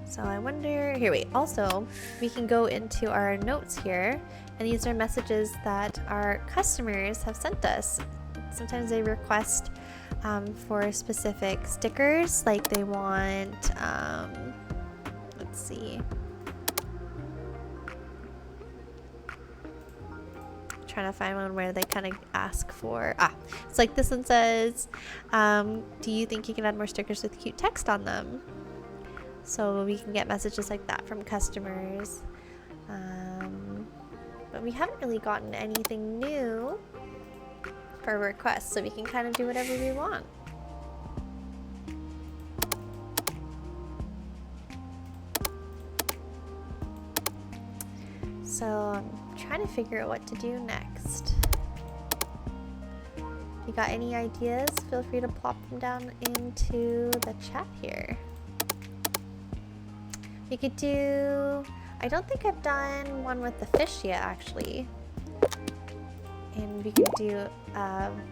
[SPEAKER 1] So I wonder, here, wait, also we can go into our notes here, and these are messages that our customers have sent us. Sometimes they request for specific stickers, like they want, let's see, trying to find one where they kind of ask for, it's like this one says, do you think you can add more stickers with cute text on them? So we can get messages like that from customers. But we haven't really gotten anything new for requests, so we can kind of do whatever we want. So trying to figure out what to do next. If you got any ideas, feel free to plop them down into the chat here. We could do... I don't think I've done one with the fish yet, actually. And we can do...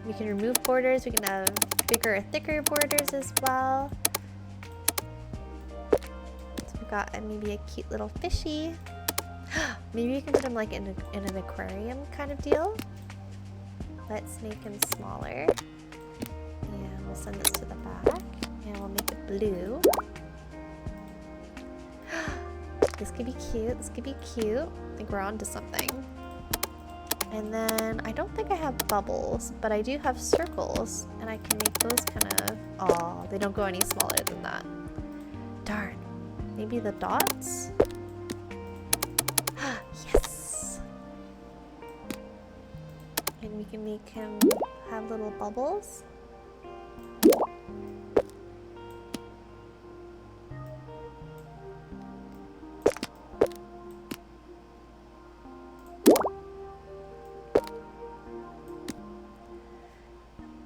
[SPEAKER 1] we can remove borders. We can have bigger or thicker borders as well. So we've got maybe a cute little fishy. Maybe you can put him like in an aquarium kind of deal. Let's make him smaller. And we'll send this to the back. And we'll make it blue. This could be cute. This could be cute. I think we're on to something. And then I don't think I have bubbles, but I do have circles. And I can make those kind of... Oh, they don't go any smaller than that. Darn. Maybe the dots? Yes! And we can make him have little bubbles.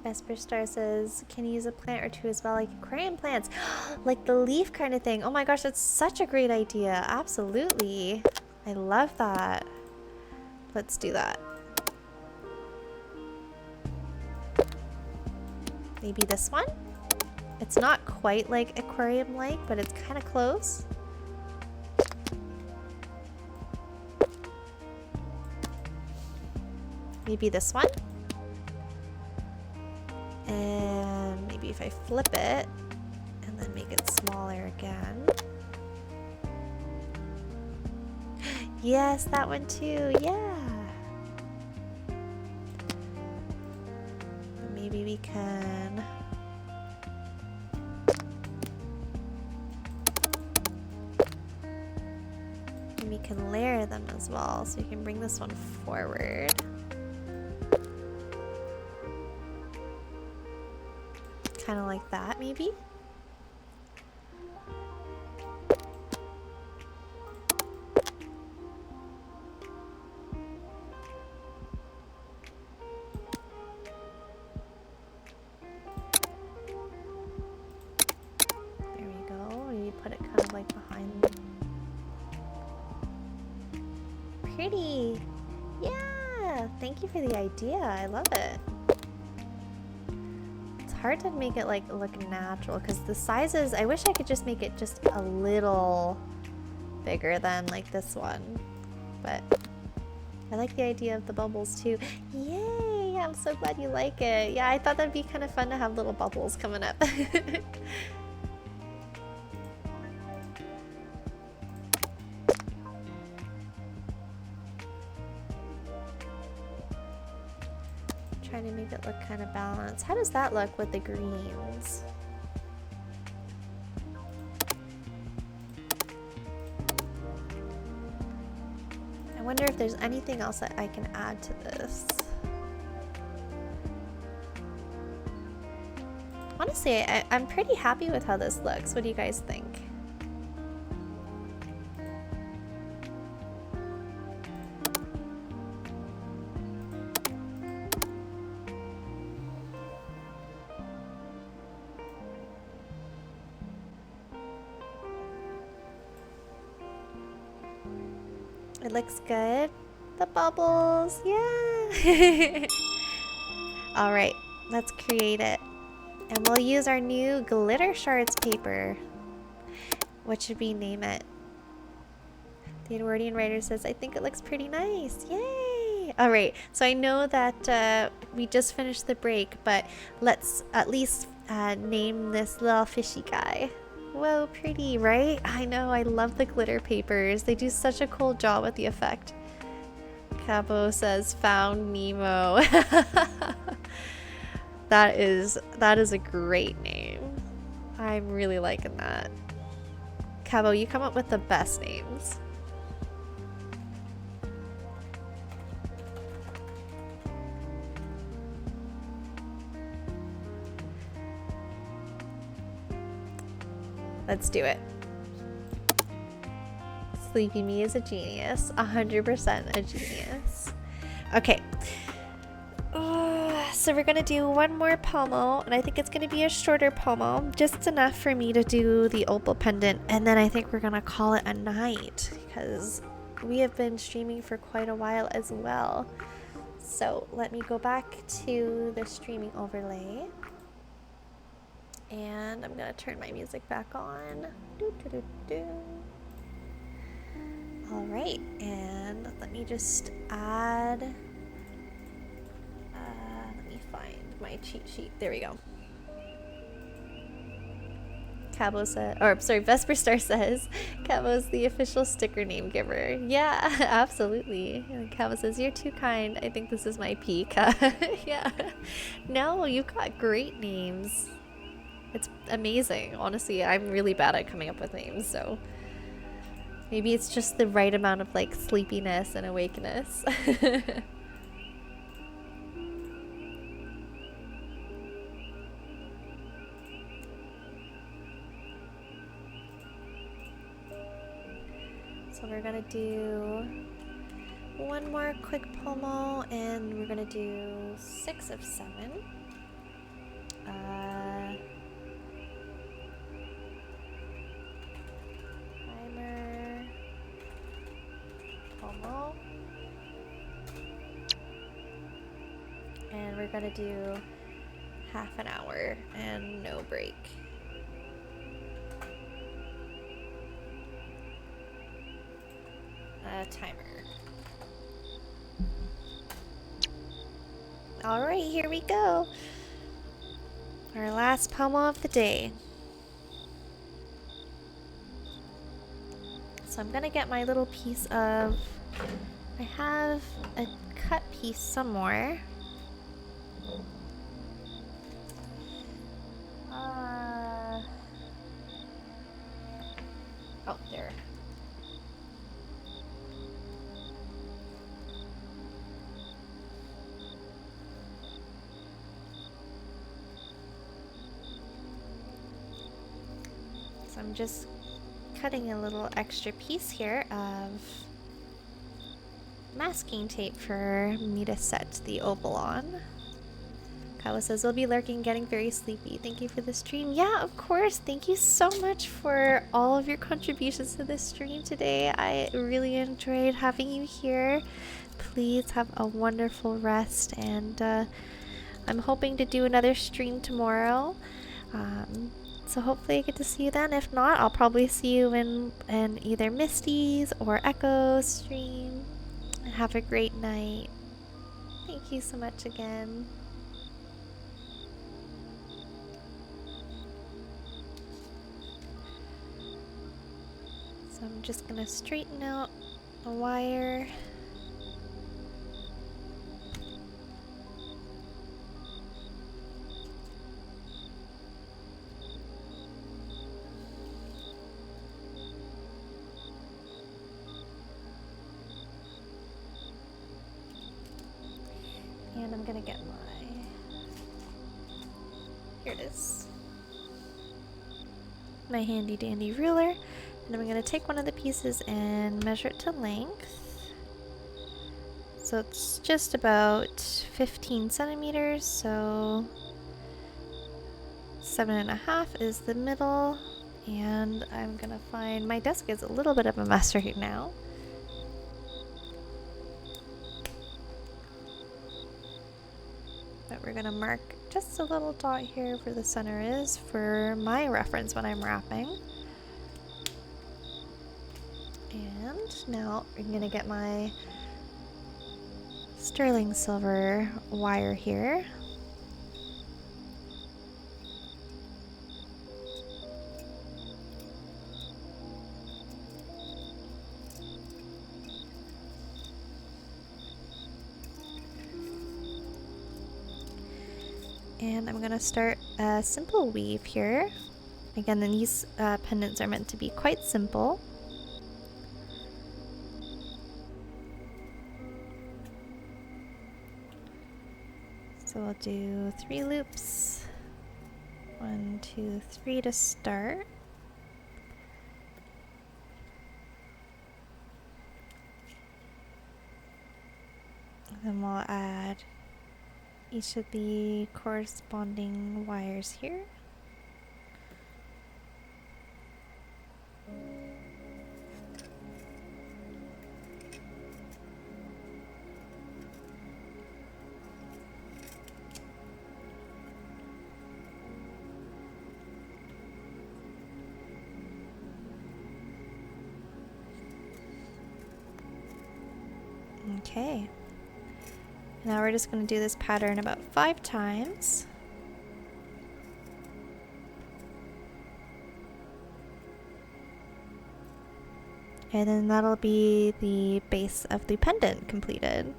[SPEAKER 1] Vesper Star says, can you use a plant or two as well, like aquarium plants? Like the leaf kind of thing. Oh my gosh, that's such a great idea. Absolutely. I love that. Let's do that. Maybe this one? It's not quite like aquarium-like, but it's kind of close. Maybe this one? And maybe if I flip it and then make it smaller again. Yes, that one too. Yeah. Maybe we can... And we can layer them as well. So you can bring this one forward. Kind of like that, maybe? There we go. Maybe put it kind of like behind. Pretty! Yeah! Thank you for the idea. I love it. Hard to make it like look natural because the sizes, I wish I could just make it just a little bigger than like this one, but I like the idea of the bubbles too. Yay! I'm so glad you like it. Yeah, I thought that'd be kind of fun to have little bubbles coming up. Trying to make it look kind of balanced. How does that look with the greens? I wonder if there's anything else that I can add to this. Honestly, I'm pretty happy with how this looks. What do you guys think? It looks good. The bubbles, yeah. All right, let's create it. And we'll use our new glitter shards paper. What should we name it? The Edwardian writer says, I think it looks pretty nice. Yay! All right, so I know that we just finished the break, but let's at least name this little fishy guy. Whoa, pretty, right? I know, I love the glitter papers. They do such a cool job with the effect. Cabo says, found Nemo. That is a great name. I'm really liking that. Cabo, you come up with the best names. Let's do it. Sleepy Me is a genius. 100% a genius. Okay. So we're gonna do one more pomo, and I think it's gonna be a shorter pomo, just enough for me to do the opal pendant, and then I think we're gonna call it a night because we have been streaming for quite a while as well. So let me go back to the streaming overlay, and I'm gonna turn my music back on. All right, and let me just add. Let me find my cheat sheet. There we go. Cabo said, or sorry, Vesper Star says, Cabo's the official sticker name giver. Yeah, absolutely. And Cabo says, you're too kind. I think this is my peak. Yeah. No, you've got great names. It's amazing. Honestly, I'm really bad at coming up with names, so maybe it's just the right amount of like sleepiness and awakeness. So we're gonna do one more quick pomo, and we're gonna do 6 of 7. Timer, pomo, and we're gonna do half an hour and no break. Timer. All right, here we go. Our last pomo of the day. So I'm gonna get my little piece of, I have a cut piece somewhere. Oh, there. So I'm just cutting a little extra piece here of masking tape for me to set the opal on. Kawa says, we'll be lurking, getting very sleepy. Thank you for the stream. Yeah, of course. Thank you so much for all of your contributions to this stream today. I really enjoyed having you here. Please have a wonderful rest, and I'm hoping to do another stream tomorrow. So hopefully I get to see you then. If not, I'll probably see you in either Misty's or Echo's stream. Have a great night. Thank you so much again. So I'm just gonna straighten out the wire. And I'm gonna get here it is, my handy dandy ruler, and I'm gonna take one of the pieces and measure it to length. So it's just about 15 centimeters, so 7.5 is the middle, and I'm gonna find, my desk is a little bit of a mess right now. But we're gonna mark just a little dot here where the center is for my reference when I'm wrapping. And now I'm gonna get my sterling silver wire here. And I'm gonna start a simple weave here. Again, then these pendants are meant to be quite simple. So we'll do 3 loops. 1, 2, 3 to start. And we'll add each of the corresponding wires here. Okay. Now we're just going to do this pattern about 5 times. And then that'll be the base of the pendant completed.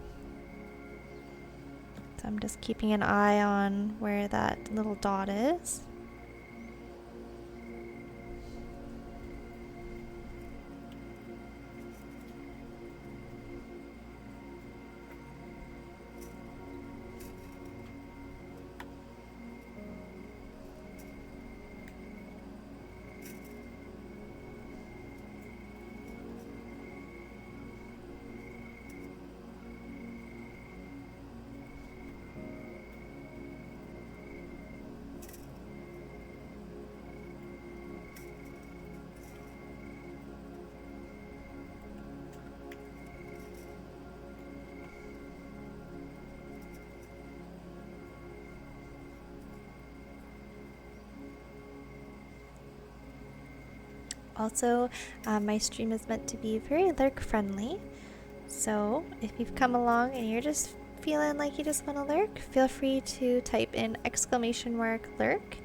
[SPEAKER 1] So I'm just keeping an eye on where that little dot is. Also, my stream is meant to be very lurk friendly, so if you've come along and you're just feeling like you just want to lurk, feel free to type in !lurk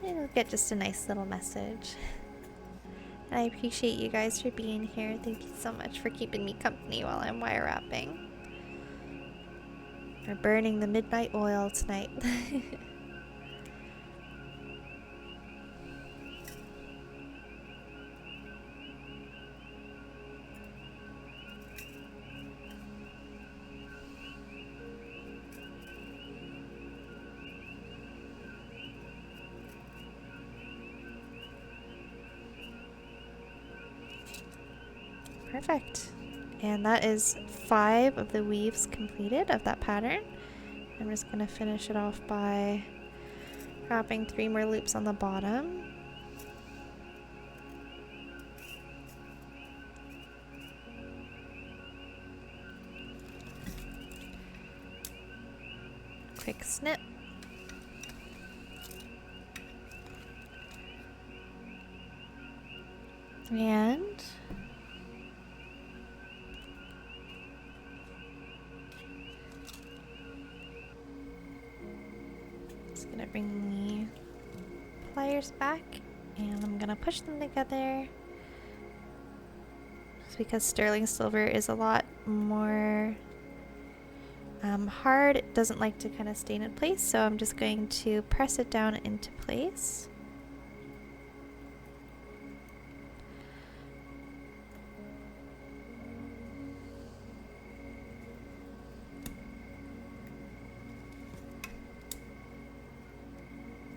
[SPEAKER 1] and you'll get just a nice little message. And I appreciate you guys for being here. Thank you so much for keeping me company while I'm wire wrapping. Or burning the midnight oil tonight. Perfect. And that is 5 of the weaves completed of that pattern. I'm just going to finish it off by wrapping 3 more loops on the bottom. Quick snip. And just gonna bring the pliers back and I'm gonna push them together. Just because sterling silver is a lot more hard, it doesn't like to kind of stay in place, so I'm just going to press it down into place.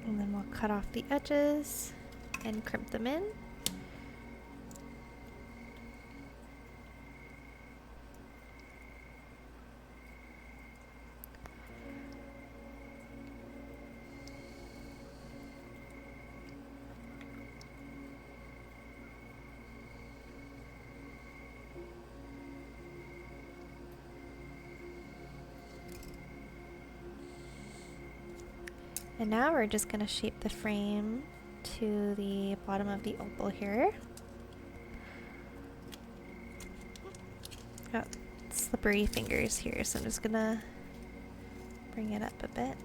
[SPEAKER 1] And then we'll cut off the edges and crimp them in. And now we're just going to shape the frame to the bottom of the opal here. Got slippery fingers here, so I'm just going to bring it up a bit.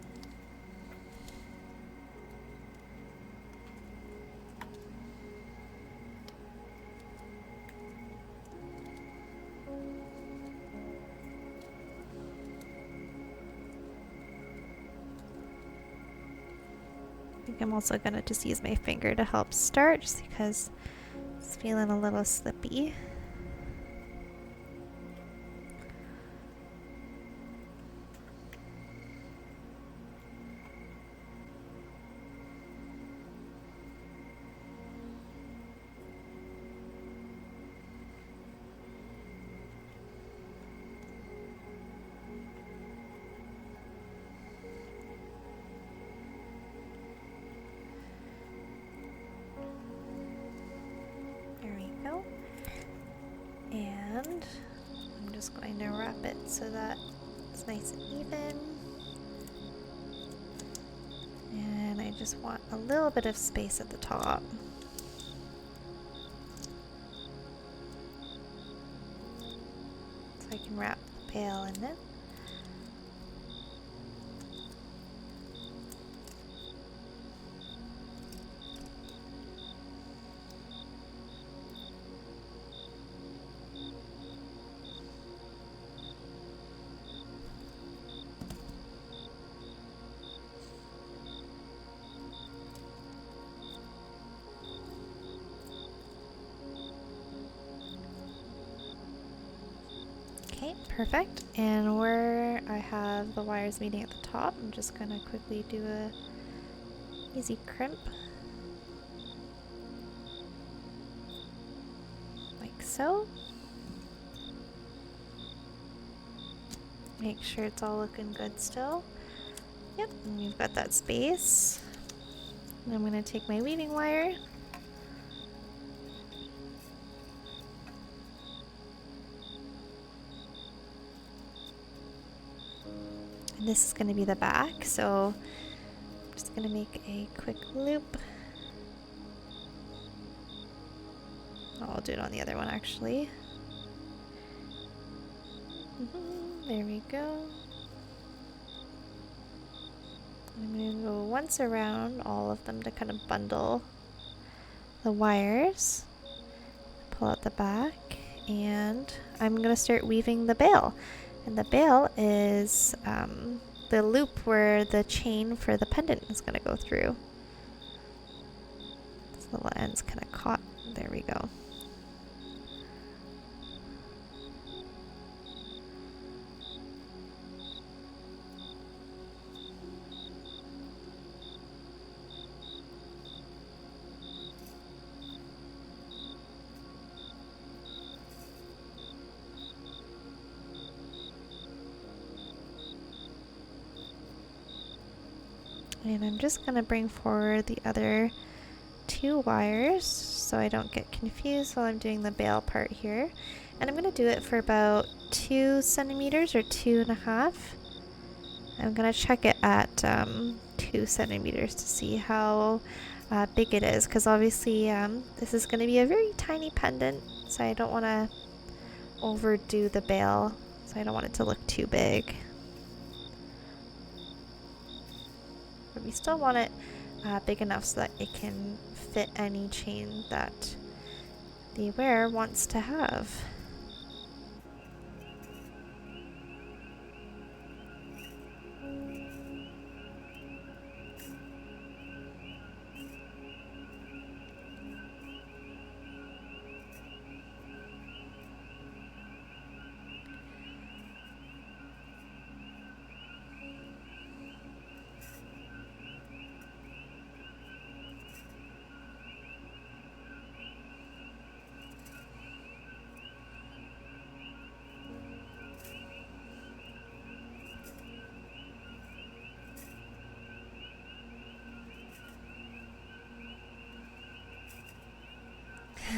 [SPEAKER 1] I think I'm also going to just use my finger to help start, just because it's feeling a little slippy. just going to wrap it so that it's nice and even. And I just want a little bit of space at the top. So I can wrap the pail in it. Okay, perfect. And where I have the wires meeting at the top, I'm just gonna quickly do a easy crimp. Like so. Make sure it's all looking good still. Yep, and we've got that space. And I'm gonna take my weaving wire. And this is gonna be the back, so I'm just gonna make a quick loop. Oh, I'll do it on the other one actually. There we go. I'm going to go once around all of them to kind of bundle the wires. Pull out the back, and I'm going to start weaving the bail. And the bail is the loop where the chain for the pendant is going to go through. This little end's kind of caught. There we go. And I'm just going to bring forward the other 2 wires so I don't get confused while I'm doing the bail part here. And I'm going to do it for about 2 centimeters or 2.5. I'm going to check it at 2 centimeters to see how big it is, because obviously this is going to be a very tiny pendant, so I don't want to overdo the bail, so I don't want it to look too big. But we still want it big enough so that it can fit any chain that the wearer wants to have.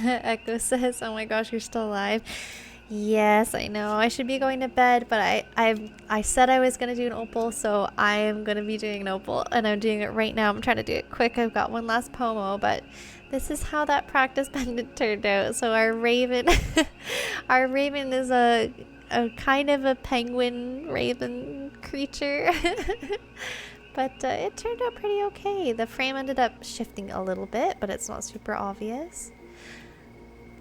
[SPEAKER 1] Echo says, "Oh my gosh, you're still alive." Yes, I know. I should be going to bed, but I said I was gonna do an opal, so I am gonna be doing an opal, and I'm doing it right now. I'm trying to do it quick. I've got one last pomo, but this is how that practice pendant turned out. So our raven, our raven is a kind of a penguin raven creature. But it turned out pretty okay. The frame ended up shifting a little bit, but it's not super obvious.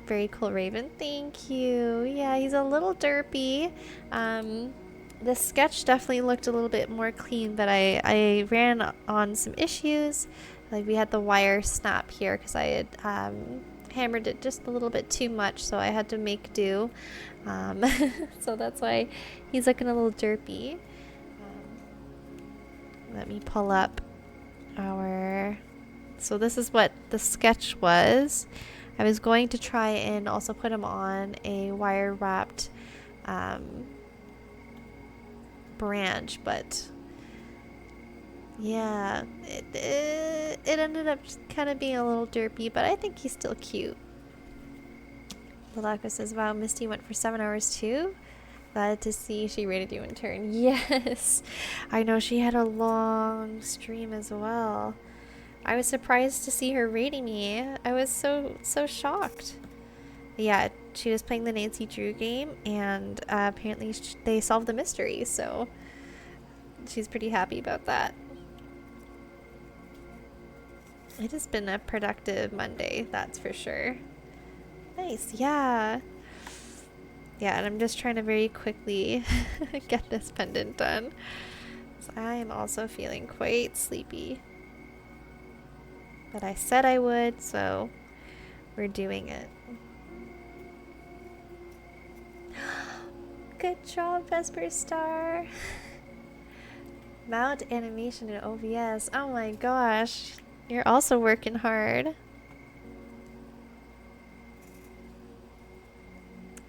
[SPEAKER 1] Very cool raven. Thank you. Yeah, he's a little derpy. The sketch definitely looked a little bit more clean, but I ran on some issues. Like we had the wire snap here because I had hammered it just a little bit too much, so I had to make do. So that's why he's looking a little derpy. Let me pull up our... So this is what the sketch was. I was going to try and also put him on a wire wrapped branch, but yeah, it ended up kind of being a little derpy, but I think he's still cute. Lalaka says, "Wow, Misty went for 7 hours too." Glad to see she rated you in turn. Yes. I know she had a long stream as well. I was surprised to see her rating me. I was so shocked. Yeah, she was playing the Nancy Drew game, and apparently they solved the mystery, so she's pretty happy about that. It has been a productive Monday, that's for sure. Nice, yeah. Yeah, and I'm just trying to very quickly get this pendant done. So I am also feeling quite sleepy. But I said I would, so we're doing it. Good job, Vesper Star. Mount animation in OBS. Oh my gosh. You're also working hard.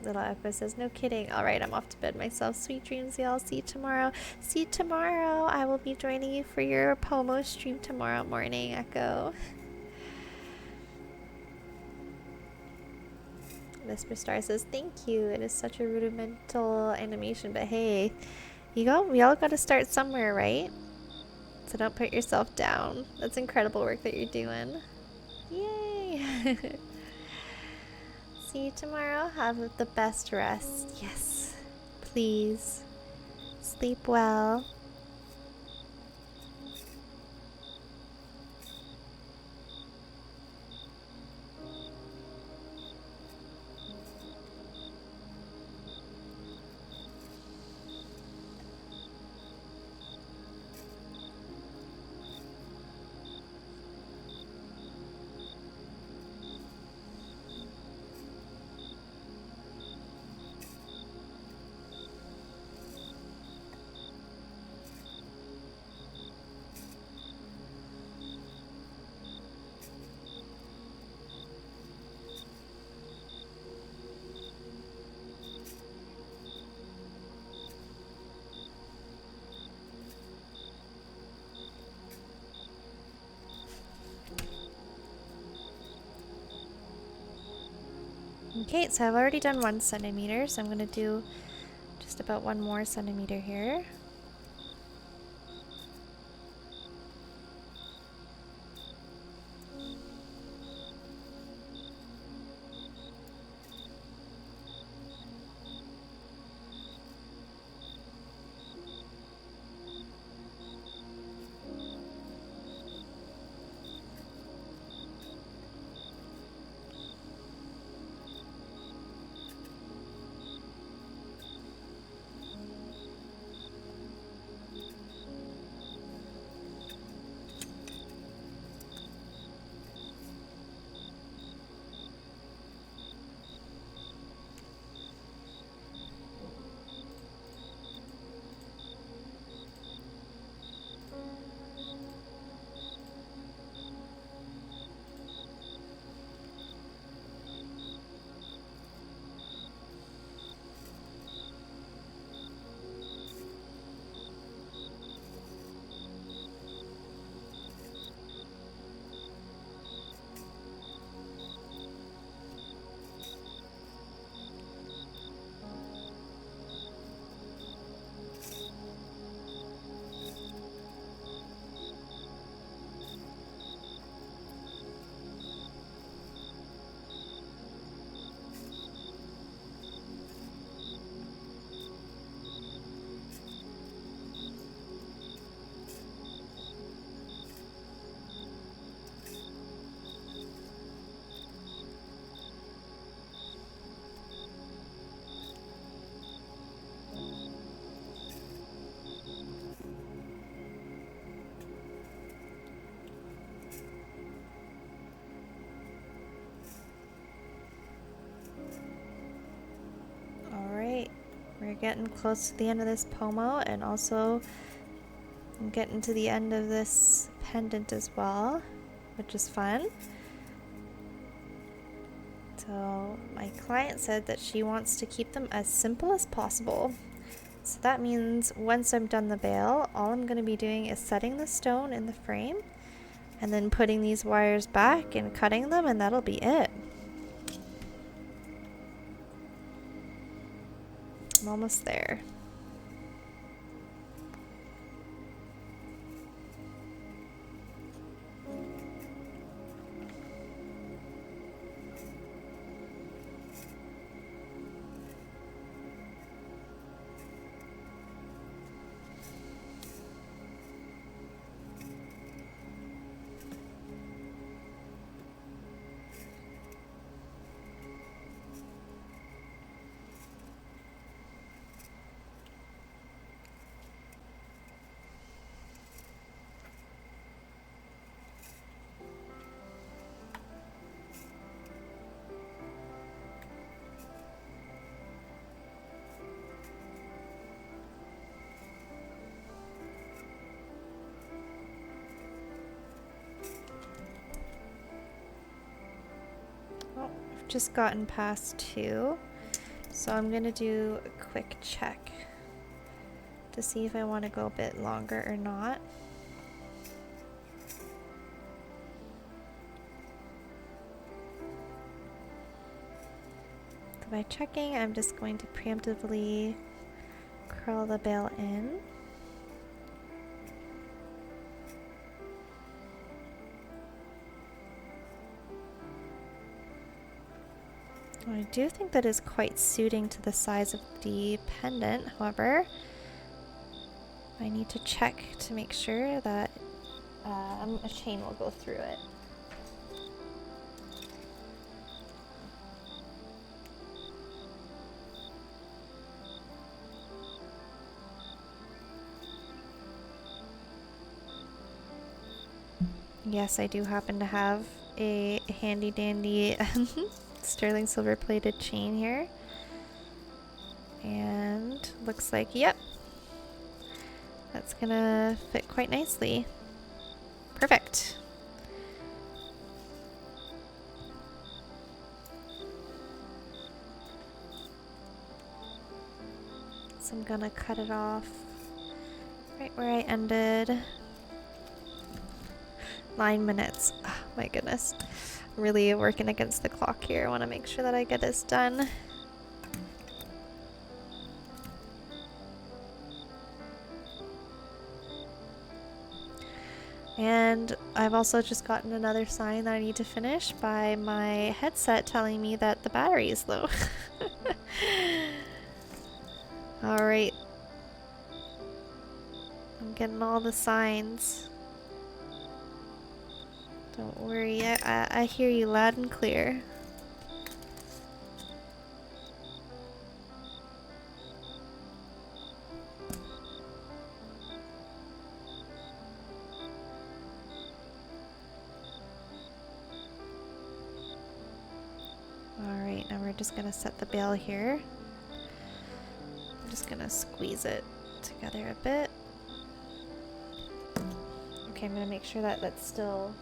[SPEAKER 1] Little Echo says, no kidding. Alright, I'm off to bed myself. Sweet dreams, y'all. See you tomorrow. See you tomorrow. I will be joining you for your Pomo stream tomorrow morning, Echo. Vesper Star says, thank you. It is such a rudimental animation, but hey, we all got to start somewhere, right? So don't put yourself down. That's incredible work that you're doing. Yay! See you tomorrow. Have the best rest. Yes. Please. Sleep well. Okay, so I've already done 1 centimeter, so I'm going to do just about 1 more centimeter here. Alright, we're getting close to the end of this pomo, and also I'm getting to the end of this pendant as well, which is fun. So my client said that she wants to keep them as simple as possible. So that means once I'm done the veil, all I'm going to be doing is setting the stone in the frame and then putting these wires back and cutting them, and that'll be it. I'm almost there. Oh, I've just gotten past 2, so I'm gonna do a quick check to see if I want to go a bit longer or not. So by checking, I'm just going to preemptively curl the bail in. I do think that is quite suiting to the size of the pendant, however, I need to check to make sure that a chain will go through it. Yes, I do happen to have a handy dandy sterling silver plated chain here. And looks like, yep, that's gonna fit quite nicely. Perfect. So I'm gonna cut it off right where I ended. 9 minutes. Oh, my goodness. Really working against the clock here. I want to make sure that I get this done. And I've also just gotten another sign that I need to finish by my headset telling me that the battery is low. Alright. I'm getting all the signs. Don't worry, I hear you loud and clear. Alright, now we're just gonna set the bail here. I'm just gonna squeeze it together a bit. Okay, I'm gonna make sure that that's still...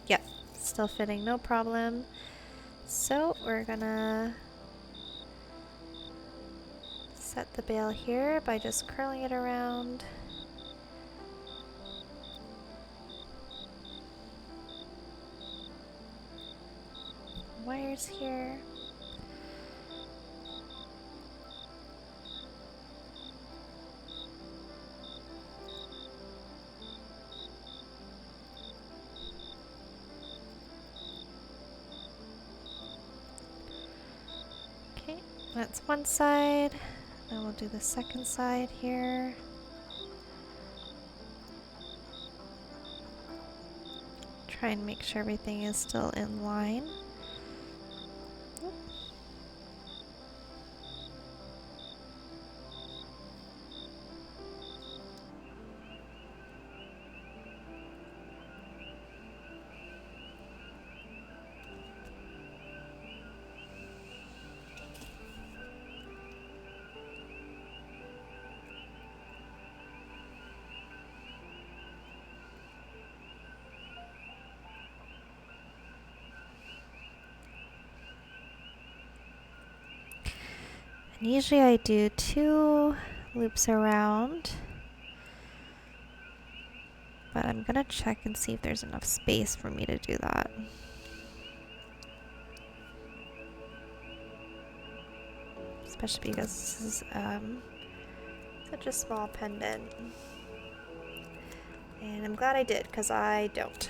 [SPEAKER 1] Yep, still fitting, no problem. So we're gonna set the bail here by just curling it around. Wires here. Okay, that's one side. Now we'll do the second side here. Try and make sure everything is still in line. And usually I do 2 loops around. But I'm gonna check and see if there's enough space for me to do that. Especially because this is such a small pendant. And I'm glad I did, because I don't.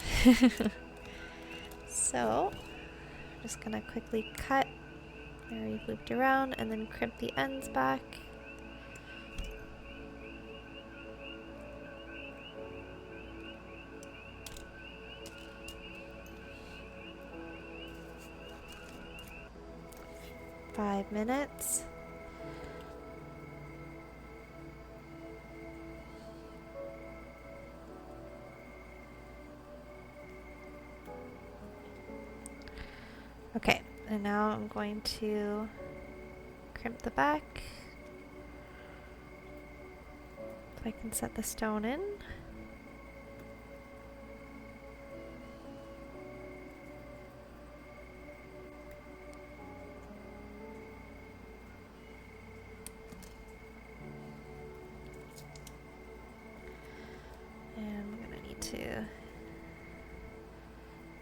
[SPEAKER 1] So, I'm just gonna quickly cut where we've looped around and then crimp the ends back. Five minutes. Okay, and now I'm going to crimp the back so I can set the stone in. And I'm gonna need to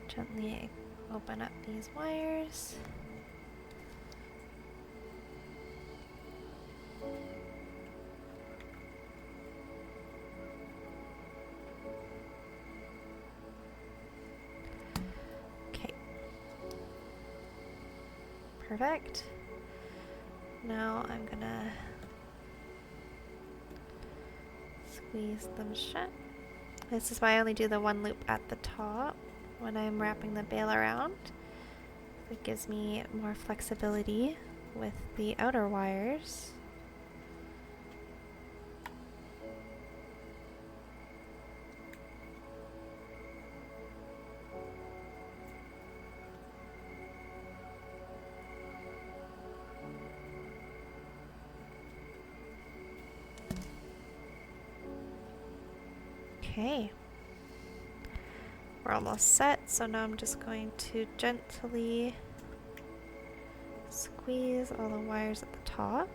[SPEAKER 1] gently open up these wires. Okay. Perfect. Now I'm gonna squeeze them shut. This is why I only do the one loop at the top when I'm wrapping the bale around. It gives me more flexibility with the outer wires. Okay. We're almost set, so now I'm just going to gently squeeze all the wires at the top.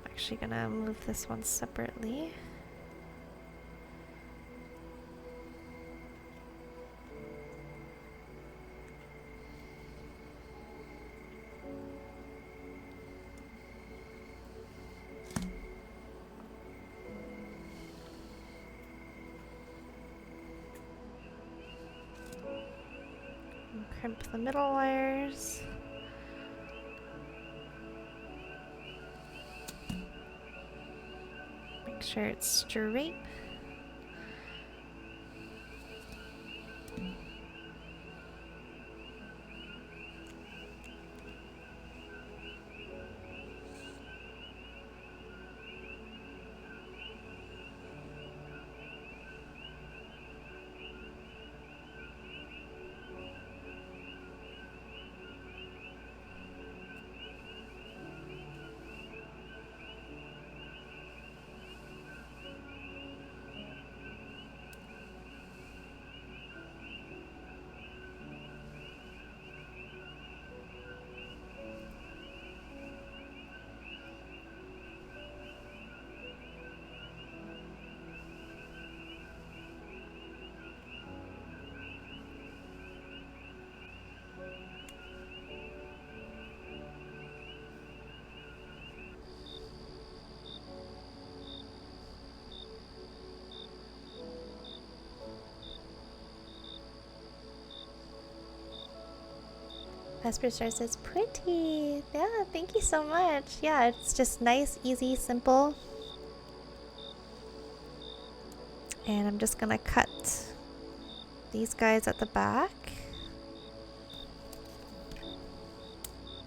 [SPEAKER 1] I'm actually gonna move this one separately. And crimp the middle wires. Make sure it's straight. Vesper Star says, pretty. Yeah, thank you so much. Yeah, it's just nice, easy, simple. And I'm just gonna cut these guys at the back.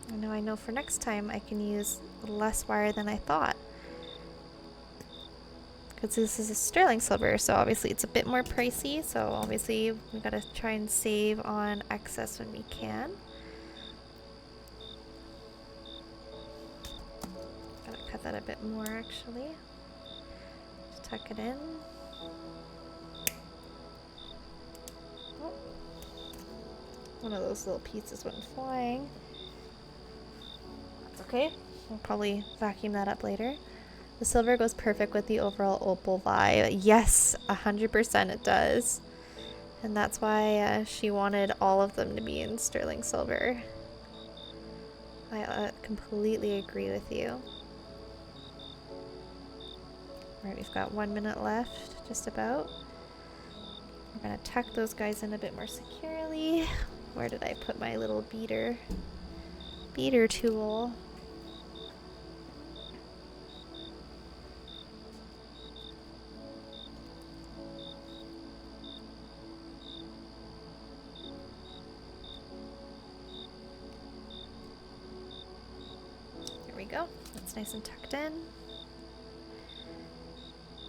[SPEAKER 1] And now I know for next time I can use less wire than I thought. Because this is a sterling silver, so obviously it's a bit more pricey. So obviously we gotta try and save on excess when we can. Cut that a bit more actually. Just tuck it in. Oh. One of those little pieces went flying. That's okay. We'll probably vacuum that up later. The silver goes perfect with the overall opal vibe. Yes, 100% it does. And that's why she wanted all of them to be in sterling silver. I completely agree with you. Alright, we've got 1 minute left, just about. We're gonna tuck those guys in a bit more securely. Where did I put my little beater tool? There we go. That's nice and tucked in.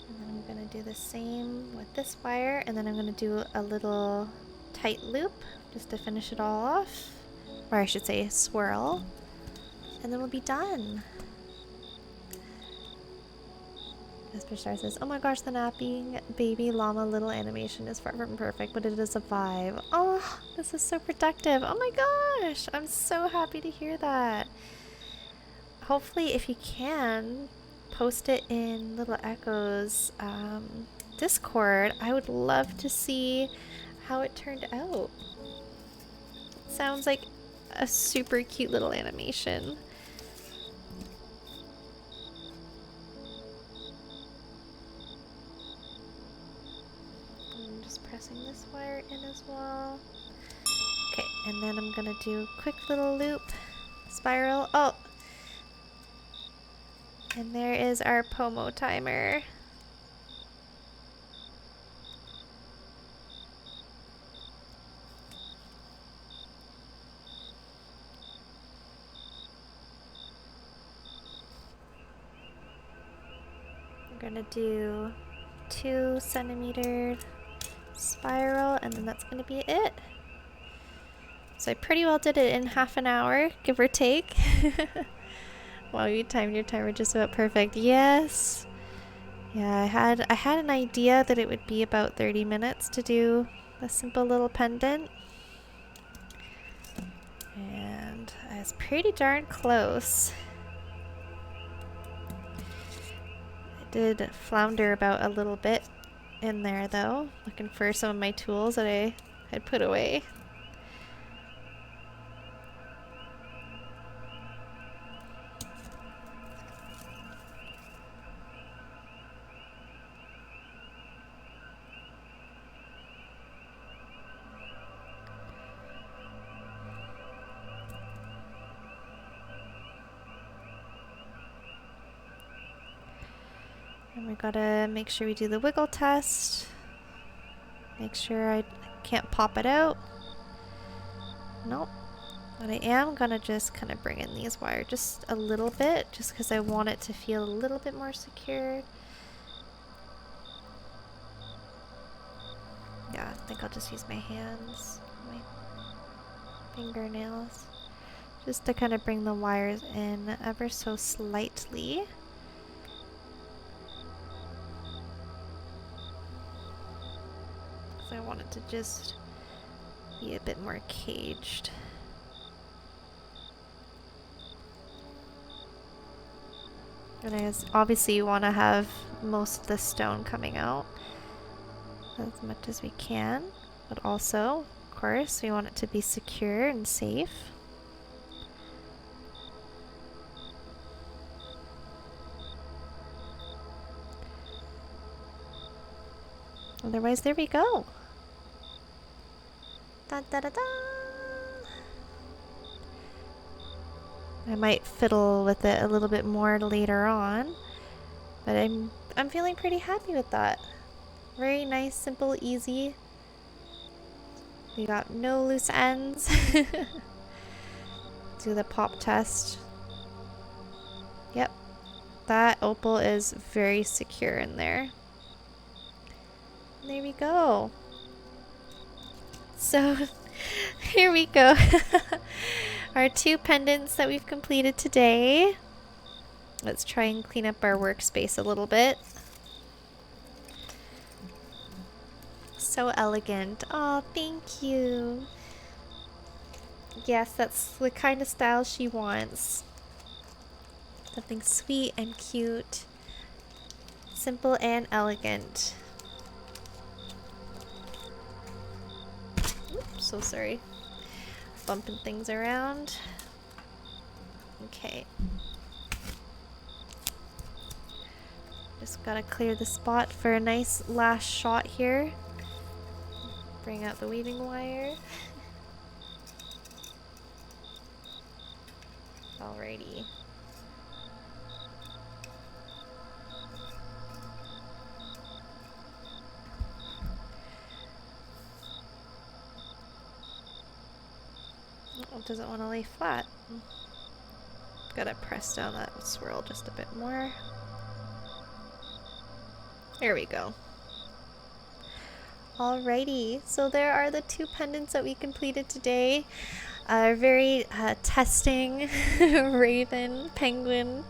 [SPEAKER 1] And then I'm going to do the same with this wire, and then I'm going to do a little tight loop just to finish it all off. Or I should say swirl. And then we'll be done. Esper Star says, oh my gosh, the napping baby llama little animation is far from perfect, but it is a vibe. Oh, this is so productive. Oh my gosh, I'm so happy to hear that. Hopefully, if you can, post it in Little Echo's Discord. I would love to see how it turned out. Sounds like a super cute little animation. I'm just pressing this wire in as well. Okay, and then I'm gonna do a quick little loop, spiral. Oh! And there is our Pomo timer. I'm gonna do 2 centimeter spiral, and then that's gonna be it. So I pretty well did it in half an hour, give or take. Wow, you timed your timer just about perfect. Yes. Yeah, I had an idea that it would be about 30 minutes to do a simple little pendant. And I was pretty darn close. I did flounder about a little bit in there though, looking for some of my tools that I had put away. And we gotta make sure we do the wiggle test. Make sure I can't pop it out. Nope. But I am gonna just kind of bring in these wires just a little bit, just because I want it to feel a little bit more secure. Yeah, I think I'll just use my hands, my fingernails, just to kind of bring the wires in ever so slightly. I want it to just be a bit more caged. And I obviously want to have most of the stone coming out as much as we can, but also, of course, we want it to be secure and safe. Otherwise, there we go. Da, da, da, da. I might fiddle with it a little bit more later on, but I'm feeling pretty happy with that. Very nice, simple, easy. We got no loose ends. Do the pop test. Yep, that opal is very secure in there. There we go. So here we go. Our 2 pendants that we've completed today. Let's try and clean up our workspace a little bit. So elegant. Oh, thank you. Yes, that's the kind of style she wants. Something sweet and cute. Simple and elegant. Oops, so sorry. Bumping things around. Okay. Just gotta clear the spot for a nice last shot here. Bring out the weaving wire. Alrighty. Oh, doesn't want to lay flat. Gotta press down that swirl just a bit more. There we go. Alrighty, so there are the 2 pendants that we completed today. Very testing raven, penguin,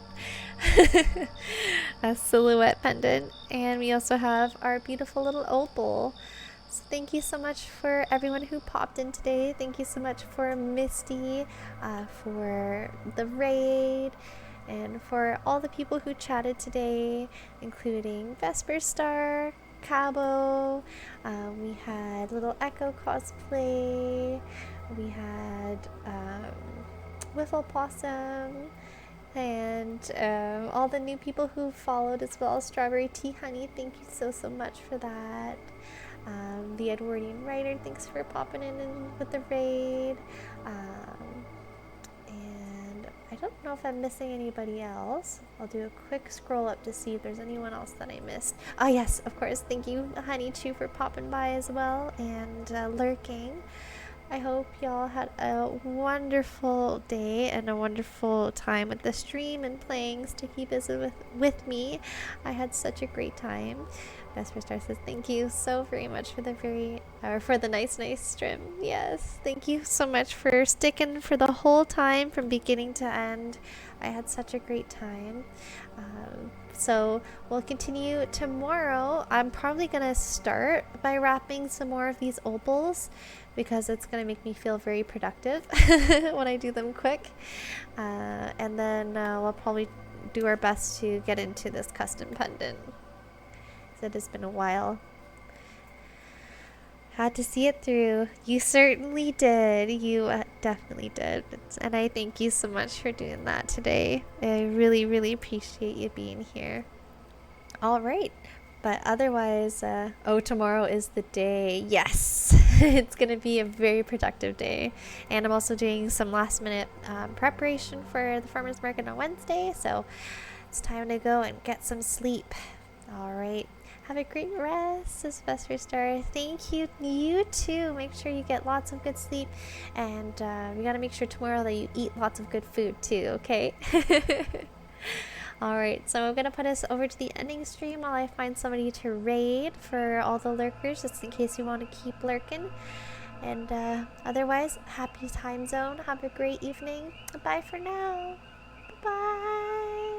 [SPEAKER 1] a silhouette pendant, and we also have our beautiful little opal. So thank you so much for everyone who popped in today. Thank you so much for Misty, for the raid, and for all the people who chatted today, including Vesper Star, Cabo, we had Little Echo cosplay, we had Wiffle Blossom, and all the new people who followed as well. Strawberry Tea Honey, thank you so much for that. The Edwardian Writer, thanks for popping in with the raid. And I don't know if I'm missing anybody else. I'll do a quick scroll up to see if there's anyone else that I missed. Oh yes, of course, thank you Honey Chew for popping by as well and lurking. I hope y'all had a wonderful day and a wonderful time with the stream and playing Sticky Visit with me. I had such a great time. Vesper Star says thank you so very much for the nice stream. Yes, thank you so much for sticking for the whole time from beginning to end. I had such a great time. So we'll continue tomorrow. I'm probably gonna start by wrapping some more of these opals because it's gonna make me feel very productive when I do them quick. And then we'll probably do our best to get into this custom pendant. It has been a while. Had to see it through. You certainly did. You definitely did. And I thank you so much for doing that today. I really appreciate you being here. All right. But otherwise, tomorrow is the day. Yes, it's going to be a very productive day. And I'm also doing some last minute preparation for the farmer's market on Wednesday. So it's time to go and get some sleep. All right. Have a great rest, Vesper Star. Thank you. You too. Make sure you get lots of good sleep. And we got to make sure tomorrow that you eat lots of good food too, okay? Alright, so I'm going to put us over to the ending stream while I find somebody to raid for all the lurkers, just in case you want to keep lurking. And otherwise, happy time zone. Have a great evening. Bye for now. Bye.